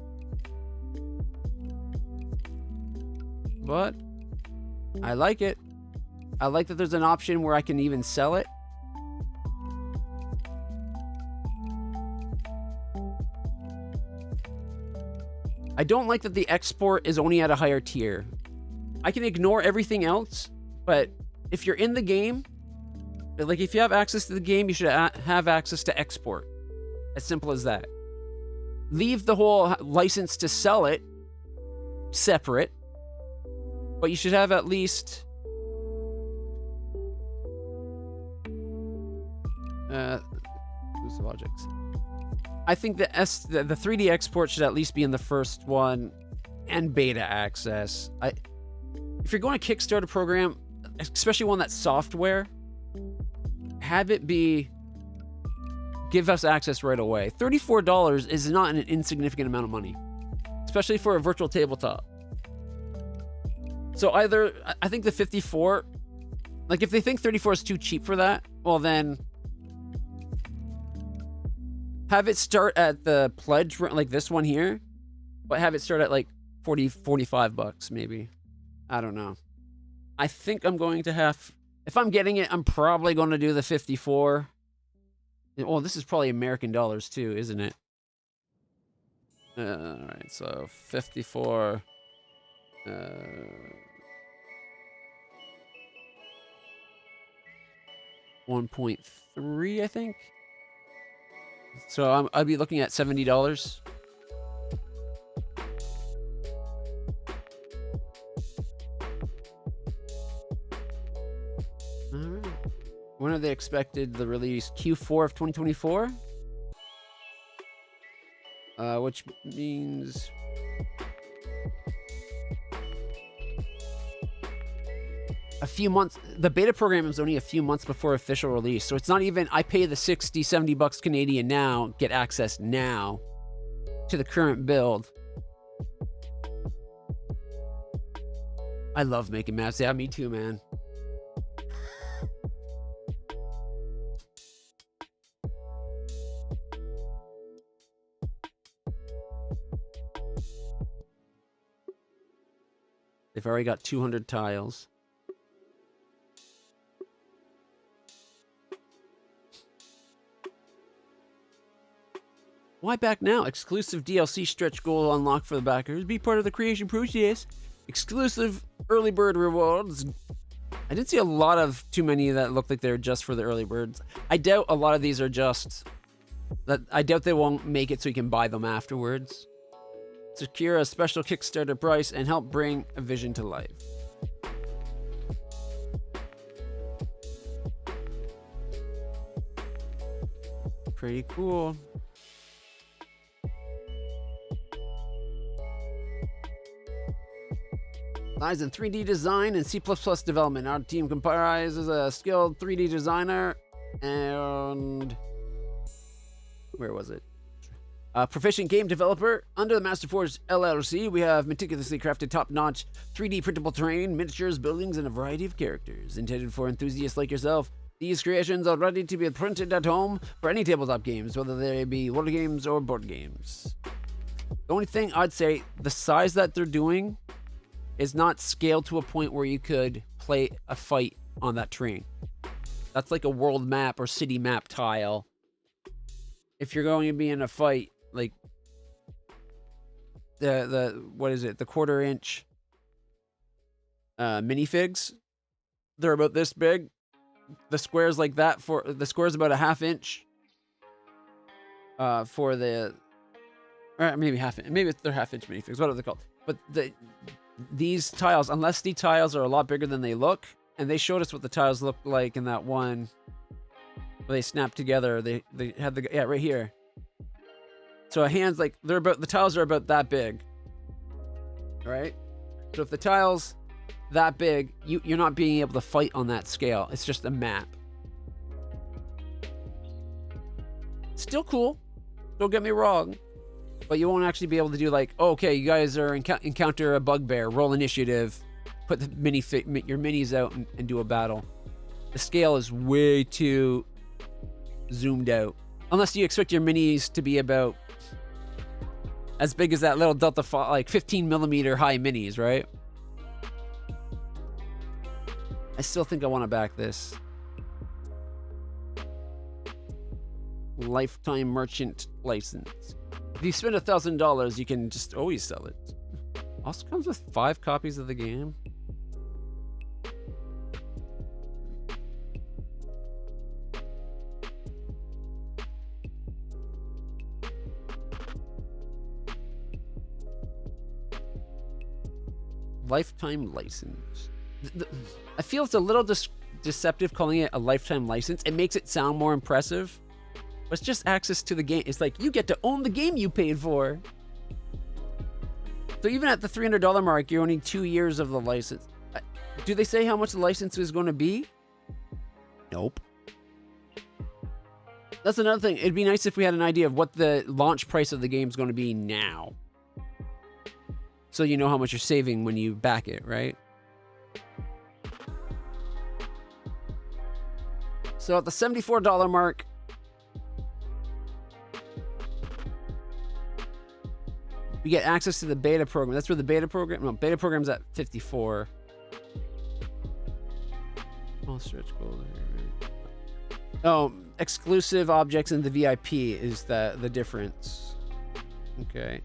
But I like it. I like that there's an option where I can even sell it. I don't like that the export is only at a higher tier. I can ignore everything else, but if you're in the game, like if you have access to the game, you should have access to export. As simple as that. Leave the whole license to sell it separate, but you should have at least exclusive objects. I think the 3D export should at least be in the first one, and beta access. If you're going to Kickstarter program, especially one that's software, have it be give us access right away. $34 is not an insignificant amount of money, especially for a virtual tabletop. So either, I think the 54, like if they think 34 is too cheap for that, well then have it start at the pledge, like this one here, but have it start at like 40, 45 bucks maybe. I don't know. I think I'm going to have, if I'm getting it, I'm probably going to do the 54. Well, this is probably American dollars too, isn't it? All right, so 54. 1.3, I think. So I'll be looking at $70. All right. When are they expected the release? Q4 of 2024? Which means a few months. The beta program is only a few months before official release, so it's not even I pay the 60, 70 bucks Canadian now, get access now to the current build. I love making maps. Yeah, me too, man. They've already got 200 tiles. Why back now? Exclusive DLC stretch goal unlocked for the backers. Be part of the creation process. Exclusive early bird rewards. I didn't see a lot of too many that looked like they're just for the early birds. I doubt a lot of these are just that. I doubt they won't make it so you can buy them afterwards. Secure a special Kickstarter price and help bring a vision to life. Pretty cool. Lies in 3D design and C++ development. Our team comprises a skilled 3D designer and... where was it? A proficient game developer. Under the Masterforge LLC, we have meticulously crafted top-notch 3D printable terrain, miniatures, buildings, and a variety of characters intended for enthusiasts like yourself. These creations are ready to be printed at home for any tabletop games, whether they be word games or board games. The only thing I'd say, the size that they're doing is not scaled to a point where you could play a fight on that terrain. That's like a world map or city map tile. If you're going to be in a fight, like what is it? The 1/4 inch minifigs. They're about this big. The square's like that for the square's about a 1/2 inch. For the or maybe maybe they're 1/2 inch minifigs. What are they called? But these tiles, unless the tiles are a lot bigger than they look, and they showed us what the tiles look like in that one where they snap together. They had the right here. So a hand's like the tiles are about that big, right? So if the tiles that big, you're not being able to fight on that scale. It's just a map. Still cool. Don't get me wrong. But you won't actually be able to do like, oh, okay, you guys are encounter a bugbear, roll initiative, put the your minis out and do a battle. The scale is way too zoomed out. Unless you expect your minis to be about as big as that little Delta, like 15 millimeter high minis, right? I still think I want to back this. Lifetime merchant license. If you spend $1,000, you can just always sell it. Also comes with 5 copies of the game. Lifetime license. I feel it's a little deceptive calling it a lifetime license. It makes it sound more impressive. But it's just access to the game. It's like, you get to own the game you paid for. So even at the $300 mark, you're only 2 years of the license. Do they say how much the license is going to be? Nope. That's another thing. It'd be nice if we had an idea of what the launch price of the game is going to be now. So you know how much you're saving when you back it, right? So at the $74 mark, we get access to the beta program. That's where the beta program... No, beta program's at 54. Small stretch goal. Oh, exclusive objects in the VIP is the difference. Okay.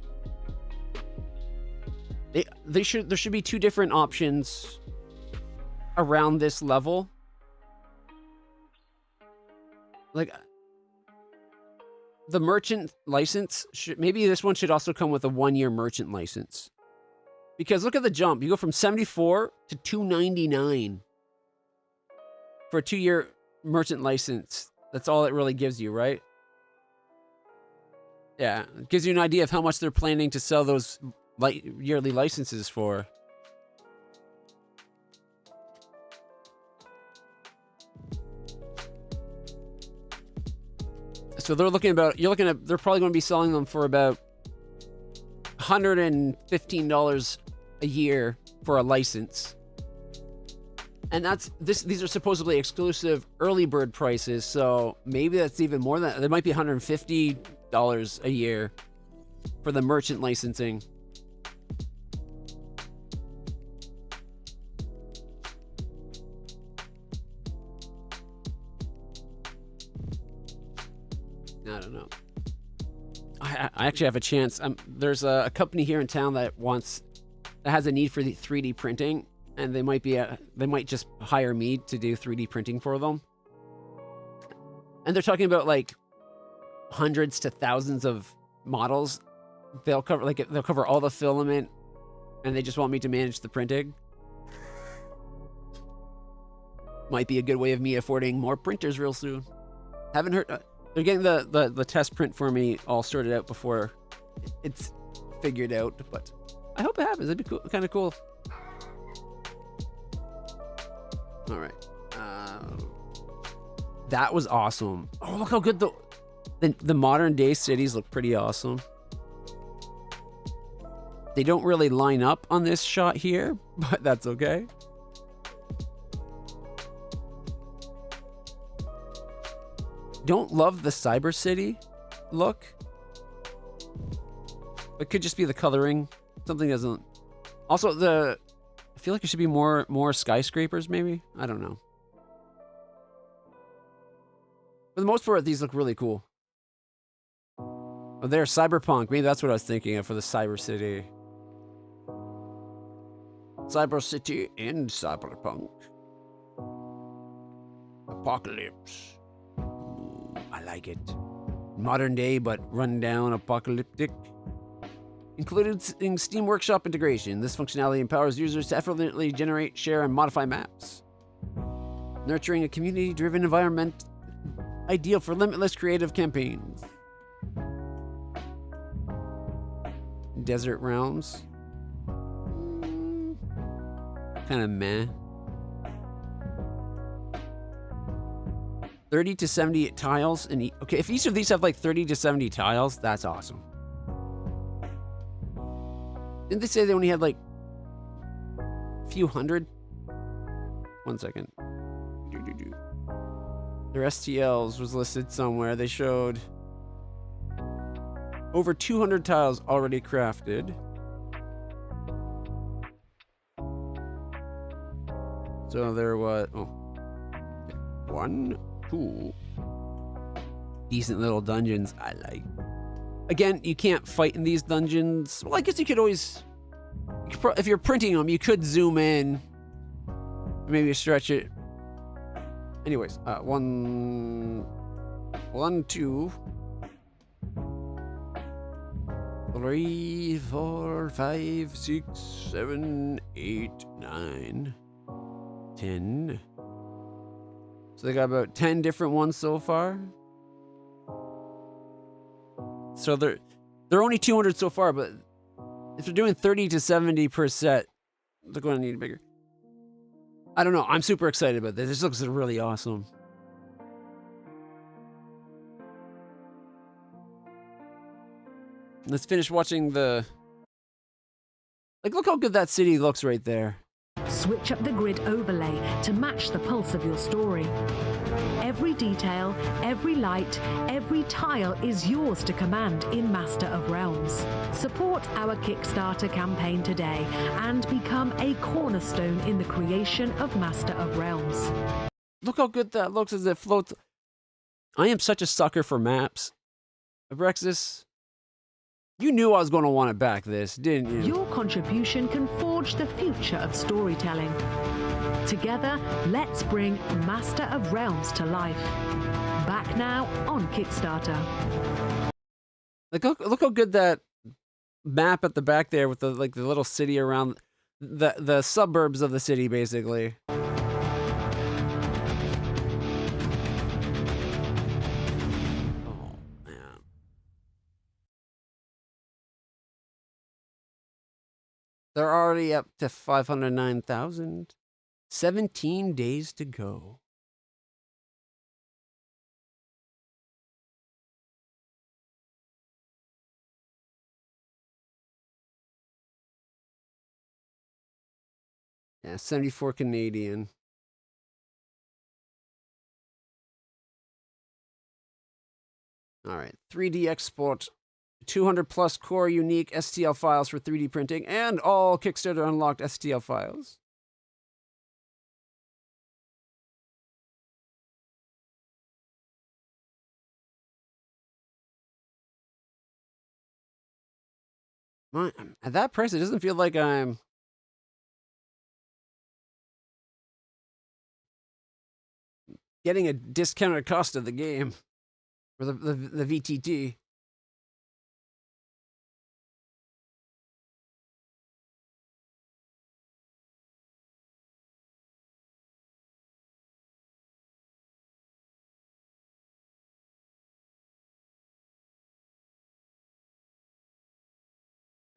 There should be 2 different options around this level. Like the merchant license maybe this one should also come with a 1-year merchant license. Because look at the jump. You go from 74 to 299 for a 2-year merchant license. That's all it really gives you, right? Yeah, it gives you an idea of how much they're planning to sell those yearly licenses for. So they're looking about, they're probably going to be selling them for about $115 a year for a license. And these are supposedly exclusive early bird prices, so maybe that's even more than that. There might be $150 a year for the merchant licensing. I don't know. I actually have a chance. There's a company here in town that has a need for the 3D printing, and they might just hire me to do 3D printing for them. And they're talking about like hundreds to thousands of models. They'll cover all the filament, and they just want me to manage the printing. Might be a good way of me affording more printers real soon. Haven't heard. They're getting the test print for me all sorted out before it's figured out, but I hope it happens. It'd be cool, kind of cool. All right. That was awesome. Oh, look how good the modern day cities look pretty awesome. They don't really line up on this shot here, but that's okay. Don't love the Cyber City look. It could just be the coloring. Something doesn't. Also, I feel like there should be more skyscrapers, maybe? I don't know. For the most part, these look really cool. Oh, they're cyberpunk. Maybe that's what I was thinking of for the Cyber City. Cyber City and cyberpunk. Apocalypse. Ooh, I like it. Modern day, but run down apocalyptic. Included in Steam Workshop integration, this functionality empowers users to effortlessly generate, share, and modify maps. Nurturing a community-driven environment ideal for limitless creative campaigns. Desert Realms. Kind of meh. 30 to 70 tiles. Okay, if each of these have like 30 to 70 tiles, that's awesome. Didn't they say they only had like a few hundred? 1 second. Their STLs was listed somewhere. They showed over 200 tiles already crafted. So there was 1, 2 decent little dungeons. I like. Again, you can't fight in these dungeons. Well, I guess you could always, if you're printing them, you could zoom in, maybe stretch it. Anyways, 1, 2, 3, 4, 5, 6, 7, 8, 9, 10. So they got about 10 different ones so far. So they're only 200 so far, but If they're doing 30 to 70 per set, they're going to need bigger. I don't know. I'm super excited about this. This looks really awesome. Let's finish watching the... Like, look how good that city looks right there. Switch up the grid overlay to match the pulse of your story. Every detail, every light, every tile is yours to command in Master of Realms. Support our Kickstarter campaign today and become a cornerstone in the creation of Master of Realms. Look how good that looks as it floats. I am such a sucker for maps. Abrexis, you knew I was going to want to back this, didn't you? Your contribution can forge the future of storytelling. Together, let's bring Master of Realms to life. Back now on Kickstarter. Like, look how good that map at the back there with the the little city around the suburbs of the city, basically. Oh man. They're already up to 509,000. 17 days to go. Yeah, 74 Canadian. All right, 3D export. 200 plus core unique STL files for 3D printing and all Kickstarter unlocked STL files. At that price, it doesn't feel like I'm getting a discounted cost of the game or the VTT.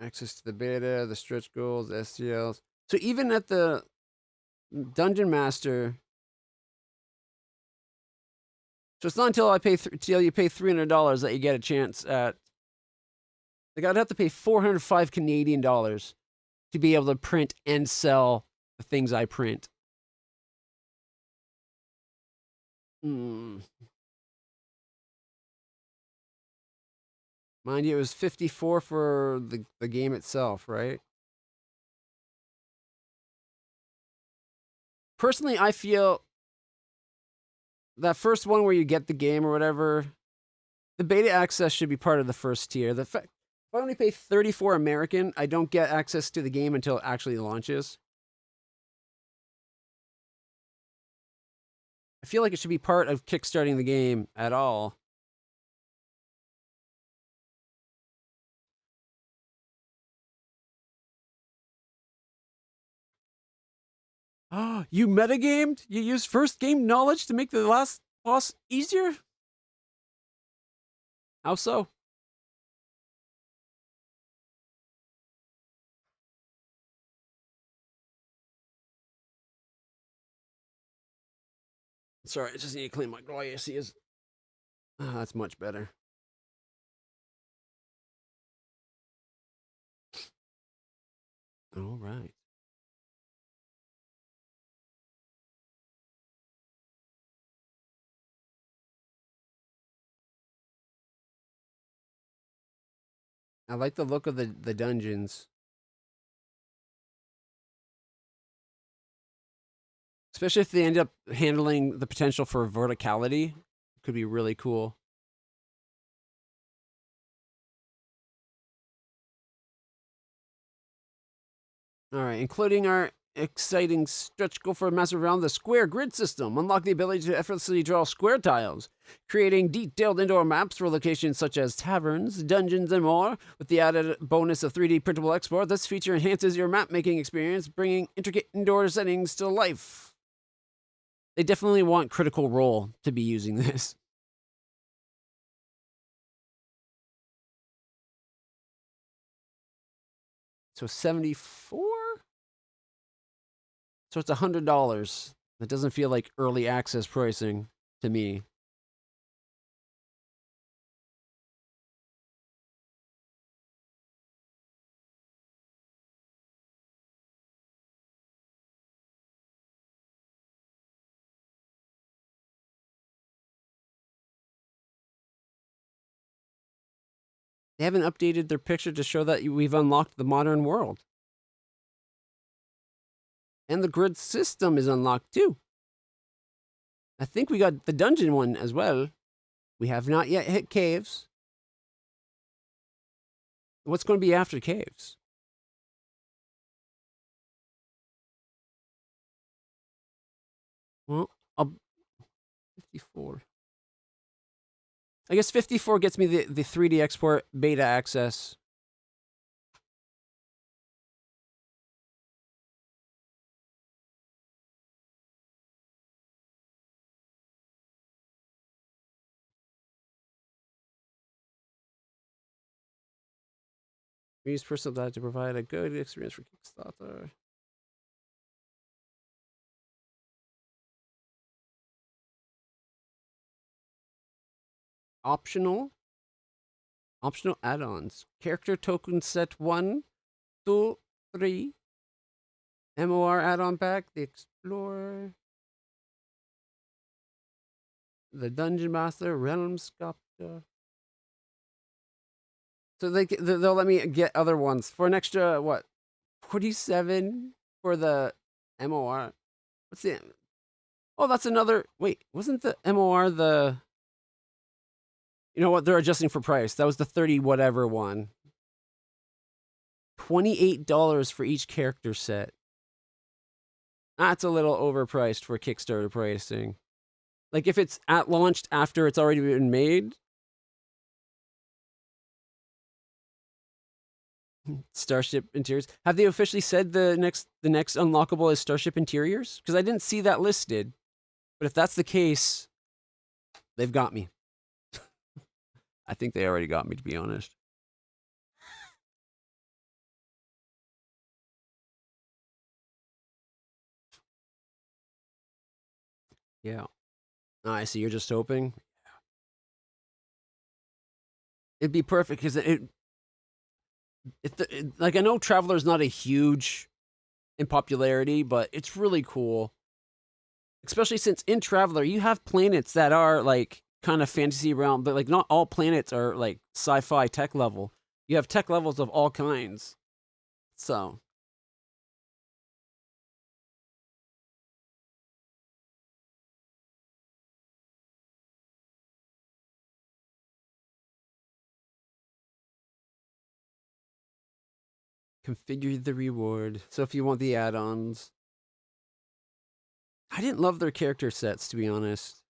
Access to the beta, the stretch goals, STLs. So even at the Dungeon Master, so it's not until I pay till you pay $300 that you get a chance at. Like I'd have to pay 405 Canadian dollars to be able to print and sell the things I print. Mind you, it was 54 for the game itself, right? Personally, I feel that first one where you get the game or whatever, the beta access should be part of the first tier. If I only pay 34 American, I don't get access to the game until it actually launches. I feel like it should be part of kickstarting the game at all. Oh, you metagamed? You used first game knowledge to make the last boss easier? How so? Sorry, I just need to clean my glasses. Ah, that's much better. All right. I like the look of the dungeons. Especially if they end up handling the potential for verticality. It could be really cool. All right, including our exciting stretch goal for Master of Realm, the square grid system. Unlock the ability to effortlessly draw square tiles, creating detailed indoor maps for locations such as taverns, dungeons, and more. With the added bonus of 3D printable export, this feature enhances your map-making experience, bringing intricate indoor settings to life. They definitely want Critical Role to be using this. So 74? So it's $100. That doesn't feel like early access pricing to me. They haven't updated their picture to show that we've unlocked the modern world. And the grid system is unlocked too. I think we got the dungeon one as well. We have not yet hit caves. What's going to be after caves? Well, 54. I guess 54 gets me the 3D export beta access. We use personal data to provide a good experience for Kickstarter. Optional add-ons. Character token set 1, 2, 3. MOR add-on pack. The Explorer. The Dungeon Master. Realm Sculptor. So they'll let me get other ones for an extra, what, 47 for the MOR. What's the... Oh, that's another... Wait, wasn't the MOR the... You know what? They're adjusting for price. That was the 30 whatever one. $28 for each character set. That's a little overpriced for Kickstarter pricing. Like if it's launched after it's already been made. Starship Interiors. Have they officially said the next unlockable is Starship Interiors? Because I didn't see that listed. But if that's the case, they've got me. I think they already got me, to be honest. Yeah. Oh, I see. You're just hoping. It'd be perfect because like I know Traveler's not a huge in popularity, but it's really cool. Especially since in Traveler you have planets that are like kind of fantasy realm, but like not all planets are like sci-fi tech level. You have tech levels of all kinds. So configure the reward. So if you want the add-ons. I didn't love their character sets, to be honest.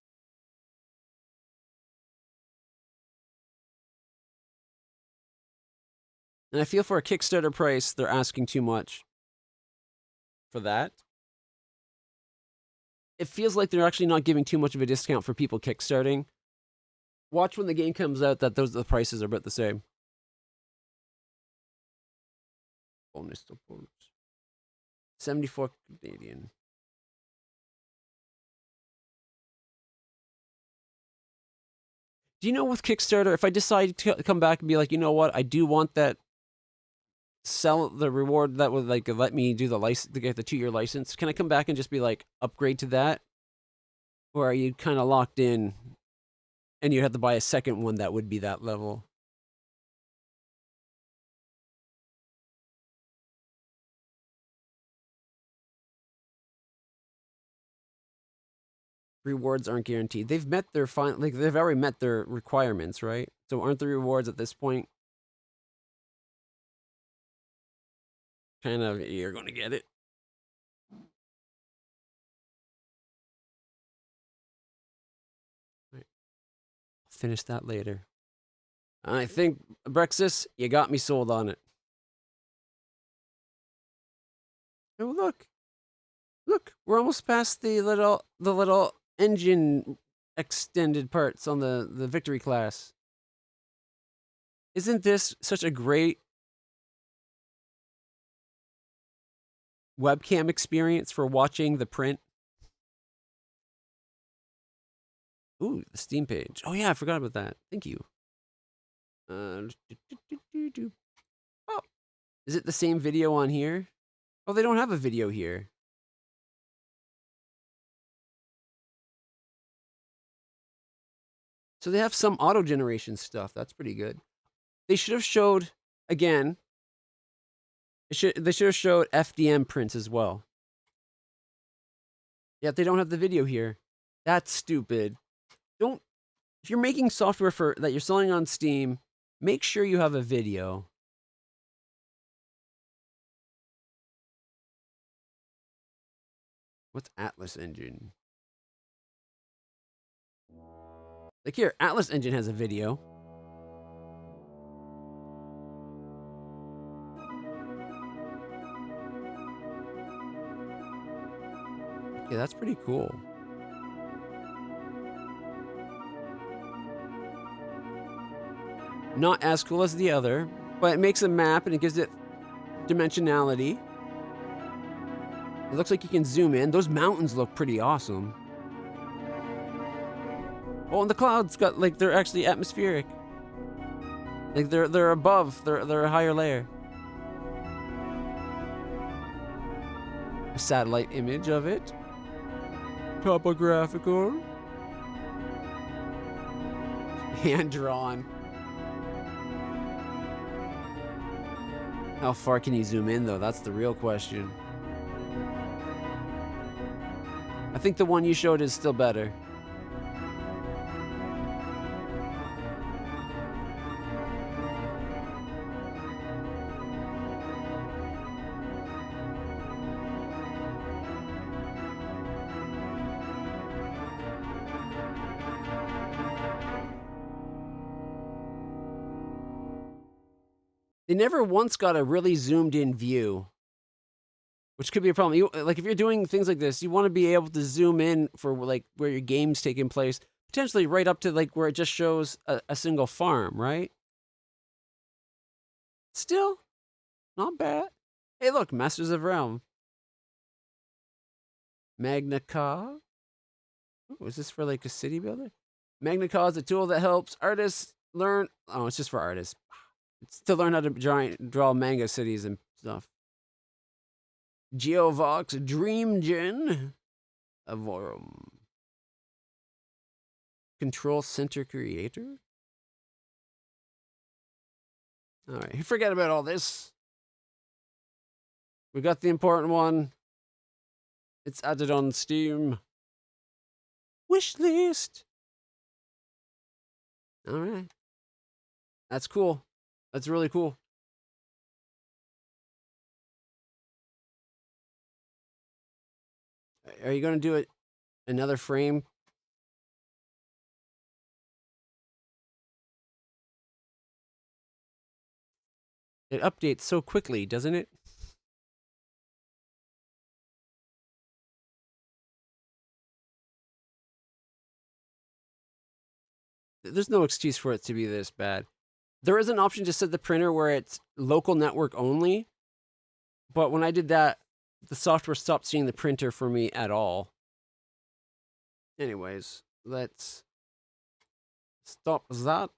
And I feel for a Kickstarter price, they're asking too much for that. It feels like they're actually not giving too much of a discount for people kickstarting. Watch when the game comes out that the prices are about the same. Bonus support. 74 Canadian. Do you know with Kickstarter, if I decide to come back and be like, you know what, I do want that, sell the reward that would like let me do the license to get the 2-year license, can I come back and just be like, upgrade to that? Or are you kind of locked in and you have to buy a second one that would be that level? Rewards aren't guaranteed. They've met their they've already met their requirements, right? So aren't the rewards at this point kind of, you're going to get it? Right. I'll finish that later. I think, Brexis, you got me sold on it. Oh, look. Look, we're almost past the little engine extended parts on the victory class. Isn't this such a great webcam experience for watching the print. Ooh, the Steam page. Oh yeah, I forgot about that. Thank you. Oh, is it the same video on here? Oh, they don't have a video here. So they have some auto generation stuff. That's pretty good. They should have showed, again, they should have showed FDM prints as well. Yet they don't have the video here. That's stupid. If you're making software that you're selling on Steam, make sure you have a video. What's Atlas Engine? Like here, Atlas Engine has a video. Okay, that's pretty cool. Not as cool as the other, but it makes a map and it gives it dimensionality. It looks like you can zoom in. Those mountains look pretty awesome. Oh, and the clouds got like they're actually atmospheric. Like they're above. They're a higher layer. A satellite image of it. Topographical. Hand drawn. How far can you zoom in though? That's the real question. I think the one you showed is still better. They never once got a really zoomed in view, which could be a problem. Like if you're doing things like this, you want to be able to zoom in for like where your game's taking place, potentially right up to like where it just shows a single farm, right? Still, not bad. Hey, look, Masters of Realm. Magna Ka. Oh, is this for like a city builder? Magna Ka is a tool that helps artists learn. Oh, it's just for artists. It's to learn how to draw manga cities and stuff. Geovox Dream Gen. Avorum. Control Center Creator. All right, forget about all this. We got the important one. It's added on Steam. Wish list. All right. That's cool. That's really cool. Are you going to do it another frame? It updates so quickly, doesn't it? There's no excuse for it to be this bad. There is an option to set the printer where it's local network only. But when I did that, the software stopped seeing the printer for me at all. Anyways, let's stop that.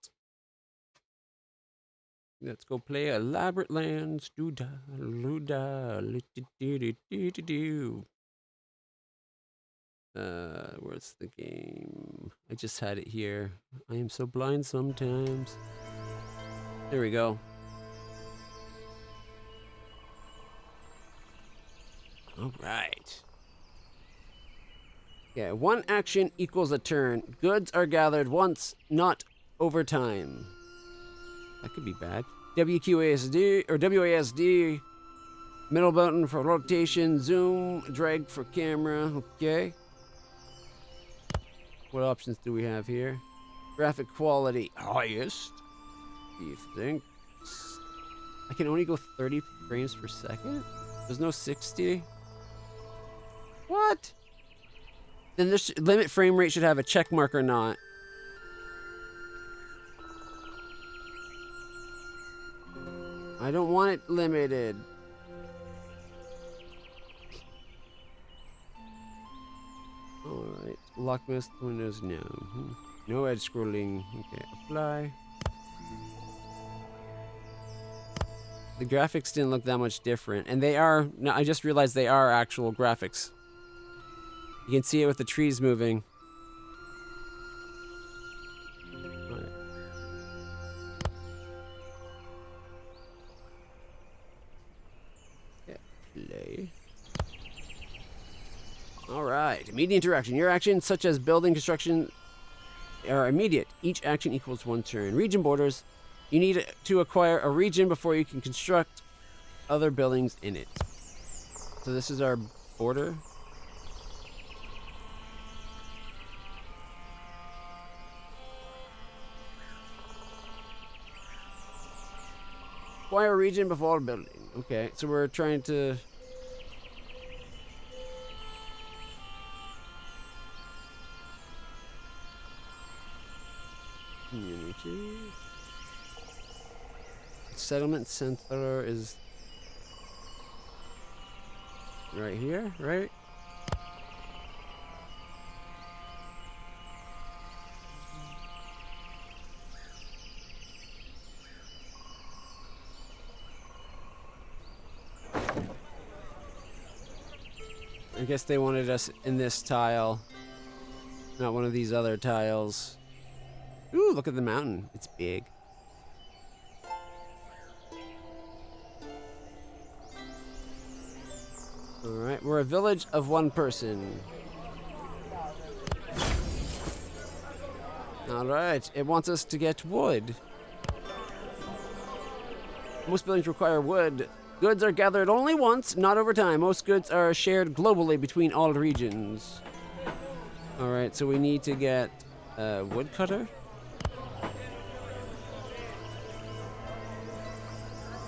Let's go play Elaborate Lands. Where's the game? I just had it here. I am so blind sometimes. There we go. All right. Yeah, one action equals a turn. Goods are gathered once, not over time. That could be bad. WQASD or WASD. Middle button for rotation, zoom, drag for camera. Okay. What options do we have here? Graphic quality highest. Do you think? I can only go 30 frames per second? There's no 60? What? Then this limit frame rate should have a check mark or not. I don't want it limited. Alright. Lock most windows, no. No edge scrolling. Okay, apply. The graphics didn't look that much different. And they are, no, I just realized they are actual graphics. You can see it with the trees moving. Right. Yeah, play. Alright, immediate interaction. Your actions, such as building, construction, are immediate. Each action equals 1 turn. Region borders. You need to acquire a region before you can construct other buildings in it. So this is our border. Acquire a region before building. Okay, so we're trying to... Community. Settlement center is right here, right? I guess they wanted us in this tile, not one of these other tiles. Ooh, look at the mountain. It's big. Alright, we're a village of 1 person. Alright, it wants us to get wood. Most buildings require wood. Goods are gathered only once, not over time. Most goods are shared globally between all regions. Alright, so we need to get a woodcutter.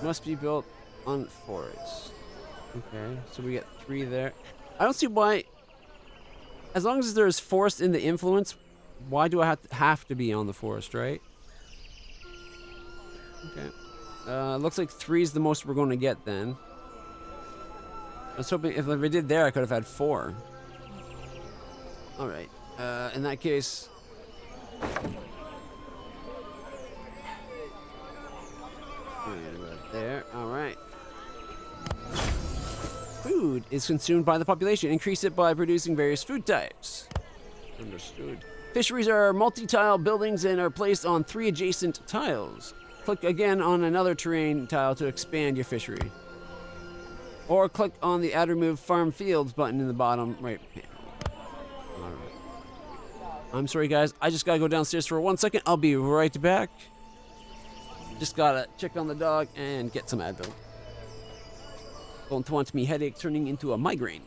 Must be built on forest. Okay, so we get 3 there. I don't see why, as long as there's forest in the influence, why do I have to be on the forest, right? Okay. Looks like 3 is the most we're going to get then. I was hoping if I did there, I could have had 4. Alright, in that case... Right there, alright. Food is consumed by the population. Increase it by producing various food types. Understood. Fisheries are multi-tile buildings and are placed on 3 adjacent tiles. Click again on another terrain tile to expand your fishery. Or click on the Add Remove Farm Fields button in the bottom right panel. Alright. I'm sorry guys, I just gotta go downstairs for 1 second. I'll be right back. Just gotta check on the dog and get some Advil. Don't want me headache turning into a migraine.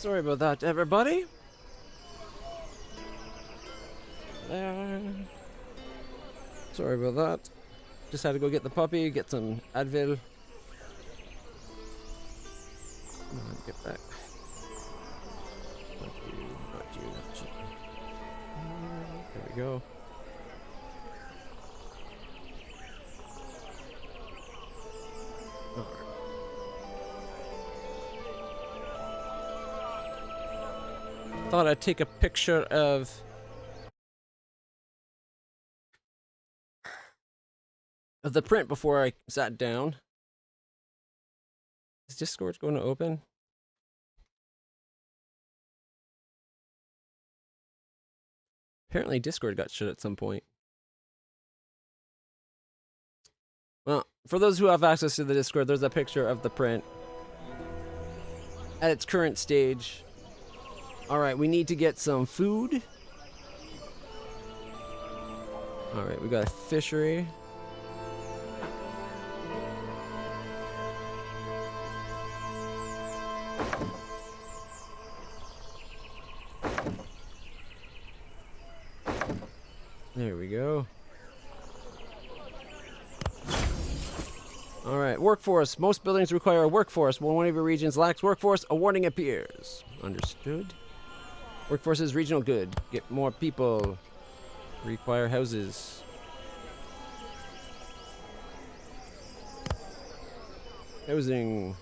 Sorry about that, everybody. Sorry about that. Just had to go get the puppy, get some Advil. Come on, get back. Not you, not you, not you. There we go. Alright. Thought I'd take a picture of the print before I sat down. Is Discord going to open? Apparently Discord got shut at some point. Well, for those who have access to the Discord, there's a picture of the print at its current stage. Alright, we need to get some food. Alright, we got a fishery. There we go. Alright, workforce. Most buildings require a workforce. When one of your regions lacks workforce, a warning appears. Understood. Workforce is regional good. Get more people. Require houses. Housing.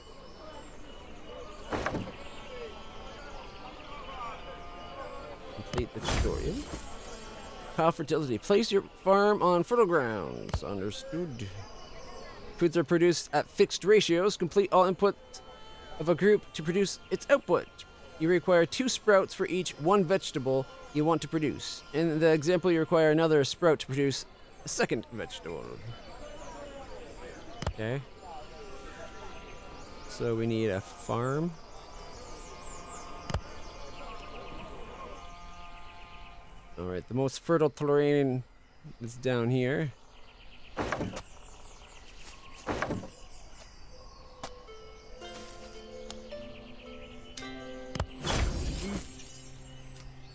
Complete the tutorial. Cow fertility. Place your farm on fertile grounds. Understood. Foods are produced at fixed ratios. Complete all input of a group to produce its output. You require 2 sprouts for each 1 vegetable you want to produce. In the example, you require another sprout to produce a second vegetable. Okay. So we need a farm. Alright, the most fertile terrain is down here.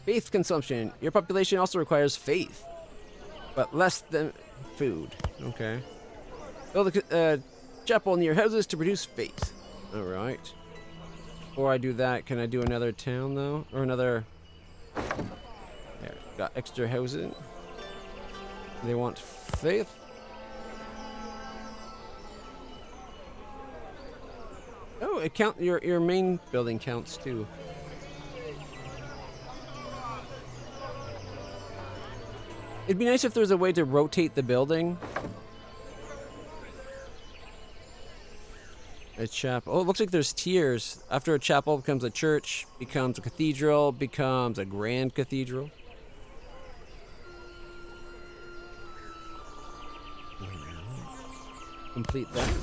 Faith consumption. Your population also requires faith, but less than food. Okay. Build a chapel near houses to produce faith. Alright. Before I do that, can I do another town though? Or another... There, got extra housing. They want faith. Oh, it count your main building counts too. It'd be nice if there's a way to rotate the building. A chapel. Oh, it looks like there's tiers. After a chapel becomes a church, becomes a cathedral, becomes a grand cathedral. Complete that.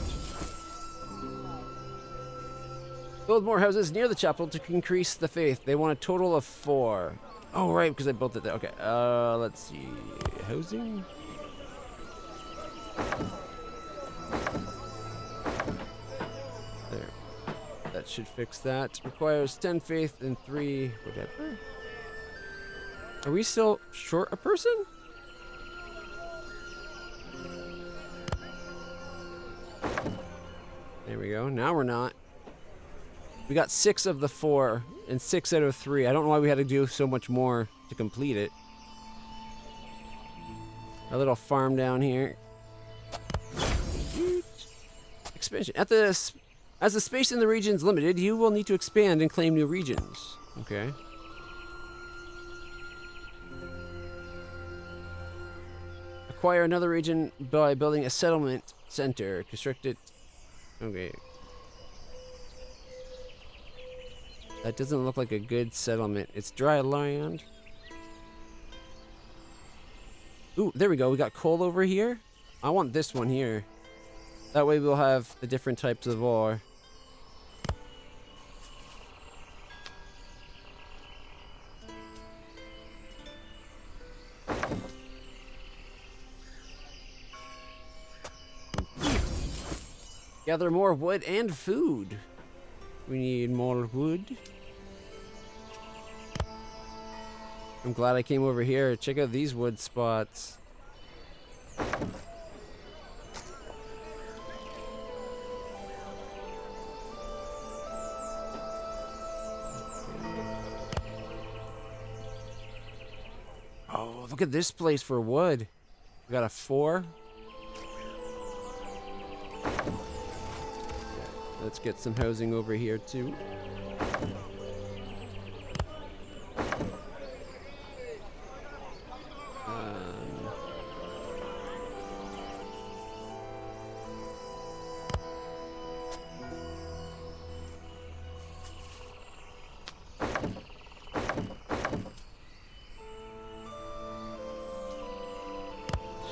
Build more houses near the chapel to increase the faith. They want a total of 4. Oh, right, because I built it there. Okay, let's see. Housing? There. That should fix that. Requires 10 faith and 3 whatever. Are we still short a person? There we go. Now we're not. We got 6 of the 4 and 6 out of 3. I don't know why we had to do so much more to complete it. A little farm down here. Expansion. As the space in the region is limited, you will need to expand and claim new regions. Okay. Acquire another region by building a settlement center. Construct it. Okay. That doesn't look like a good settlement. It's dry land. Ooh, there we go. We got coal over here. I want this one here. That way we'll have the different types of ore. Gather more wood and food. We need more wood. I'm glad I came over here. Check out these wood spots. Oh, look at this place for wood. We got a 4. Let's get some housing over here too.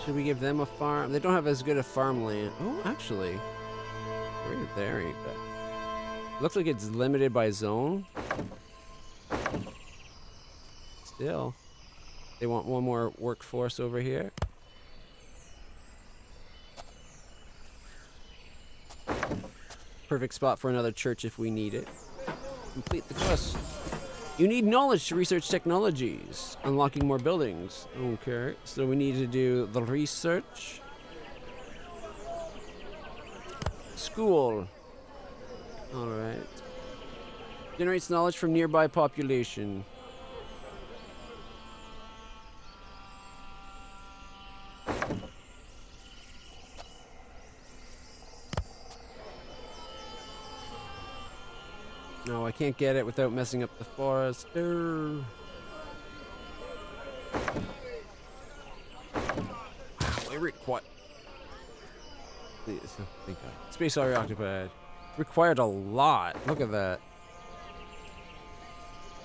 Should we give them a farm? They don't have as good a farmland. Oh, actually. Right there ain't bad. Looks like it's limited by zone. Still. They want one more workforce over here. Perfect spot for another church if we need it. Complete the quest. You need knowledge to research technologies. Unlocking more buildings. Okay, so we need to do the research. School. Alright. Generates knowledge from nearby population. No, I can't get it without messing up the forest. Wow, I require. Please, oh, thank God. Space already occupied. Required a lot. Look at that.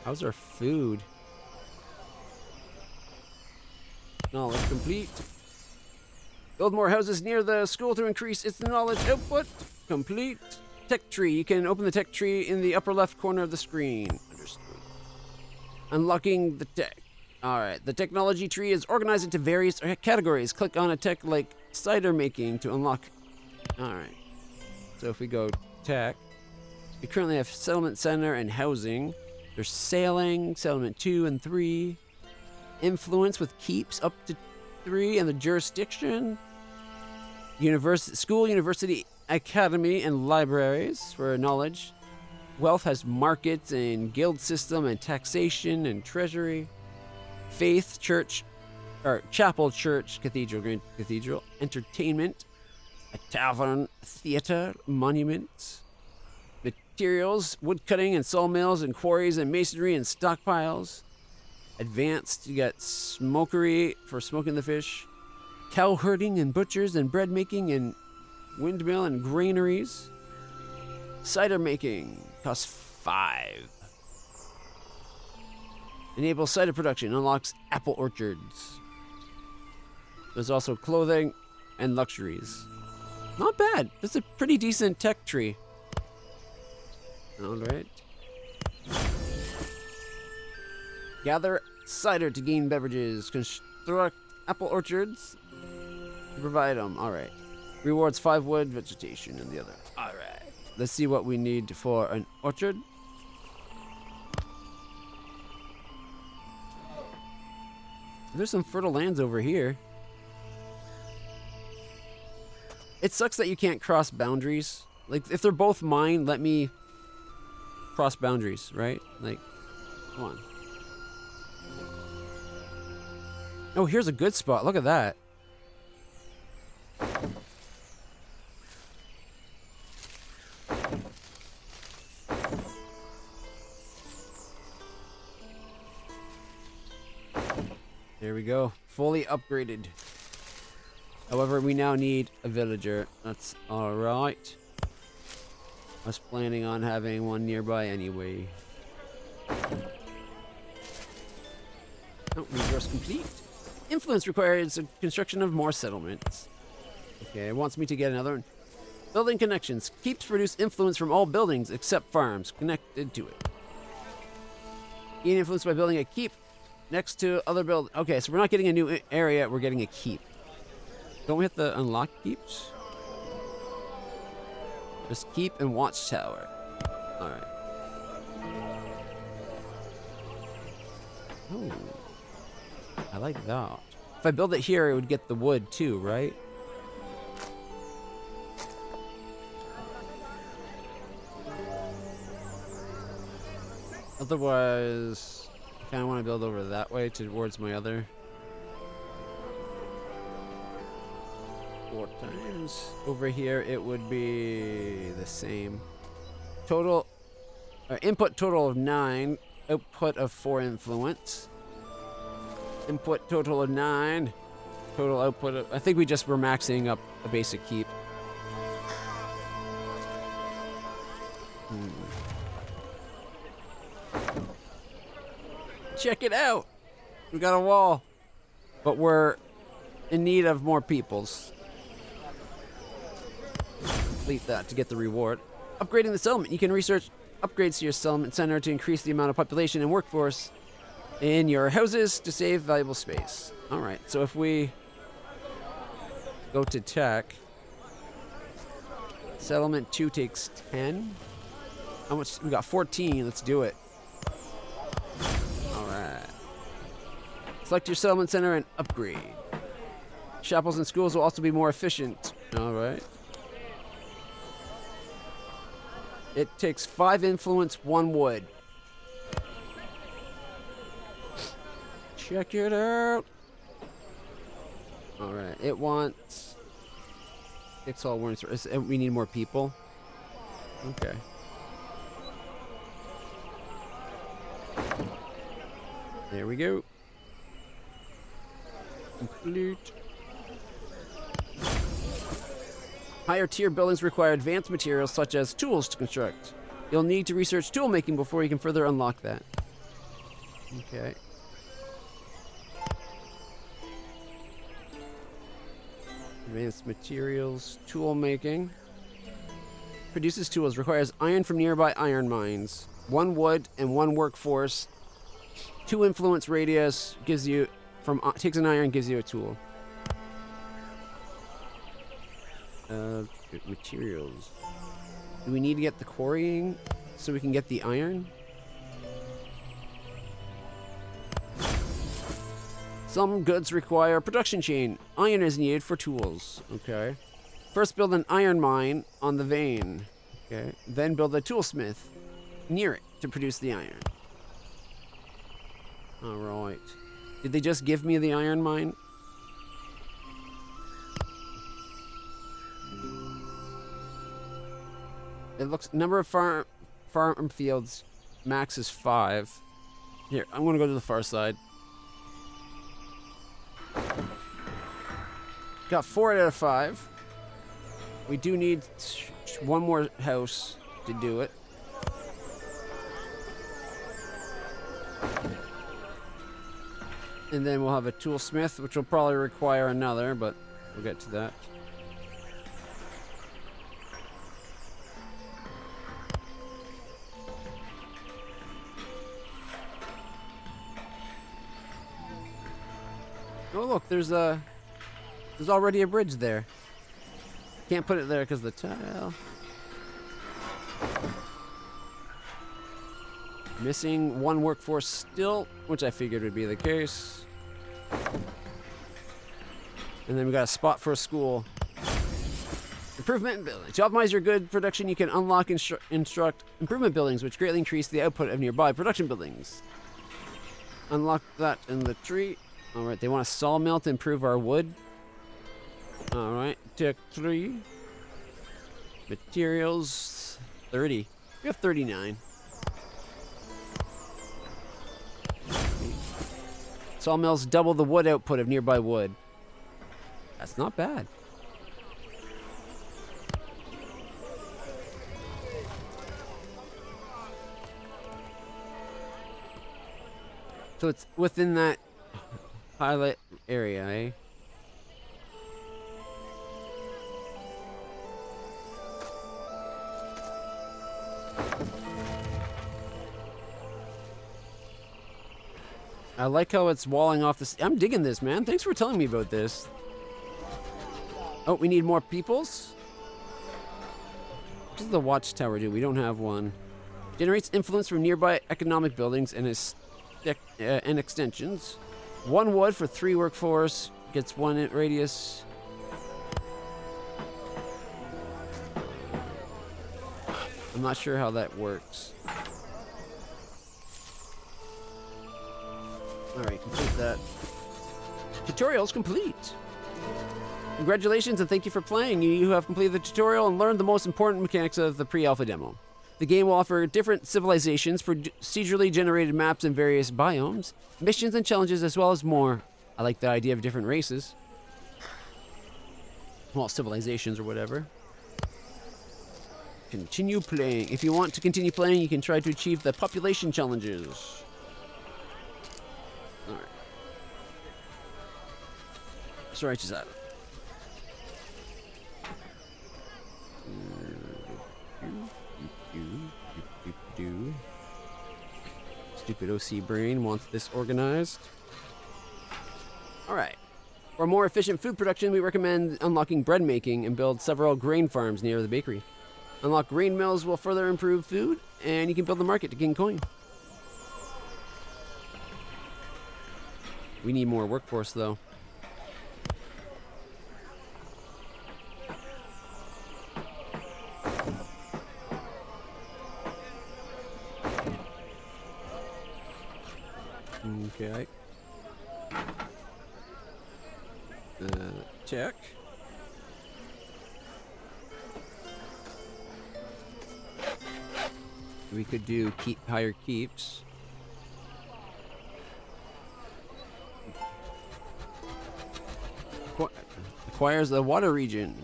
How's our food? Knowledge complete. Build more houses near the school to increase its knowledge output. Complete. Tech tree. You can open the tech tree in the upper left corner of the screen. Understood. Unlocking the tech. Alright. The technology tree is organized into various categories. Click on a tech like cider making to unlock. Alright. So if we go tech, we currently have settlement center and housing. There's sailing, settlement 2 and 3. Influence with keeps up to 3, and the jurisdiction. School, university, academy, and libraries for knowledge. Wealth has markets and guild system and taxation and treasury. Faith, church, or chapel, church, cathedral, grand cathedral. Entertainment, a tavern, theater, monuments. Materials, woodcutting and sawmills and quarries and masonry and stockpiles. Advanced, you got smokery for smoking the fish. Cow herding and butchers and bread making and windmill and granaries. Cider making costs 5. Enables cider production, unlocks apple orchards. There's also clothing and luxuries. Not bad. That's a pretty decent tech tree. Alright. Gather cider to gain beverages. Construct apple orchards to provide them. Alright. Rewards 5 wood, vegetation, and the other. Alright. Let's see what we need for an orchard. There's some fertile lands over here. It sucks that you can't cross boundaries. Like, if they're both mine, let me cross boundaries, right? Like, come on. Oh, here's a good spot. Look at that. There we go. Fully upgraded. However, we now need a villager. That's alright. I was planning on having one nearby anyway. Oh, resource complete. Influence requires the construction of more settlements. Okay, it wants me to get another one. Building connections. Keeps produce influence from all buildings except farms connected to it. Gain influence by building a keep next to other buildings. Okay, so we're not getting a new area, we're getting a keep. Don't we have to unlock keeps? Just keep and watchtower. Alright. Oh. I like that. If I build it here, it would get the wood too, right? Otherwise, I kind of want to build over that way towards my other. 4 times. Over here, it would be the same. Total, input total of 9. Output of 4 influence. Input total of 9. Total output of... I think we just were maxing up a basic keep. Check it out! We got a wall. But we're in need of more peoples. Complete that to get the reward. Upgrading the settlement. You can research upgrades to your settlement center to increase the amount of population and workforce in your houses to save valuable space. Alright, so if we go to tech, settlement 2 takes 10. How much? We got 14. Let's do it. Alright. Select your settlement center and upgrade. Chapels and schools will also be more efficient. Alright. It takes 5 influence, 1 wood. Check it out. Alright, it wants... It's all words. We need more people. Okay. There we go. Complete. Higher tier buildings require advanced materials such as tools to construct. You'll need to research tool making before you can further unlock that. Okay. Advanced materials, tool making. Produces tools, requires iron from nearby iron mines. 1 wood and 1 workforce. 2 influence radius gives you takes an iron, gives you a tool. Materials. Do we need to get the quarrying so we can get the iron? Some goods require production chain. Iron is needed for tools. Okay. First build an iron mine on the vein. Okay. Then build a toolsmith near it to produce the iron. Alright. Did they just give me the iron mine? It looks... Number of farm fields max is 5. Here, I'm going to go to the far side. Got 4 out of 5. We do need 1 more house to do it. And then we'll have a toolsmith, which will probably require another, but we'll get to that. Oh look, there's already a bridge there. Can't put it there because the tile. Missing 1 workforce still, which I figured would be the case. And then we got a spot for a school. Improvement building. To optimize your good production, you can unlock instruct improvement buildings, which greatly increase the output of nearby production buildings. Unlock that in the tree. Alright, they want a sawmill to improve our wood. Alright, tech 3. Materials 30. We have 39. Sawmills double the wood output of nearby wood. That's not bad. So it's within that pilot area, eh? I like how it's walling off the... I'm digging this, man. Thanks for telling me about this. Oh, we need more peoples? What does the watchtower do? We don't have one. Generates influence from nearby economic buildings and extensions. 1 wood for 3 workforce. Gets 1 radius. I'm not sure how that works. Alright, complete that. Tutorial's complete. Congratulations and thank you for playing. You have completed the tutorial and learned the most important mechanics of the pre-alpha demo. The game will offer different civilizations, procedurally generated maps and various biomes, missions and challenges, as well as more. I like the idea of different races. Well, civilizations or whatever. Continue playing. If you want to continue playing, you can try to achieve the population challenges. Alright. So right is that. Stupid OC brain wants this organized. Alright. For more efficient food production, we recommend unlocking bread making and build several grain farms near the bakery. Unlock grain mills will further improve food, and you can build the market to gain coin. We need more workforce, though. Okay. Check. We could do higher keeps. Acquires the water region.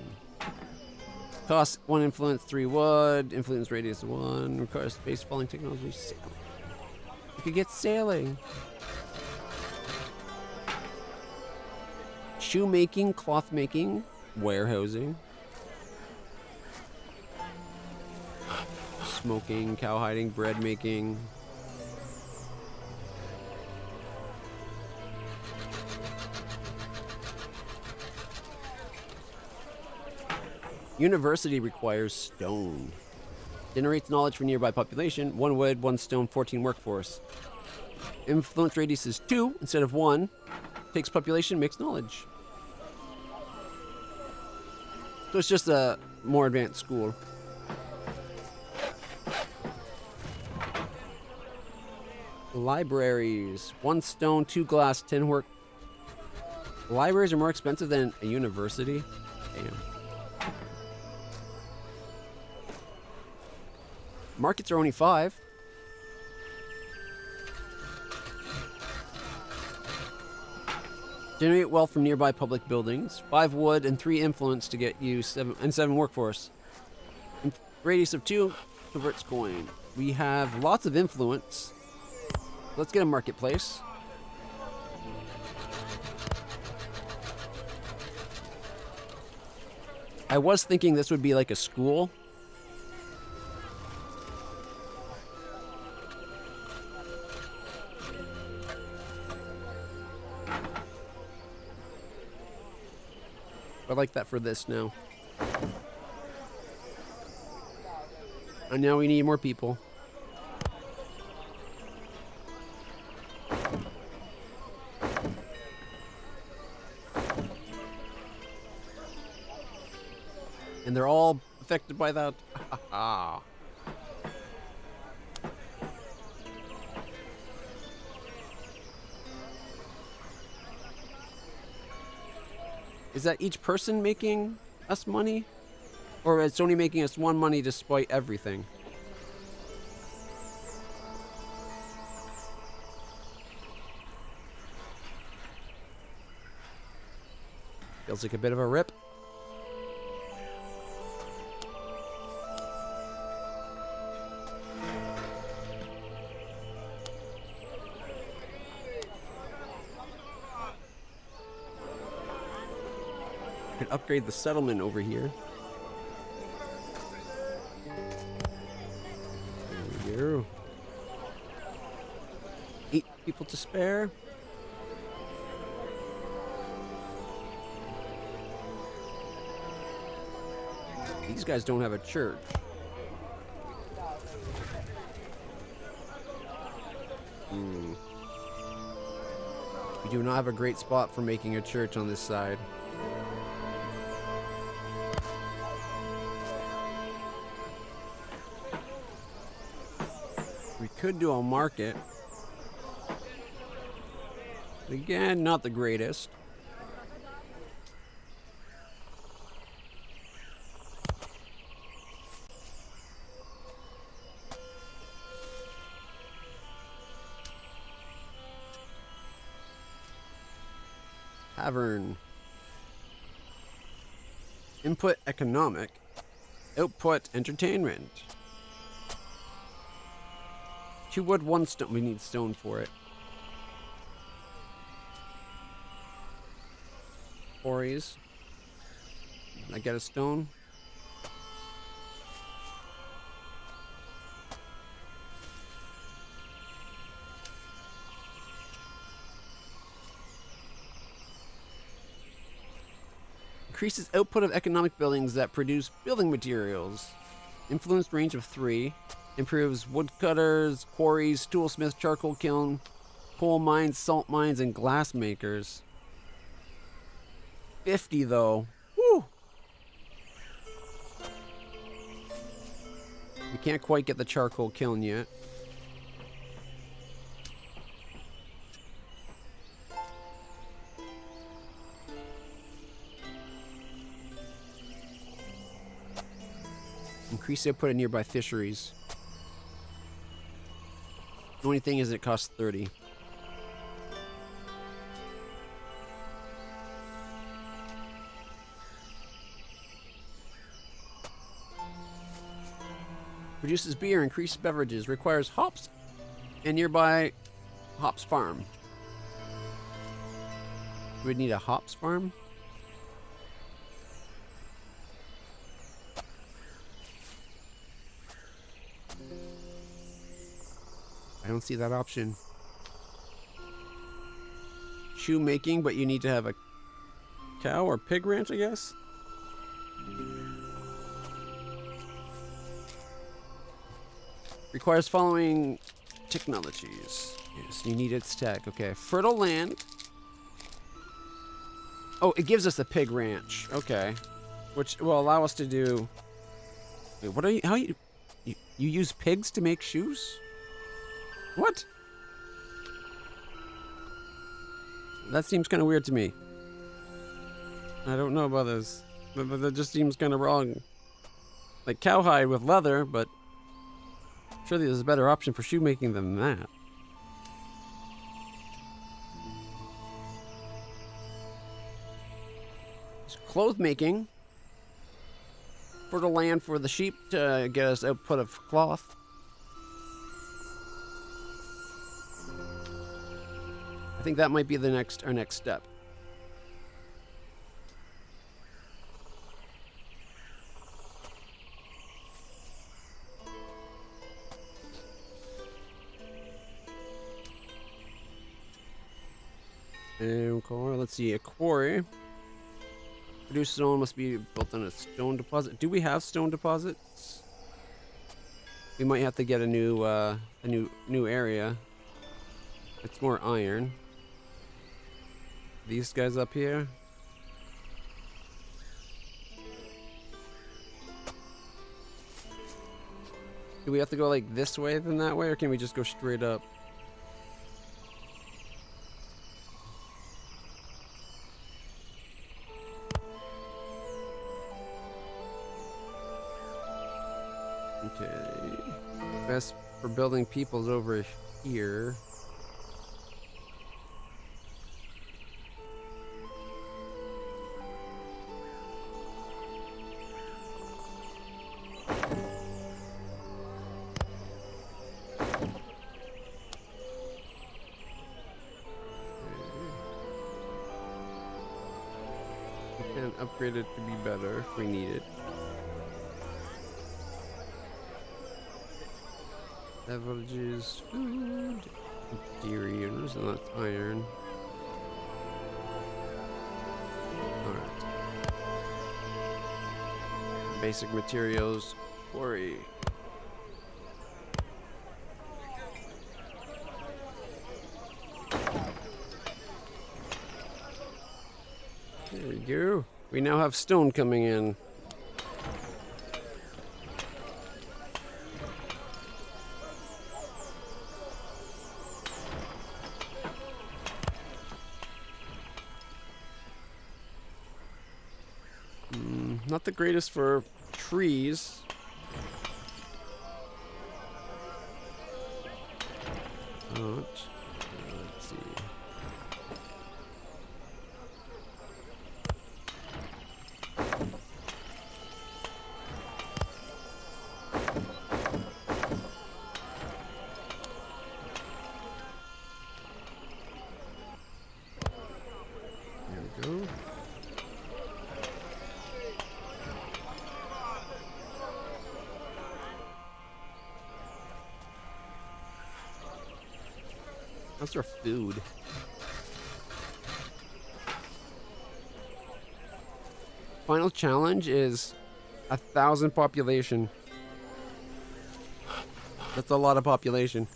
Cost 1 influence, 3 wood. Influence radius 1. Requires space falling technology. Sailing. We could get sailing. Shoemaking, cloth making, warehousing. Smoking, cow hiding, bread making. University requires stone. Generates knowledge for nearby population. 1 wood, 1 stone, 14 workforce. Influence radius is 2 instead of 1. Takes population, makes knowledge. So it's just a more advanced school. Libraries. 1 stone, 2 glass, 10 work. Libraries are more expensive than a university. Damn. Markets are only 5. Generate wealth from nearby public buildings. 5 wood and 3 influence to get you 7 workforce. Radius of 2 converts coin. We have lots of influence. Let's get a marketplace. I was thinking this would be like a school. I like that for this now. And now we need more people. And they're all affected by that. Is that each person making us money? Or it's only making us 1 money despite everything? Feels like a bit of a rip. Upgrade the settlement over here. There we go. 8 people to spare. These guys don't have a church. We do not have a great spot for making a church on this side. We could do a market. Again, not the greatest. Tavern. Input economic. Output entertainment. 2 wood, 1 stone. We need stone for it. Quarries. I get a stone. Increases output of economic buildings that produce building materials. Influenced range of 3. Improves woodcutters, quarries, toolsmiths, charcoal kiln, coal mines, salt mines, and glass makers. 50 though. Woo! We can't quite get the charcoal kiln yet. Increase output of nearby fisheries. The only thing is it costs 30. Produces beer, increased beverages, requires hops and nearby hops farm. We would need a hops farm. I don't see that option. Shoemaking, but you need to have a cow or pig ranch, I guess. Requires following technologies. Yes, you need its tech. Okay, fertile land. Oh, it gives us a pig ranch. Okay, which will allow us to do. Wait, what are you? How you use pigs to make shoes? What? That seems kind of weird to me. I don't know about this, but that just seems kind of wrong. Like cowhide with leather, but surely there's a better option for shoemaking than that. Cloth making. Fertile land for the sheep to get us output of cloth. I think that might be our next step. And let's see, a quarry. Produced stone must be built on a stone deposit. Do we have stone deposits? We might have to get a new area. It's more iron. These guys up here. Do we have to go like this way than that way, or can we just go straight up? Okay. Best for building people's over here. And upgrade it to be better if we need it. Beverages, food, interiors, and that's iron. Alright. Basic materials, quarry. We now have stone coming in. Not the greatest for trees. Let's see. There we go. That's our food. Final challenge is 1,000 population. That's a lot of population.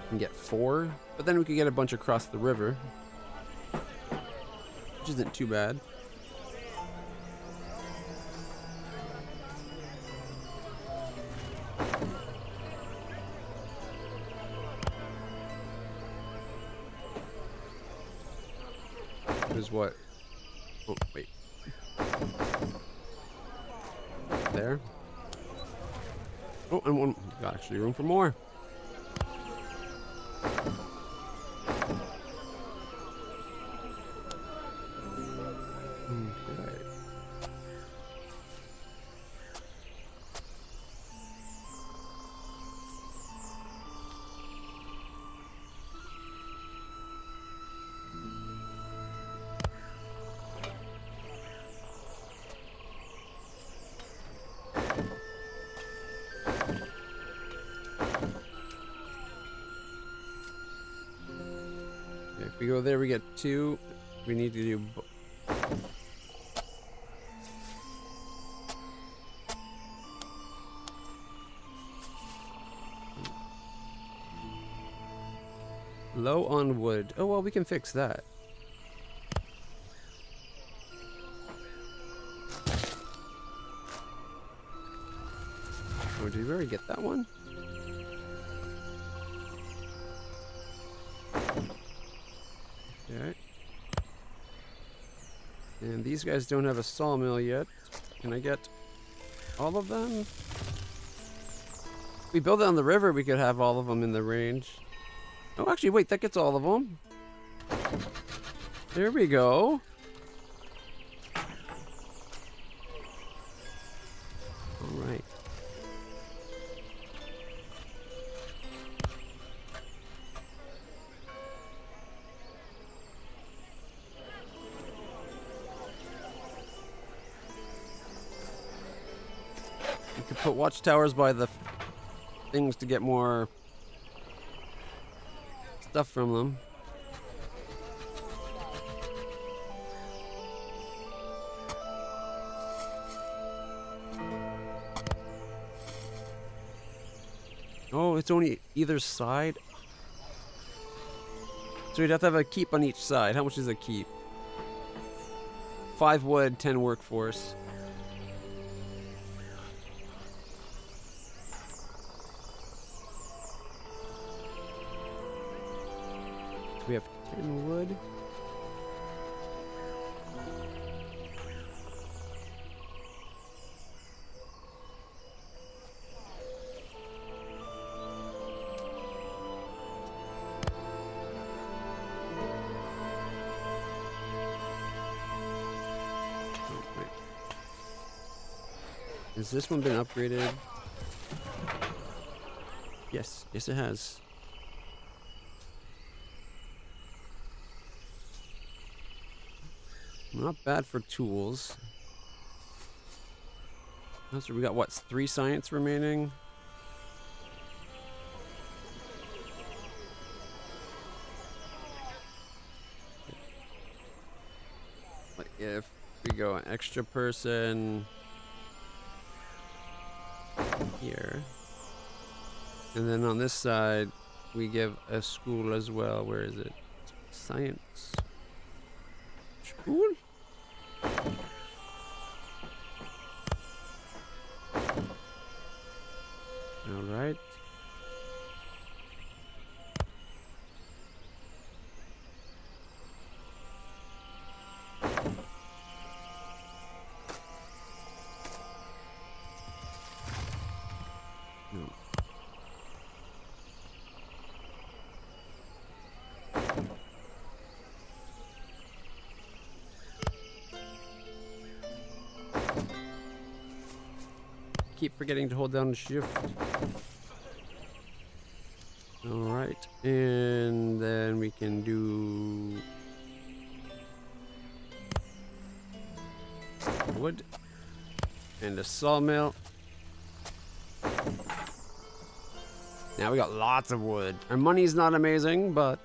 Can get 4, but then we could get a bunch across the river, which isn't too bad. There's what? Oh, wait. There. Oh, and one. Got actually room for more. If we go there, we get 2. We need to do... Low on wood. Oh, well, we can fix that. Oh, did we already get that one? Okay. And these guys don't have a sawmill yet. Can I get all of them? If we build it on the river, we could have all of them in the range. Oh, actually, wait, that gets all of them. There we go. All right. You could put watchtowers by the things to get more stuff from them. Oh, it's only either side. So we'd have to have a keep on each side. How much is a keep? 5 wood, 10 workforce. We have 10 wood. Oh, wait. Has this one been upgraded? Yes, yes it has. Not bad for tools. So we got what, 3 science remaining? extra person here. And then on this side, we give a school as well. Where is it? Science. School? Alright. No. Keep forgetting to hold down shift. Alright, and then we can do wood and a sawmill. Now we got lots of wood. Our money's not amazing, but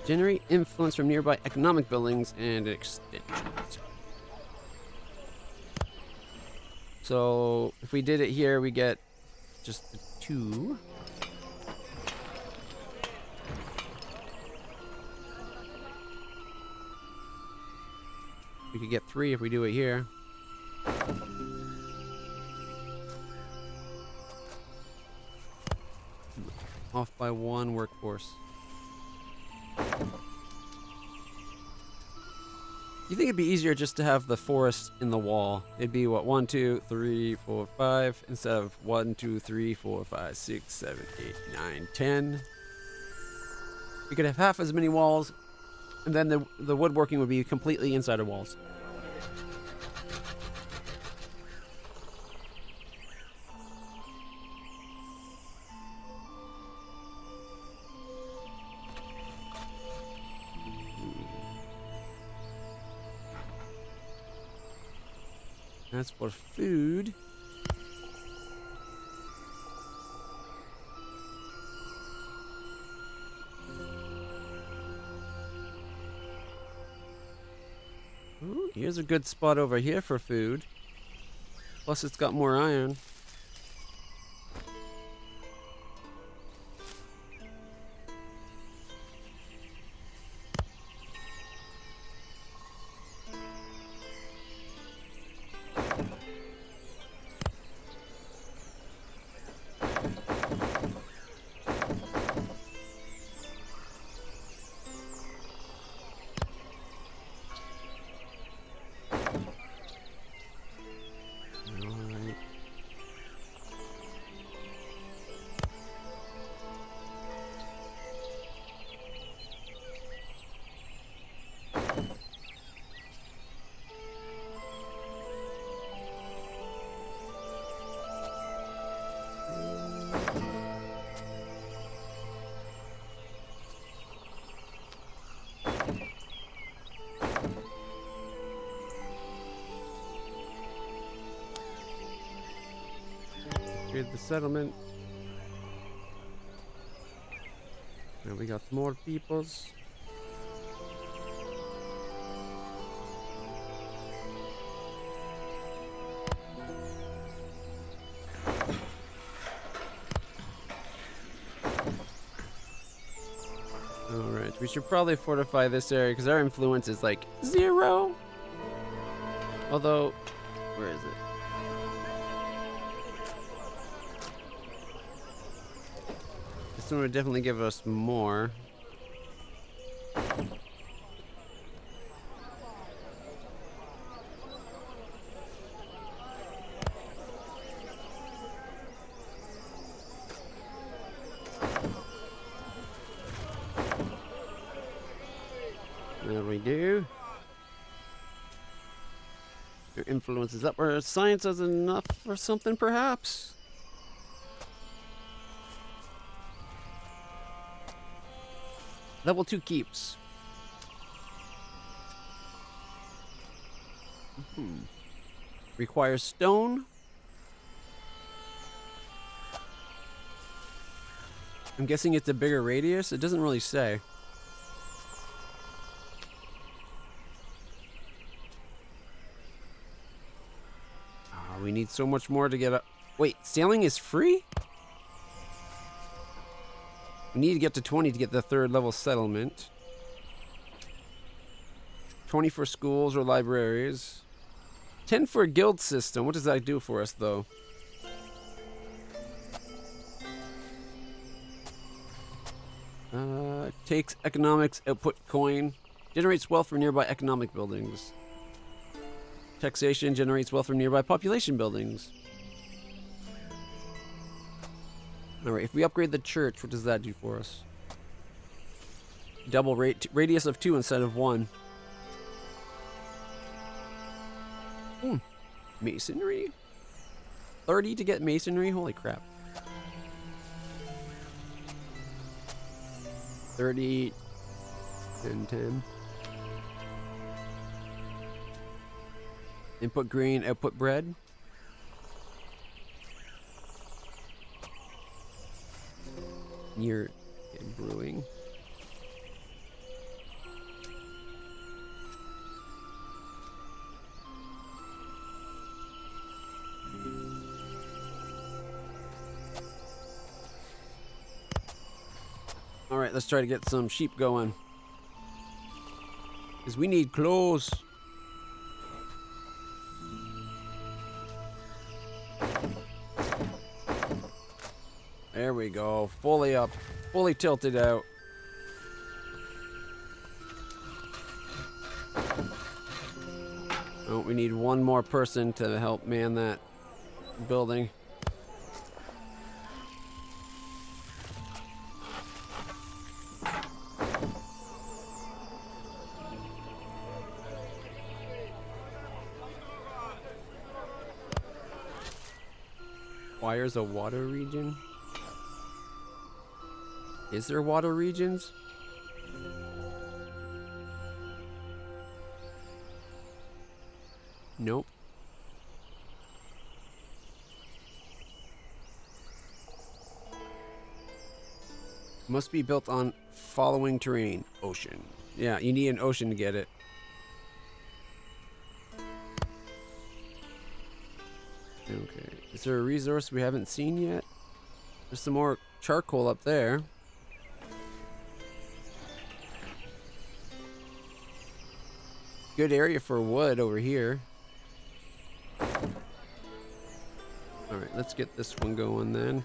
generate influence from nearby economic buildings and extensions. So if we did it here, we get just the 2. We could get 3 if we do it here. Off by 1 workforce. You think it'd be easier just to have the forest in the wall? It'd be what, 1, 2, 3, 4, 5 instead of 1, 2, 3, 4, 5, 6, 7, 8, 9, 10. We could have half as many walls, and then the woodworking would be completely inside of walls. As for food, ooh, here's a good spot over here for food. Plus it's got more iron. Create the settlement. Now we got more peoples. Alright, we should probably fortify this area because our influence is like 0. Although, where is it? This one would definitely give us more. There we go. Your influence is up. Our science is enough for something, perhaps. Level 2 keeps. Requires stone. I'm guessing it's a bigger radius. It doesn't really say. Oh, we need so much more to get up. Wait, sailing is free? We need to get to 20 to get the 3rd level settlement. 20 for schools or libraries. 10 for a guild system. What does that do for us, though? Takes economics output coin. Generates wealth from nearby economic buildings. Taxation generates wealth from nearby population buildings. Alright, if we upgrade the church, what does that do for us? Double radius of 2 instead of 1. Masonry? 30 to get masonry? Holy crap. 30 and 10. Input grain, output bread. Near brewing. Alright, let's try to get some sheep going. Because we need clothes. There we go. Fully up. Fully tilted out. Oh, we need one more person to help man that building. Requires a water region? Is there water regions? Nope. Must be built on following terrain. Ocean. Yeah, you need an ocean to get it. Okay. Is there a resource we haven't seen yet? There's some more charcoal up there. Good area for wood over here. Alright, let's get this one going then.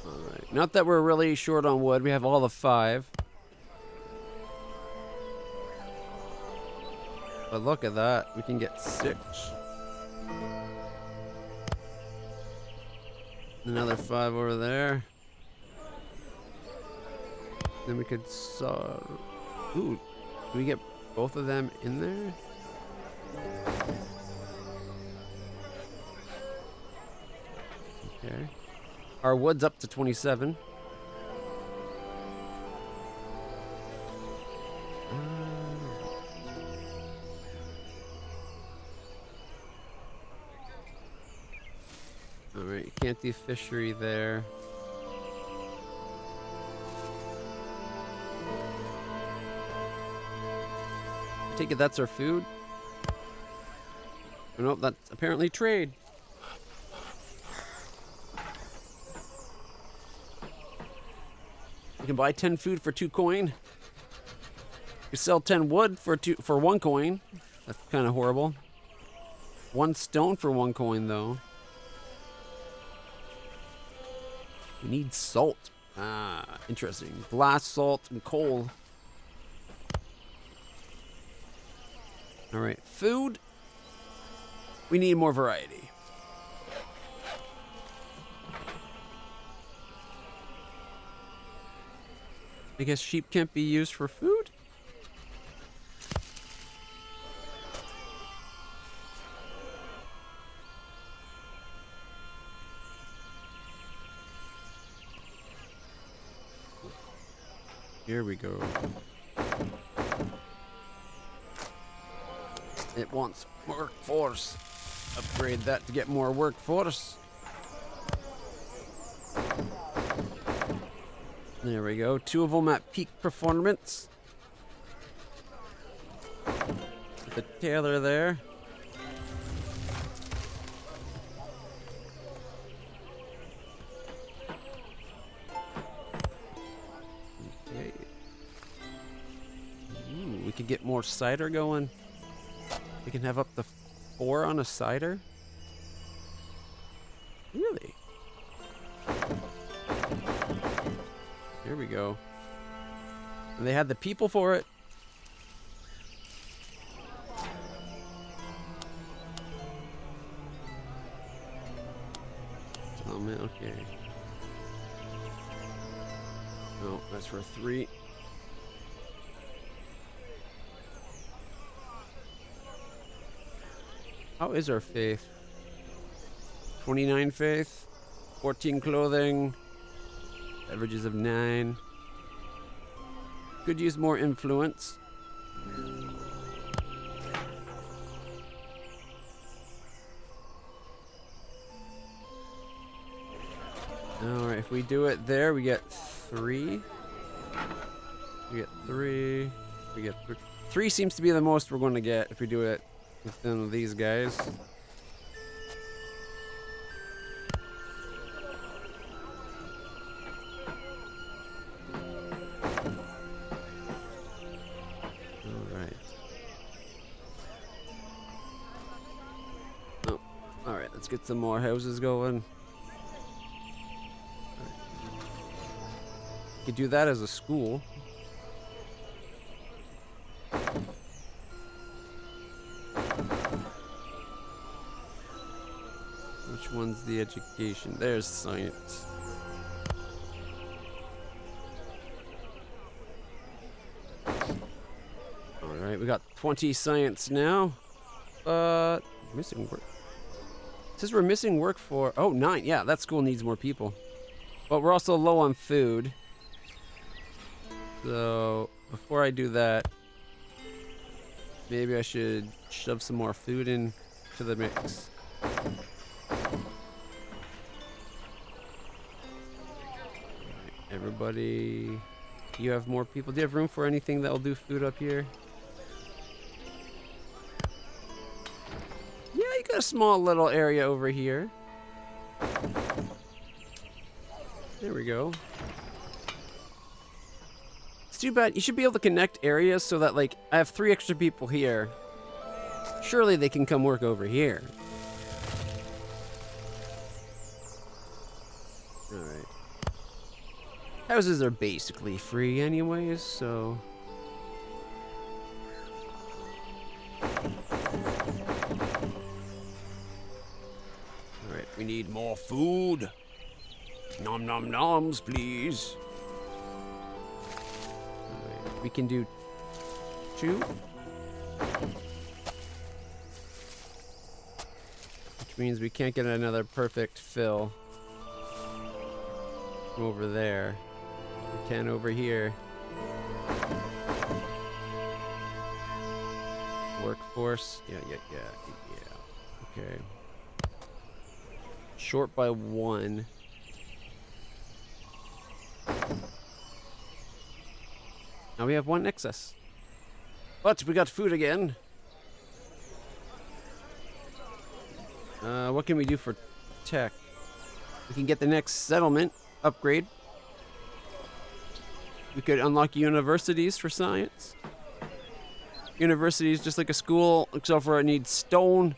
Alright, not that we're really short on wood. We have all the 5. But look at that. We can get 6. Another 5 over there. Then we could saw. Ooh, do we get both of them in there? Okay. Our wood's up to 27. Alright, you can't do fishery there. I take it that's our food? Oh, nope, that's apparently trade. You can buy 10 food for 2 coin. You sell 10 wood for 1 coin. That's kind of horrible. 1 stone for 1 coin, though. We need salt. Ah, interesting. Glass, salt, and coal. Alright, food. We need more variety. I guess sheep can't be used for food? Here we go. It wants workforce. upgrade that to get more workforce. There we go. 2 of them at peak performance. With the tailor there. Okay. Ooh, we could get more cider going. We can have up to 4 on a cider. Really? Here we go. And they had the people for it. Oh man, okay. No, that's for 3. How is our faith? 29 faith, 14 clothing, averages of 9. Could use more influence. Alright, if we do it there, we get 3. We get 3. We get 3. 3 seems to be the most we're going to get if we do it with none of these guys. Alright. Oh, alright, let's get some more houses going. Could do that as a school. Which one's the education? There's science. Alright, we got 20 science now. Missing work. It says we're missing work for... Oh, 9. Yeah, that school needs more people. But we're also low on food. So, before I do that, maybe I should shove some more food in to the mix. Everybody, you have more people. Do you have room for anything that will do food up here? Yeah, you got a small little area over here. There we go. It's too bad. You should be able to connect areas so that, like, I have 3 extra people here. Surely they can come work over here. Alright. Houses are basically free anyways, so... Alright, we need more food. Nom nom noms, please. Alright, we can do 2. Which means we can't get another perfect fill over there. We can over here. Workforce. Yeah. Okay. Short by 1. Now we have 1 excess. But we got food again. What can we do for tech? We can get the next settlement upgrade. We could unlock universities for science. University is just like a school, except for it needs stone,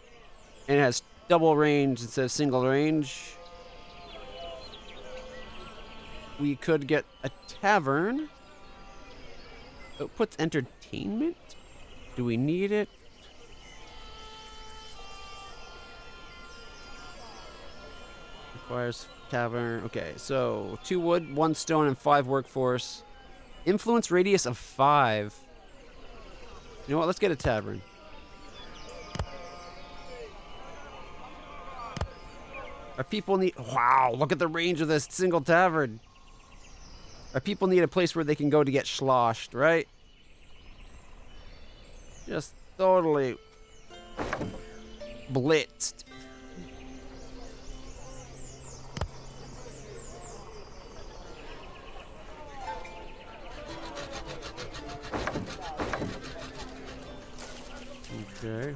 and it has double range instead of single range. We could get a tavern. It puts entertainment. Do we need it? Requires tavern. Okay, so 2 wood, 1 stone, and 5 workforce. Influence radius of 5. You know what? Let's get a tavern. Our people need... Wow, look at the range of this single tavern. Our people need a place where they can go to get sloshed, right? Just totally blitzed. Okay.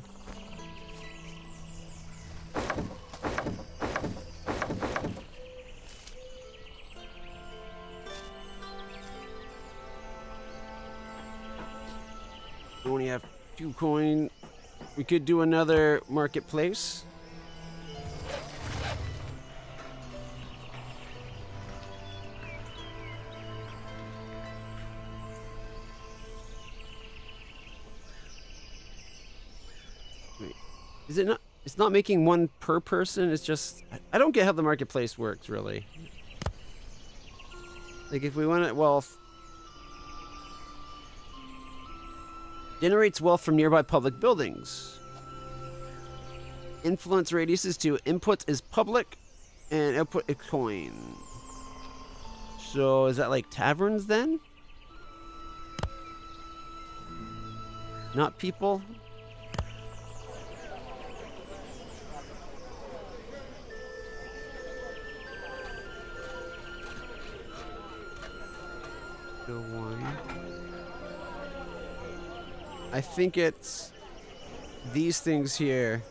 We only have 2 coin. We could do another marketplace. Wait. Is it not? It's not making one per person. It's just I don't get how the marketplace works really. Like if we want it, wealth generates wealth from nearby public buildings. Influence radius is 2. Input is public, and output is coin. So is that like taverns then? Not people? Go 1. I think it's these things here.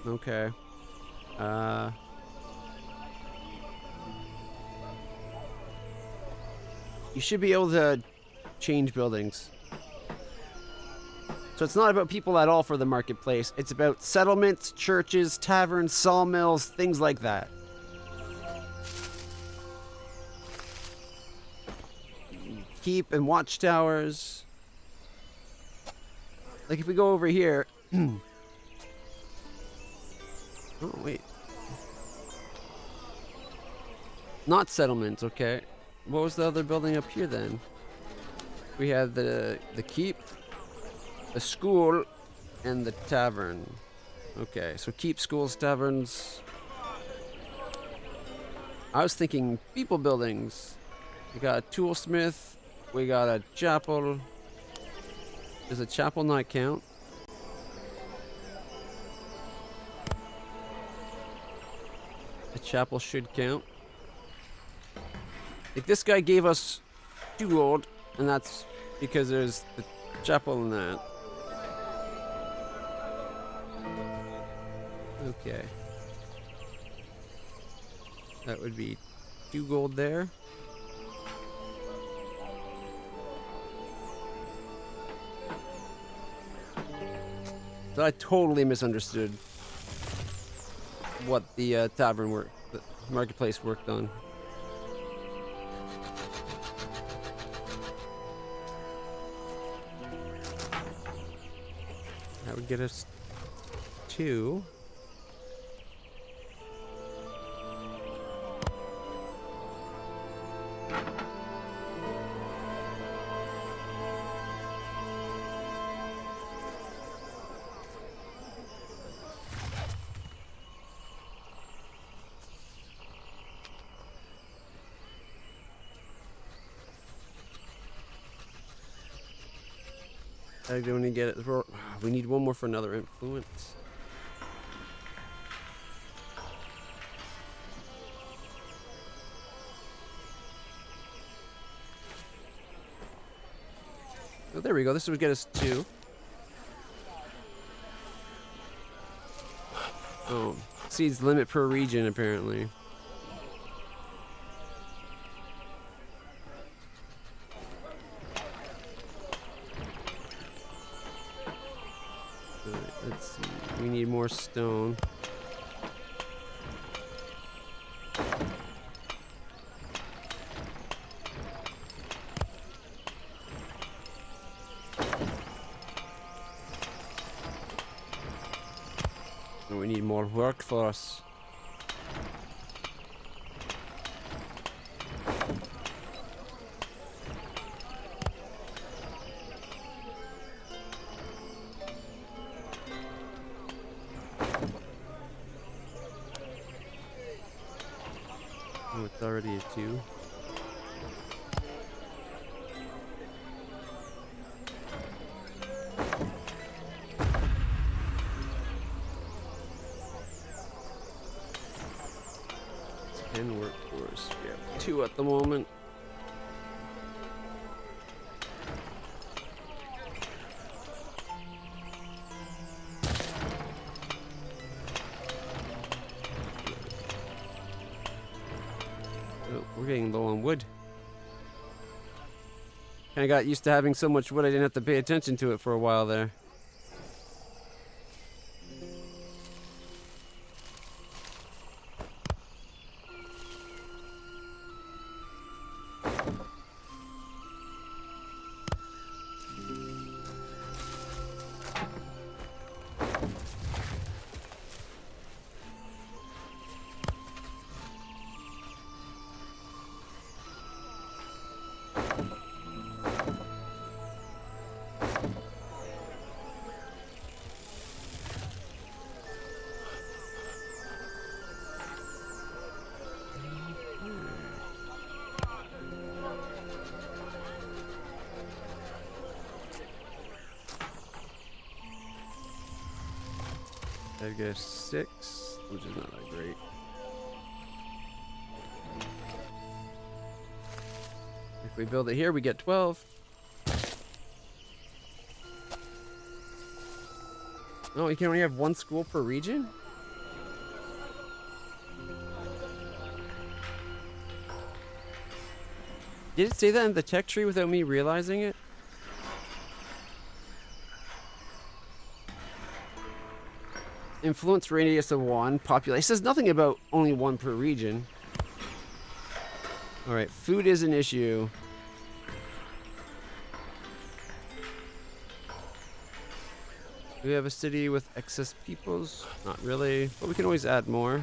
Okay. You should be able to change buildings. So it's not about people at all for the marketplace. It's about settlements, churches, taverns, sawmills, things like that. Keep and watchtowers. Like if we go over here. Oh, wait. Not settlements, okay. What was the other building up here then? We had the keep, the school, and the tavern. Okay, so keep, schools, taverns. I was thinking people buildings. We got a toolsmith. We got a chapel. Does a chapel not count? A chapel should count. Like this guy gave us 2 gold, and that's because there's the chapel and that. Okay. That would be 2 gold there. So I totally misunderstood what the tavern worked, the marketplace worked on. That would get us 2. I don't need to get it. We need 1 more for another influence. Oh, there we go. This would get us 2. Oh, seeds limit per region apparently. Let's see. We need more stone. And we need more workforce. Oh, it's already a 2. 10 workforce. We have 2 at the moment. Oh, we're getting low on wood. Kinda got used to having so much wood I didn't have to pay attention to it for a while there. I guess 6, which is not that great. If we build it here, we get 12. Oh, you can only have 1 school per region? Did it say that in the tech tree without me realizing it? Influence radius of 1. Population. It says nothing about only 1 per region. Alright, food is an issue. Do we have a city with excess peoples? Not really, but we can always add more.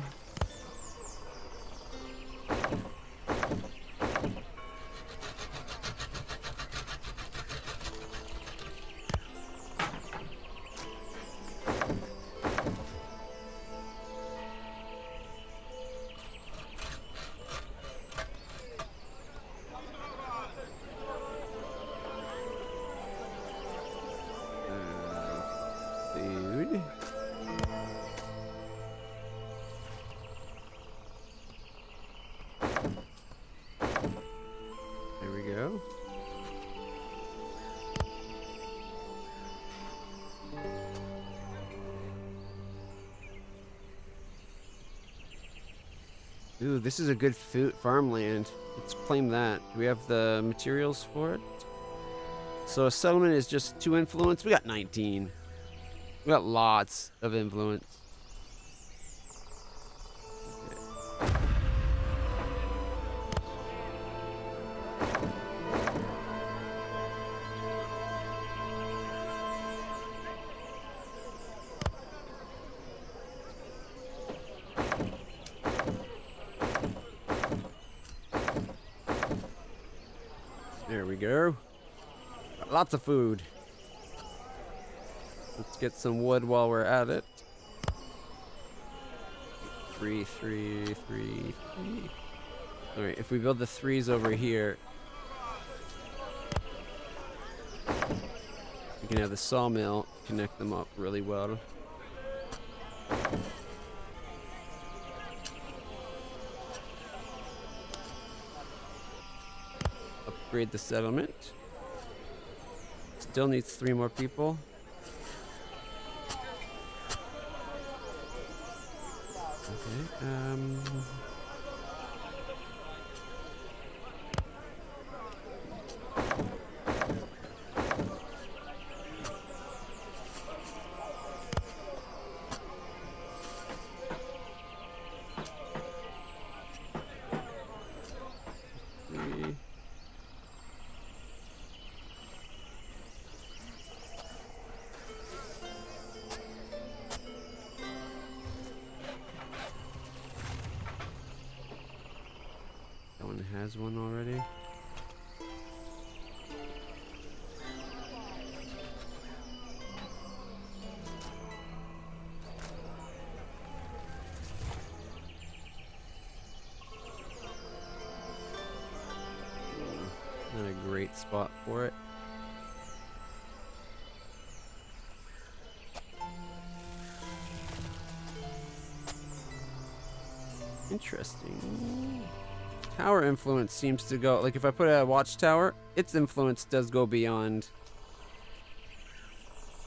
Food. There we go. Ooh, this is a good food farmland. Let's claim that. Do we have the materials for it? So a settlement is just 2 influence. We got 19. We got lots of influence. Okay. There we go. Got lots of food. Let's get some wood while we're at it. 3, 3, 3, 3. Alright, if we build the 3s over here, we can have the sawmill connect them up really well. Upgrade the settlement. Still needs 3 more people. Okay, three. That one has one already. Not a great spot for it. Interesting. Tower influence seems to go, like if I put a watchtower, its influence does go beyond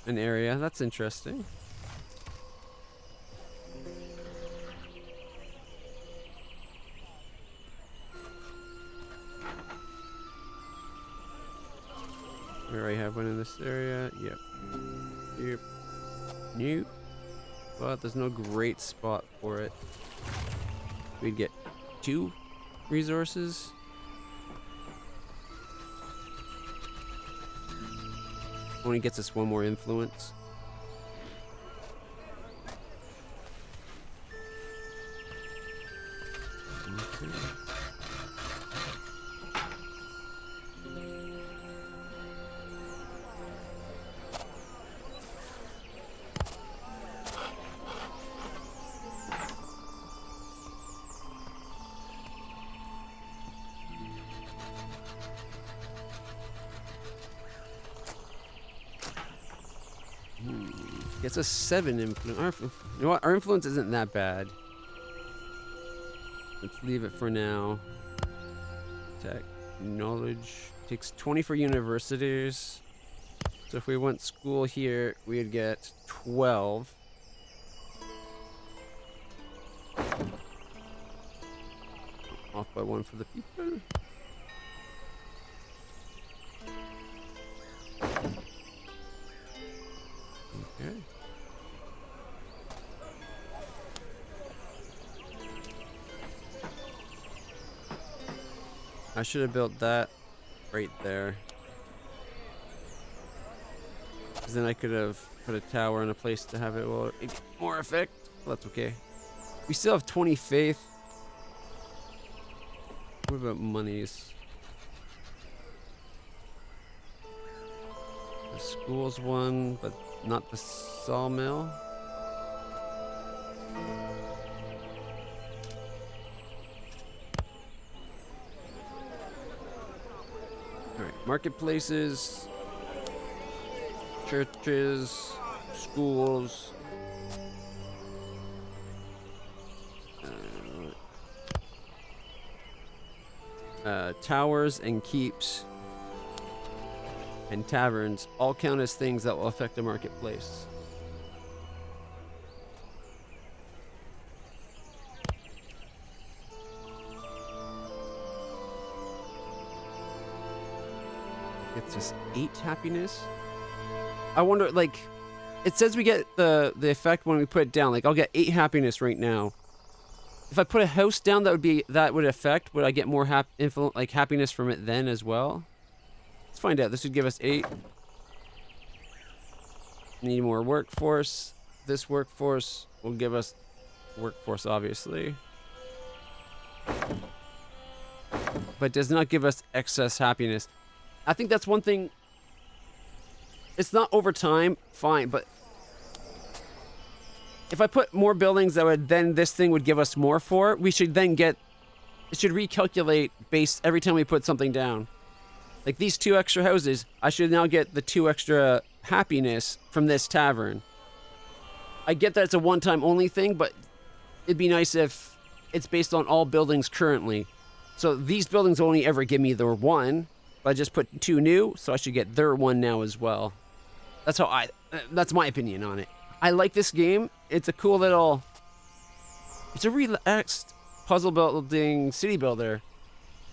an area. That's interesting. We already have one in this area. Yep. Yep. Nope. But there's no great spot for it. We'd get 2 resources. Only gets us 1 more influence. Okay. Gets a 7 influence. You know what? Our influence isn't that bad. Let's leave it for now. Tech knowledge takes 20 for universities. So if we went school here, we'd get 12. Off by 1 for the people. Okay. I should have built that right there. Because then I could have put a tower in a place to have it get more effect. Well, that's okay. We still have 20 faith. What about monies? The school's one, but not the sawmill. Alright, marketplaces, churches, schools. Towers and keeps and taverns all count as things that will affect the marketplace. It's just 8 happiness. I wonder, like, it says we get the effect when we put it down. Like, I'll get 8 happiness right now. If I put a house down, that would affect. Would I get more happiness from it then as well? Let's find out. This would give us 8. Need more workforce. This workforce will give us workforce, obviously. But does not give us excess happiness. I think that's one thing. It's not over time, fine, but if I put more buildings that would then this thing would give us more for, we should then get, it should recalculate based every time we put something down. Like these 2 extra houses, I should now get the 2 extra happiness from this tavern. I get that it's a one-time only thing, but it'd be nice if it's based on all buildings currently. So these buildings only ever give me their 1, but I just put 2 new, so I should get their 1 now as well. That's how that's my opinion on it. I like this game. It's a cool little, it's a relaxed puzzle building city builder.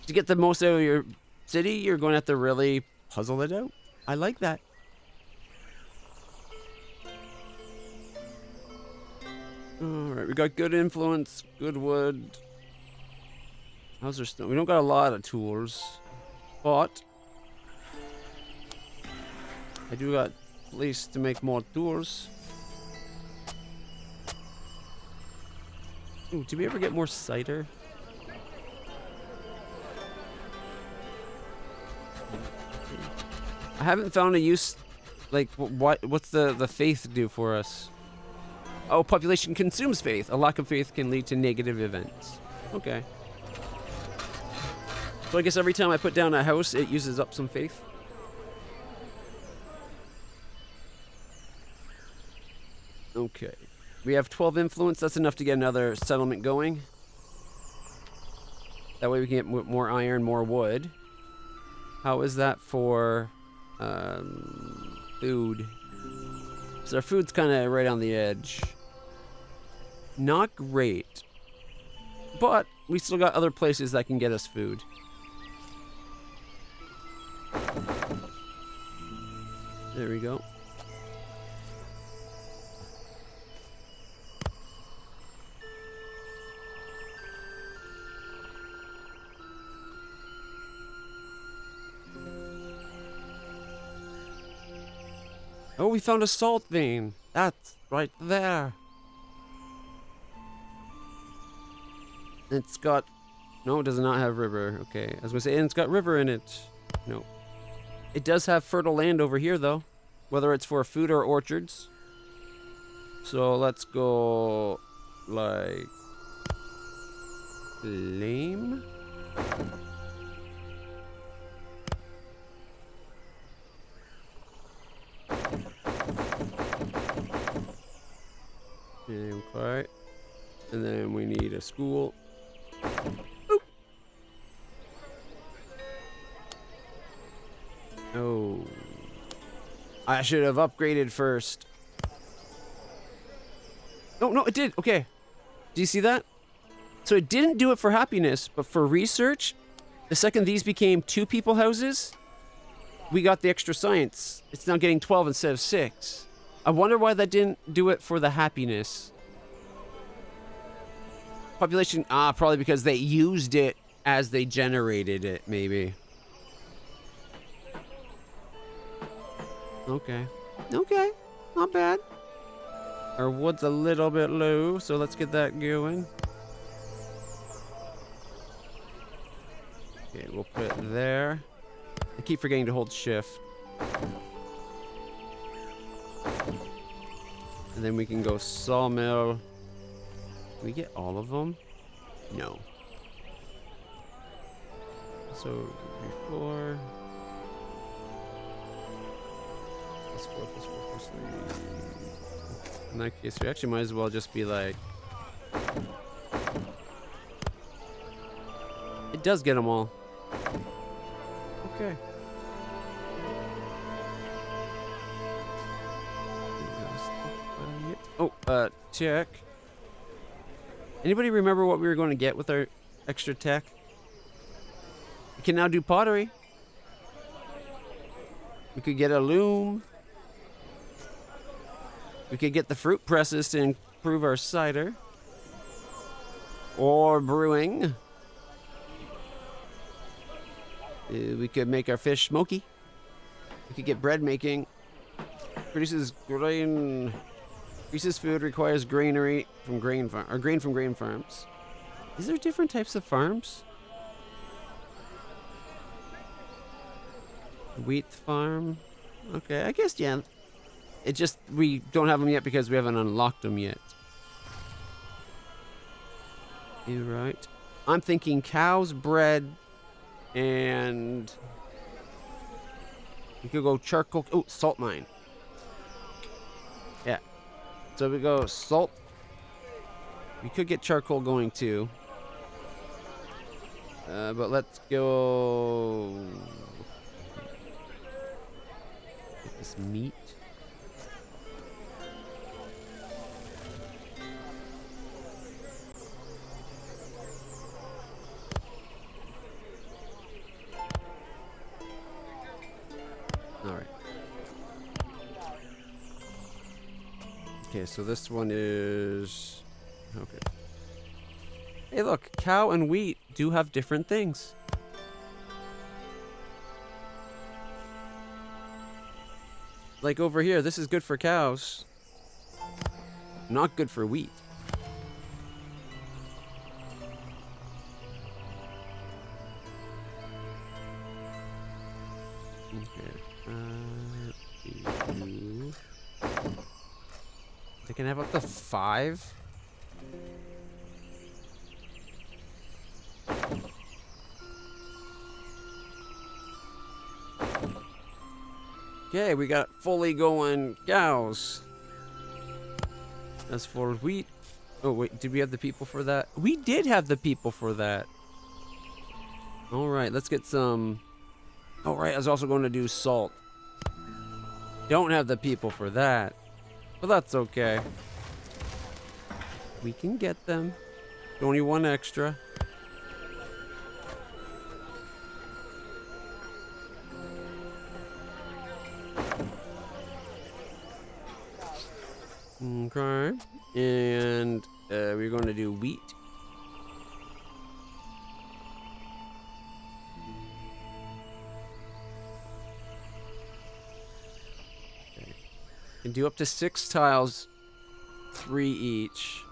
To get the most out of your city, you're going to have to really puzzle it out. I like that. Alright, we got good influence, good wood. How's our stone? We don't got a lot of tools, but I do got place to make more tools. Ooh, did we ever get more cider? I haven't found a use. Like, what's the faith do for us? Oh, population consumes faith. A lack of faith can lead to negative events. Okay. So I guess every time I put down a house, it uses up some faith. Okay. We have 12 influence. That's enough to get another settlement going. That way we can get more iron, more wood. How is that for food? So our food's kind of right on the edge. Not great. But we still got other places that can get us food. There we go. Oh, we found a salt vein. That's right there. It's got... No, it does not have river. Okay, I was gonna say, and it's got river in it. No. It does have fertile land over here, though. Whether it's for food or orchards. So let's go... like... lame? Okay. And then we need a school. Oop. Oh. I should have upgraded first. Oh, no, it did. Okay. Do you see that? So it didn't do it for happiness, but for research, the second these became 2 people houses, we got the extra science. It's now getting 12 instead of 6. I wonder why that didn't do it for the happiness. Population, probably because they used it as they generated it, maybe. Okay. Okay, not bad. Our wood's a little bit low, so let's get that going. Okay, we'll put it there. I keep forgetting to hold shift. And then we can go sawmill. Can we get all of them? No. So, before... +4, +3. In that case, we actually might as well just be like... It does get them all. Okay. Oh, check. Anybody remember what we were going to get with our extra tech? We can now do pottery. We could get a loom. We could get the fruit presses to improve our cider. Or brewing. We could make our fish smoky. We could get bread making. Produces grain. Increases food, requires granary from grain farm, or grain from grain farms. Is there different types of farms? Wheat farm. Okay, I guess yeah. It just we don't have them yet because we haven't unlocked them yet. You're right. I'm thinking cows, bread, and we could go charcoal. Oh, salt mine. Yeah. So we go salt. We could get charcoal going too. But let's go... get this meat. Alright. Okay, so this one is... okay. Hey look, cow and wheat do have different things. Like over here, this is good for cows. Not good for wheat. Okay. They can have up to 5? Okay, we got fully going cows. As for wheat... oh wait, did we have the people for that? We did have the people for that. All right, let's get some. All right, I was also going to do salt. Don't have the people for that, but that's okay. We can get them. Only one extra. Okay, and we're going to do wheat. Okay. Can do up to 6 tiles, 3 each.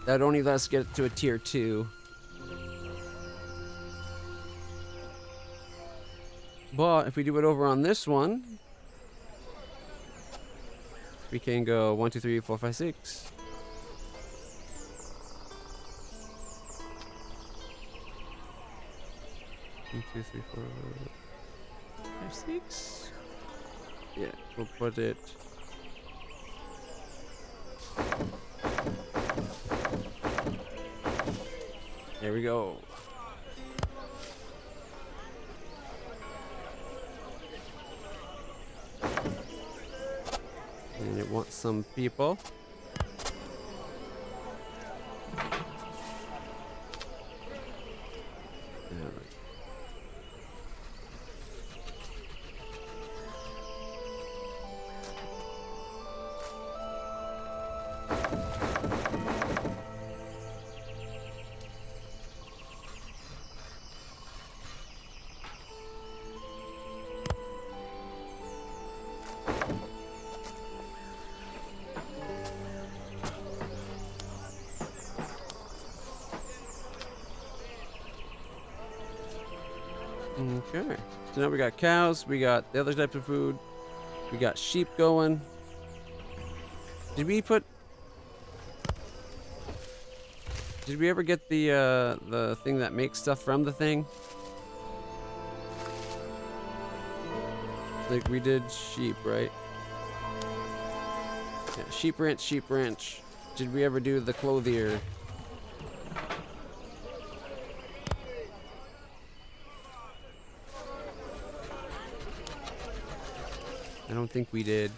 That only lets us get to a tier 2. But if we do it over on this one, we can go 1, 2, 3, 4, 5, 6. One, 2, 3, 4, 5, 6. Yeah, we'll put it. There we go. And it wants some people. Okay, so now we got cows, we got the other types of food, we got sheep going. Did we ever get the thing that makes stuff from the thing? Like we did sheep, right? Yeah, sheep ranch, sheep ranch. Did we ever do the clothier? I don't think we did.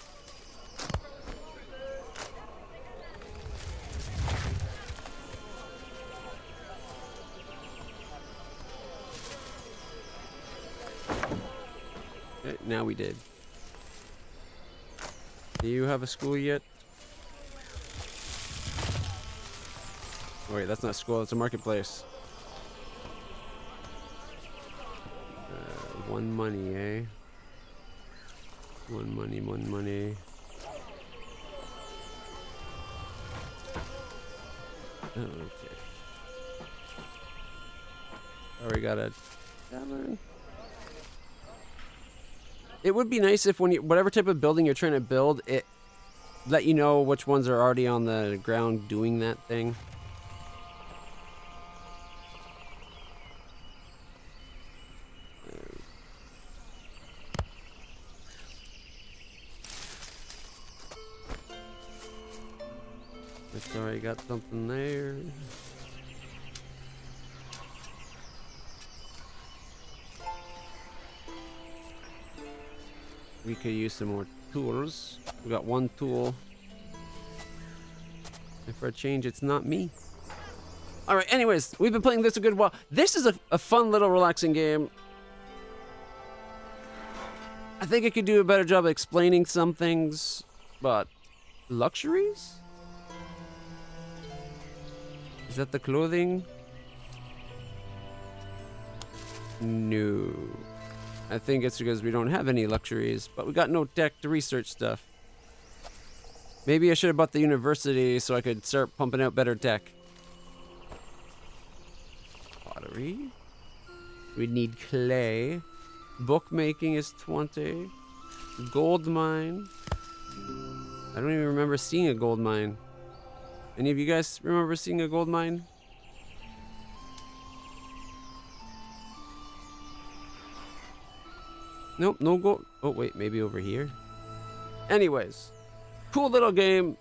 Okay, now we did. Do you have a school yet? Oh, wait, that's not school, it's a marketplace. 1 money, eh? 1 money, 1 money. Oh, okay. Already got a tavern. It would be nice if when you, whatever type of building you're trying to build, it let you know which ones are already on the ground doing that thing. Already got something there. We could use some more tools. We got 1 tool. And for a change, it's not me. Alright, anyways, we've been playing this a good while. This is a fun little relaxing game. I think I could do a better job of explaining some things, but luxuries? Is that the clothing? No. I think it's because we don't have any luxuries, but we got no tech to research stuff. Maybe I should have bought the university so I could start pumping out better tech. Pottery. We need clay. Bookmaking is 20. Gold mine. I don't even remember seeing a gold mine. Any of you guys remember seeing a gold mine? Nope, no gold. Oh, wait, maybe over here. Anyways, cool little game.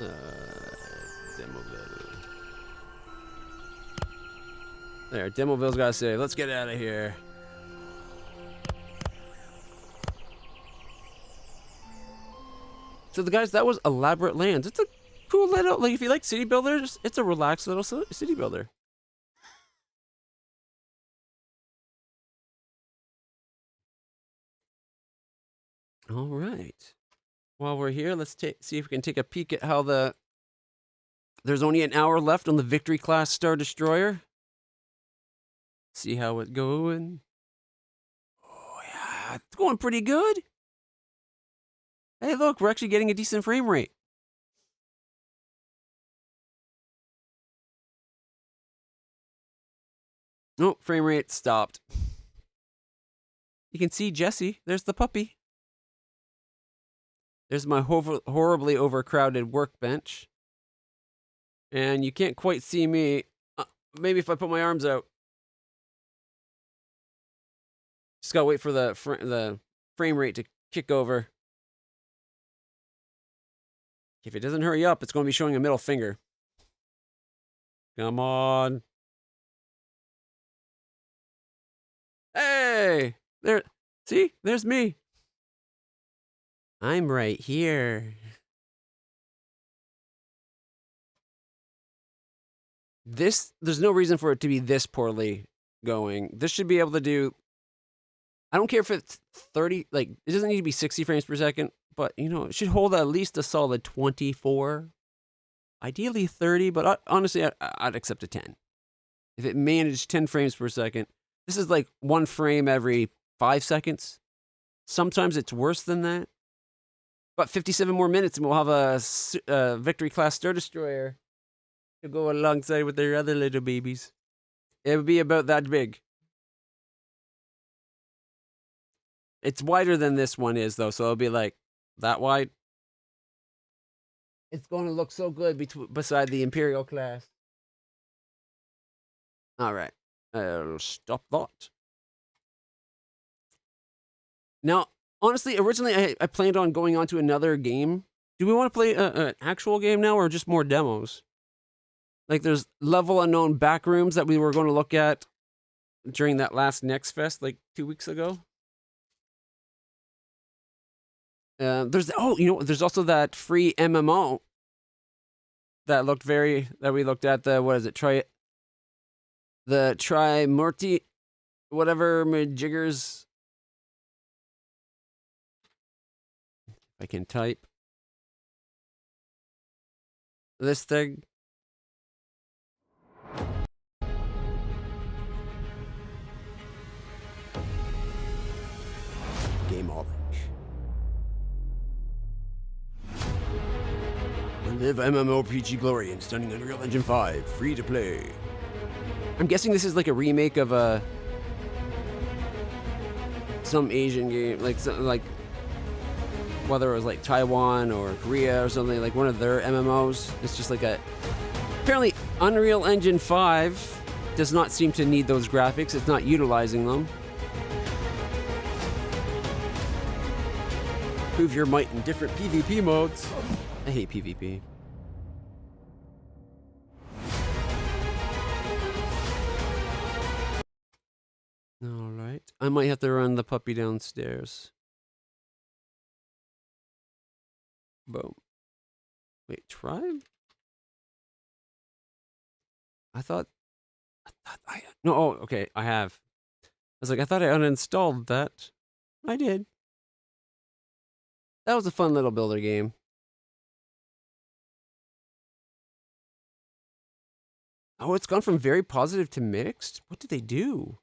Demo level. There, Demoville's gotta say, let's get out of here. So the guys, that was Elaborate Lands. It's a cool little, like if you like city builders, it's a relaxed little city builder. All right. While we're here, let's see if we can take a peek at how there's only an hour left on the Victory class Star Destroyer. See how it's going. Oh yeah, it's going pretty good. Hey, look, we're actually getting a decent frame rate. Oh, frame rate stopped. You can see Jesse. There's the puppy. There's my horribly overcrowded workbench. And you can't quite see me. Maybe if I put my arms out. Just gotta wait for the frame rate to kick over. If it doesn't hurry up, it's going to be showing a middle finger. Come on. Hey! There. See? There's me. I'm right here. There's no reason for it to be this poorly going. This should be able to do... I don't care if it's 30... Like, it doesn't need to be 60 frames per second. But, you know, it should hold at least a solid 24. Ideally 30, but honestly, I'd accept a 10. If it managed 10 frames per second. This is like one frame every 5 seconds. Sometimes it's worse than that. But 57 more minutes and we'll have a Victory class Star Destroyer to go alongside with their other little babies. It would be about that big. It's wider than this one is, though, so it'll be like that wide. It's going to look so good beside the Imperial class. All right. I'll stop that. Now, honestly, originally I planned on going on to another game. Do we want to play an actual game now or just more demos? Like there's level unknown back rooms that we were going to look at during that last Next Fest like 2 weeks ago. There's also that free MMO that we looked at, the Trimurti whatever majiggers. I can type this thing. Game all. Live MMORPG glory in stunning Unreal Engine 5, free to play. I'm guessing this is like a remake of some Asian game, like whether it was like Taiwan or Korea or something, like one of their MMOs. It's just like apparently Unreal Engine 5 does not seem to need those graphics. It's not utilizing them. Prove your might in different PvP modes. I hate PvP. Alright. I might have to run the puppy downstairs. Boom. Wait, tribe? Okay, I have. I was like, I thought I uninstalled that. I did. That was a fun little builder game. Oh, it's gone from very positive to mixed? What did they do?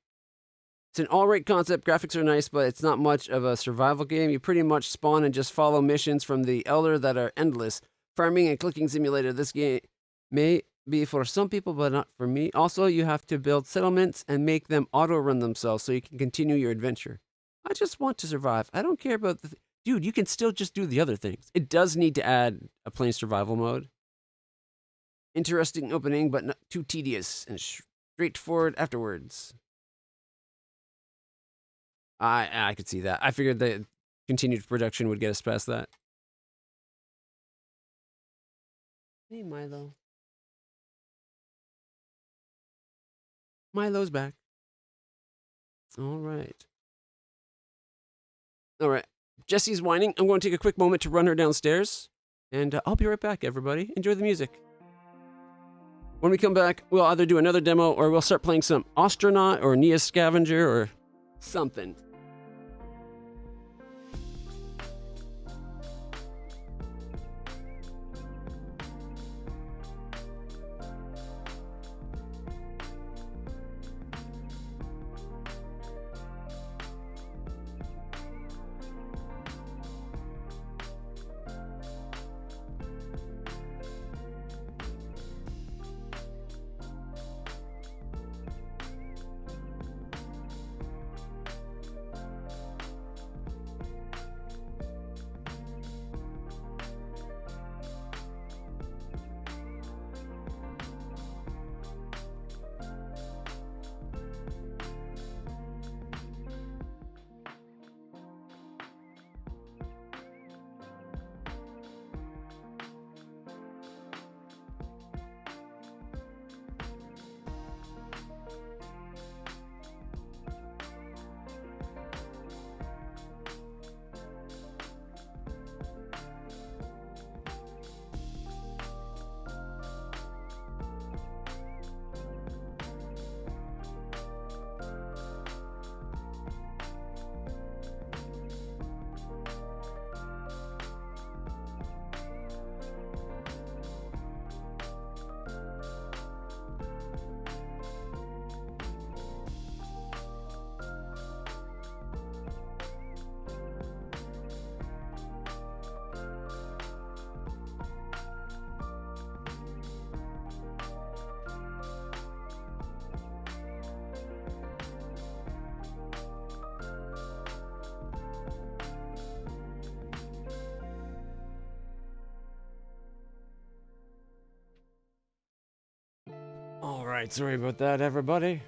It's an alright concept, graphics are nice, but it's not much of a survival game. You pretty much spawn and just follow missions from the Elder that are endless. Farming and clicking simulator. This game may be for some people, but not for me. Also, you have to build settlements and make them auto-run themselves so you can continue your adventure. I just want to survive. I don't care about the... Dude, you can still just do the other things. It does need to add a plain survival mode. Interesting opening, but not too tedious and straightforward afterwards. I could see that. I figured the continued production would get us past that. Hey, Milo. Milo's back. All right. All right. Jessie's whining. I'm going to take a quick moment to run her downstairs. And I'll be right back, everybody. Enjoy the music. When we come back, we'll either do another demo or we'll start playing some Astronaut or Nia Scavenger or something. All right, sorry about that, everybody.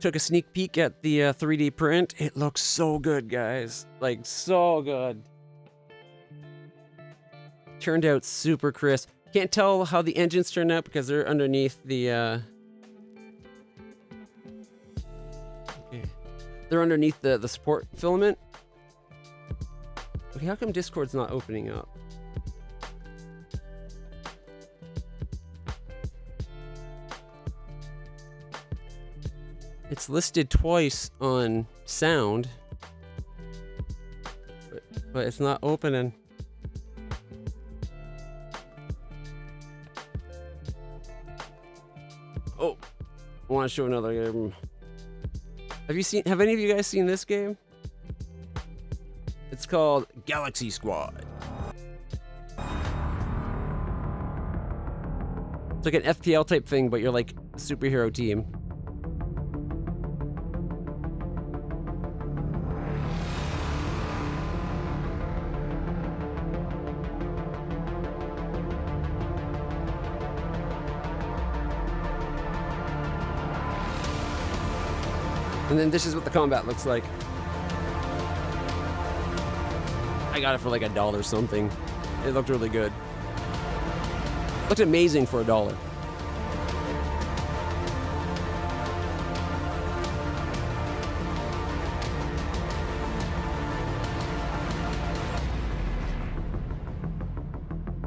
Took a sneak peek at the 3D print. It looks so good, guys. Like, so good. Turned out super crisp. Can't tell how the engines turned out because they're underneath the... Okay. They're underneath the support filament. Okay, how come Discord's not opening up? It's listed twice on sound, but it's not opening. Oh, I want to show another game. Have any of you guys seen this game? It's called Galaxy Squad. It's like an FPL type thing, but you're like a superhero team. And then this is what the combat looks like. I got it for like $1 something. It looked really good. Looked amazing for $1.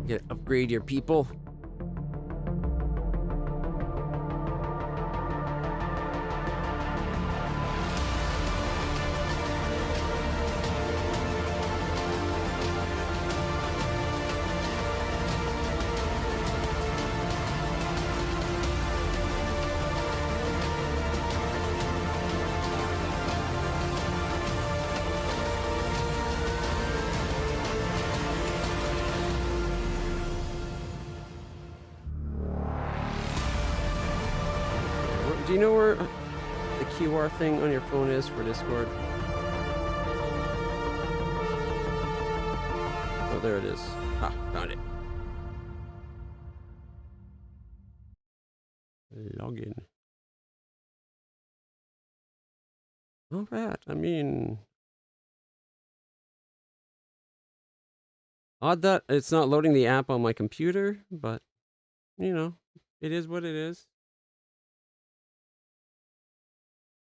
Get upgrade your people. Do you know where the QR thing on your phone is for Discord? Oh, there it is. Ah, found it. Login. All right. I mean, Odd that it's not loading the app on my computer, but, you know, it is what it is.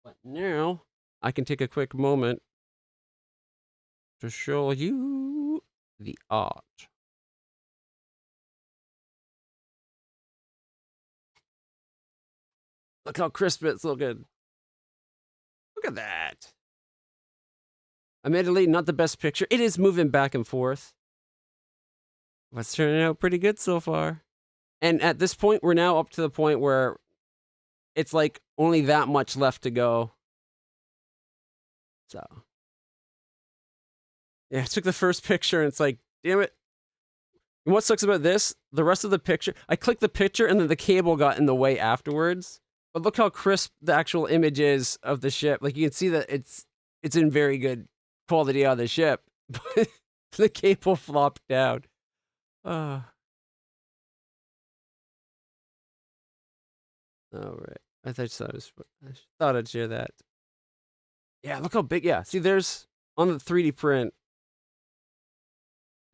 But now, I can take a quick moment to show you the art. Look how crisp it's looking. Look at that. Admittedly, not the best picture. It is moving back and forth. But it's turning out pretty good so far. And at this point, we're now up to the point where it's like only that much left to go. So. Yeah, I took the first picture and it's like, damn it. And what sucks about this, the rest of the picture, I clicked the picture and then the cable got in the way afterwards. But look how crisp the actual image is of the ship. Like you can see that it's in very good quality on the ship. But the cable flopped down. All right. I thought I'd share that. Yeah, look how big. Yeah, see, there's on the 3D print.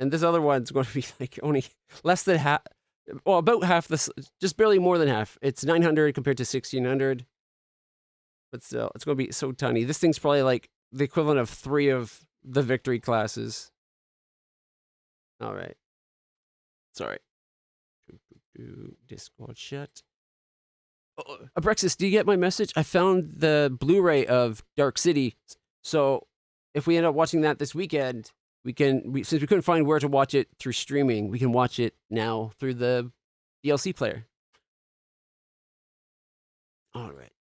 And this other one's going to be like only less than half. Well, about half this, just barely more than half. It's 900 compared to 1600. But still, it's going to be so tiny. This thing's probably like the equivalent of 3 of the Victory classes. All right. Sorry. Discord shut. Oh, Abrexis, do you get my message? I found the Blu-ray of Dark City. So if we end up watching that this weekend, since we couldn't find where to watch it through streaming, we can watch it now through the DLC player. All right.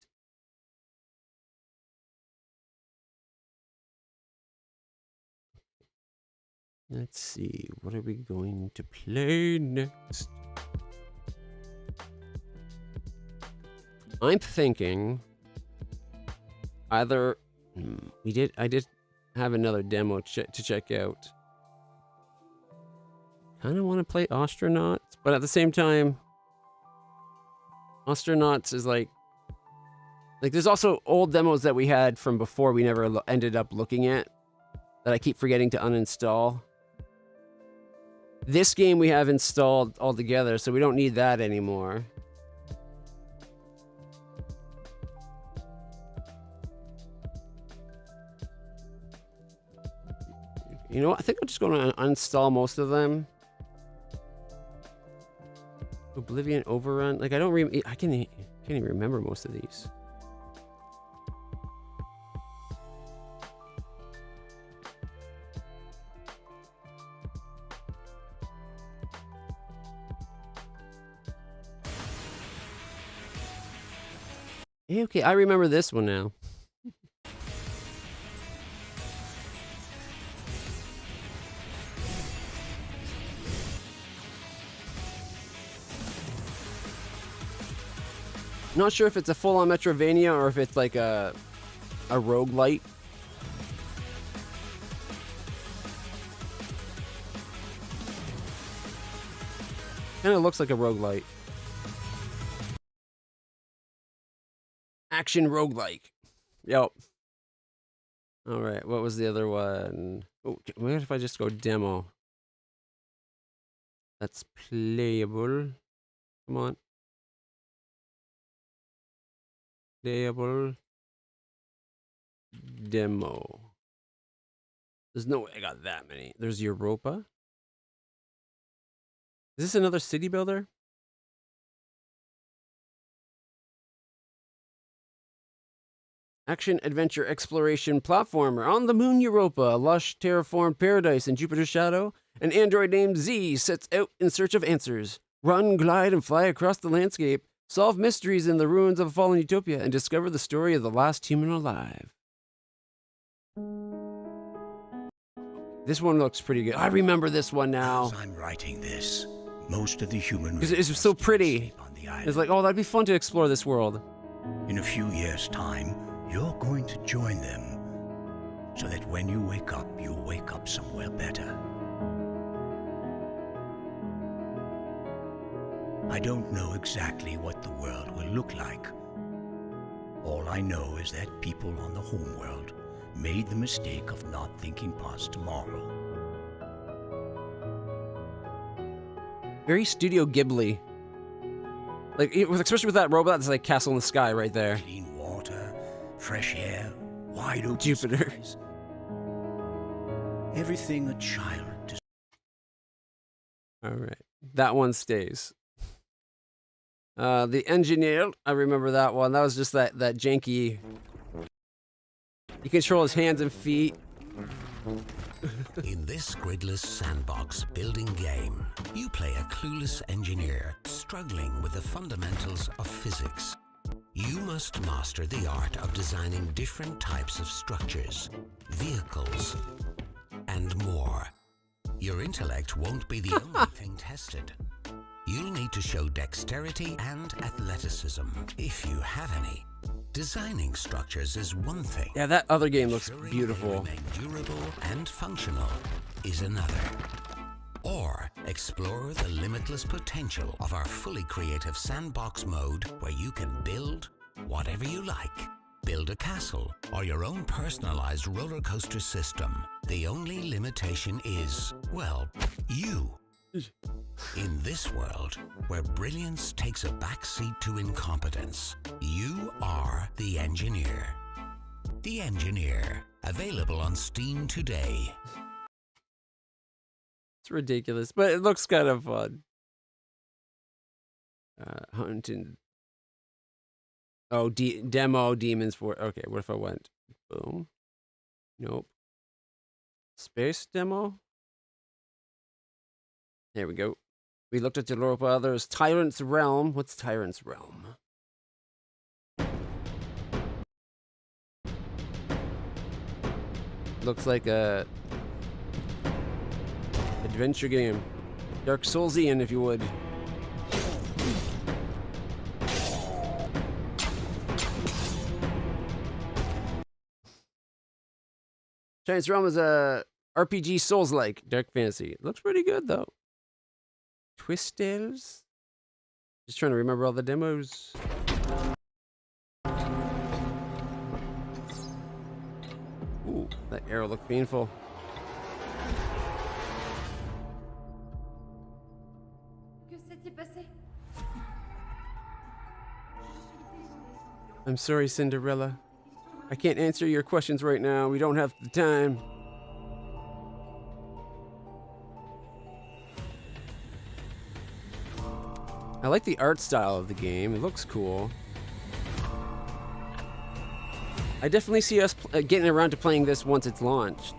Let's see, what are we going to play next? I'm thinking either I did have another demo to check out. Kind of want to play Astronauts, but at the same time, Astronauts is like there's also old demos that we had from before we never ended up looking at that I keep forgetting to uninstall. This game we have installed altogether, so we don't need that anymore. You know what? I think I'm just going to uninstall most of them. Oblivion Overrun. Like, I can't even remember most of these. Hey, okay, I remember this one now. Not sure if it's a full-on Metrovania or if it's like a roguelite. Kind of looks like a roguelite. Action roguelike. Yep. All right, what was the other one? Oh, what if I just go demo? That's playable. Come on. Playable. Demo. There's no way I got that many. There's Europa. Is this another city builder? Action, adventure, exploration, platformer. On the moon Europa, a lush, terraformed paradise in Jupiter's shadow, an android named Z sets out in search of answers. Run, glide, and fly across the landscape. Solve mysteries in the ruins of a fallen utopia, and discover the story of the last human alive. This one looks pretty good. I remember this one now. As I'm writing this, most of the human Because it's so pretty. on the island. It's like, oh, that'd be fun to explore this world. In a few years' time, you're going to join them, so that when you wake up, you'll wake up somewhere better. I don't know exactly what the world will look like. All I know is that people on the homeworld made the mistake of not thinking past tomorrow. Very Studio Ghibli. Like, especially with that robot, it's like Castle in the Sky right there. Clean water, fresh air, wide open Jupiter. skies. Everything a child desires. All right, that one stays. The Engineer, I remember that one. That was just that janky. You control his hands and feet. In this gridless sandbox building game, you play a clueless engineer struggling with the fundamentals of physics. You must master the art of designing different types of structures, vehicles, and more. Your intellect won't be the only thing tested. You'll need to show dexterity and athleticism, if you have any. Designing structures is one thing. Yeah, that other game looks Ensuring beautiful. they remain durable and functional is another. Or explore the limitless potential of our fully creative sandbox mode where you can build whatever you like. Build a castle or your own personalized roller coaster system. The only limitation is, well, you. In this world, where brilliance takes a backseat to incompetence, you are the Engineer. The Engineer, available on Steam today. It's ridiculous, but it looks kind of fun. Hunting. Oh, demo Demons for. Okay, what if I went? Boom. Nope. Space demo. There we go. We looked at the Europa. There's Tyrant's Realm. What's Tyrant's Realm? Looks like a adventure game. Dark Soulsian, if you would. Tyrant's Realm is a RPG Souls-like dark fantasy. It looks pretty good though. Twist Tales? Just trying to remember all the demos. Ooh, that arrow looked painful. I'm sorry, Cinderella. I can't answer your questions right now. We don't have the time. I like the art style of the game. It looks cool. I definitely see us getting around to playing this once it's launched.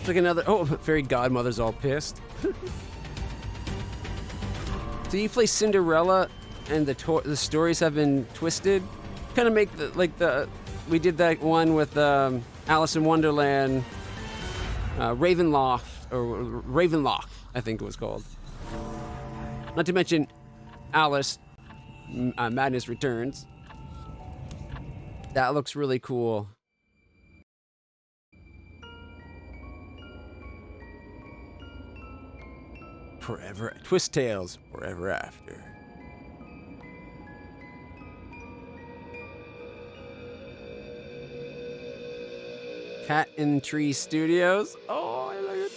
It's like another... Oh, Fairy Godmother's all pissed. So you play Cinderella and the stories have been twisted? Kind of make we did that one with Alice in Wonderland... Ravenloft, I think it was called. Not to mention Alice, Madness Returns. That looks really cool. Forever, Twist Tales, Forever After. Cat and Tree Studios. Oh, I like it.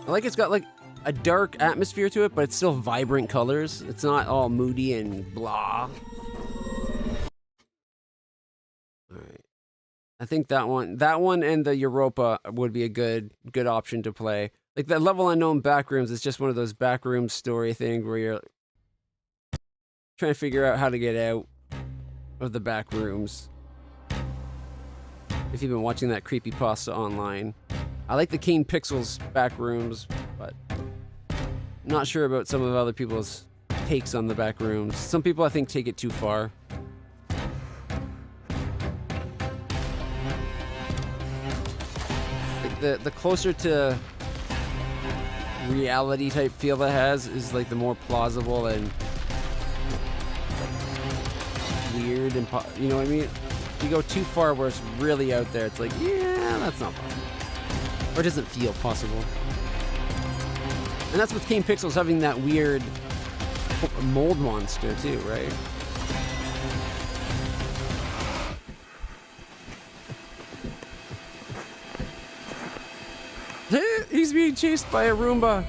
I like it's got like a dark atmosphere to it, but it's still vibrant colors. It's not all moody and blah. I think that one and the Europa would be a good option to play. Like that Level Unknown Backrooms is just one of those backroom story things where you're trying to figure out how to get out of the back rooms. If you've been watching that creepypasta online. I like the Kane Pixels backrooms, but not sure about some of other people's takes on the backrooms. Some people I think take it too far. The closer to reality type feel that has is like the more plausible and weird and you know what I mean? you go too far where it's really out there, it's like, yeah, that's not possible. Or it doesn't feel possible. And that's with King Pixels having that weird mold monster too, right? He's being chased by a Roomba.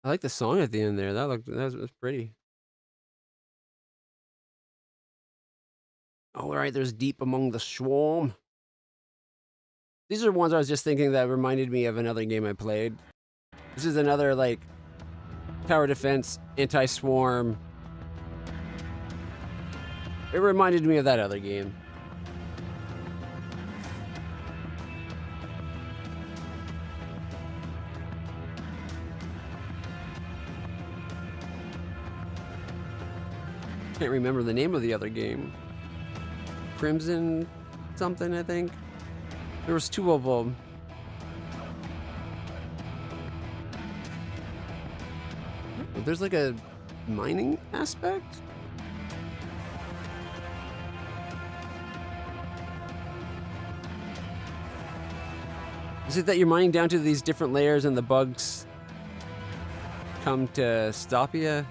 I like the song at the end there. That was pretty. All right, there's Deep Among the Swarm. These are ones I was just thinking that reminded me of another game I played. This is another like tower defense, anti-swarm. It reminded me of that other game. Can't remember the name of the other game. Crimson something, I think. There was two of them. There's like a mining aspect? Is it that you're mining down to these different layers and the bugs come to stop you?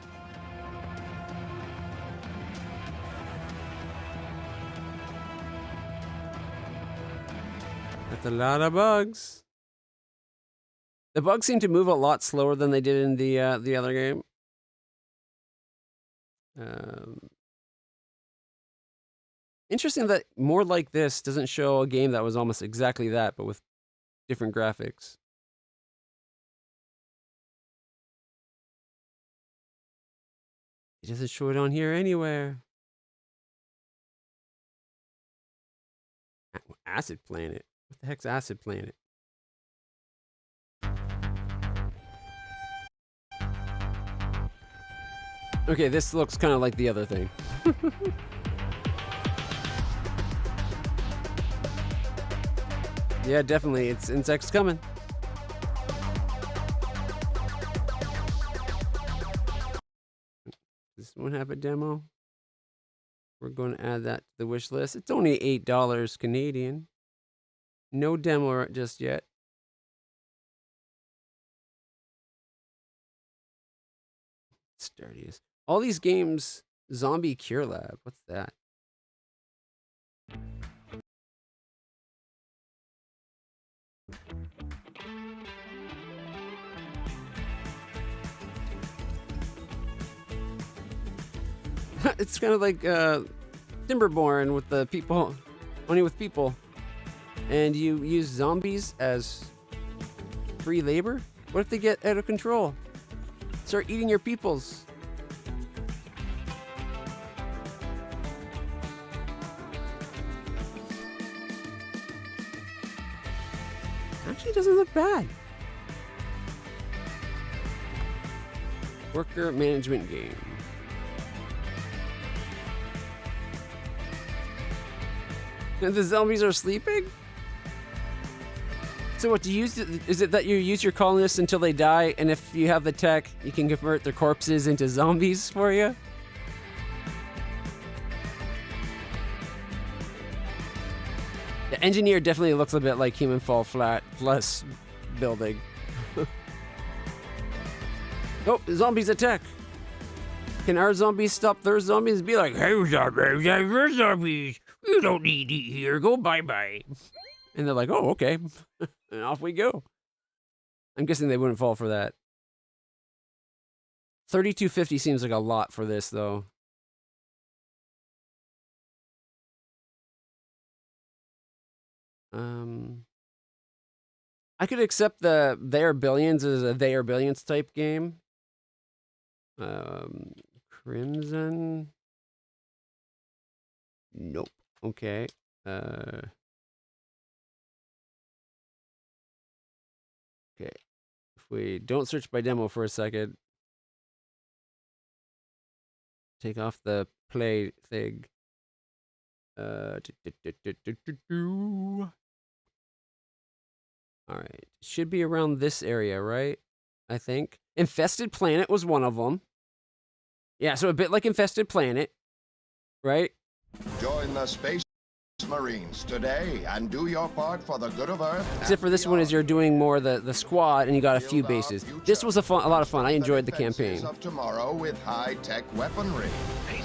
That's a lot of bugs. The bugs seem to move a lot slower than they did in the other game. Interesting that More Like This doesn't show a game that was almost exactly that, but with different graphics. It doesn't show it on here anywhere. Acid Planet. What the heck's Acid Planet? Okay, this looks kind of like the other thing. Yeah, definitely. It's insects coming. Does this one have a demo? We're going to add that to the wish list. It's only $8 Canadian. No demo just yet. Sturdiest. All these games, Zombie Cure Lab. What's that? It's kind of like Timberborn with the people, only with people. And you use zombies as free labor? What if they get out of control? Start eating your peoples. Actually, doesn't look bad. Worker management game. And the zombies are sleeping? So what do you use? Is it that you use your colonists until they die, and if you have the tech, you can convert their corpses into zombies for you? The engineer definitely looks a bit like Human Fall Flat plus building. Oh, zombies attack! Can our zombies stop their zombies? Be like, hey zombies, you're zombies. You don't need to eat here. Go bye-bye. And they're like, oh, okay. And off we go. I'm guessing they wouldn't fall for that. $32.50 seems like a lot for this, though. I could accept the They Are Billions as a They Are Billions type game. Crimson. Nope. Okay. Okay. If we don't search by demo for a second, take off the play thing. All right. Should be around this area, right? I think. Infested Planet was one of them. Yeah, so a bit like Infested Planet, right? Join the Space Marines today and do your part for the good of Earth. Except for this one is you're doing more the squad and you got a few bases. This was a lot of fun. I enjoyed the campaign. Of tomorrow with high-tech weaponry.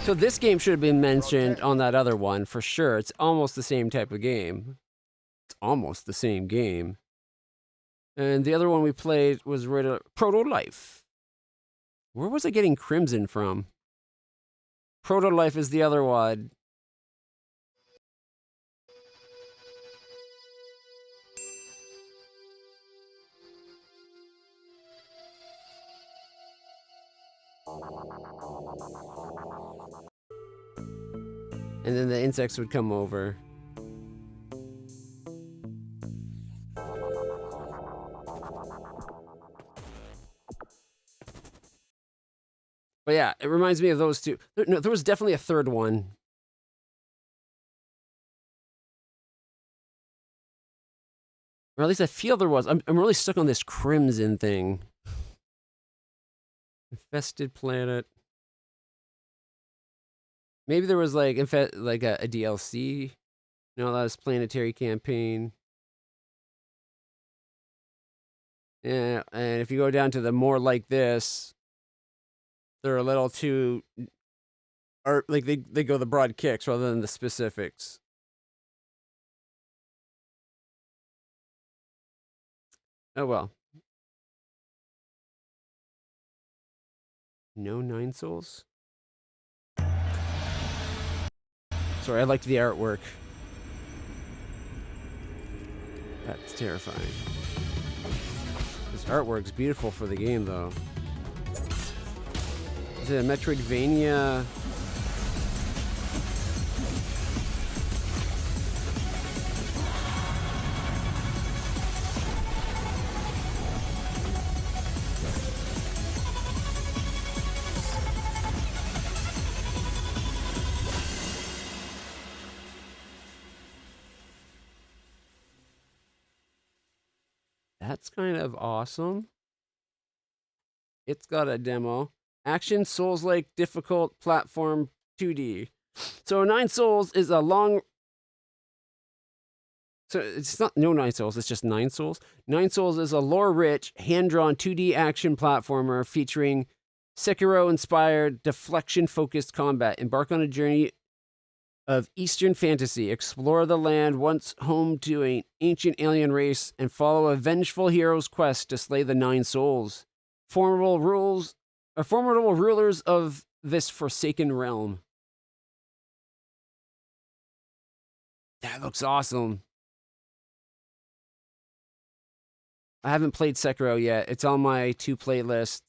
So this game should have been mentioned on that other one for sure. It's almost the same type of game. It's almost the same game. And the other one we played was Proto-Life. Where was I getting Crimson from? Proto-Life is the other one. And then the insects would come over. But yeah, it reminds me of those two. No, there was definitely a third one. Or at least I feel there was. I'm really stuck on this Crimson thing. Infested Planet. Maybe there was like a DLC. No, that was Planetary Campaign. Yeah, and if you go down to the more like this, they're a little too, or like they go the broad kicks rather than the specifics. Oh well. No 9 souls? Sorry, I liked the artwork. That's terrifying. This artwork's beautiful for the game, though. Is it a Metroidvania? That's kind of awesome. It's got a demo. Action Souls-like difficult platform 2D. So 9 Souls is a long... So it's not no 9 Souls, it's just 9 Souls. 9 Souls is a lore-rich, hand-drawn 2D action platformer featuring Sekiro-inspired, deflection-focused combat. Embark on a journey of Eastern fantasy. Explore the land once home to an ancient alien race and follow a vengeful hero's quest to slay the 9 souls. Formidable rulers of this forsaken realm. That looks awesome. I haven't played Sekiro yet. It's on my to-play list.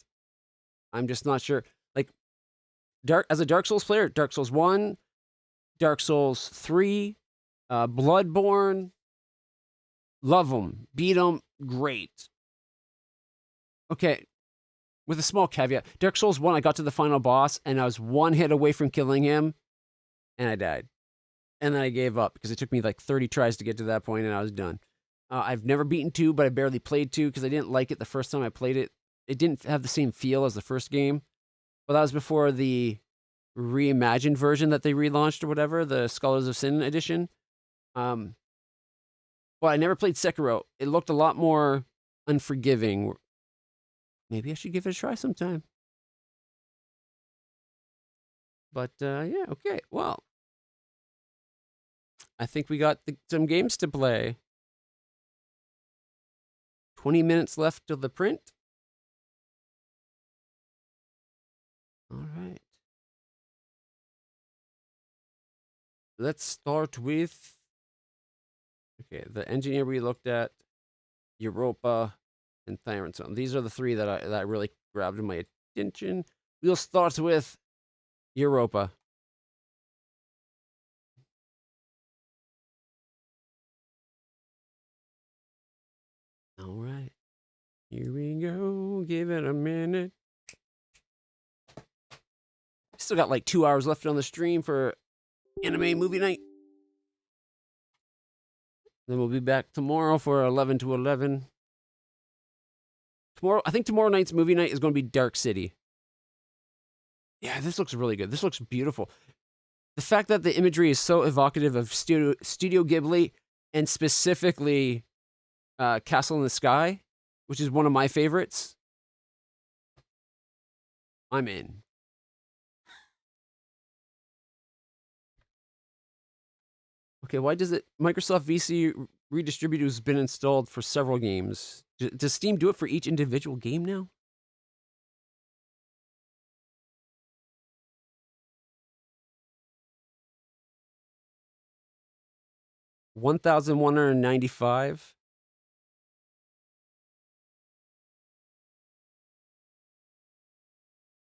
I'm just not sure. Like, as a Dark Souls player, Dark Souls 1, Dark Souls 3, Bloodborne, love them, beat them, great. Okay, with a small caveat. Dark Souls 1, I got to the final boss, and I was one hit away from killing him, and I died. And then I gave up, because it took me like 30 tries to get to that point, and I was done. I've never beaten 2, but I barely played 2, because I didn't like it the first time I played it. It didn't have the same feel as the first game. But that was before the reimagined version that they relaunched or whatever, the Scholars of Sin edition. Well, I never played Sekiro. It looked a lot more unforgiving. Maybe I should give it a try sometime. But yeah, okay. Well, I think we got some games to play. 20 minutes left till the print. All right. Let's start with, okay, the engineer we looked at, Europa, and Thaumaturge. These are the three that really grabbed my attention. We'll start with Europa. All right. Here we go. Give it a minute. Still got like 2 hours left on the stream for anime movie night. Then we'll be back tomorrow for 11 to 11. I think tomorrow night's movie night is going to be Dark City. Yeah, this looks really good. This looks beautiful. The fact that the imagery is so evocative of Studio Ghibli, and specifically Castle in the Sky, which is one of my favorites. I'm in. Okay, why does it... Microsoft VC Redistributed has been installed for several games. Does Steam do it for each individual game now? $1,195.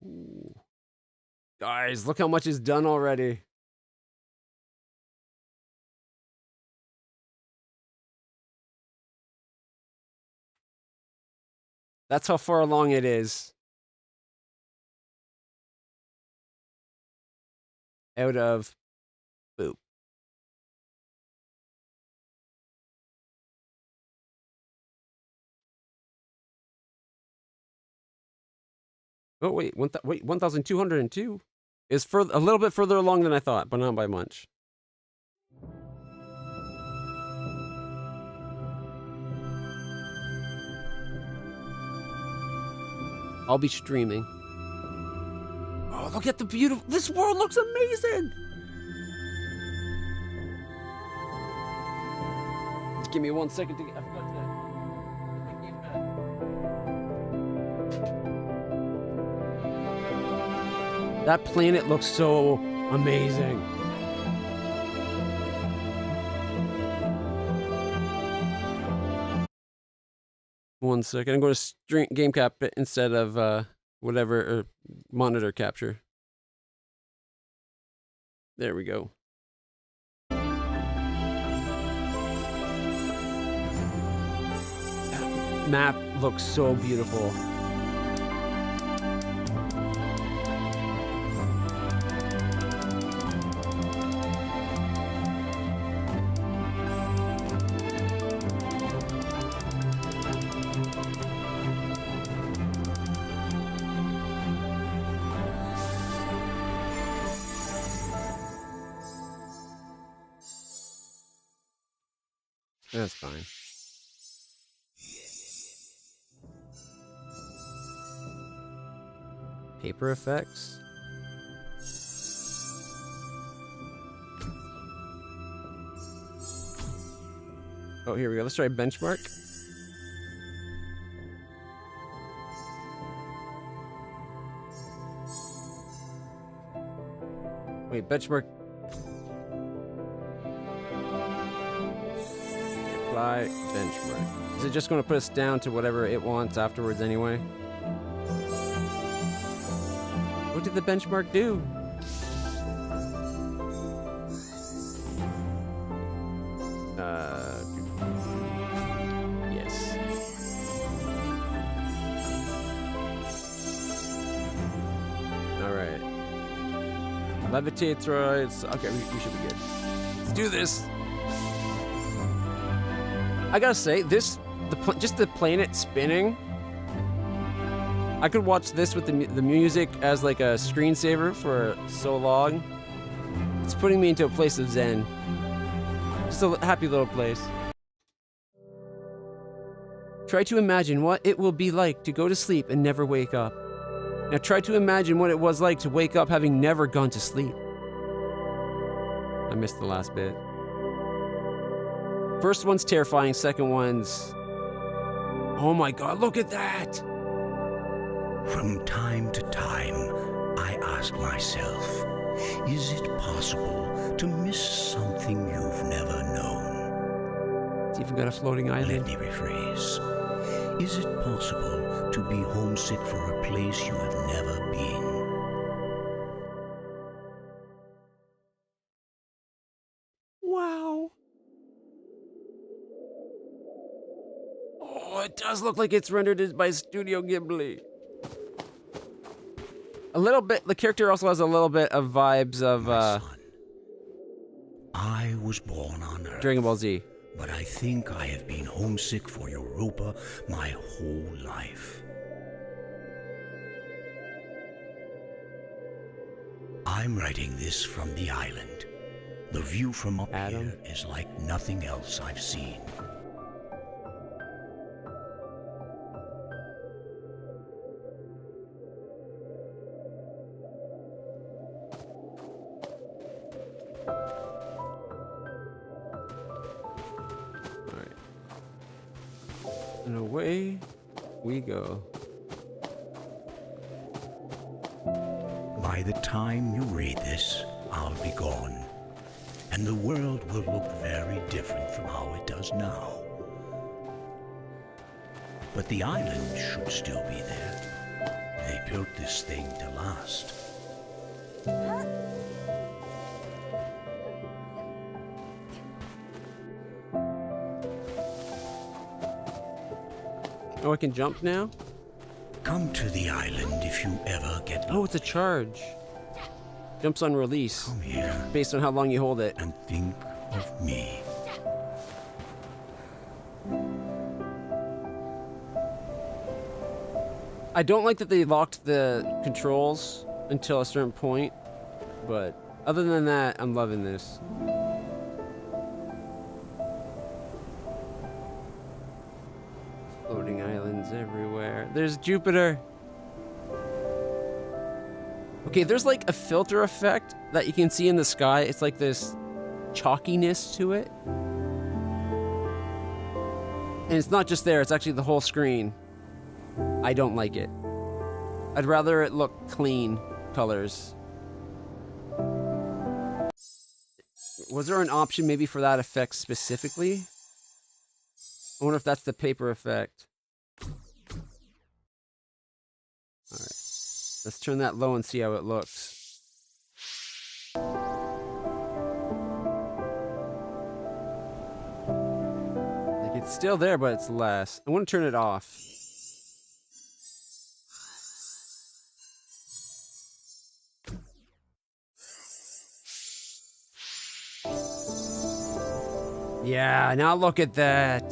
Ooh. Guys, look how much is done already. That's how far along it is. Out of boop. Oh wait, 1,202 is a little bit further along than I thought, but not by much. I'll be streaming. Oh, look at the beautiful... This world looks amazing! Just give me 1 second to get... I forgot to... put my game back. That planet looks so amazing. One second. I'm going to stream game cap instead of whatever or monitor capture. There we go. That map looks so beautiful. That's fine. Paper effects. Oh, here we go. Let's try benchmark. Wait, benchmark. Apply benchmark. Is it just going to put us down to whatever it wants afterwards anyway? What did the benchmark do? Yes. Alright. Levitate throws. Okay, we should be good. Let's do this. I gotta say, just the planet spinning. I could watch this with the music as like a screensaver for so long. It's putting me into a place of zen. Just a happy little place. Try to imagine what it will be like to go to sleep and never wake up. Now try to imagine what it was like to wake up having never gone to sleep. I missed the last bit. First one's terrifying, second one's... Oh my god, look at that! From time to time, I ask myself, is it possible to miss something you've never known? It's even got a floating Let island. me rephrase. Is it possible to be homesick for a place you have never been? Wow. Oh, it does look like it's rendered by Studio Ghibli. A little bit. The character also has a little bit of vibes of My son, I was born on Earth. Dragon Ball Z. But I think I have been homesick for Europa my whole life. I'm writing this from the island. The view from up Adam. here is like nothing else I've seen. And away we go. By the time you read this, I'll be gone. And the world will look very different from how it does now. But the island should still be there. They built this thing to last. Oh, I can jump now? Come to the island if you ever get Oh, it's a charge. Jumps on release. Come here Based on how long you hold it. and think of me. I don't like that they locked the controls until a certain point, but other than that, I'm loving this. Floating islands everywhere. There's Jupiter. Okay, there's like a filter effect that you can see in the sky. It's like this chalkiness to it. And it's not just there, it's actually the whole screen. I don't like it. I'd rather it look clean colors. Was there an option maybe for that effect specifically? I wonder if that's the paper effect. Alright. Let's turn that low and see how it looks. Like it's still there, but it's less. I want to turn it off. Yeah, now look at that.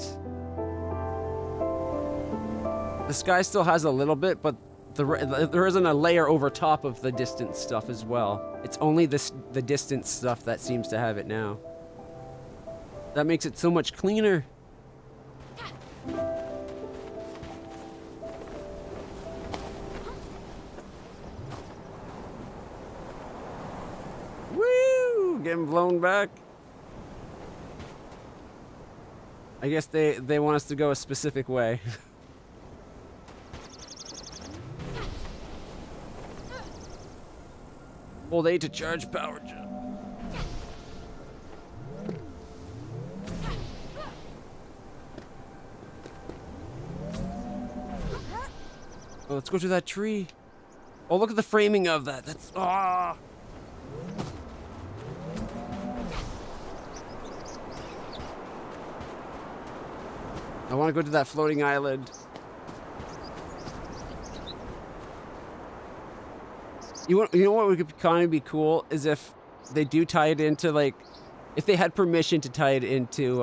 The sky still has a little bit, but there isn't a layer over top of the distance stuff as well. It's only the distance stuff that seems to have it now. That makes it so much cleaner. Woo! Getting blown back. I guess they want us to go a specific way. Hold A to charge power gem. Oh, let's go to that tree. Oh, look at the framing of that. That's ah. I want to go to that floating island. You know what would kind of be cool is if they do tie it into, like, if they had permission to tie it into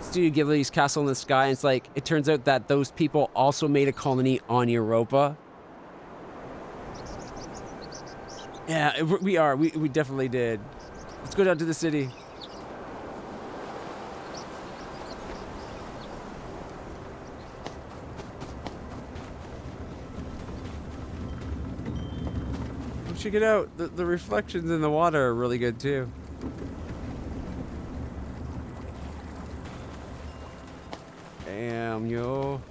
Studio Ghibli's Castle in the Sky, and it's like, it turns out that those people also made a colony on Europa. Yeah, we definitely did. Let's go down to the city. Check it out. The reflections in the water are really good too. Damn, yo.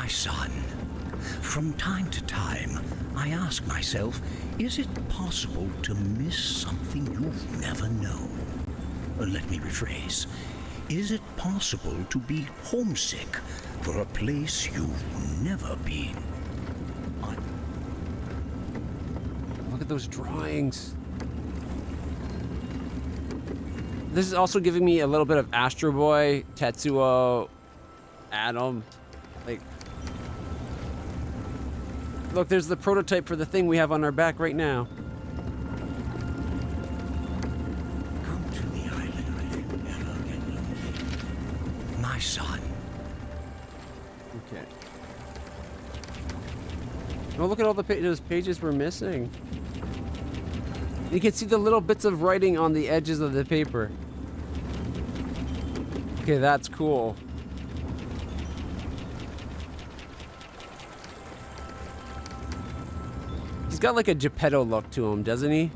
My son, from time to time, I ask myself, is it possible to miss something you've never known? Let me rephrase. Is it possible to be homesick for a place you've never been? Look at those drawings. This is also giving me a little bit of Astro Boy, Tetsuo, Adam. Like, look, there's the prototype for the thing we have on our back right now. Come to the island if you ever get lonely. My son. Okay. Oh, look at all those pages we're missing. You can see the little bits of writing on the edges of the paper. Okay, that's cool. He's got like a Geppetto look to him, doesn't he?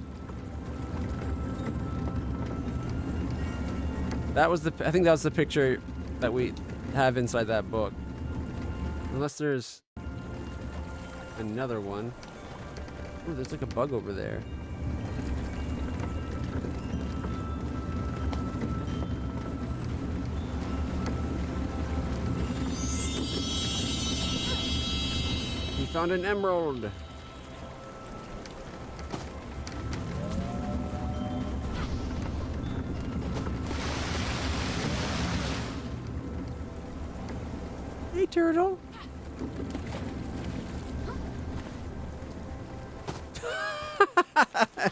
That was I think that was the picture that we have inside that book. Unless there's another one. Oh, there's like a bug over there. We found an emerald. Hey, turtle.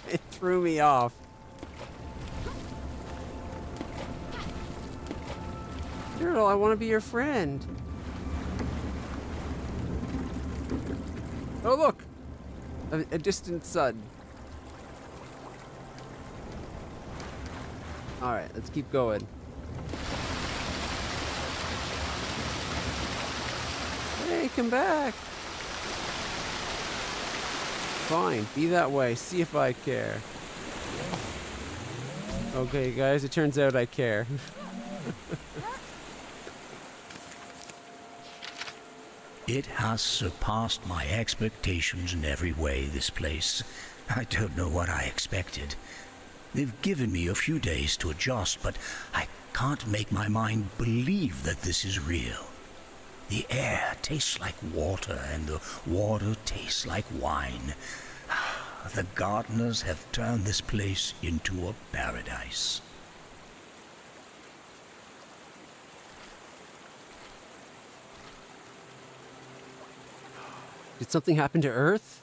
It threw me off. Turtle, I want to be your friend. Oh, look! A distant sun. Alright, let's keep going. Hey, come back! Fine, be that way. See if I care. Okay, guys, it turns out I care. It has surpassed my expectations in every way, this place. I don't know what I expected. They've given me a few days to adjust, but I can't make my mind believe that this is real. The air tastes like water, and the water tastes like wine. The gardeners have turned this place into a paradise. Did something happen to Earth?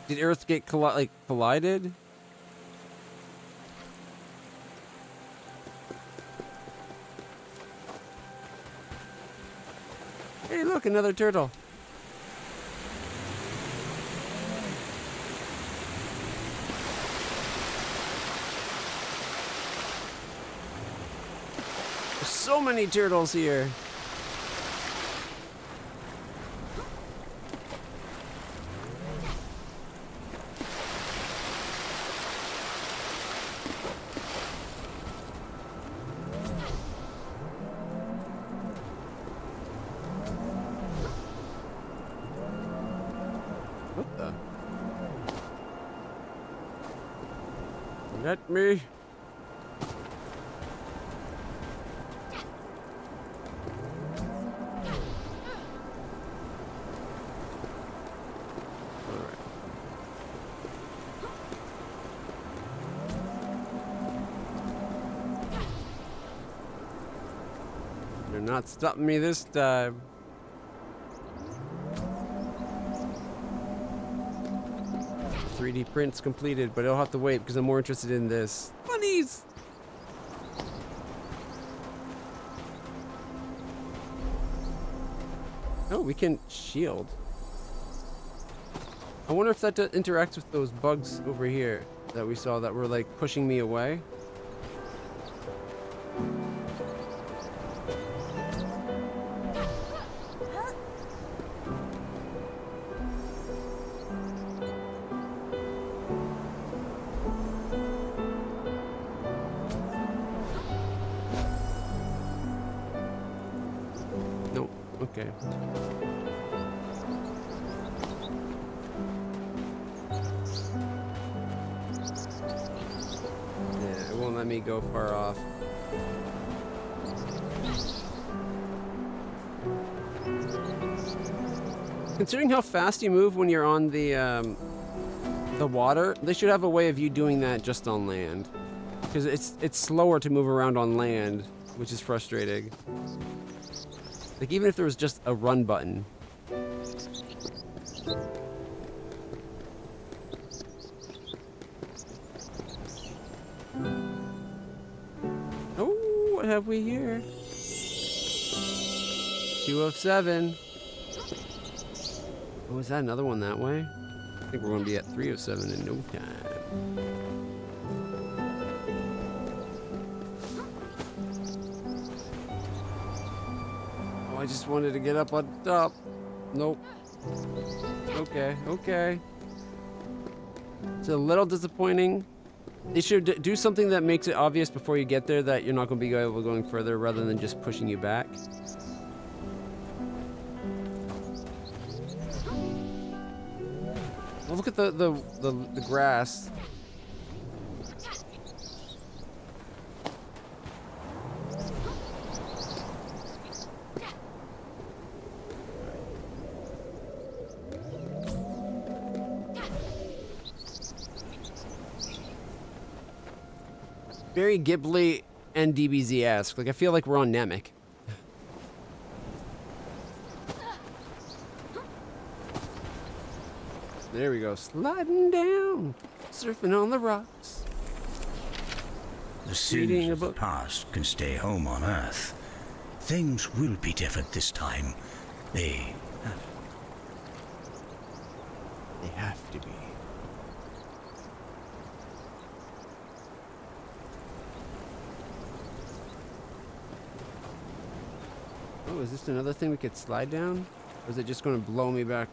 Did Earth get collided? Hey, look, another turtle. There's so many turtles here. What the? Let me. You're not stopping me this time. The 3D print's completed, but I'll have to wait because I'm more interested in this. Bunnies! Oh, we can shield. I wonder if that interacts with those bugs over here that we saw that were like pushing me away. Okay. Yeah, it won't let me go far off. Considering how fast you move when you're on the water, they should have a way of you doing that just on land. Because it's slower to move around on land, which is frustrating. Like, even if there was just a run button. Oh, what have we here? 2 of 7. Oh, is that another one that way? I think we're going to be at 3 of 7 in no time. Oh, I just wanted to get up on top. Nope. Okay, okay. It's a little disappointing. They should do something that makes it obvious before you get there that you're not going to be able to going further rather than just pushing you back. Oh, look at the grass. Very Ghibli and DBZ-esque. Like, I feel like we're on Namek. There we go. Sliding down. Surfing on the rocks. The sins of the past can stay home on Earth. Things will be different this time. They have to be. Oh, is this another thing we could slide down? Or is it just going to blow me back?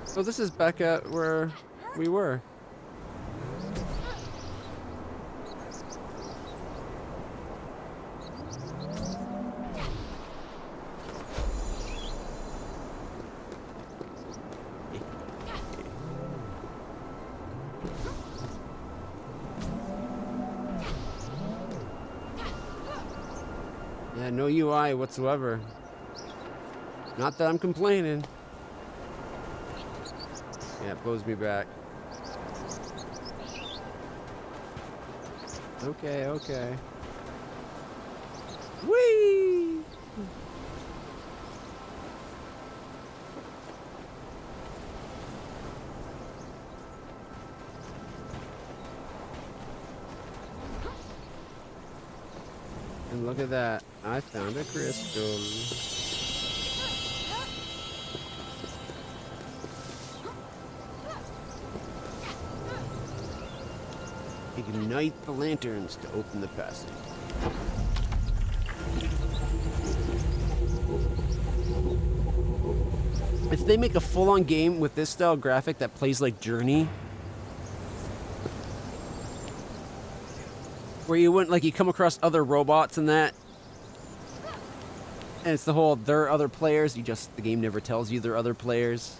So this is back at where we were. Yeah, no UI whatsoever. Not that I'm complaining. Yeah, it blows me back. Okay, okay. Whee! And look at that. I found a crystal. Ignite the lanterns to open the passage. If they make a full-on game with this style graphic that plays like Journey, where you wouldn't, like, you come across other robots and that, and it's the whole, there are other players, the game never tells you there are other players.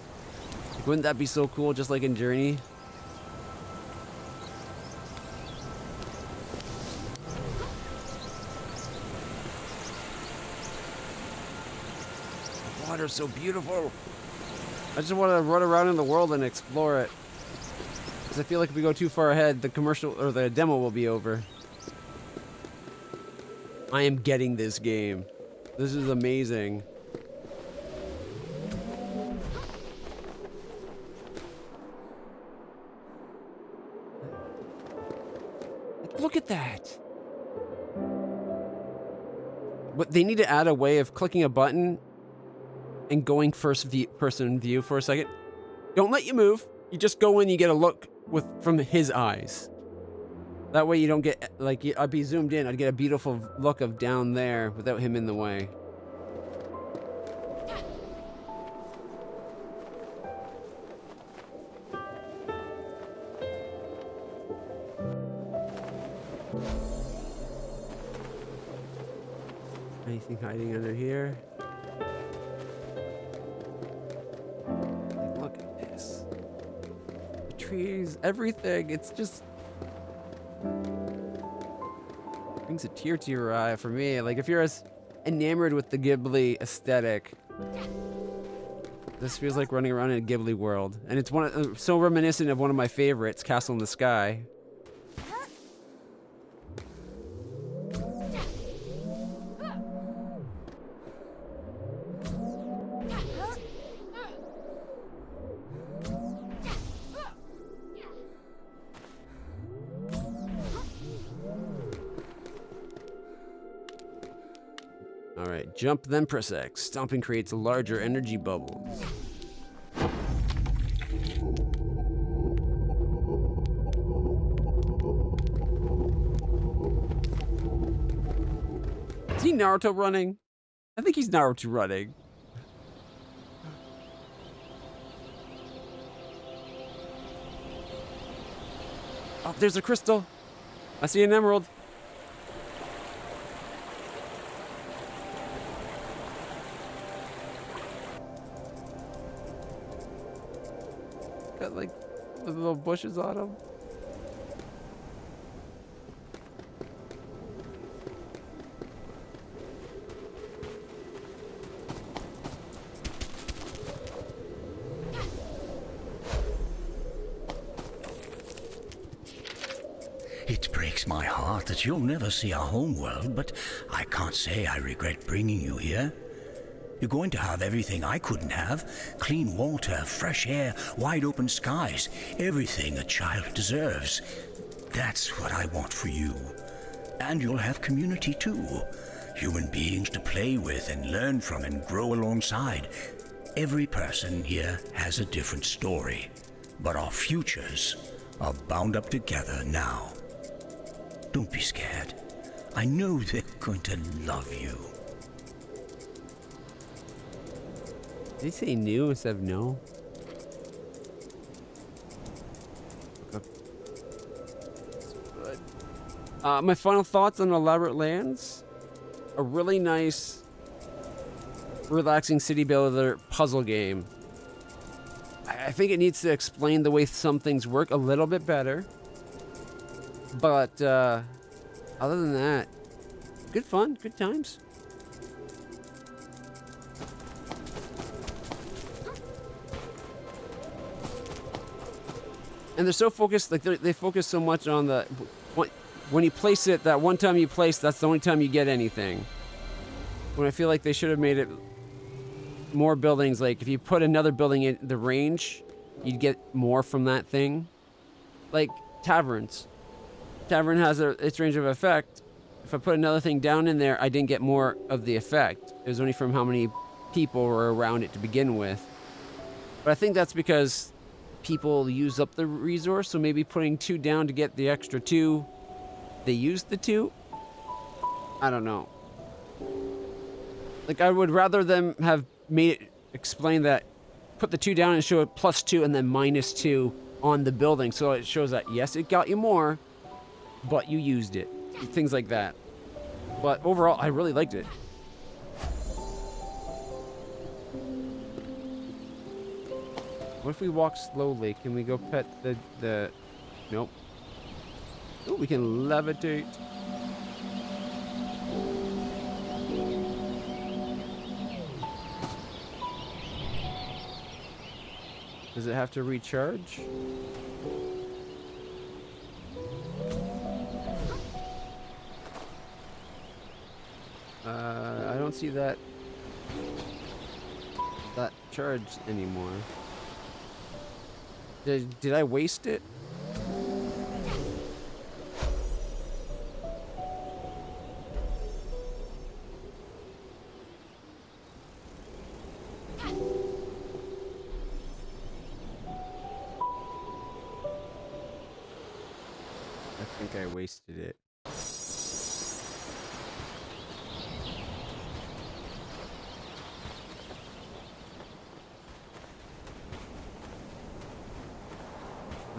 Like, wouldn't that be so cool, just like in Journey? Water's so beautiful. I just want to run around in the world and explore it. Because I feel like if we go too far ahead, the commercial or the demo will be over. I am getting this game. This is amazing. Look at that. But they need to add a way of clicking a button and going person view for a second. Don't let you move. You just go in, you get a look from his eyes. That way you don't get, like, I'd be zoomed in. I'd get a beautiful look of down there without him in the way. Anything hiding under here? Look at this. The trees, everything. It's just brings a tear to your eye for me. Like, if you're as enamored with the Ghibli aesthetic, this feels like running around in a Ghibli world. And it's so reminiscent of one of my favorites, Castle in the Sky. Alright, jump then press X. Stomping creates larger energy bubbles. Is he Naruto running? I think he's Naruto running. Oh, there's a crystal. I see an emerald. Got like the little bushes on them. It breaks my heart that you'll never see our homeworld, but I can't say I regret bringing you here. You're going to have everything I couldn't have. Clean water, fresh air, wide open skies. Everything a child deserves. That's what I want for you. And you'll have community too. Human beings to play with and learn from and grow alongside. Every person here has a different story. But our futures are bound up together now. Don't be scared. I know they're going to love you. Did he say new instead of no? Okay. My final thoughts on Elaborate Lands. A really nice, relaxing city builder puzzle game. I think it needs to explain the way some things work a little bit better. But other than that, good fun, good times. And they're so focused, like they focus so much on the when you place it, that one time you place, that's the only time you get anything. When I feel like they should have made it more buildings, like if you put another building in the range, you'd get more from that thing. Like taverns. Tavern has its range of effect. If I put another thing down in there, I didn't get more of the effect. It was only from how many people were around it to begin with. But I think that's because people use up the resource, so maybe putting 2 down to get the extra 2, they used the 2? I don't know. Like, I would rather them have made it explain that, put the 2 down and show it +2 and then -2 on the building, so it shows that, yes, it got you more, but you used it. Things like that. But overall, I really liked it. What if we walk slowly? Can we go pet the... Nope. Oh, we can levitate. Does it have to recharge? I don't see that charge anymore. Did I waste it? I think I wasted it.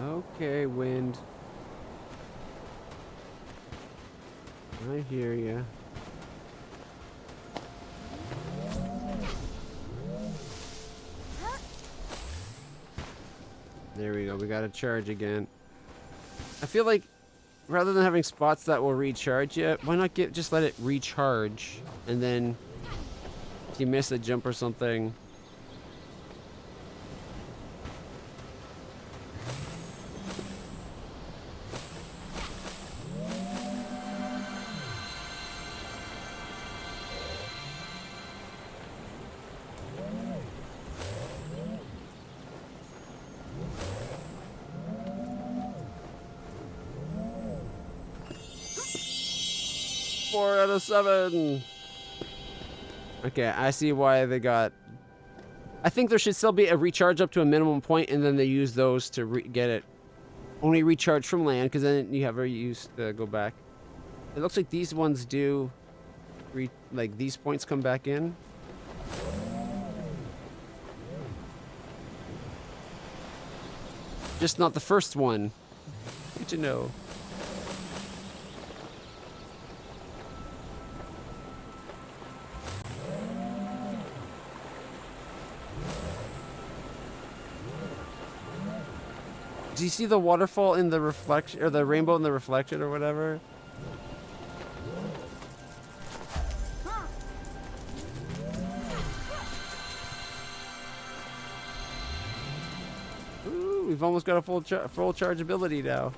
Okay, wind. I hear ya. There we go. We got a charge again. I feel like rather than having spots that will recharge you, why not just let it recharge, and then if you miss a jump or something. Four out of 7. Okay, I see why they got... I think there should still be a recharge up to a minimum point, and then they use those to get it only recharge from land, because then you have a use to go back. It looks like these ones do... like, these points come back in. Just not the first one. Good to know. Do you see the waterfall in the reflection, or the rainbow in the reflection, or whatever? Ooh, we've almost got a full charge ability now.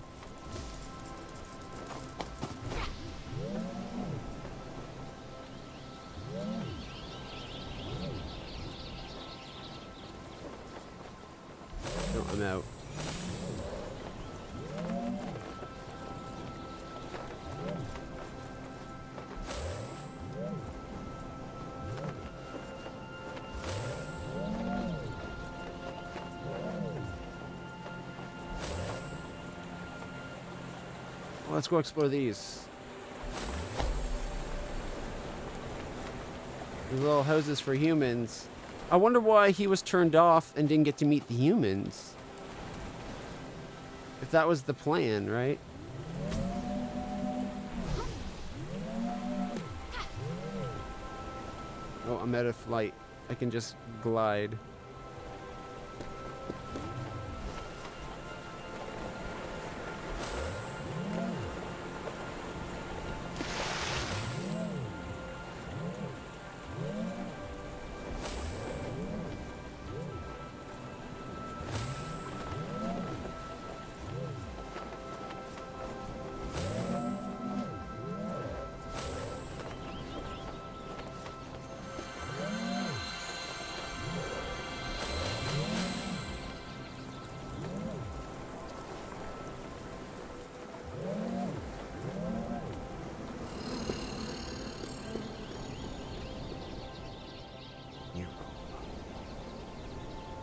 Oh, I'm out. Let's go explore these. These little houses for humans. I wonder why he was turned off and didn't get to meet the humans. If that was the plan, right? Oh, I'm out of flight. I can just glide.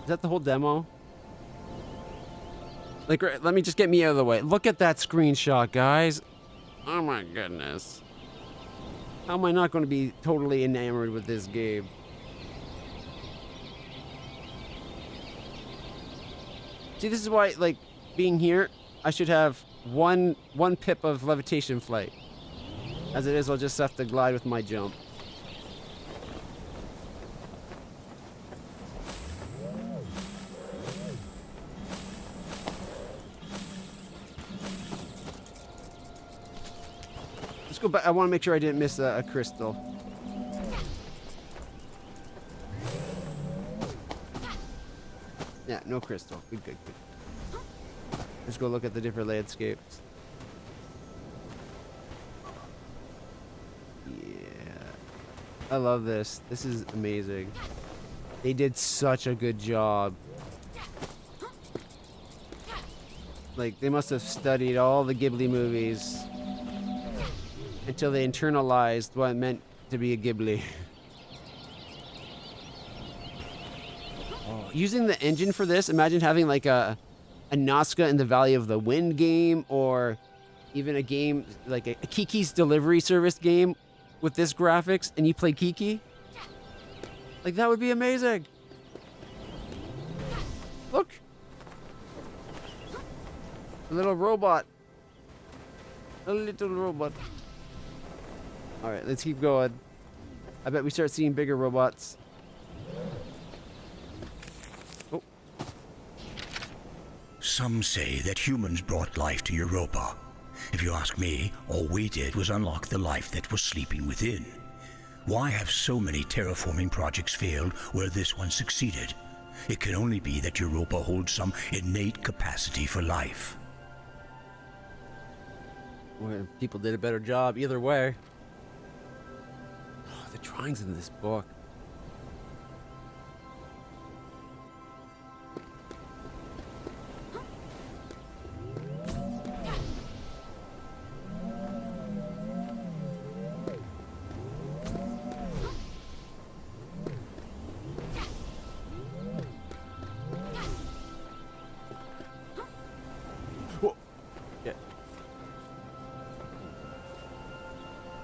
Is that the whole demo? Like, let me just get me out of the way. Look at that screenshot, guys. Oh my goodness. How am I not going to be totally enamored with this game? See, this is why, like, being here, I should have one pip of levitation flight. As it is, I'll just have to glide with my jump. Go back. I want to make sure I didn't miss a crystal. Yeah, no crystal. Good, good, good. Let's go look at the different landscapes. Yeah. I love this. This is amazing. They did such a good job. Like, they must have studied all the Ghibli movies until they internalized what it meant to be a Ghibli. Oh, using the engine for this, imagine having like a Nazca in the Valley of the Wind game, or even a game like a Kiki's Delivery Service game with this graphics, and you play Kiki. Like, that would be amazing. Look. A little robot. A little robot. Alright, let's keep going. I bet we start seeing bigger robots. Oh. Some say that humans brought life to Europa. If you ask me, all we did was unlock the life that was sleeping within. Why have so many terraforming projects failed where this one succeeded? It can only be that Europa holds some innate capacity for life. Well, people did a better job either way. Oh, the drawings in this book.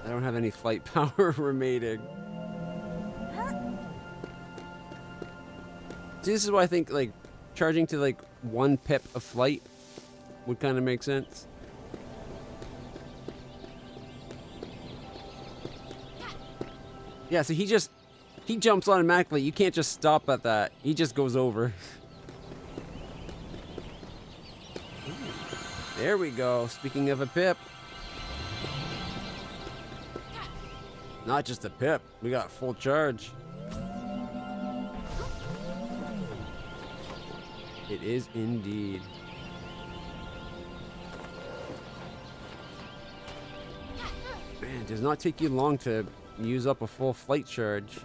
I don't have any flight power remaining. See, this is why I think, like, charging to, like, 1 pip of flight would kind of make sense. Yeah, so he jumps automatically. You can't just stop at that. He just goes over. There we go. Speaking of a pip. Not just a pip, we got full charge. It is indeed. Man, it does not take you long to use up a full flight charge.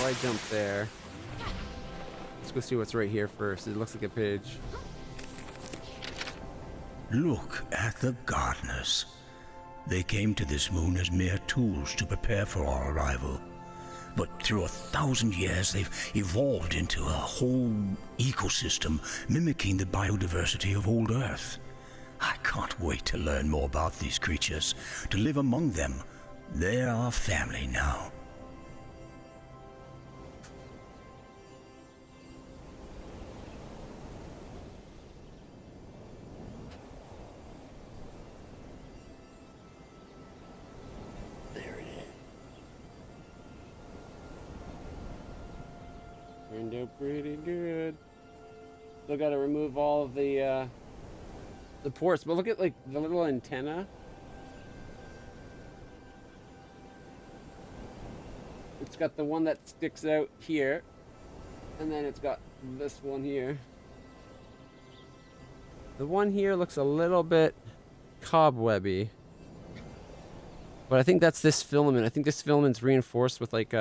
I jump there. Let's go see what's right here first. It looks like a page. Look at the gardeners. They came to this moon as mere tools to prepare for our arrival. But through 1,000 years, they've evolved into a whole ecosystem mimicking the biodiversity of old Earth. I can't wait to learn more about these creatures, to live among them. They're our family now. Turned out pretty good. Still got to remove all of the ports, but look at like the little antenna. It's got the one that sticks out here, and then it's got this one here. The one here looks a little bit cobwebby, but I think that's this filament. I think this filament's reinforced with like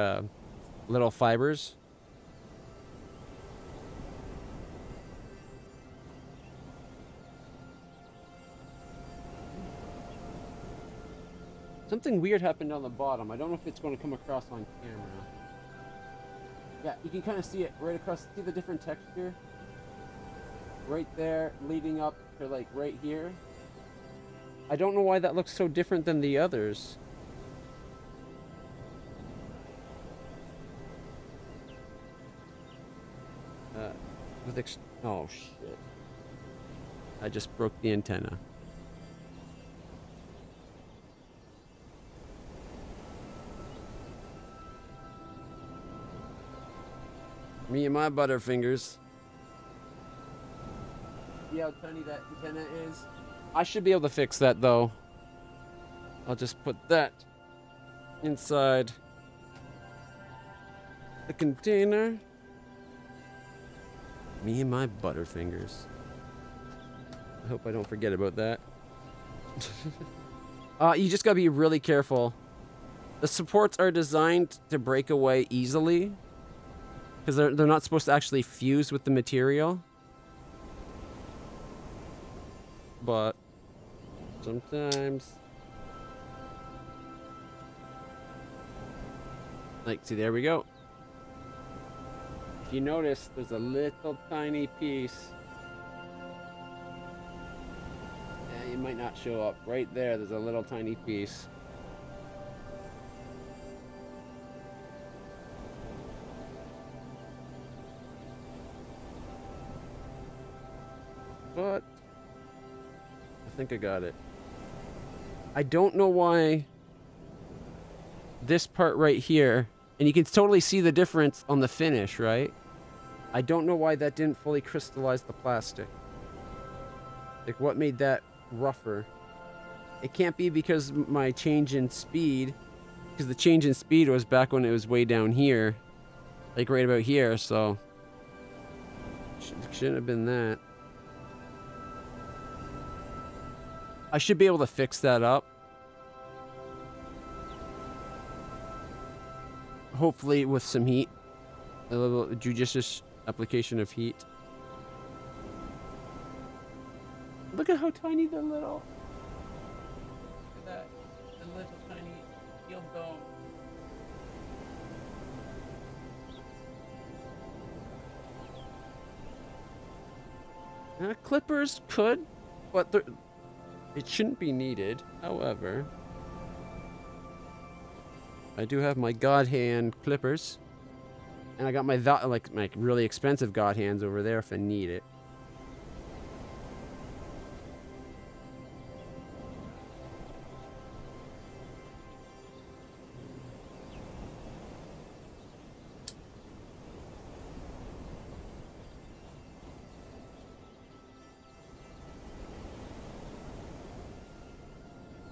little fibers. Something weird happened on the bottom. I don't know if it's going to come across on camera. Yeah, you can kind of see it right across. See the different texture? Right there, leading up to like right here. I don't know why that looks so different than the others. Oh shit. I just broke the antenna. Me and my butterfingers. See how tiny that antenna is? I should be able to fix that though. I'll just put that inside the container. Me and my butterfingers. I hope I don't forget about that. You just gotta be really careful. The supports are designed to break away easily, because they're not supposed to actually fuse with the material. but sometimes... Like, see, there we go. If you notice, there's a little tiny piece. Yeah, it might not show up. Right there, there's a little tiny piece. But I think I got it. I don't know why this part right here, and you can totally see the difference on the finish, right? I don't know why that didn't fully crystallize the plastic. Like, what made that rougher? It can't be because my change in speed, because the change in speed was back when it was way down here, like right about here, so shouldn't have been that. I should be able to fix that up. Hopefully with some heat. A little judicious application of heat. Look at how tiny the little... Look at that. The little tiny field dome. Clippers could, but it shouldn't be needed. However, I do have my God hand clippers, and I got my like really expensive God hands over there if I need it.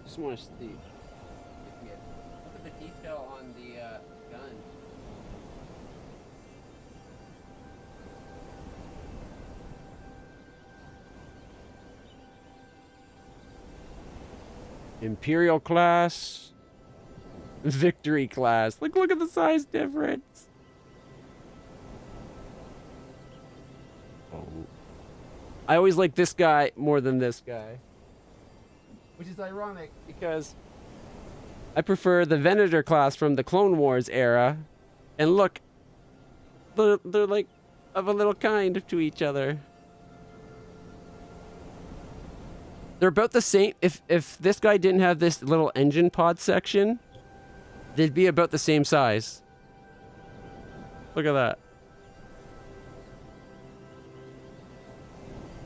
Just want to see. Look at the detail on the gun. Imperial class. Victory class. Look at the size difference. Oh. I always like this guy more than this guy. Which is ironic because I prefer the Venator class from the Clone Wars era. And look, they're like of a little kind to each other. They're about the same. If this guy didn't have this little engine pod section, they'd be about the same size. Look at that.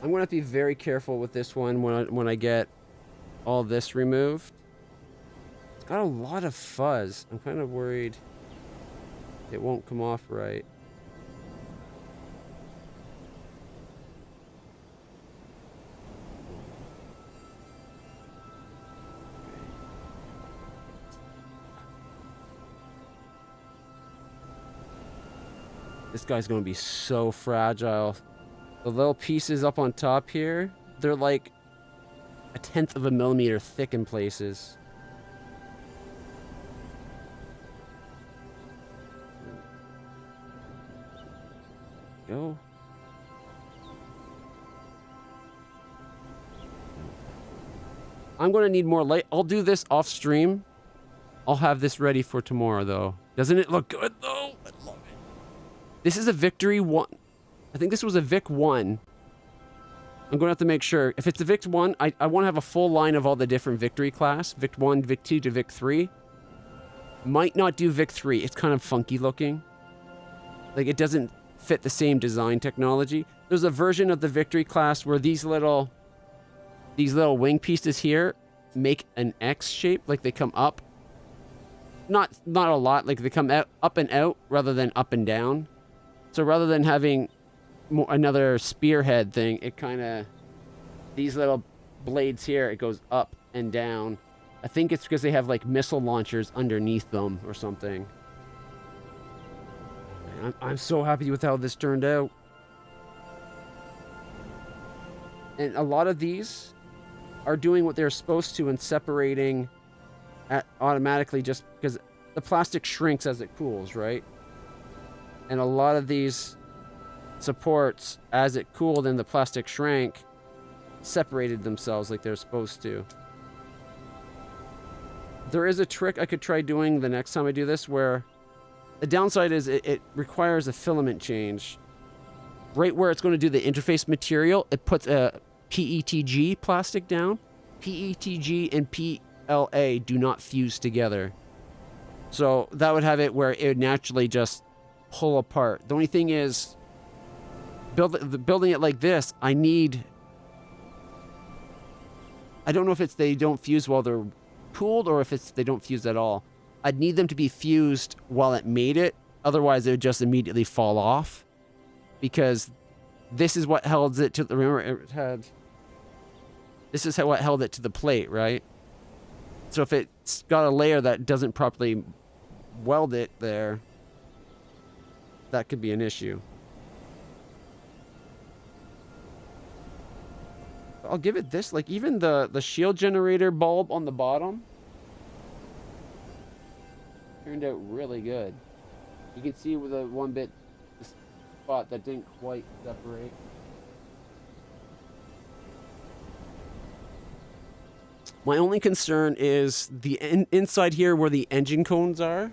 I'm gonna have to be very careful with this one when I get all this removed. It's got a lot of fuzz. I'm kind of worried it won't come off right. This guy's going to be so fragile. The little pieces up on top here, they're like 1/10 of a millimeter thick in places. Go. I'm going to need more light. I'll do this off stream. I'll have this ready for tomorrow, though. Doesn't it look good, though? I love it. This is a Victory 1. I think this was a Vic 1. I'm going to have to make sure. If it's a Vic 1, I want to have a full line of all the different Victory class. Vic 1, Vic 2 to Vic 3. Might not do Vic 3. It's kind of funky looking. Like, it doesn't fit the same design technology. There's a version of the Victory class where these little wing pieces here make an X shape. Like, they come up. Not a lot. Like, they come out, up and out rather than up and down. So rather than having another spearhead thing, it kind of, these little blades here, it goes up and down. I think it's because they have like missile launchers underneath them or something. I'm so happy with how this turned out. And a lot of these are doing what they're supposed to and separating automatically just because the plastic shrinks as it cools, right? And a lot of these supports, as it cooled and the plastic shrank, separated themselves like they're supposed to. There is a trick I could try doing the next time I do this where the downside is it requires a filament change. Right where it's going to do the interface material, it puts a PETG plastic down. PETG and PLA do not fuse together. So that would have it where it would naturally just pull apart. The only thing is, building it like this, I don't know if it's they don't fuse while they're cooled or if it's they don't fuse at all. I'd need them to be fused while it made it. Otherwise, it would just immediately fall off. Because this is what held it to the... Remember, it had... This is what held it to the plate, right? So if it's got a layer that doesn't properly weld it there, that could be an issue. I'll give it this, like even the shield generator bulb on the bottom turned out really good. You can see with the one bit the spot that didn't quite separate. My only concern is the inside here where the engine cones are.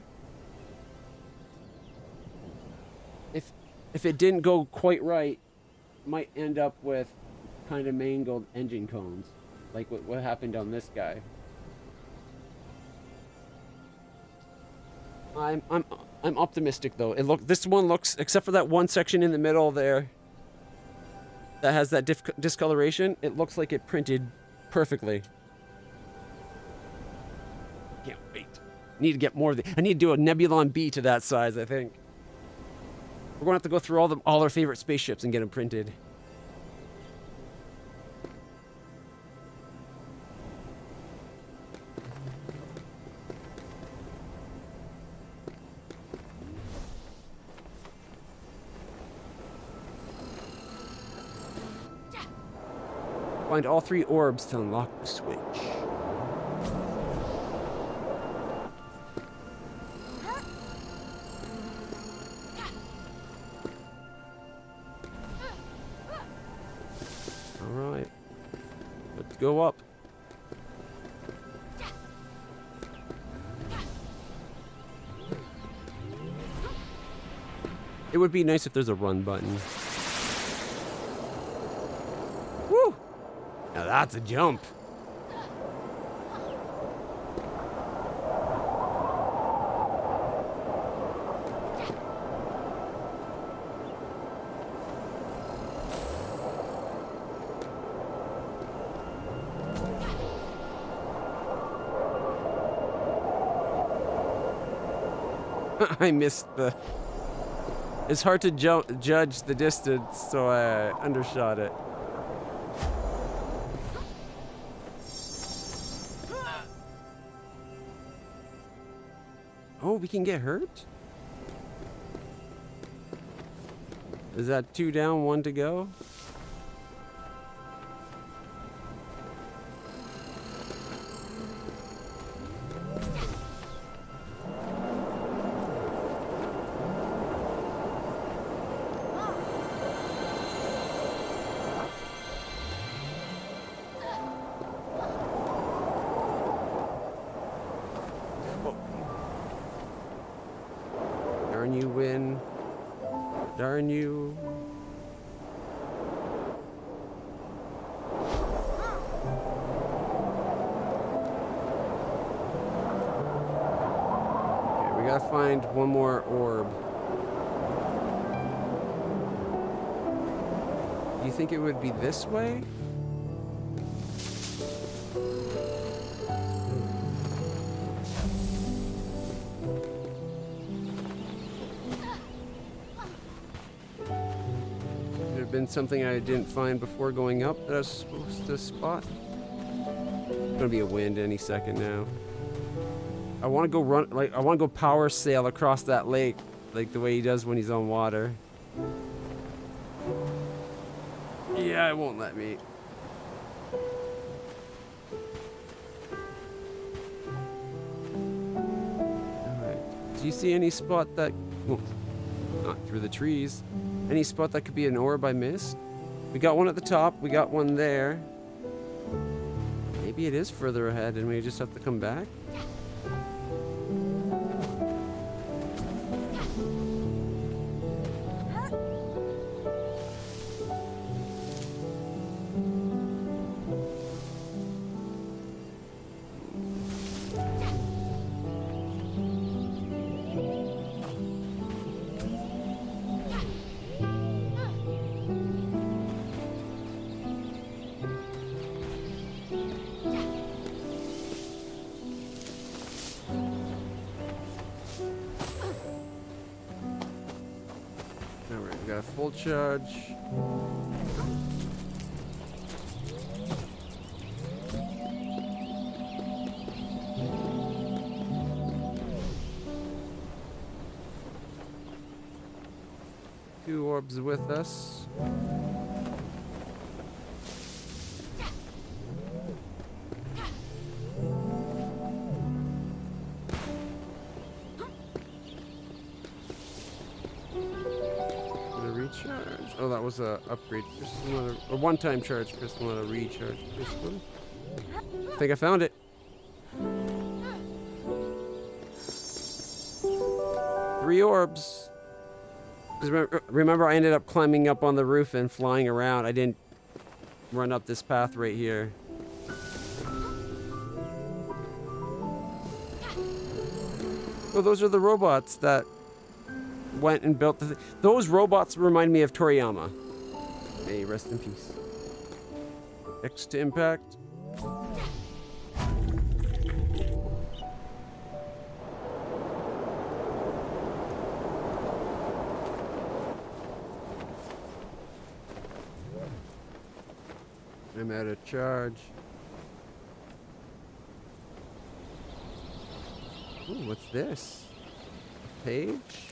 If it didn't go quite right, might end up with kind of mangled engine cones, like what happened on this guy. I'm optimistic though. This one looks, except for that one section in the middle there that has that discoloration, it looks like it printed perfectly. Can't wait. Need to get more of the. I need to do a Nebulon B to that size, I think. We're going to have to go through all our favorite spaceships and get them printed. Find all 3 orbs to unlock the switch. Alright. Let's go up. It would be nice if there's a run button. Woo! Now that's a jump. I missed the... It's hard to judge the distance, so I undershot it. Oh, we can get hurt? Is that 2 down, 1 to go? Darn you, win. Darn you. Okay, we gotta find one more orb. Do you think it would be this way? Been something I didn't find before going up that I was supposed to spot. It's gonna be a wind any second now. I want to go run, like I want to go power sail across that lake, like the way he does when he's on water. Yeah, it won't let me. Alright. Do you see any spot that... Well, not through the trees. Any spot that could be an orb I missed? We got one at the top. We got one there. Maybe it is further ahead and we just have to come back? Alright, we got a full charge. Two orbs with us. Recharge. Oh, that was a upgrade. Just another a one-time charge. Just another recharge. This one. I think I found it. 3 orbs. 'Cause remember, I ended up climbing up on the roof and flying around. I didn't run up this path right here. Oh, those are the robots that went and built the those robots remind me of Toriyama. Hey, rest in peace. X to impact. I'm out of charge. Ooh, what's this? A page?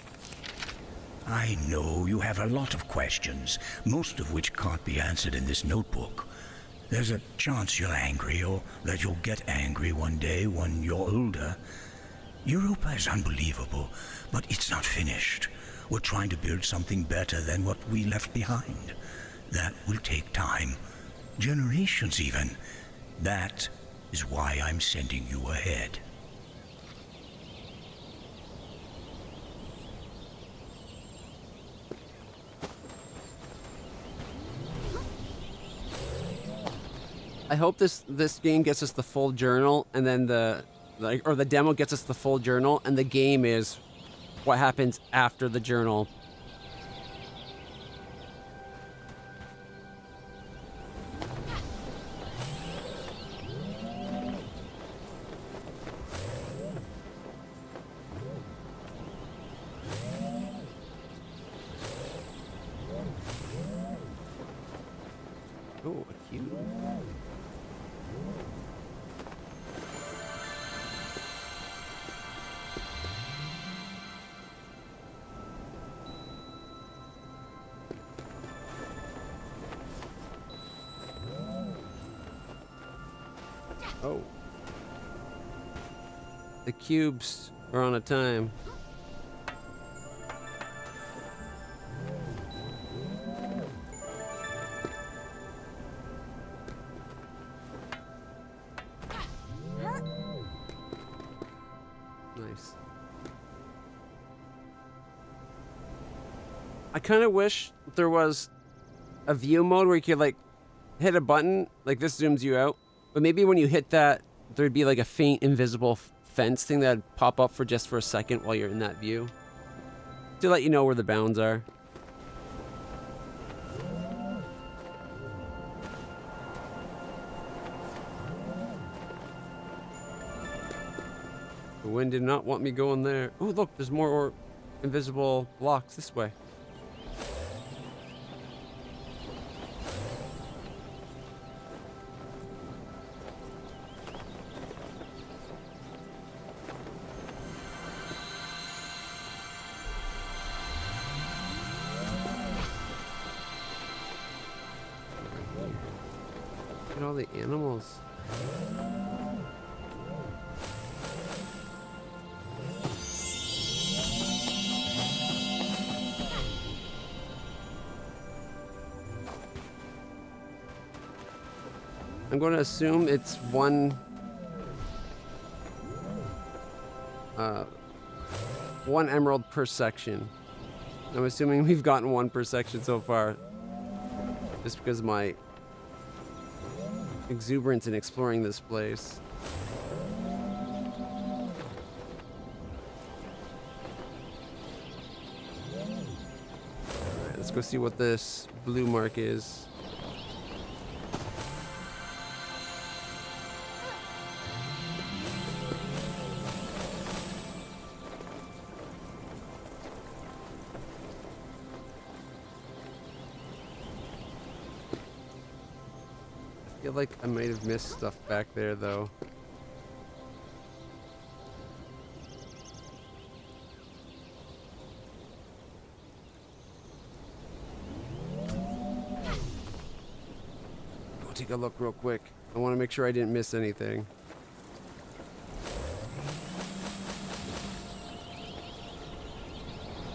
I know you have a lot of questions, most of which can't be answered in this notebook. There's a chance you're angry, or that you'll get angry one day when you're older. Europa is unbelievable, but it's not finished. We're trying to build something better than what we left behind. That will take time. Generations even. That is why I'm sending you ahead. I hope this game gets us the full journal, and then the demo gets us the full journal, and the game is what happens after the journal. Oh, a cube. Oh. The cubes are on a time. Nice. I kind of wish there was a view mode where you could like hit a button, like this zooms you out. But maybe when you hit that, there'd be like a faint invisible fence thing that'd pop up for just a second while you're in that view. To let you know where the bounds are. The wind did not want me going there. Oh, look, there's more invisible blocks this way. Look at all the animals. I'm going to assume it's one emerald per section. I'm assuming we've gotten one per section so far. Just because of my exuberance in exploring this place. Alright, let's go see what this blue mark is. I feel like I might have missed stuff back there, though. Go take a look real quick. I want to make sure I didn't miss anything.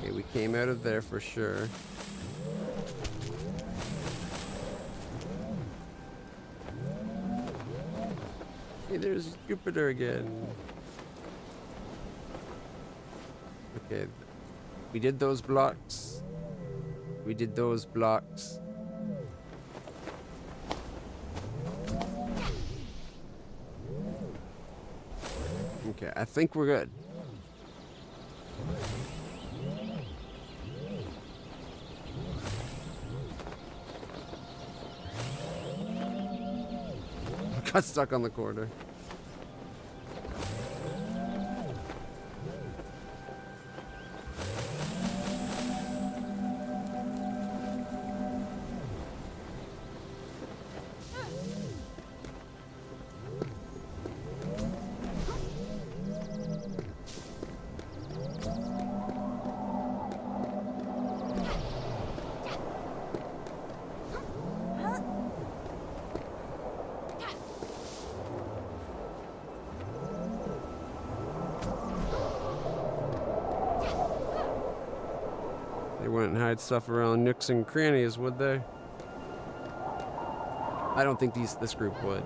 Okay, we came out of there for sure. Hey, there's Jupiter again. Okay, we did those blocks. We did those blocks. Okay, I think we're good. Got stuck on the corner. They wouldn't hide stuff around nooks and crannies, would they? I don't think this group would.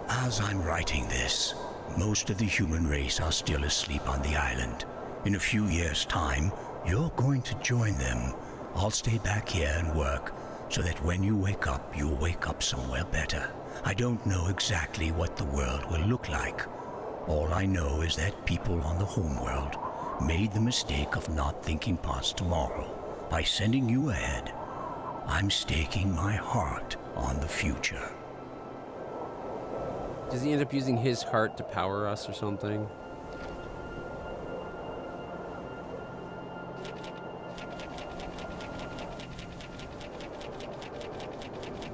As I'm writing this, most of the human race are still asleep on the island. In a few years' time, you're going to join them. I'll stay back here and work, so that when you wake up, you'll wake up somewhere better. I don't know exactly what the world will look like. All I know is that people on the homeworld made the mistake of not thinking past tomorrow. By sending you ahead, I'm staking my heart on the future. Does he end up using his heart to power us or something?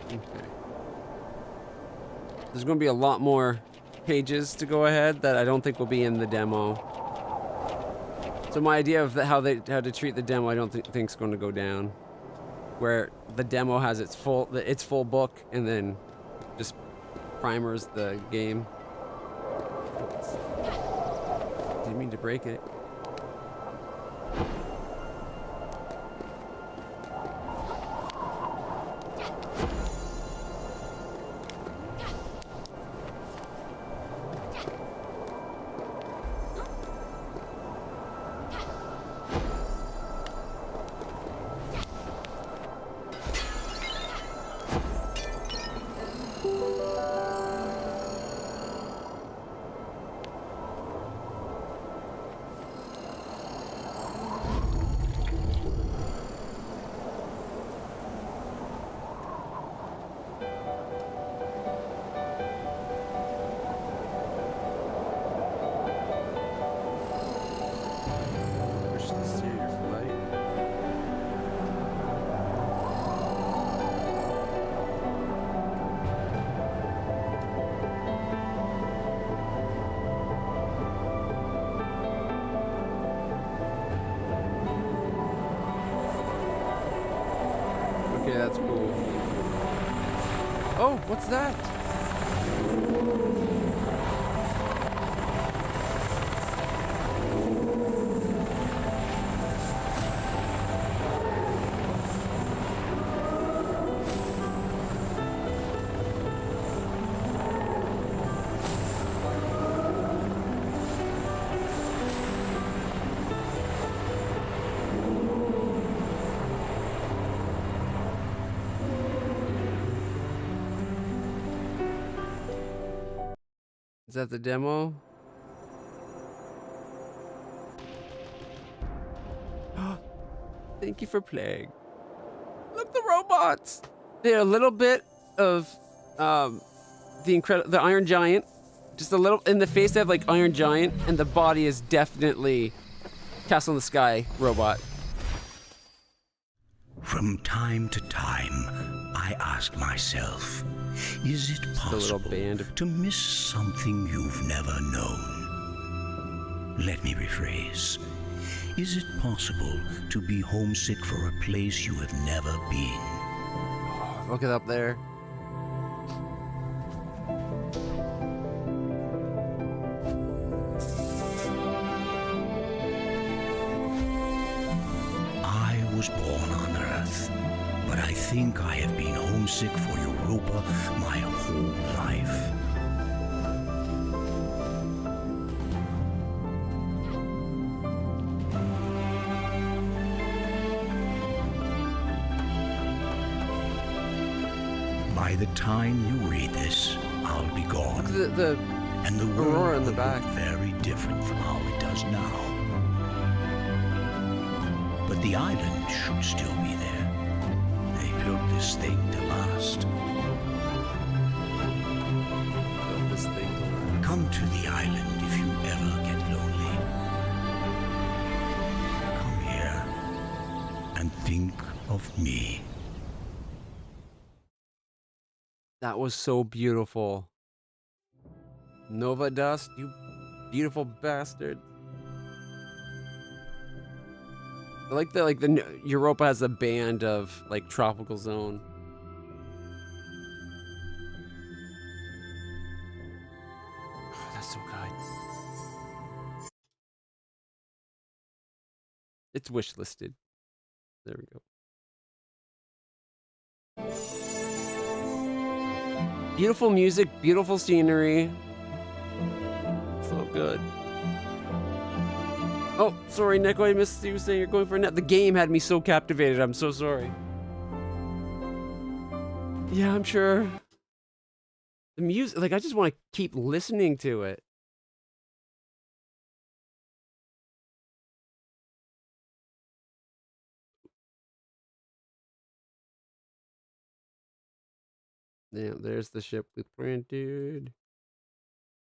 Okay. There's going to be a lot more pages to go ahead that I don't think will be in the demo. So my idea of how to treat the demo, I don't think is going to go down. Where the demo has its full book and then just primers the game. Oops. Didn't mean to break it. Okay, that's cool. Oh, what's that? Is that the demo? Thank you for playing. Look, the robots. They're a little bit of the Iron Giant. Just a little in the face. They have like Iron Giant, and the body is definitely Castle in the Sky robot. From time to time, I ask myself, is it possible to miss something you've never known? Let me rephrase. Is it possible to be homesick for a place you have never been? Oh, look it up there. I was born on Earth, but I think I have been homesick for Europa my whole life. By the time you read this, I'll be gone. The and the aurora world in the will back. look very different from how it does now. But the island should still be there. They built this thing to last. Come to the island if you ever get lonely. Come here and think of me. That was so beautiful. Nova Dust, you beautiful bastard. I like the Europa has a band of like Tropical Zone. Oh, that's so good. It's wish listed. There we go. Beautiful music, beautiful scenery. So good. Oh, sorry, Nico, I missed you saying you're going for a nap. The game had me so captivated. I'm so sorry. Yeah, I'm sure. The music, like, I just want to keep listening to it. Yeah, there's the ship we printed.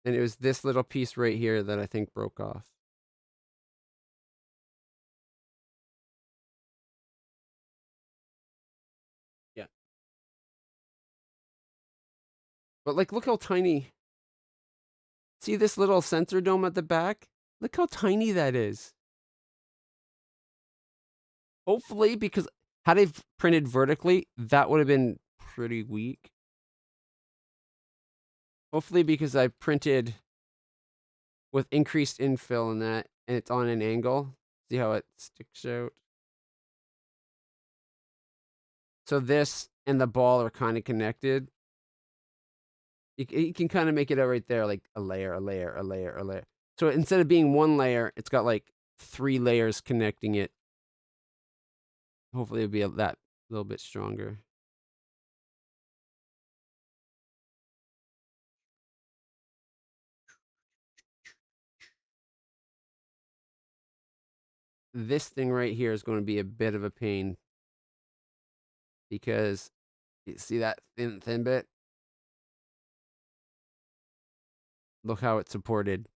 And it was this little piece right here that I think broke off. Yeah. But like, look how tiny. See this little sensor dome at the back? Look how tiny that is. Hopefully, because had I printed vertically, that would have been pretty weak. Hopefully, because I printed with increased infill in that, and it's on an angle. See how it sticks out? So this and the ball are kind of connected. You can kind of make it out right there, like a layer, a layer, a layer, a layer. So instead of being one layer, it's got like 3 layers connecting it. Hopefully it'll be that little bit stronger. This thing right here is going to be a bit of a pain because you see that thin bit? Look how it's supported.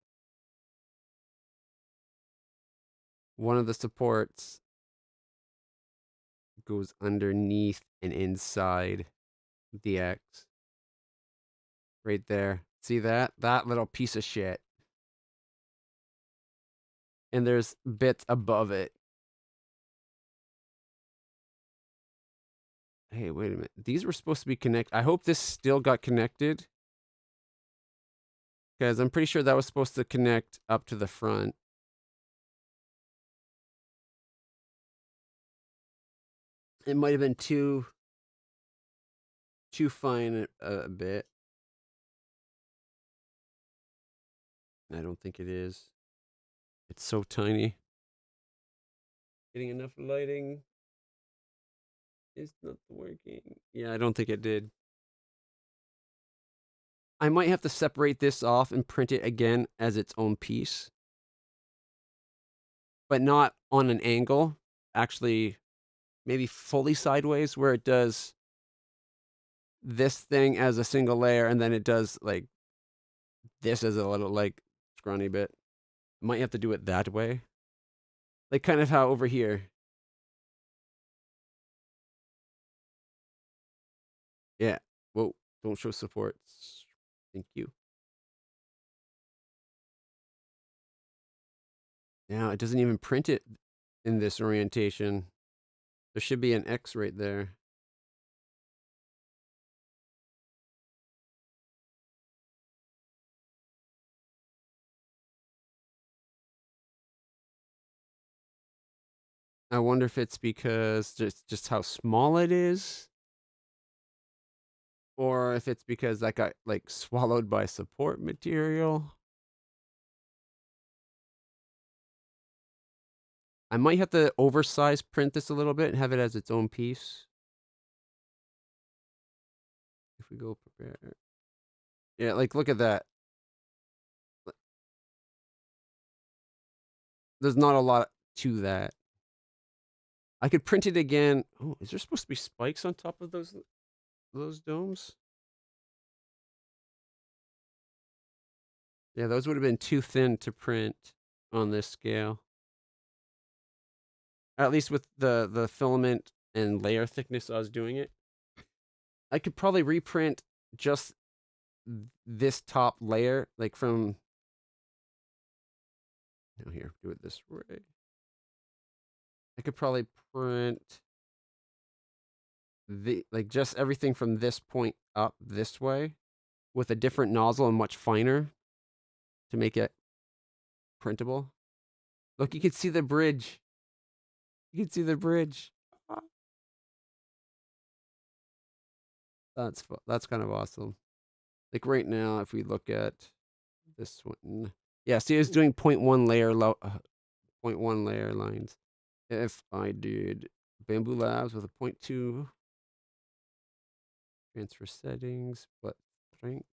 One of the supports goes underneath and inside the X. Right there. See that? That little piece of shit. And there's bits above it. Hey, wait a minute. These were supposed to be connected. I hope this still got connected. Because I'm pretty sure that was supposed to connect up to the front. It might have been too fine a bit. I don't think it is. It's so tiny. Getting enough lighting is not working. Yeah, I don't think it did. I might have to separate this off and print it again as its own piece, but not on an angle. Actually, maybe fully sideways, where it does this thing as a single layer, and then it does like this as a little like scrawny bit. Might have to do it that way, like kind of how over here. Yeah. Whoa! Don't show supports. Thank you. Now it doesn't even print it in this orientation. There should be an X right there. I wonder if it's because just how small it is, or if it's because that got like swallowed by support material. I might have to oversize print this a little bit and have it as its own piece. If we go prepare. Yeah, like look at that. There's not a lot to that. I could print it again. Oh, is there supposed to be spikes on top of those domes? Yeah, those would have been too thin to print on this scale. At least with the filament and layer thickness I was doing it. I could probably reprint just this top layer, like from... No, here, do it this way. I could probably print like just everything from this point up this way with a different nozzle and much finer to make it printable. Look, you can see the bridge. You can see the bridge. That's kind of awesome. Like right now, if we look at this one, yeah, see, it's doing 0.1 layer 0.1 layer lines. If I did Bamboo Labs with a 0.2 transfer settings, but strength,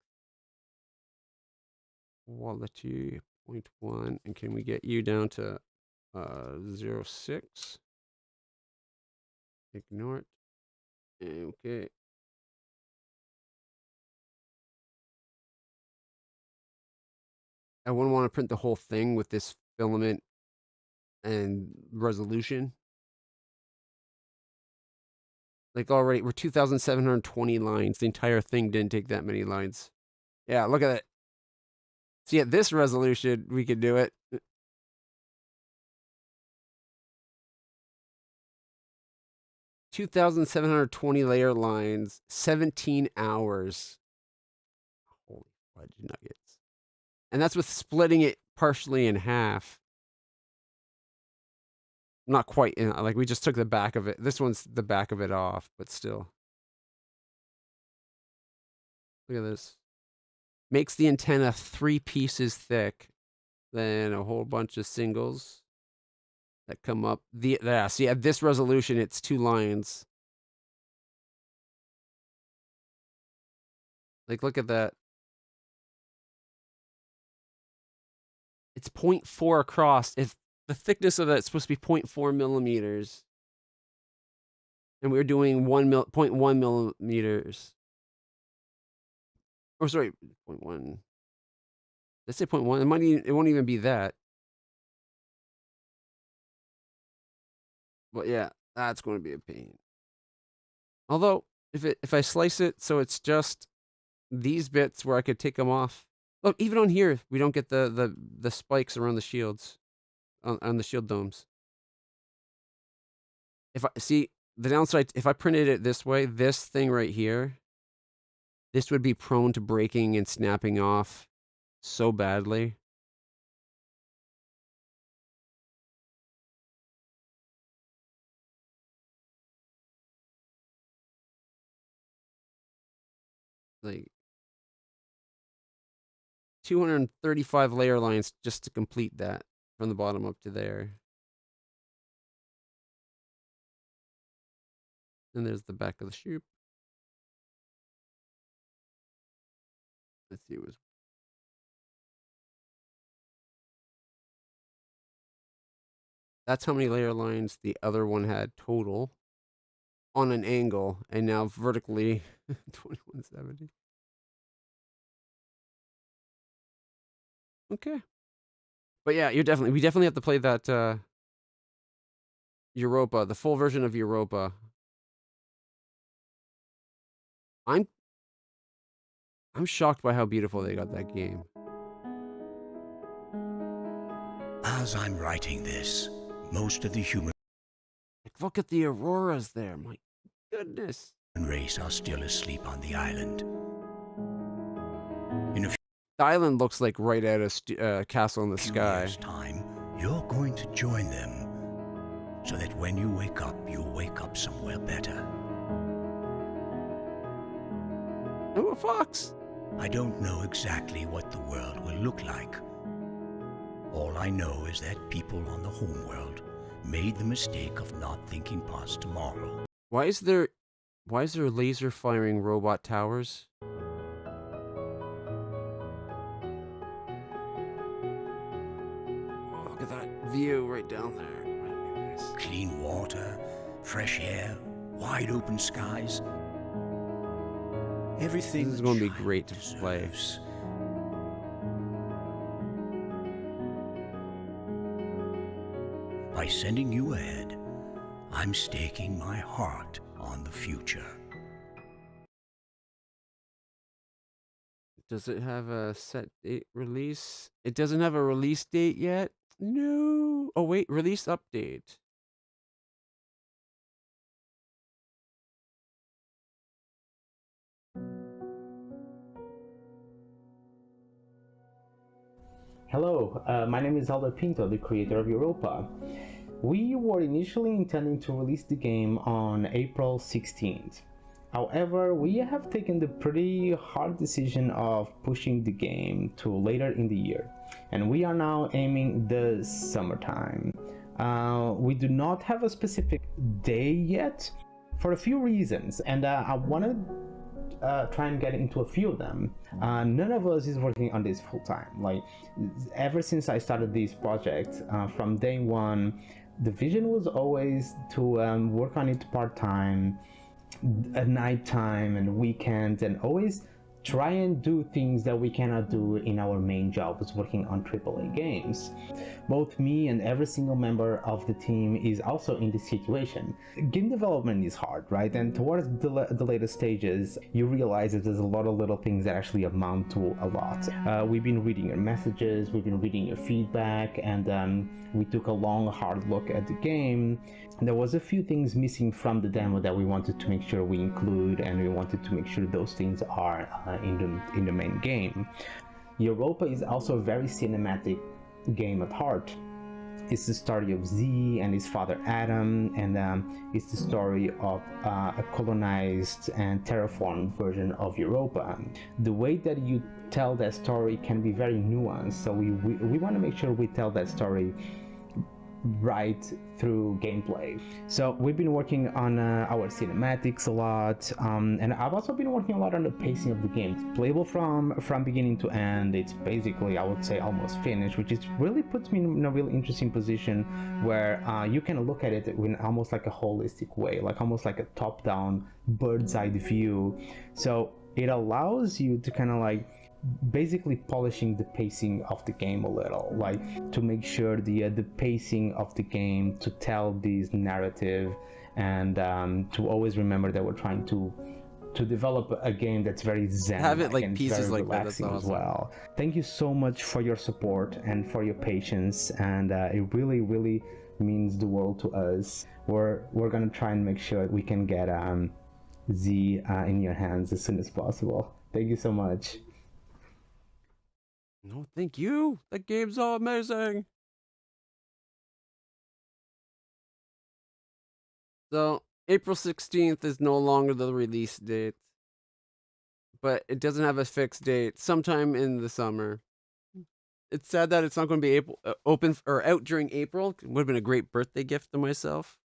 quality 0.1, and can we get you down to 0.6? Ignore it. Okay. I wouldn't want to print the whole thing with this filament and resolution. Like already, we're 2,720 lines. The entire thing didn't take that many lines. Yeah, look at it. See, at this resolution, we could do it. 2,720 layer lines, 17 hours. Holy fudge nuggets. And that's with splitting it partially in half. Not quite, like we just took the back of it. This one's the back of it off, but still. Look at this. Makes the antenna 3 pieces thick. Then a whole bunch of singles that come up. See, at this resolution, it's 2 lines. Like, look at that. It's 0.4 across. If the thickness of that's supposed to be 0.4 millimeters, and we're doing 0.1 millimeters. Or sorry, 0.1. Let's say 0.1. It won't even be that. But yeah, that's going to be a pain. Although, if I slice it so it's just these bits where I could take them off. Look, even on here, we don't get the spikes around the shields, on the shield domes. If I see the downside, if I printed it this way, this thing right here, this would be prone to breaking and snapping off so badly. Like 235 layer lines just to complete that from the bottom up to there. And there's the back of the shoe. I see was. That's how many layer lines the other one had total on an angle, and now vertically 2170. Okay. But yeah, we definitely have to play that Europa, the full version of Europa. I'm shocked by how beautiful they got that game. As I'm writing this, most of the human Like, look at the auroras there. My goodness. race are still asleep on the island. In a few The island looks like right out of Castle in the Sky. years' time, you're going to join them, so that when you wake up, you'll wake up somewhere better. Oh, a fox. I don't know exactly what the world will look like. All I know is that people on the homeworld made the mistake of not thinking past tomorrow. Why is there laser firing robot towers? Oh, look at that view right down there. My goodness. Clean water, fresh air, wide open skies. Everything This is a going to be child great to play. deserves. By sending you ahead, I'm staking my heart on the future. Does it have a set date release? It doesn't have a release date yet? No. Oh, wait. Release update. Hello, my name is Aldo Pinto, the creator of Europa. We were initially intending to release the game on April 16th. However, we have taken the pretty hard decision of pushing the game to later in the year, and we are now aiming the summertime. We do not have a specific day yet for a few reasons, and I want to try and get into a few of them. None of us is working on this full time. Like, ever since I started this project, from day one, the vision was always to work on it part time, at night time and weekends, and always try and do things that we cannot do in our main jobs working on AAA games. Both me and every single member of the team is also in this situation. Game development is hard, right? And towards the later stages, you realize that there's a lot of little things that actually amount to a lot. We've been reading your messages, we've been reading your feedback, and we took a long, hard look at the game. There was a few things missing from the demo that we wanted to make sure we include, and we wanted to make sure those things are in the main game. Europa is also a very cinematic game at heart. It's the story of Z and his father Adam, and it's the story of a colonized and terraformed version of Europa. The way that you tell that story can be very nuanced, so we want to make sure we tell that story right through gameplay. So we've been working on our cinematics a lot, and I've also been working a lot on the pacing of the game. It's playable from beginning to end. It's basically, I would say, almost finished, which is really puts me in a really interesting position where you can look at it in almost like a holistic way, like almost like a top-down bird's eye view. So it allows you to kind of like basically polishing the pacing of the game a little, like to make sure the pacing of the game to tell this narrative, and to always remember that we're trying to develop a game that's very zen, Have it like and pieces very like that. That's relaxing as awesome. well. Thank you so much for your support and for your patience, and it really means the world to us. We're gonna try and make sure we can get Z in your hands as soon as possible. Thank you so much. No, thank you. That game's all amazing. So, April 16th is no longer the release date, but it doesn't have a fixed date. Sometime in the summer. It's sad that it's not going to be open or out during April. It would have been a great birthday gift to myself.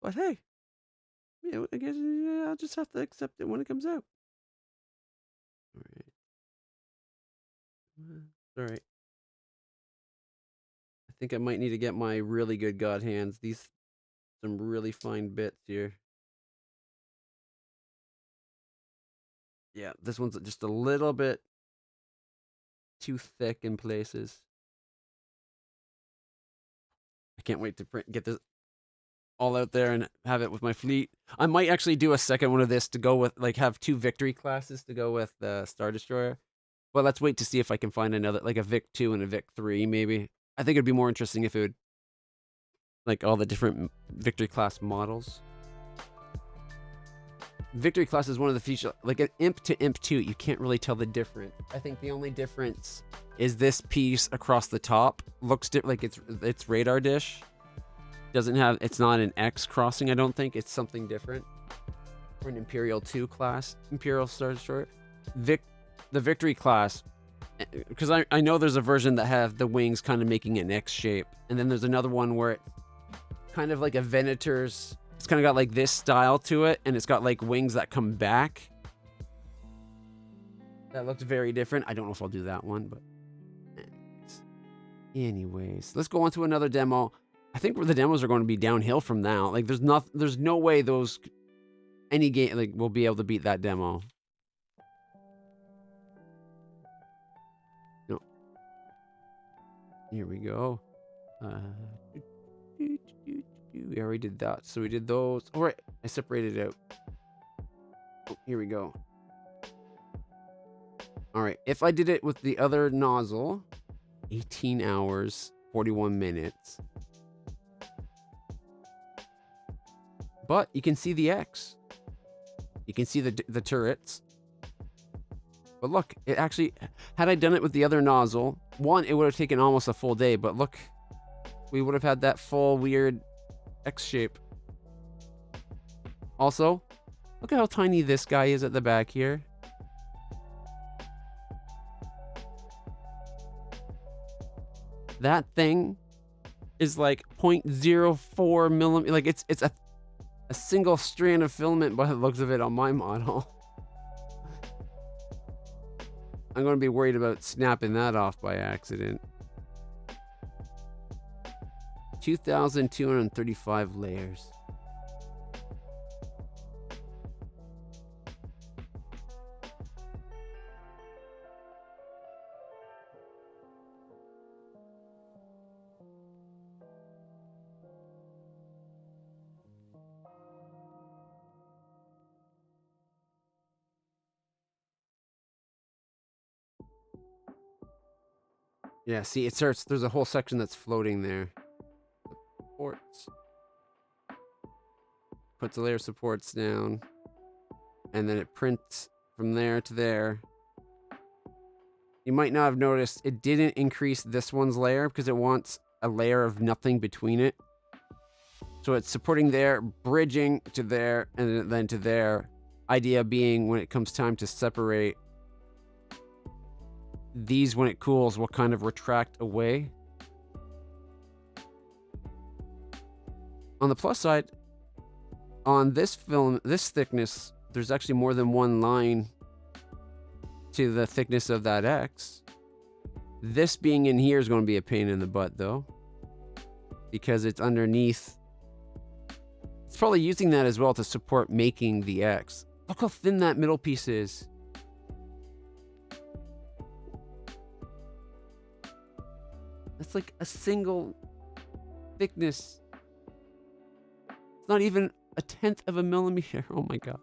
But hey, I guess I'll just have to accept it when it comes out. All right. All right. I think I might need to get my really good God hands. These some really fine bits here. Yeah, this one's just a little bit too thick in places. I can't wait to get this all out there and have it with my fleet. I might actually do a second one of this to go with, like, have 2 victory classes to go with the Star Destroyer. But let's wait to see if I can find another, like a Vic 2 and a Vic 3, maybe. I think it'd be more interesting if it would, like, all the different victory class models. Victory class is one of the features, like an Imp to Imp 2, you can't really tell the difference. I think the only difference is this piece across the top looks like it's radar dish. Doesn't have, it's not an X crossing, I don't think. It's something different. Or an Imperial 2 class, Imperial Star Destroyer. The Victory class, because I know there's a version that have the wings kind of making an X shape. And then there's another one where it's kind of like a Venator's. It's kind of got like this style to it, and it's got like wings that come back. That looks very different. I don't know if I'll do that one, but anyways, let's go on to another demo. I think the demos are going to be downhill from now. Like there's no way any game like will be able to beat that demo. No. Here we go. We already did that, so we did those. All right, I separated it out. Oh, here we go. All right, if I did it with the other nozzle, 18 hours, 41 minutes. But you can see the X. You can see the turrets. But look, it actually, had I done it with the other nozzle, one, it would have taken almost a full day, but look, we would have had that full weird X shape. Also, look at how tiny this guy is at the back here. That thing is like 0.04 millimeter. Like it's a single strand of filament by the looks of it on my model. I'm going to be worried about snapping that off by accident. 2,235 layers. Yeah, see, it starts, there's a whole section that's floating there. Supports. Puts a layer of supports down. And then it prints from there to there. You might not have noticed, it didn't increase this one's layer because it wants a layer of nothing between it. So it's supporting there, bridging to there, and then to there. Idea being when it comes time to separate, these, when it cools, will kind of retract away. On the plus side, on this film, this thickness, there's actually more than one line to the thickness of that X. This being in here is going to be a pain in the butt, though, because it's underneath. It's probably using that as well to support making the X. Look how thin that middle piece is. That's like a single thickness. It's not even a 1/10 of a millimeter. Oh my god.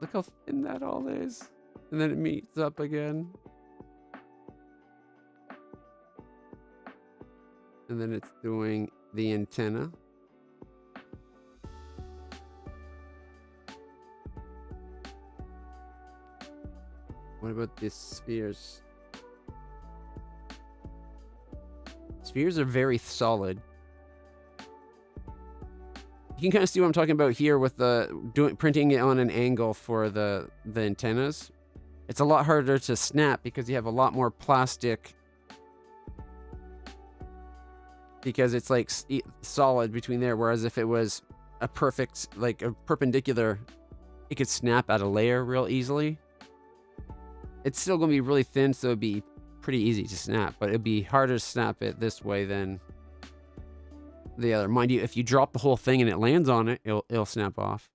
Look how thin that all is. And then it meets up again. And then it's doing the antenna. What about the spheres? Spheres are very solid. You can kind of see what I'm talking about here with the printing it on an angle for the antennas. It's a lot harder to snap because you have a lot more plastic, because it's like solid between there, whereas if it was a perfect, like a perpendicular it could snap out a layer real easily. It's still going to be really thin, so it'd be pretty easy to snap, but it'd be harder to snap it this way than the other. Mind you, if you drop the whole thing and it lands on it, it'll snap off.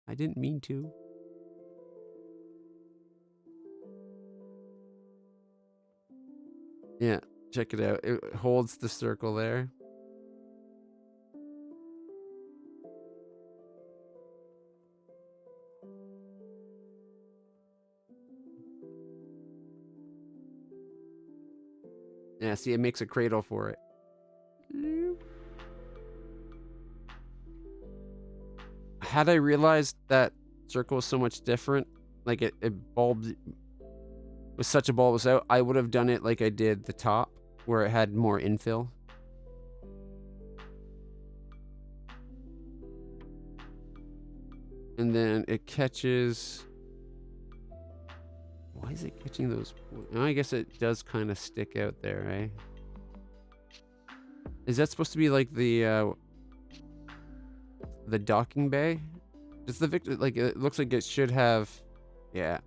I didn't mean to. Yeah, check it out. It holds the circle there. Yeah, see, it makes a cradle for it. Had I realized that circle was so much different, like it bulbed with such a bulbous out, I would have done it like I did the top, where it had more infill. And then it catches... Why is it catching those? Oh, I guess it does kind of stick out there, eh? Is that supposed to be like the docking bay? It's the Victor, like it looks like it should have, yeah.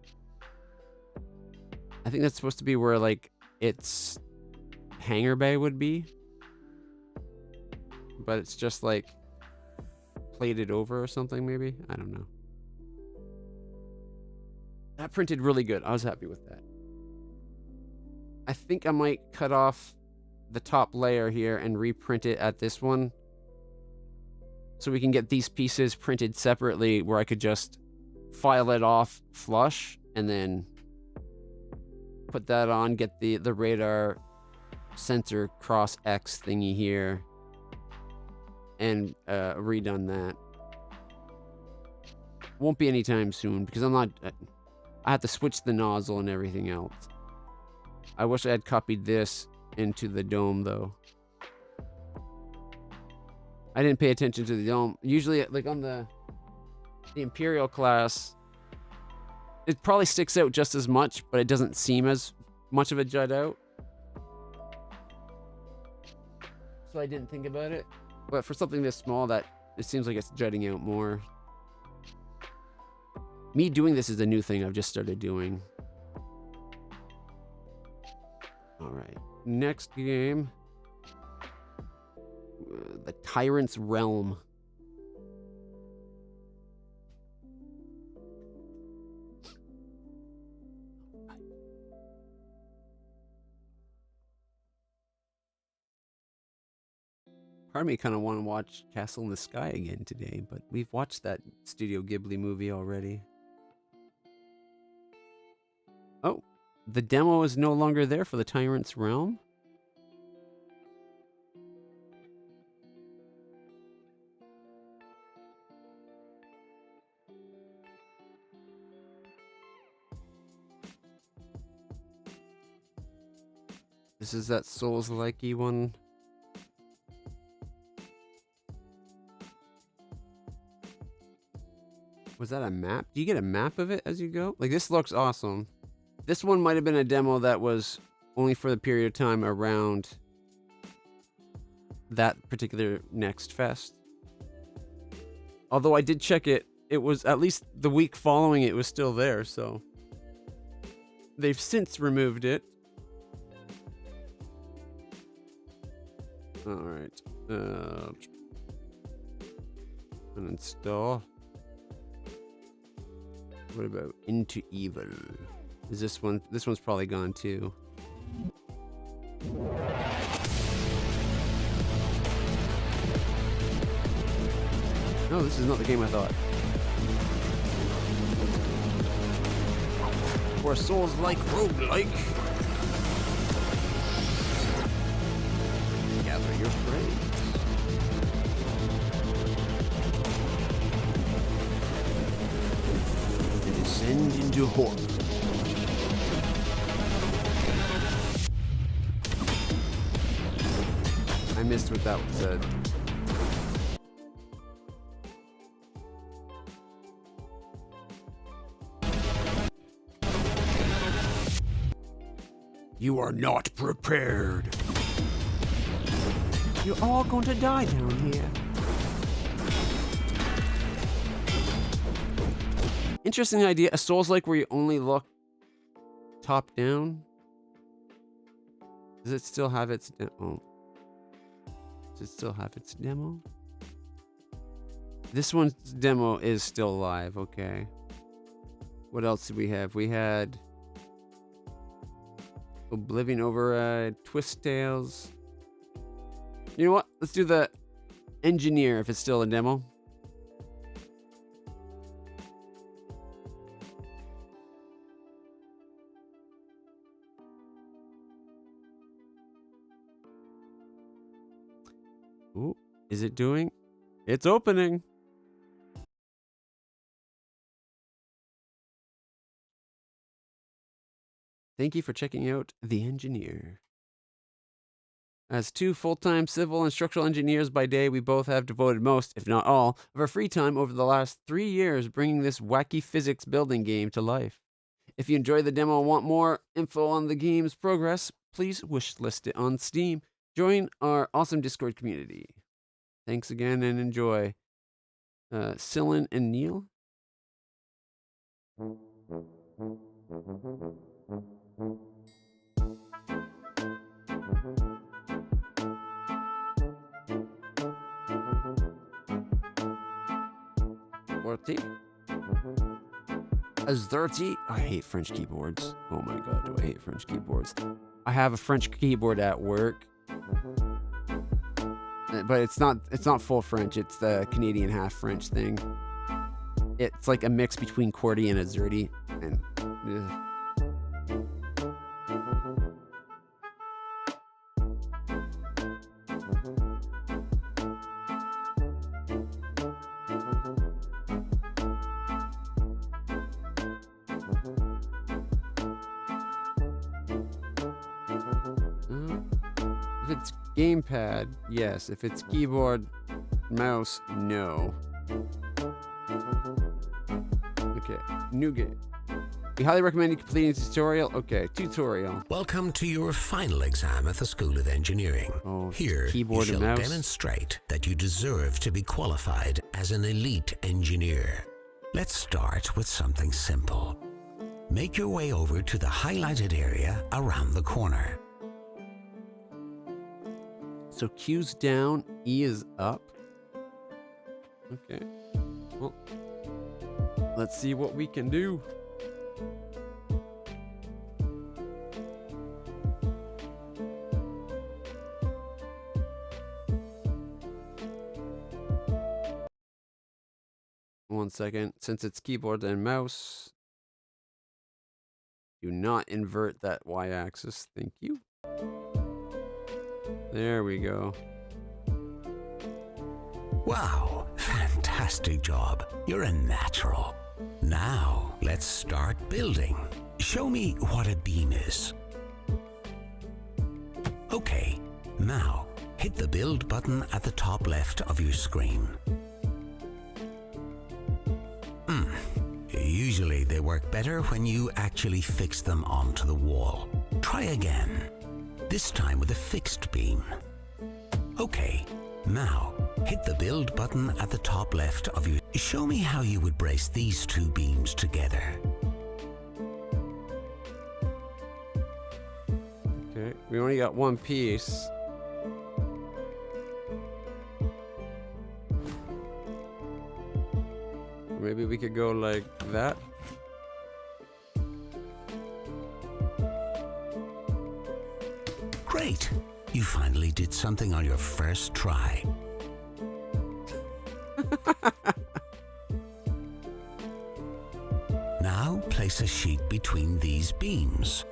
I think that's supposed to be where like its hangar bay would be, but it's just like plated over or something maybe. I don't know. That printed really good. I was happy with that. I think I might cut off the top layer here and reprint it at this one, so we can get these pieces printed separately, where I could just file it off flush and then put that on, get the radar sensor cross X thingy here, and redone that. Won't be anytime soon because I'm not... I have to switch the nozzle and everything else. I wish I had copied this into the dome, though. I didn't pay attention to the dome. Usually, like on the Imperial class, it probably sticks out just as much, but it doesn't seem as much of a jut out. So I didn't think about it. But for something this small, that it seems like it's jutting out more. Me doing this is a new thing I've just started doing. Alright, next game. The Tyrant's Realm. Part of me kind of want to watch Castle in the Sky again today, but we've watched that Studio Ghibli movie already. Oh, the demo is no longer there for the Tyrant's Realm? This is that Souls-likey one. Was that a map? Do you get a map of it as you go? Like, this looks awesome. This one might have been a demo that was only for the period of time around that particular Next Fest. Although I did check it, it was at least the week following it was still there, so they've since removed it. Alright. Uninstall. What about Into Evil? Is this one? This one's probably gone too. No, this is not the game I thought. For a Souls-like roguelike. Gather your praise. And descend into horror. I missed what that said. You are not prepared. You're all going to die down here. Interesting idea. A Souls-like where you only look top down. Does it still have its demo? Does it still have its demo? This one's demo is still live. Okay. What else did we have? We had Oblivion Override, Twist Tales. You know what? Let's do the Engineer if it's still a demo. Ooh, is it doing? It's opening. Thank you for checking out The Engineer. As two full-time civil and structural engineers by day, we both have devoted most, if not all, of our free time over the last 3 years bringing this wacky physics building game to life. If you enjoy the demo and want more info on the game's progress, please wishlist it on Steam. Join our awesome Discord community. Thanks again and enjoy. Cylin and Neil? Forty. As 30. I hate French keyboards. Oh my god, do I hate French keyboards. I have a French keyboard at work. But it's not full French, it's the Canadian half French thing. It's like a mix between QWERTY and AZERTY, and if it's gamepad, yes. If it's keyboard, mouse, no. Okay, new game. We highly recommend you completing the tutorial. Okay, tutorial. Welcome to your final exam at the School of Engineering. Oh, Here, keyboard you and shall mouse. demonstrate that you deserve to be qualified as an elite engineer. Let's start with something simple. Make your way over to the highlighted area around the corner. So Q's down, E is up. Okay. Well, let's see what we can do. One second. Since it's keyboard and mouse, do not invert that y-axis. Thank you. There we go. Wow, fantastic job. You're a natural. Now, let's start building. Show me what a beam is. Okay, now hit the build button at the top left of your screen. Usually they work better when you actually fix them onto the wall. Try again. This time with a fixed beam. Okay, now hit the build button at the top left of your... Show me how you would brace these two beams together. Okay, we only got one piece. Maybe we could go like that. Great! You finally did something on your first try. Now place a sheet between these beams.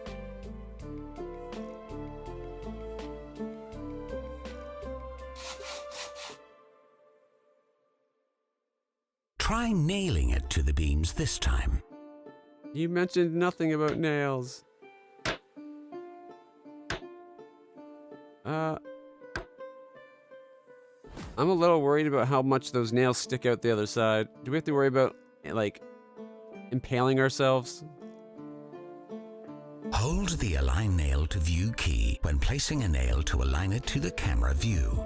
Try nailing it to the beams this time. You mentioned nothing about nails. I'm a little worried about how much those nails stick out the other side. Do we have to worry about, like, impaling ourselves? Hold the Align Nail to View key when placing a nail to align it to the camera view.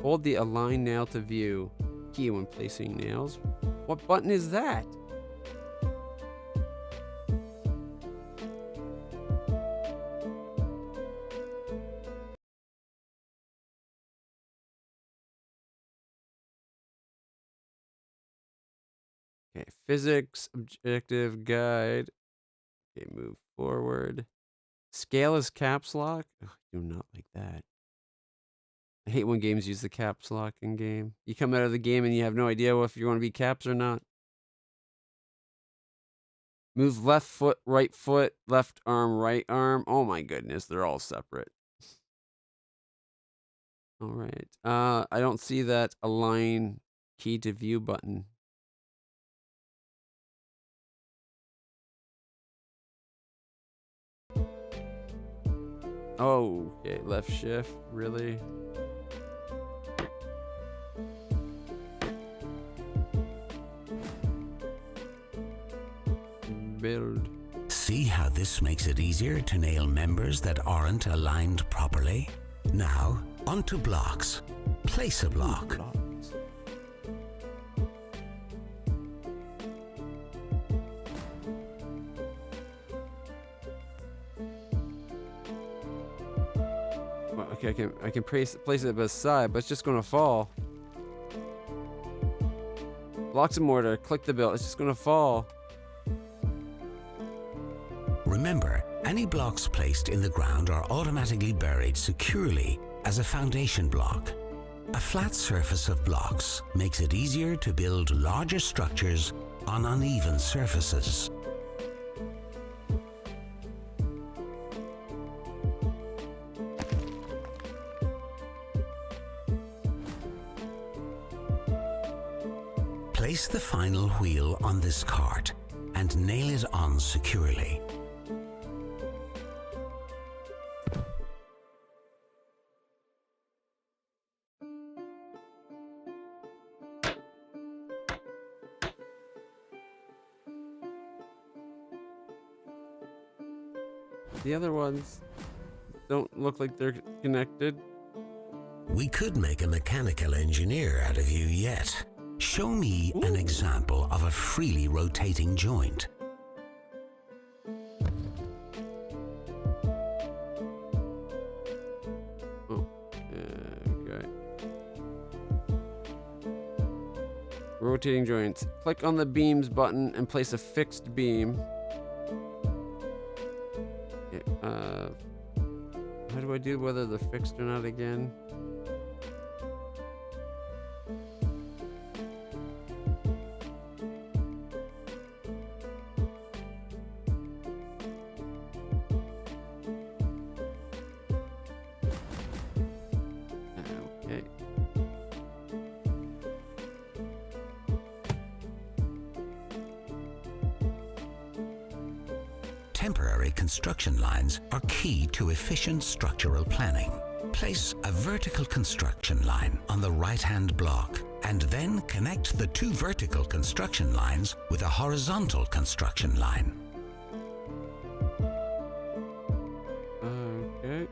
Hold the Align Nail to View key when placing nails. What button is that? Okay, physics, objective, guide. Okay, move forward. Scale is caps lock. Ugh, I do not like that. I hate when games use the caps lock in game. You come out of the game and you have no idea if you're going to be caps or not. Move left foot, left arm, right arm. Oh my goodness, they're all separate. All right. I don't see that align key to view button. Oh, okay. Left shift, really? Build. See how this makes it easier to nail members that aren't aligned properly? Now, onto blocks. Place a block. Blocks. Well, okay, I can place it beside, but it's just gonna fall. Blocks and mortar. Click the build. It's just gonna fall. Remember, any blocks placed in the ground are automatically buried securely as a foundation block. A flat surface of blocks makes it easier to build larger structures on uneven surfaces. Place the final wheel on this cart and nail it on securely. The other ones don't look like they're connected. We could make a mechanical engineer out of you yet. Show me an example of a freely rotating joint. Oh, okay. Rotating joints. Click on the beams button and place a fixed beam. How do I do whether they're fixed or not again? Okay. Temporary construction lines are key to efficient structural planning. Place a vertical construction line on the right-hand block and then connect the two vertical construction lines with a horizontal construction line. Okay.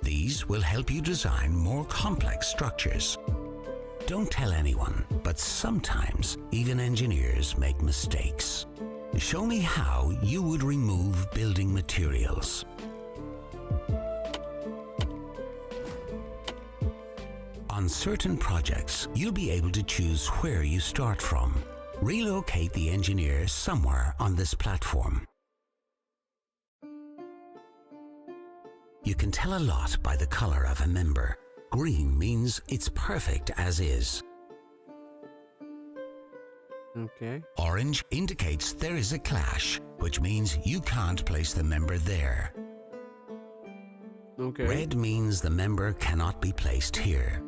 These will help you design more complex structures. Don't tell anyone, but sometimes even engineers make mistakes. Show me how you would remove building materials. On certain projects, you'll be able to choose where you start from. Relocate the engineer somewhere on this platform. You can tell a lot by the color of a member. Green means it's perfect as is. Okay. Orange indicates there is a clash, which means you can't place the member there. Okay. Red means the member cannot be placed here.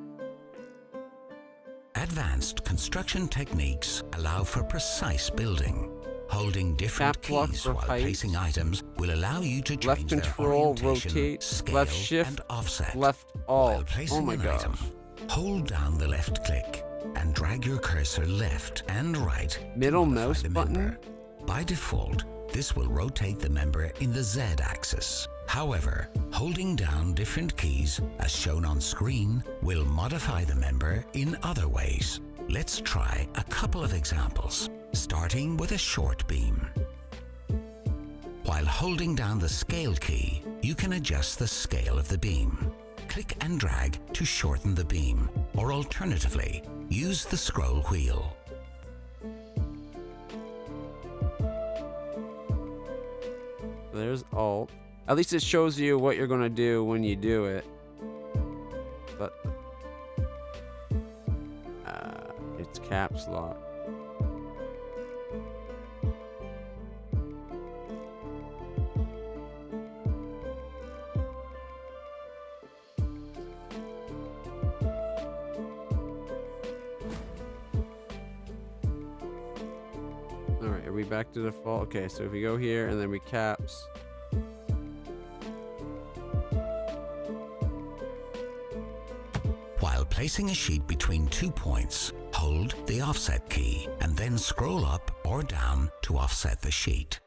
Advanced construction techniques allow for precise building. Holding different Cap lock keys for while height. placing items will allow you to Left change their control, orientation, rotate, scale, left shift, and offset. left While alt. placing Oh my an gosh. item, hold down the left click and drag your cursor left and right to Middle modify mouse the button? member. By default, this will rotate the member in the Z axis. However, holding down different keys, as shown on screen, will modify the member in other ways. Let's try a couple of examples, starting with a short beam. While holding down the scale key, you can adjust the scale of the beam. Click and drag to shorten the beam, or alternatively, use the scroll wheel. There's Alt. At least it shows you what you're going to do when you do it. But it's caps lock. All right, are we back to default? Okay, so if we go here and then we caps. While placing a sheet between 2 points, hold the offset key and then scroll up or down to offset the sheet.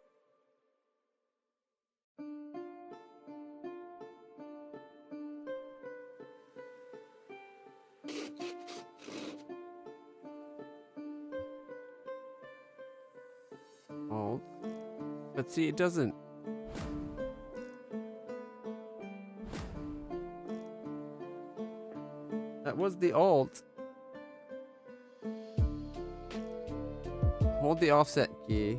Alt. But see, it doesn't. That was the Alt. Hold the offset key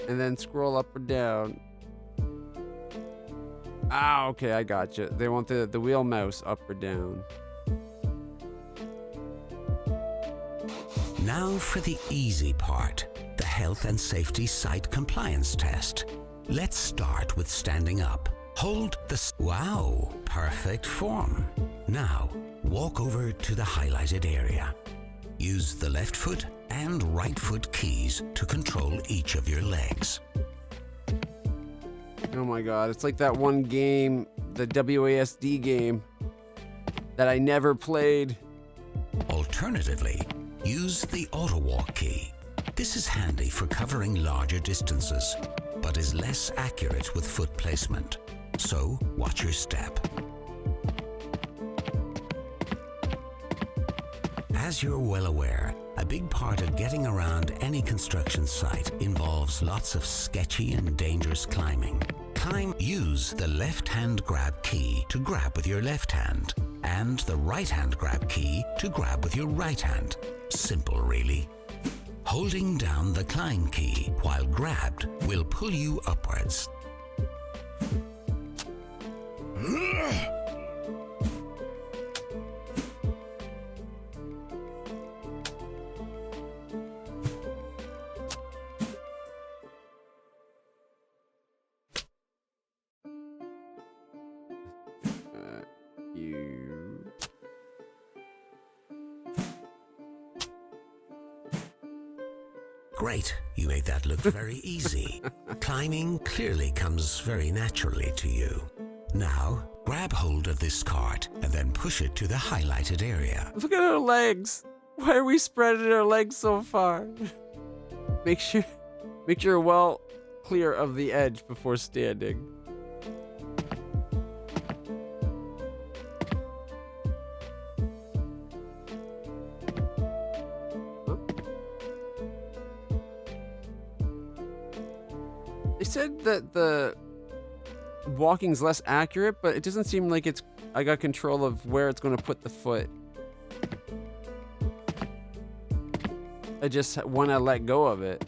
and then scroll up or down. Ah, okay, I gotcha. They want the wheel mouse up or down. Now for the easy part, the health and safety site compliance test. Let's start with standing up. Hold the... Wow, perfect form. Now, walk over to the highlighted area. Use the left foot and right foot keys to control each of your legs. Oh my god, it's like that one game, the WASD game, that I never played. Alternatively, use the auto walk key. This is handy for covering larger distances, but is less accurate with foot placement. So, watch your step. As you're well aware, a big part of getting around any construction site involves lots of sketchy and dangerous climbing. Use the left-hand grab key to grab with your left hand, and the right-hand grab key to grab with your right hand. Simple, really. Holding down the climb key while grabbed will pull you upwards. Great, you made that look very easy. Climbing clearly comes very naturally to you. Now, grab hold of this cart and then push it to the highlighted area. Look at our legs. Why are we spreading our legs so far? Make sure you're well clear of the edge before standing. They said that the walking's less accurate, but it doesn't seem like I got control of where it's going to put the foot. I just want to let go of it.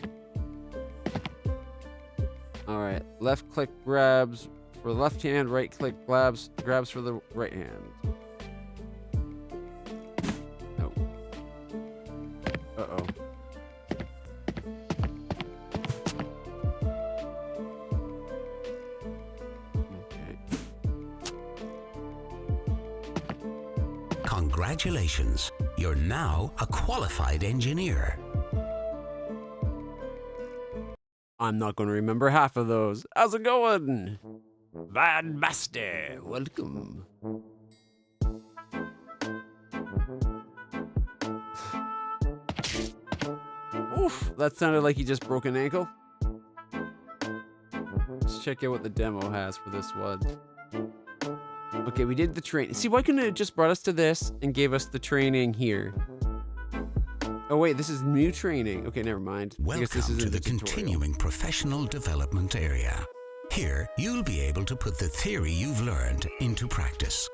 All right, left click grabs for the left hand, right click grabs for the right hand. No. Uh-oh. Congratulations, you're now a qualified engineer. I'm not going to remember half of those. How's it going? Van Master, welcome. Oof, that sounded like he just broke an ankle. Let's check out what the demo has for this one. Okay, we did the train. See, why couldn't it just brought us to this and gave us the training here? Oh wait, this is new training. Okay, never mind. I guess this Welcome is to in the tutorial. continuing professional development area. Here, you'll be able to put the theory you've learned into practice.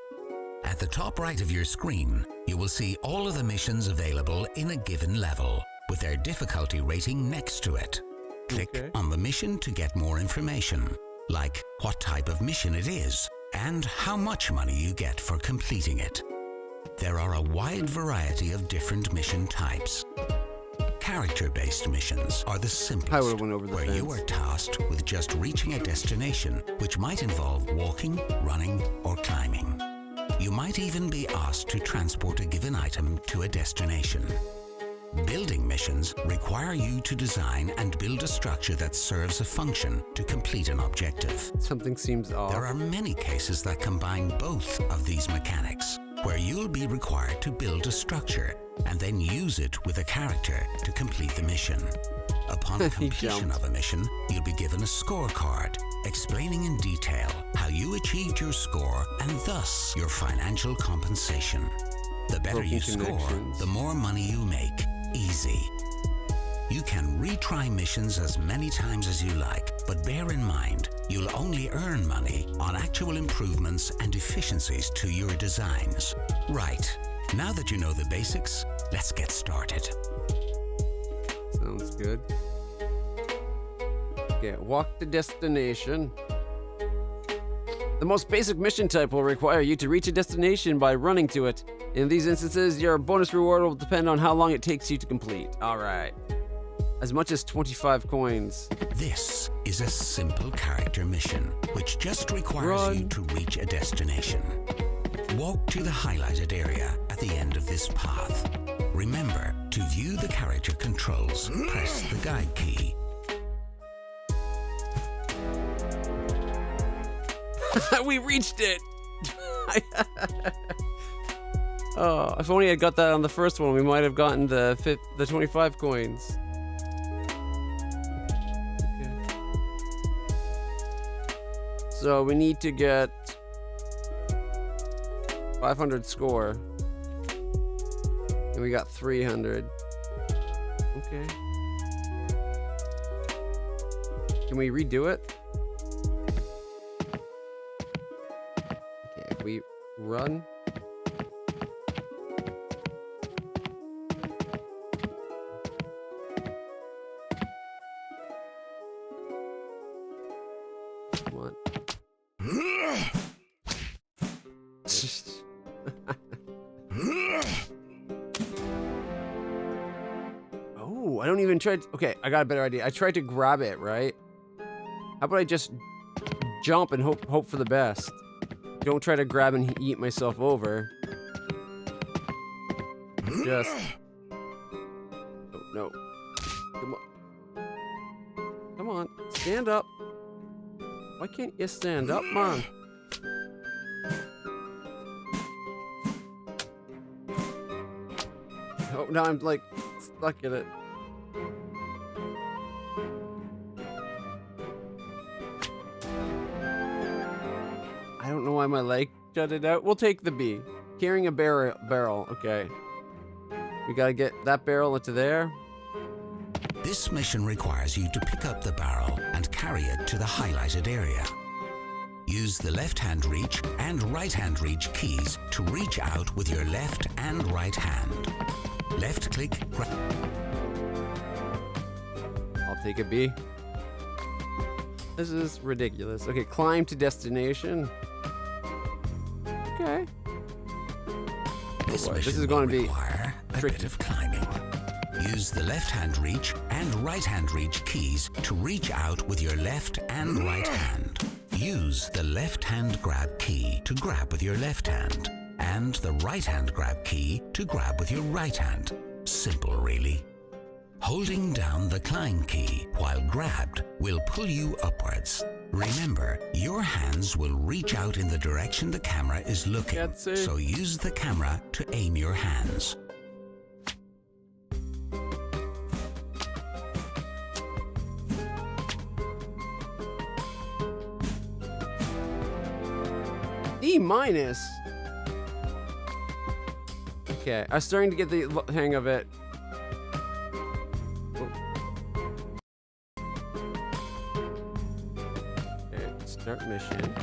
At the top right of your screen, you will see all of the missions available in a given level, with their difficulty rating next to it. Click on the mission to get more information, like what type of mission it is, and how much money you get for completing it. There are a wide variety of different mission types. Character-based missions are the simplest, where you are tasked with just reaching a destination, which might involve walking, running, or climbing. You might even be asked to transport a given item to a destination. Building missions require you to design and build a structure that serves a function to complete an objective. Something seems off. There are many cases that combine both of these mechanics, where you'll be required to build a structure and then use it with a character to complete the mission. Upon completion of a mission, you'll be given a scorecard explaining in detail how you achieved your score and thus your financial compensation. The better you score, the more money you make. Easy. You can retry missions as many times as you like, but bear in mind, you'll only earn money on actual improvements and efficiencies to your designs. Right, now that you know the basics, let's get started. Sounds good. Okay, walk to destination. The most basic mission type will require you to reach a destination by running to it. In these instances, your bonus reward will depend on how long it takes you to complete. All right. As much as 25 coins. This is a simple character mission, which just requires you to reach a destination. Walk to the highlighted area at the end of this path. Remember, to view the character controls, press the guide key. We reached it! Oh, if only I got that on the first one, we might have gotten the 25 coins. Okay. So we need to get 500 score. And we got 300. Okay. Can we redo it? Okay, if we run. Oh, I don't even try. Okay, I got a better idea. I tried to grab it, right? How about I just jump and hope for the best? Don't try to grab and eat myself over. Just. Oh, no. Come on. Come on. Stand up. Why can't you stand up, Mom? Oh, now I'm like stuck in it. I don't know why my leg jutted out. We'll take the B. Carrying a barrel. Okay. We gotta get that barrel into there. This mission requires you to pick up the barrel and carry it to the highlighted area. Use the left-hand reach and right-hand reach keys to reach out with your left and right hand. Left-click. I'll take a B. This is ridiculous. Okay, climb to destination. Okay. This This is going to be require a bit of climbing. Use the left-hand reach and right-hand reach keys to reach out with your left and right hand. Use the left-hand grab key to grab with your left hand, and the right-hand grab key to grab with your right hand. Simple, really. Holding down the climb key while grabbed will pull you upwards. Remember, your hands will reach out in the direction the camera is looking, so use the camera to aim your hands. E minus. Okay, I'm starting to get the hang of it. Oh. Okay, start mission.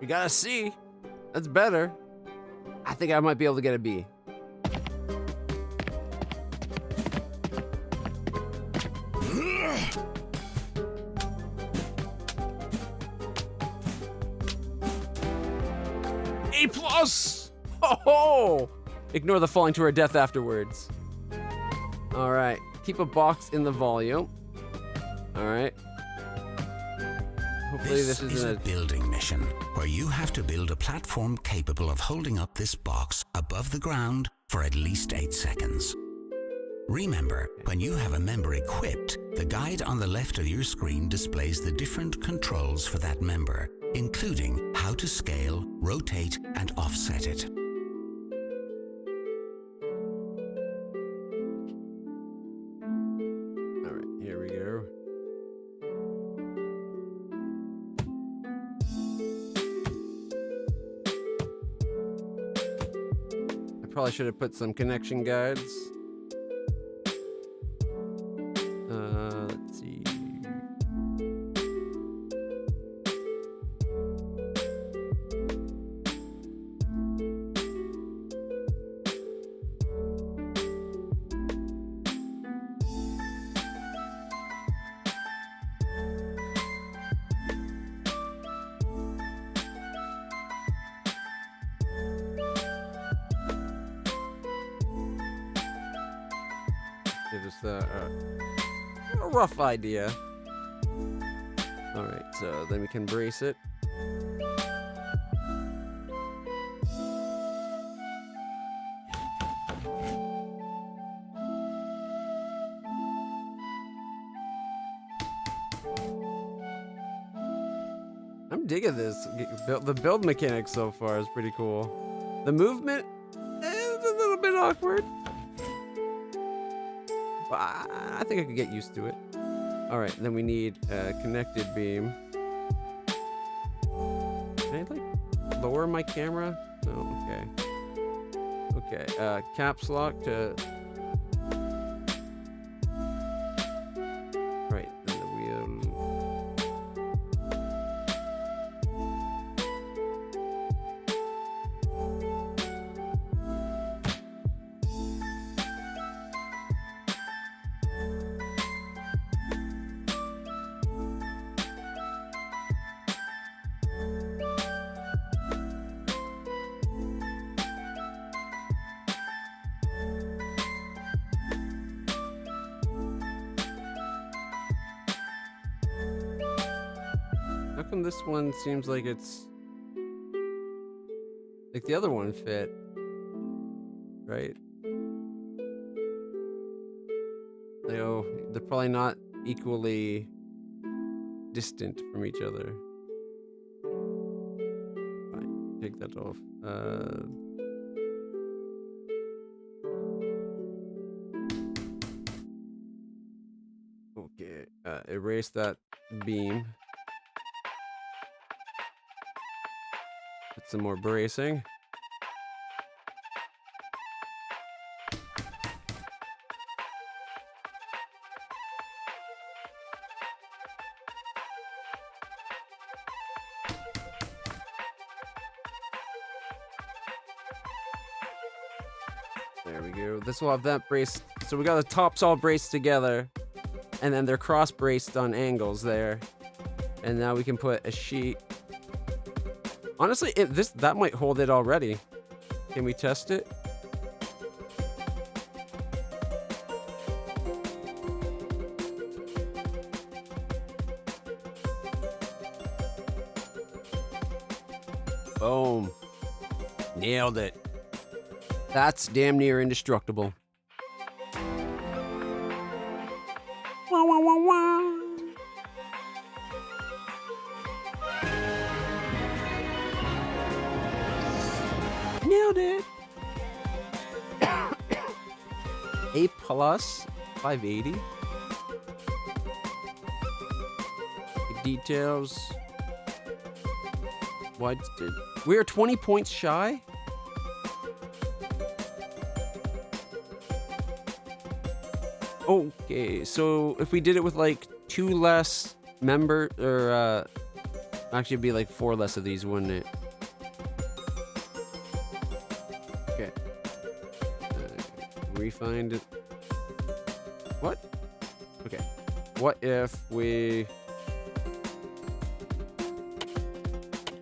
You got a C. That's better. I think I might be able to get a B. A plus! Oh! Ignore the falling to her death afterwards. All right. Keep a box in the volume. All right. Hopefully This is a building mission where you have to build a platform capable of holding up this box above the ground for at least 8 seconds. Remember, when you have a member equipped, the guide on the left of your screen displays the different controls for that member, including how to scale, rotate, and offset it. All right, here we go. I probably should have put some connection guides. Let's see. Give us a rough idea. All right, so then we can brace it. I'm digging this. The build mechanics so far is pretty cool. The movement is a little bit awkward. But I think I could get used to it. All right, then we need a connected beam. Can I like lower my camera? Oh, okay. Okay, caps lock to. Right, then the wheel. How come this one seems like it's like the other one fit? Right? They're probably not equally distant from each other. Fine, take that off. Okay, erase that beam. Put some more bracing. There we go. This will have that braced. So we got the tops all braced together, and then they're cross braced on angles there. And now we can put a sheet. Honestly, that might hold it already. Can we test it? Boom. Nailed it. That's damn near indestructible. Nailed it. A plus 580. Details. What? We are 20 points shy. Okay, so if we did it with like 2 less member, or actually it'd be like 4 less of these, wouldn't it? Okay. Refined it. What? Okay. What if we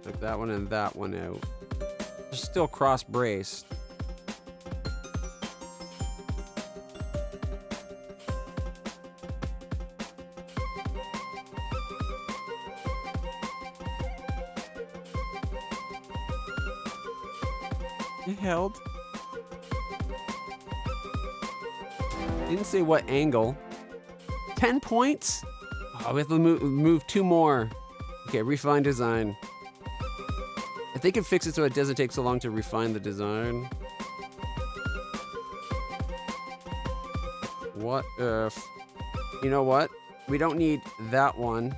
took that one and that one out? They're still cross-braced. It held. Didn't say what angle. 10 points? Oh, we have to move 2 more. Okay, refine design. If they can fix it so it doesn't take so long to refine the design. What if... You know what? We don't need that one.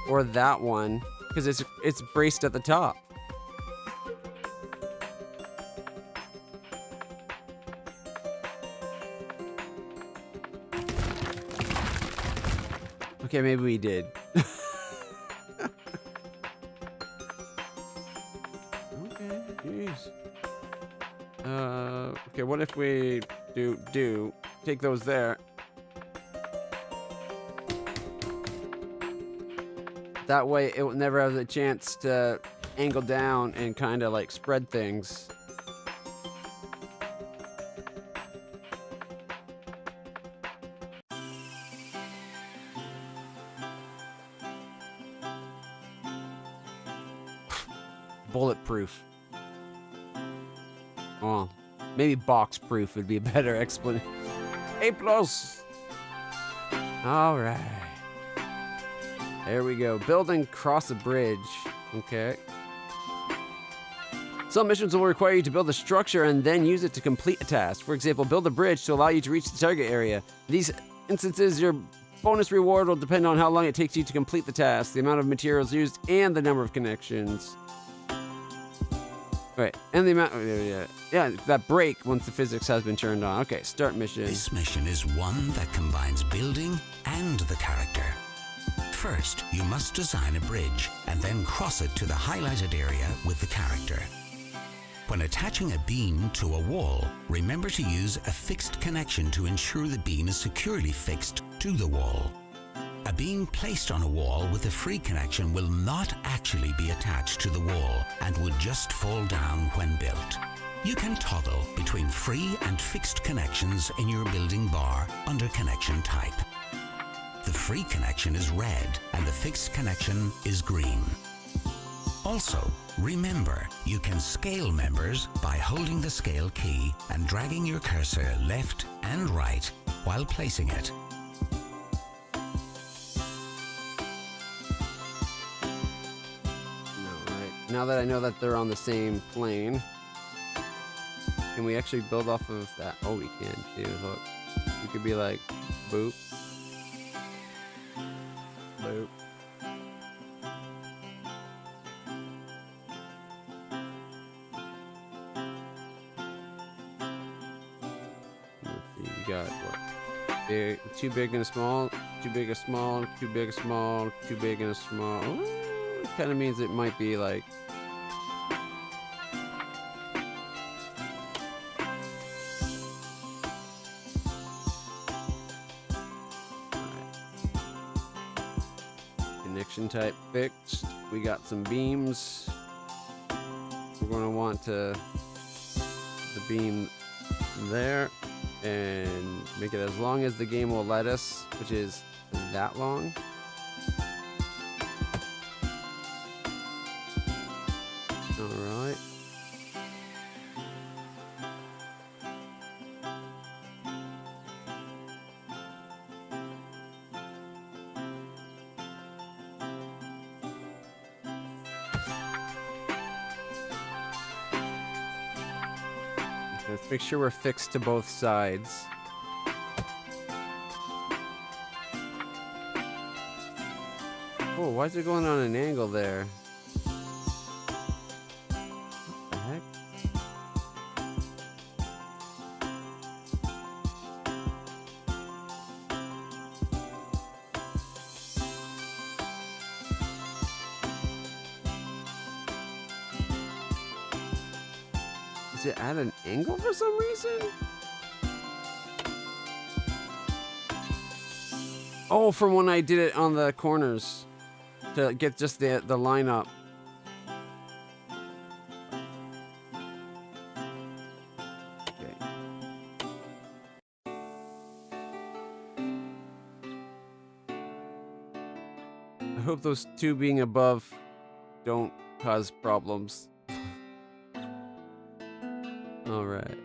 Or that one. Because it's braced at the top. Okay, maybe we did. Okay, jeez. Okay, what if we take those there? That way it will never have the chance to angle down and kind of like spread things. Bulletproof. Oh, maybe box proof would be a better explanation. A plus. All right. There we go. Building cross a bridge. Okay. Some missions will require you to build a structure and then use it to complete a task. For example, build a bridge to allow you to reach the target area. In these instances, your bonus reward will depend on how long it takes you to complete the task, the amount of materials used, and the number of connections. Right, and the amount, yeah, that break once the physics has been turned on. Okay, start mission. This mission is one that combines building and the character. First, you must design a bridge and then cross it to the highlighted area with the character. When attaching a beam to a wall, remember to use a fixed connection to ensure the beam is securely fixed to the wall. A beam placed on a wall with a free connection will not actually be attached to the wall and would just fall down when built. You can toggle between free and fixed connections in your building bar under connection type. The free connection is red and the fixed connection is green. Also, remember, you can scale members by holding the scale key and dragging your cursor left and right while placing it. Now that I know that they're on the same plane, can we actually build off of that? Oh, we can too. Look, we could be like, boop, boop. Let's see, we got what? Big, too big and a small, too big a small, too big a small, too big and a small. It kind of means it might be like. Connection type fixed. We got some beams. We're going to want to the beam there and make it as long as the game will let us, which is that long. All right. Let's make sure we're fixed to both sides. Oh, why is it going on an angle there? What the heck? Is it at an angle for some reason? Oh, from when I did it on the corners to get just the line up. Okay. I hope those two being above don't cause problems. All right.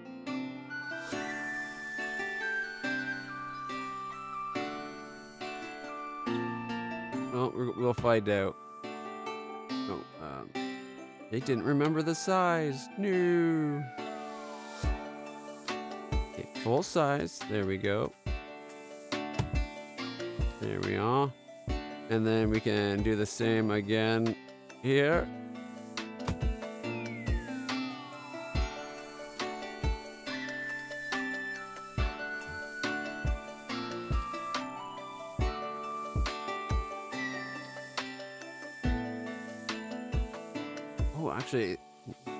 Well, we'll find out. Oh, they didn't remember the size. No. Okay, full size. There we go. There we are. And then we can do the same again here. Oh, actually,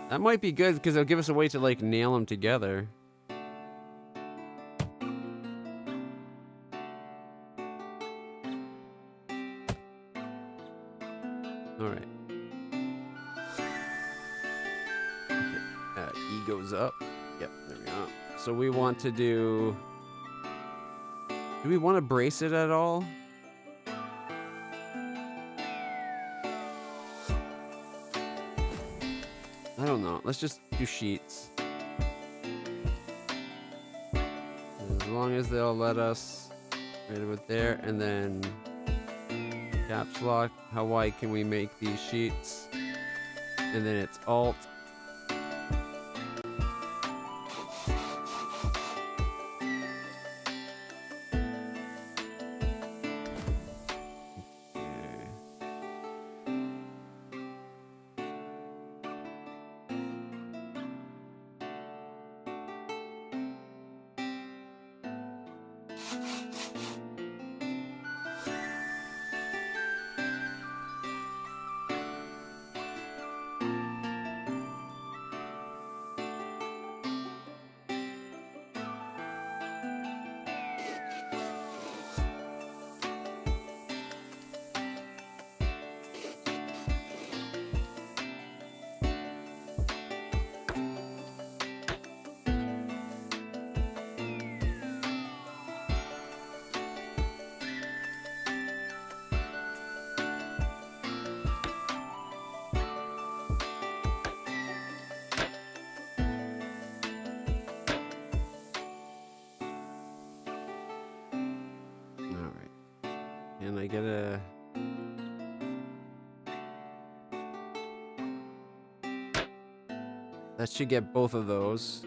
that might be good because it'll give us a way to like nail them together. All right. Okay. E goes up. Yep, there we go. So we want to do we want to brace it at all? I don't know. Let's just do sheets. As long as they'll let us right about there, and then caps lock. How wide can we make these sheets? And then it's Alt. And I get a... That should get both of those.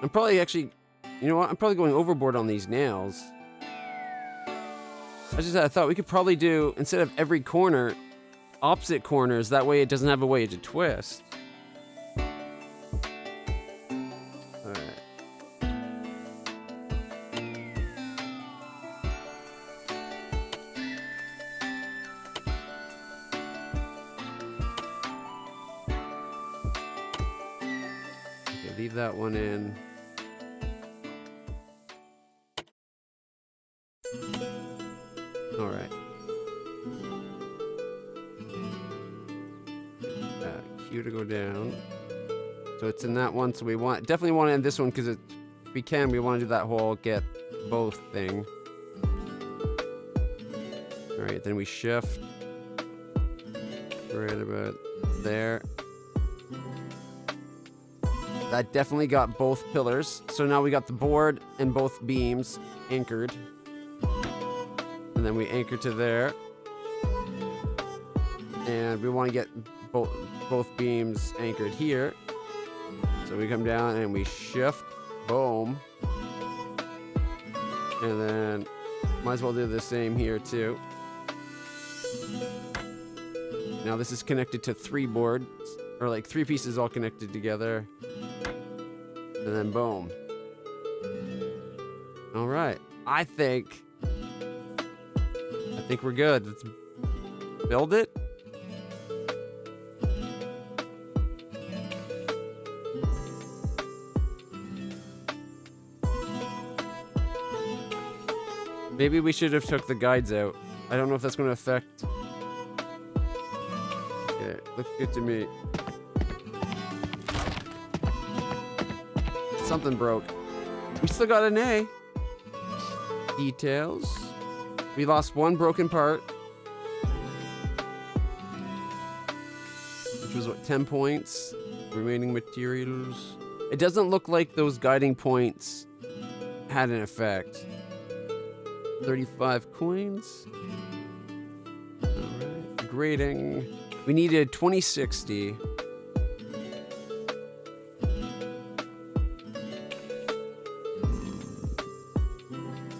I'm probably actually... You know what? I'm probably going overboard on these nails. I thought we could probably do, instead of every corner, opposite corners. That way it doesn't have a way to twist. Leave that one in. All right. Q to go down. So it's in that one. So we definitely want to end this one because if we can, we want to do that whole get both thing. All right. Then we shift right about there. That definitely got both pillars. So now we got the board and both beams anchored. And then we anchor to there. And we want to get both beams anchored here. So we come down and we shift. Boom. And then might as well do the same here too. Now this is connected to 3 boards, or like 3 pieces all connected together. And then boom. All right. I think we're good. Let's build it. Maybe we should have took the guides out. I don't know if that's going to affect. Okay, looks good to me. Something broke. We still got an A. Details. We lost 1 broken part. Which was what, 10 points? Remaining materials. It doesn't look like those guiding points had an effect. 35 coins. Alright. Grading. We needed 2060.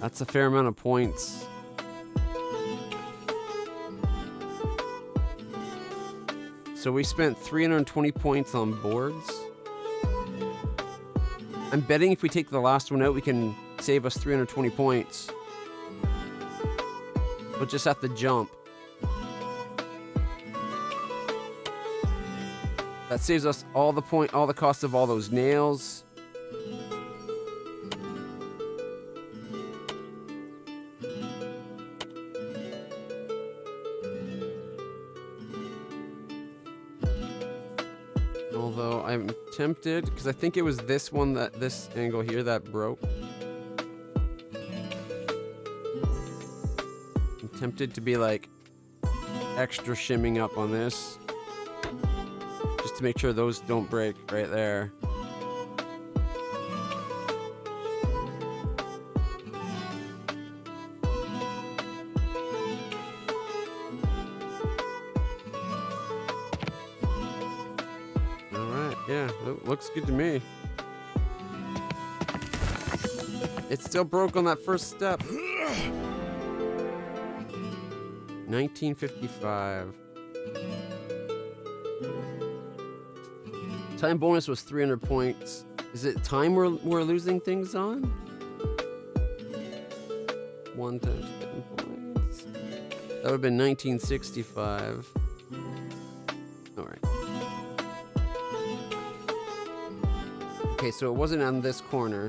That's a fair amount of points. So we spent 320 points on boards. I'm betting if we take the last one out, we can save us 320 points. We'll just have to jump. That saves us all the cost of all those nails. Although I'm tempted, because I think it was this angle here that broke. Tempted to be like extra shimming up on this just to make sure those don't break right there. All right, yeah, it looks good to me. It still broke on that first step. 1955. Time bonus was 300 points. Is it time we're losing things on? 1 times 10 points. That would have been 1965. All right. Okay, so it wasn't on this corner.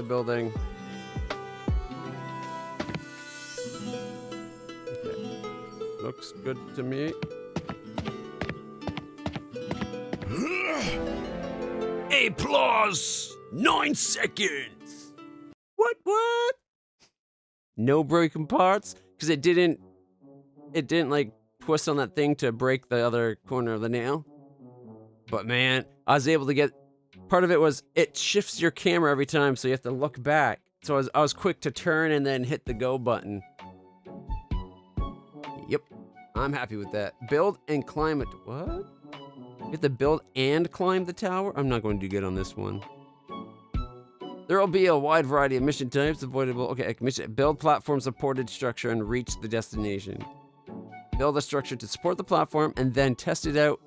Building. Okay. Looks good to me. Applause! 9 seconds! What? No broken parts? Because it didn't like twist on that thing to break the other corner of the nail. But man, I was able to get. Part of it was it shifts your camera every time, so you have to look back. So I was quick to turn and then hit the go button. Yep, I'm happy with that. Build and climb it. What? You have to build and climb the tower? I'm not going to do good on this one. There will be a wide variety of mission types avoidable. Okay, mission. Build platform supported structure and reach the destination. Build a structure to support the platform and then test it out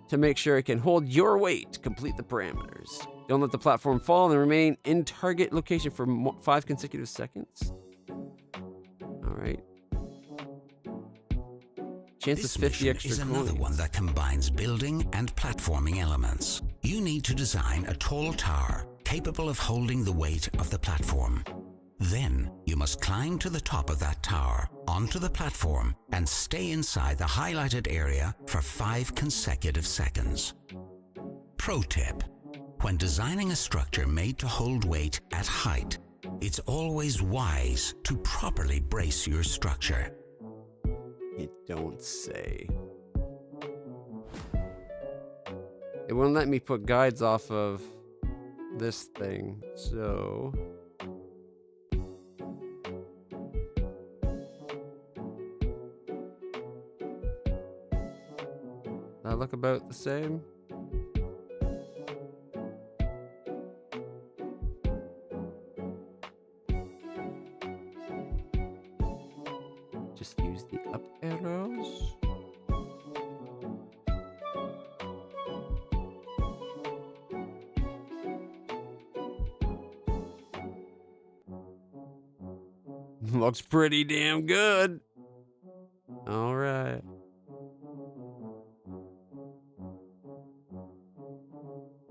to make sure it can hold your weight to complete the parameters. Don't let the platform fall and remain in target location for 5 consecutive seconds. All right. Chance of 50 extra is coins. another one that combines building and platforming elements. You need to design a tall tower capable of holding the weight of the platform. Then you must climb to the top of that tower, onto the platform, and stay inside the highlighted area for 5 consecutive seconds. Pro tip: when designing a structure made to hold weight at height, it's always wise to properly brace your structure. You don't say. It won't let me put guides off of this thing, so... That look about the same? Just use the up arrows. Looks pretty damn good. All right.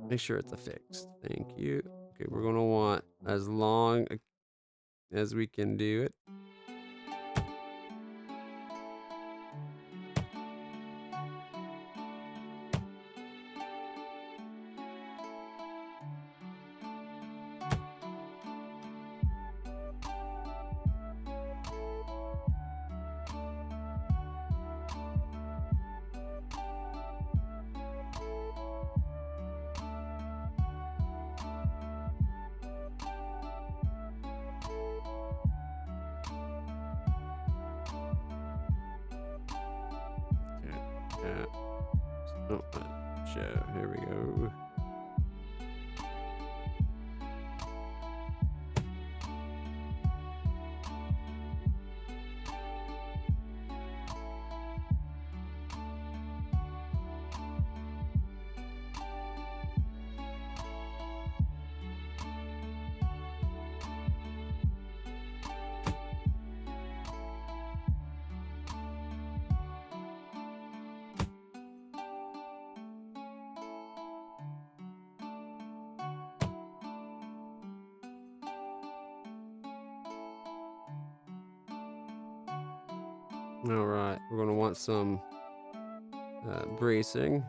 Make sure it's affixed. Thank you. Okay, we're gonna want as long as we can do it. Oh, show. Here we go. All right, we're gonna want some bracing.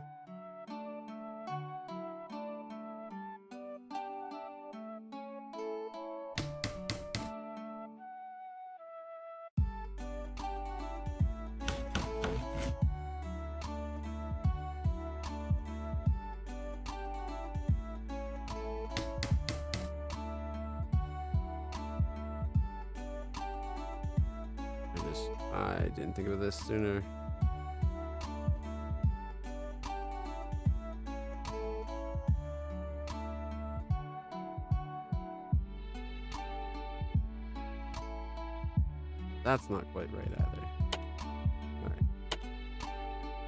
I didn't think of this sooner. That's not quite right either. All right.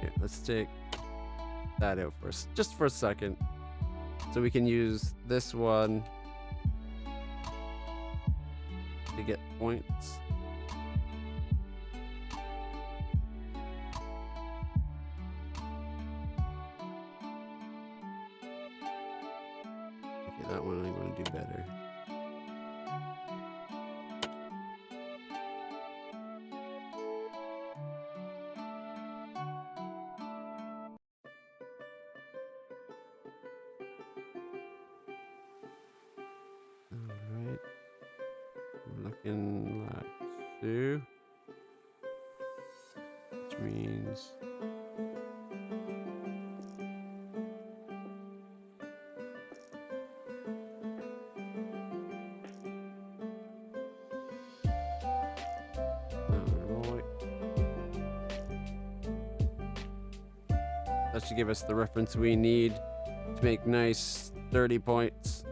Yeah, let's take that out first, just for a second, so we can use this one to get points. That one I'm going to do better. Alright. Looking like two. Which means... That should give us the reference we need to make nice 30 points.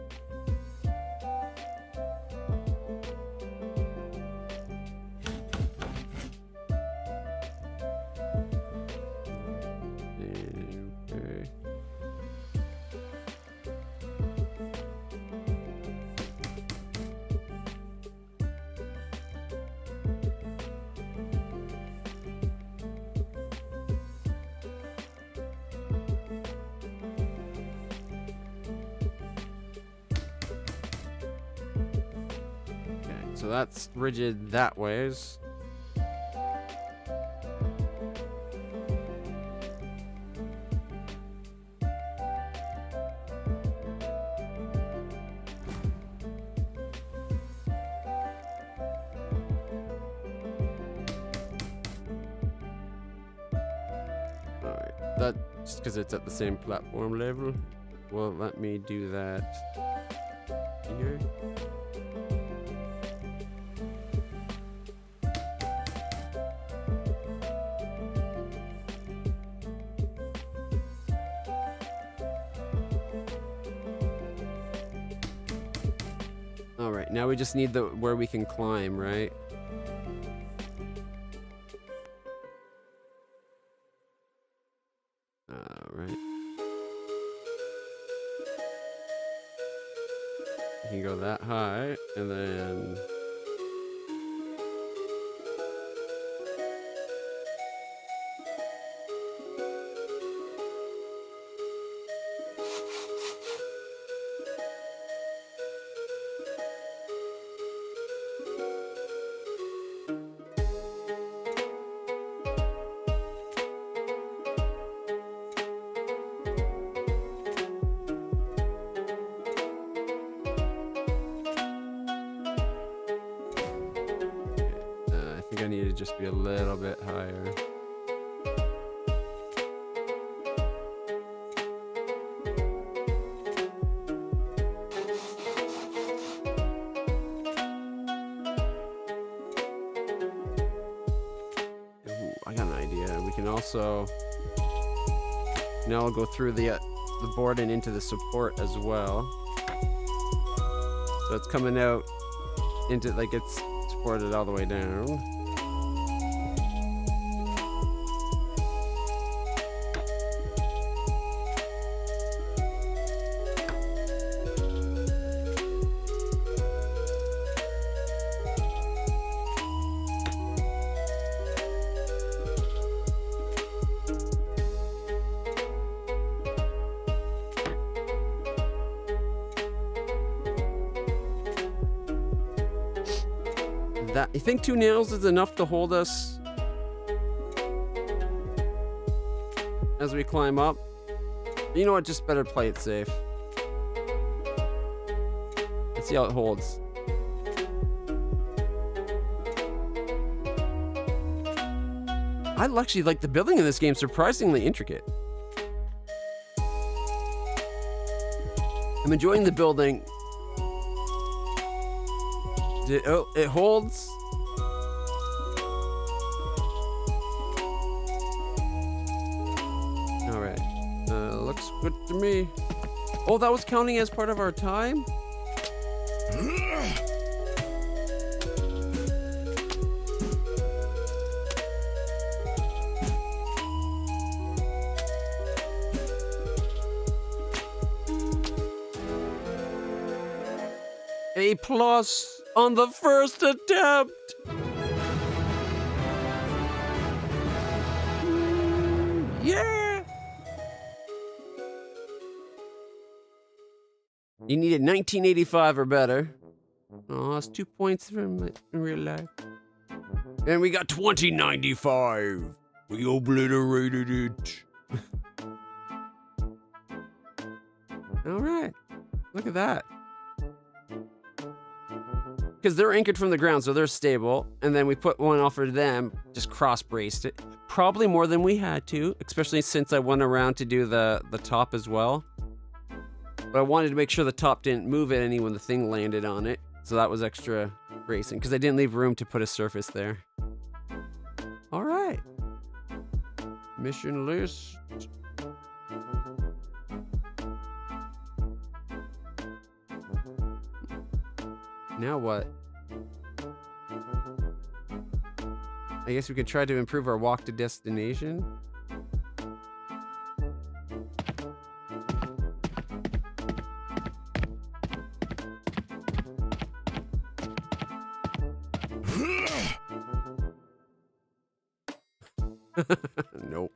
Okay. So that's rigid that ways. Just because it's at the same platform level. Well, let me do that here. All right, now we just need the where we can climb, right? All right. You can go that high, and then I think I need to just be a little bit higher. Ooh, I got an idea. We can also now I'll go through the board and into the support as well. So it's coming out into like it's supported all the way down. That, you think 2 nails is enough to hold us as we climb up? You know what? Just better play it safe. Let's see how it holds. I actually like the building in this game, surprisingly intricate. I'm enjoying the building. Oh, it holds. All right, looks good to me. Oh, that was counting as part of our time? A plus on the first attempt. Yeah. You needed 1985 or better. Oh, that's 2 points from in real life. And we got 2095. We obliterated it. All right. Look at that. Because they're anchored from the ground, so they're stable. And then we put one off for them, just cross-braced it. Probably more than we had to, especially since I went around to do the top as well. But I wanted to make sure the top didn't move at any when the thing landed on it. So that was extra bracing, because I didn't leave room to put a surface there. All right. Mission list. Now what? I guess we could try to improve our walk to destination. Nope.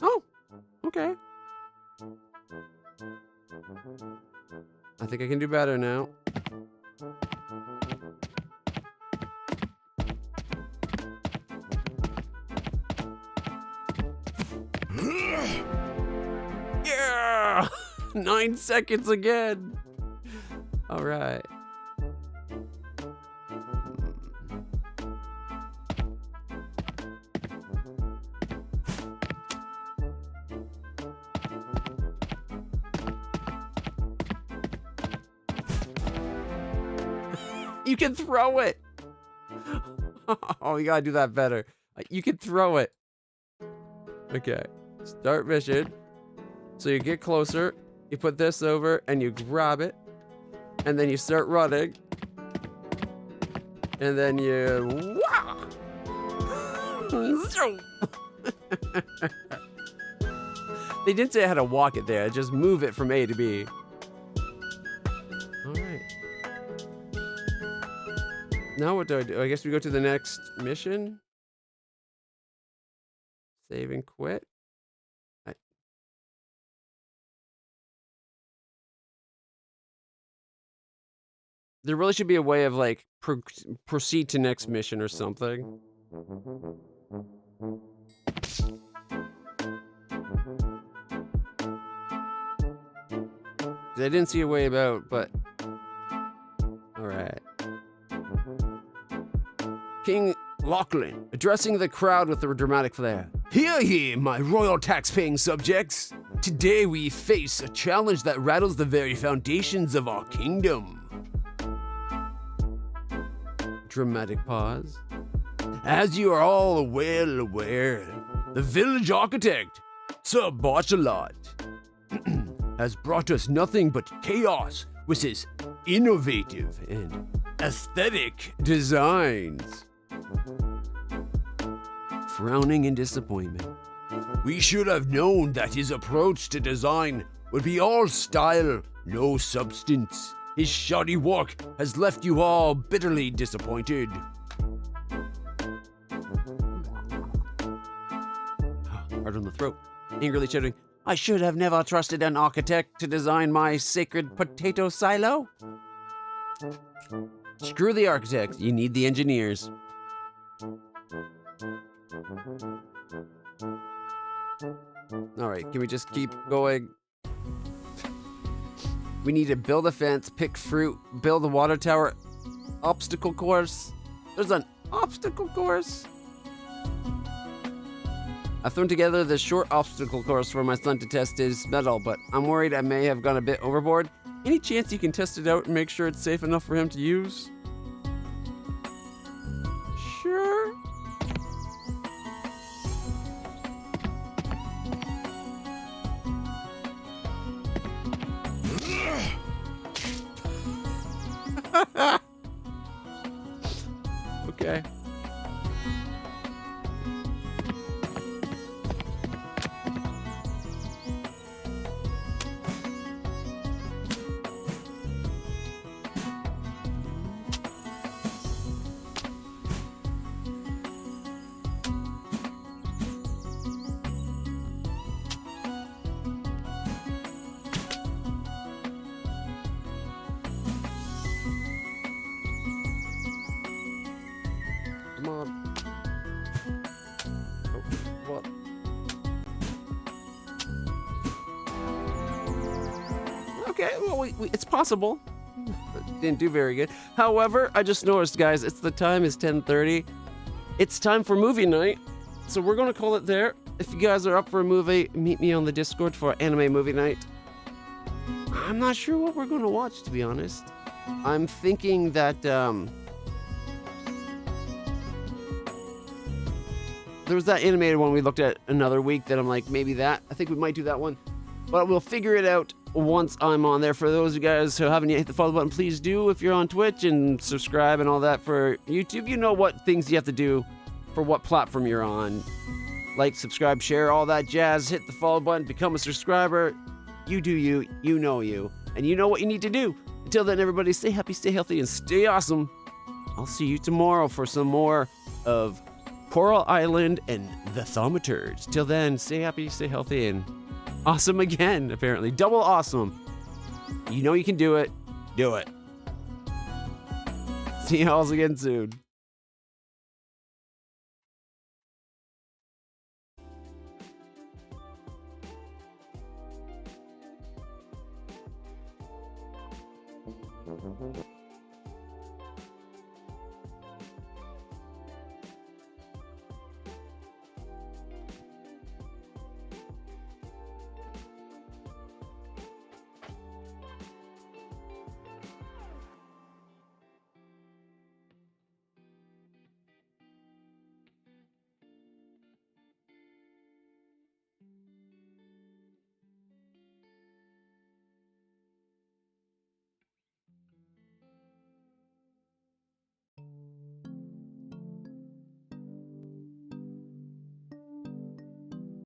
Oh, okay. I think I can do better now. Yeah! 9 seconds again. All right. You can throw it. Oh, you gotta do that better. You can throw it. Okay. Start mission. So you get closer. You put this over and you grab it. And then you start running. And then you... They didn't say how to walk it there. Just move it from A to B. Alright. Now what do I do? I guess we go to the next mission. Save and quit. There really should be a way of like proceed to next mission or something. I didn't see a way about, but all right. King Lachlan addressing the crowd with a dramatic flair. Hear ye, my royal tax-paying subjects. Today we face a challenge that rattles the very foundations of our kingdom. Dramatic pause. As you are all well aware, the village architect, Sir Barcelot, has brought us nothing but chaos with his innovative and aesthetic designs. Frowning in disappointment. We should have known that his approach to design would be all style, no substance. His shoddy work has left you all bitterly disappointed. Hard on the throat. Angrily shouting, I should have never trusted an architect to design my sacred potato silo. Screw the architects, you need the engineers. Alright, can we just keep going? We need to build a fence, pick fruit, build a water tower, obstacle course. There's an obstacle course? I've thrown together this short obstacle course for my son to test his metal, but I'm worried I may have gone a bit overboard. Any chance you can test it out and make sure it's safe enough for him to use? Sure. Okay. Come on. Oh, what? Okay, well, it's possible. Didn't do very good. However, I just noticed, guys, the time is 10:30. It's time for movie night. So we're going to call it there. If you guys are up for a movie, meet me on the Discord for anime movie night. I'm not sure what we're going to watch, to be honest. I'm thinking that, there was that animated one we looked at another week that I'm like, maybe that. I think we might do that one. But we'll figure it out once I'm on there. For those of you guys who haven't yet hit the follow button, please do. If you're on Twitch and subscribe and all that for YouTube, you know what things you have to do for what platform you're on. Like, subscribe, share, all that jazz. Hit the follow button, become a subscriber. You do you, you know you. And you know what you need to do. Until then, everybody, stay happy, stay healthy, and stay awesome. I'll see you tomorrow for some more of Coral Island and the Thaumaturge. Till then, stay happy, stay healthy, and awesome again, apparently. Double awesome. You know you can do it. Do it. See you all again soon.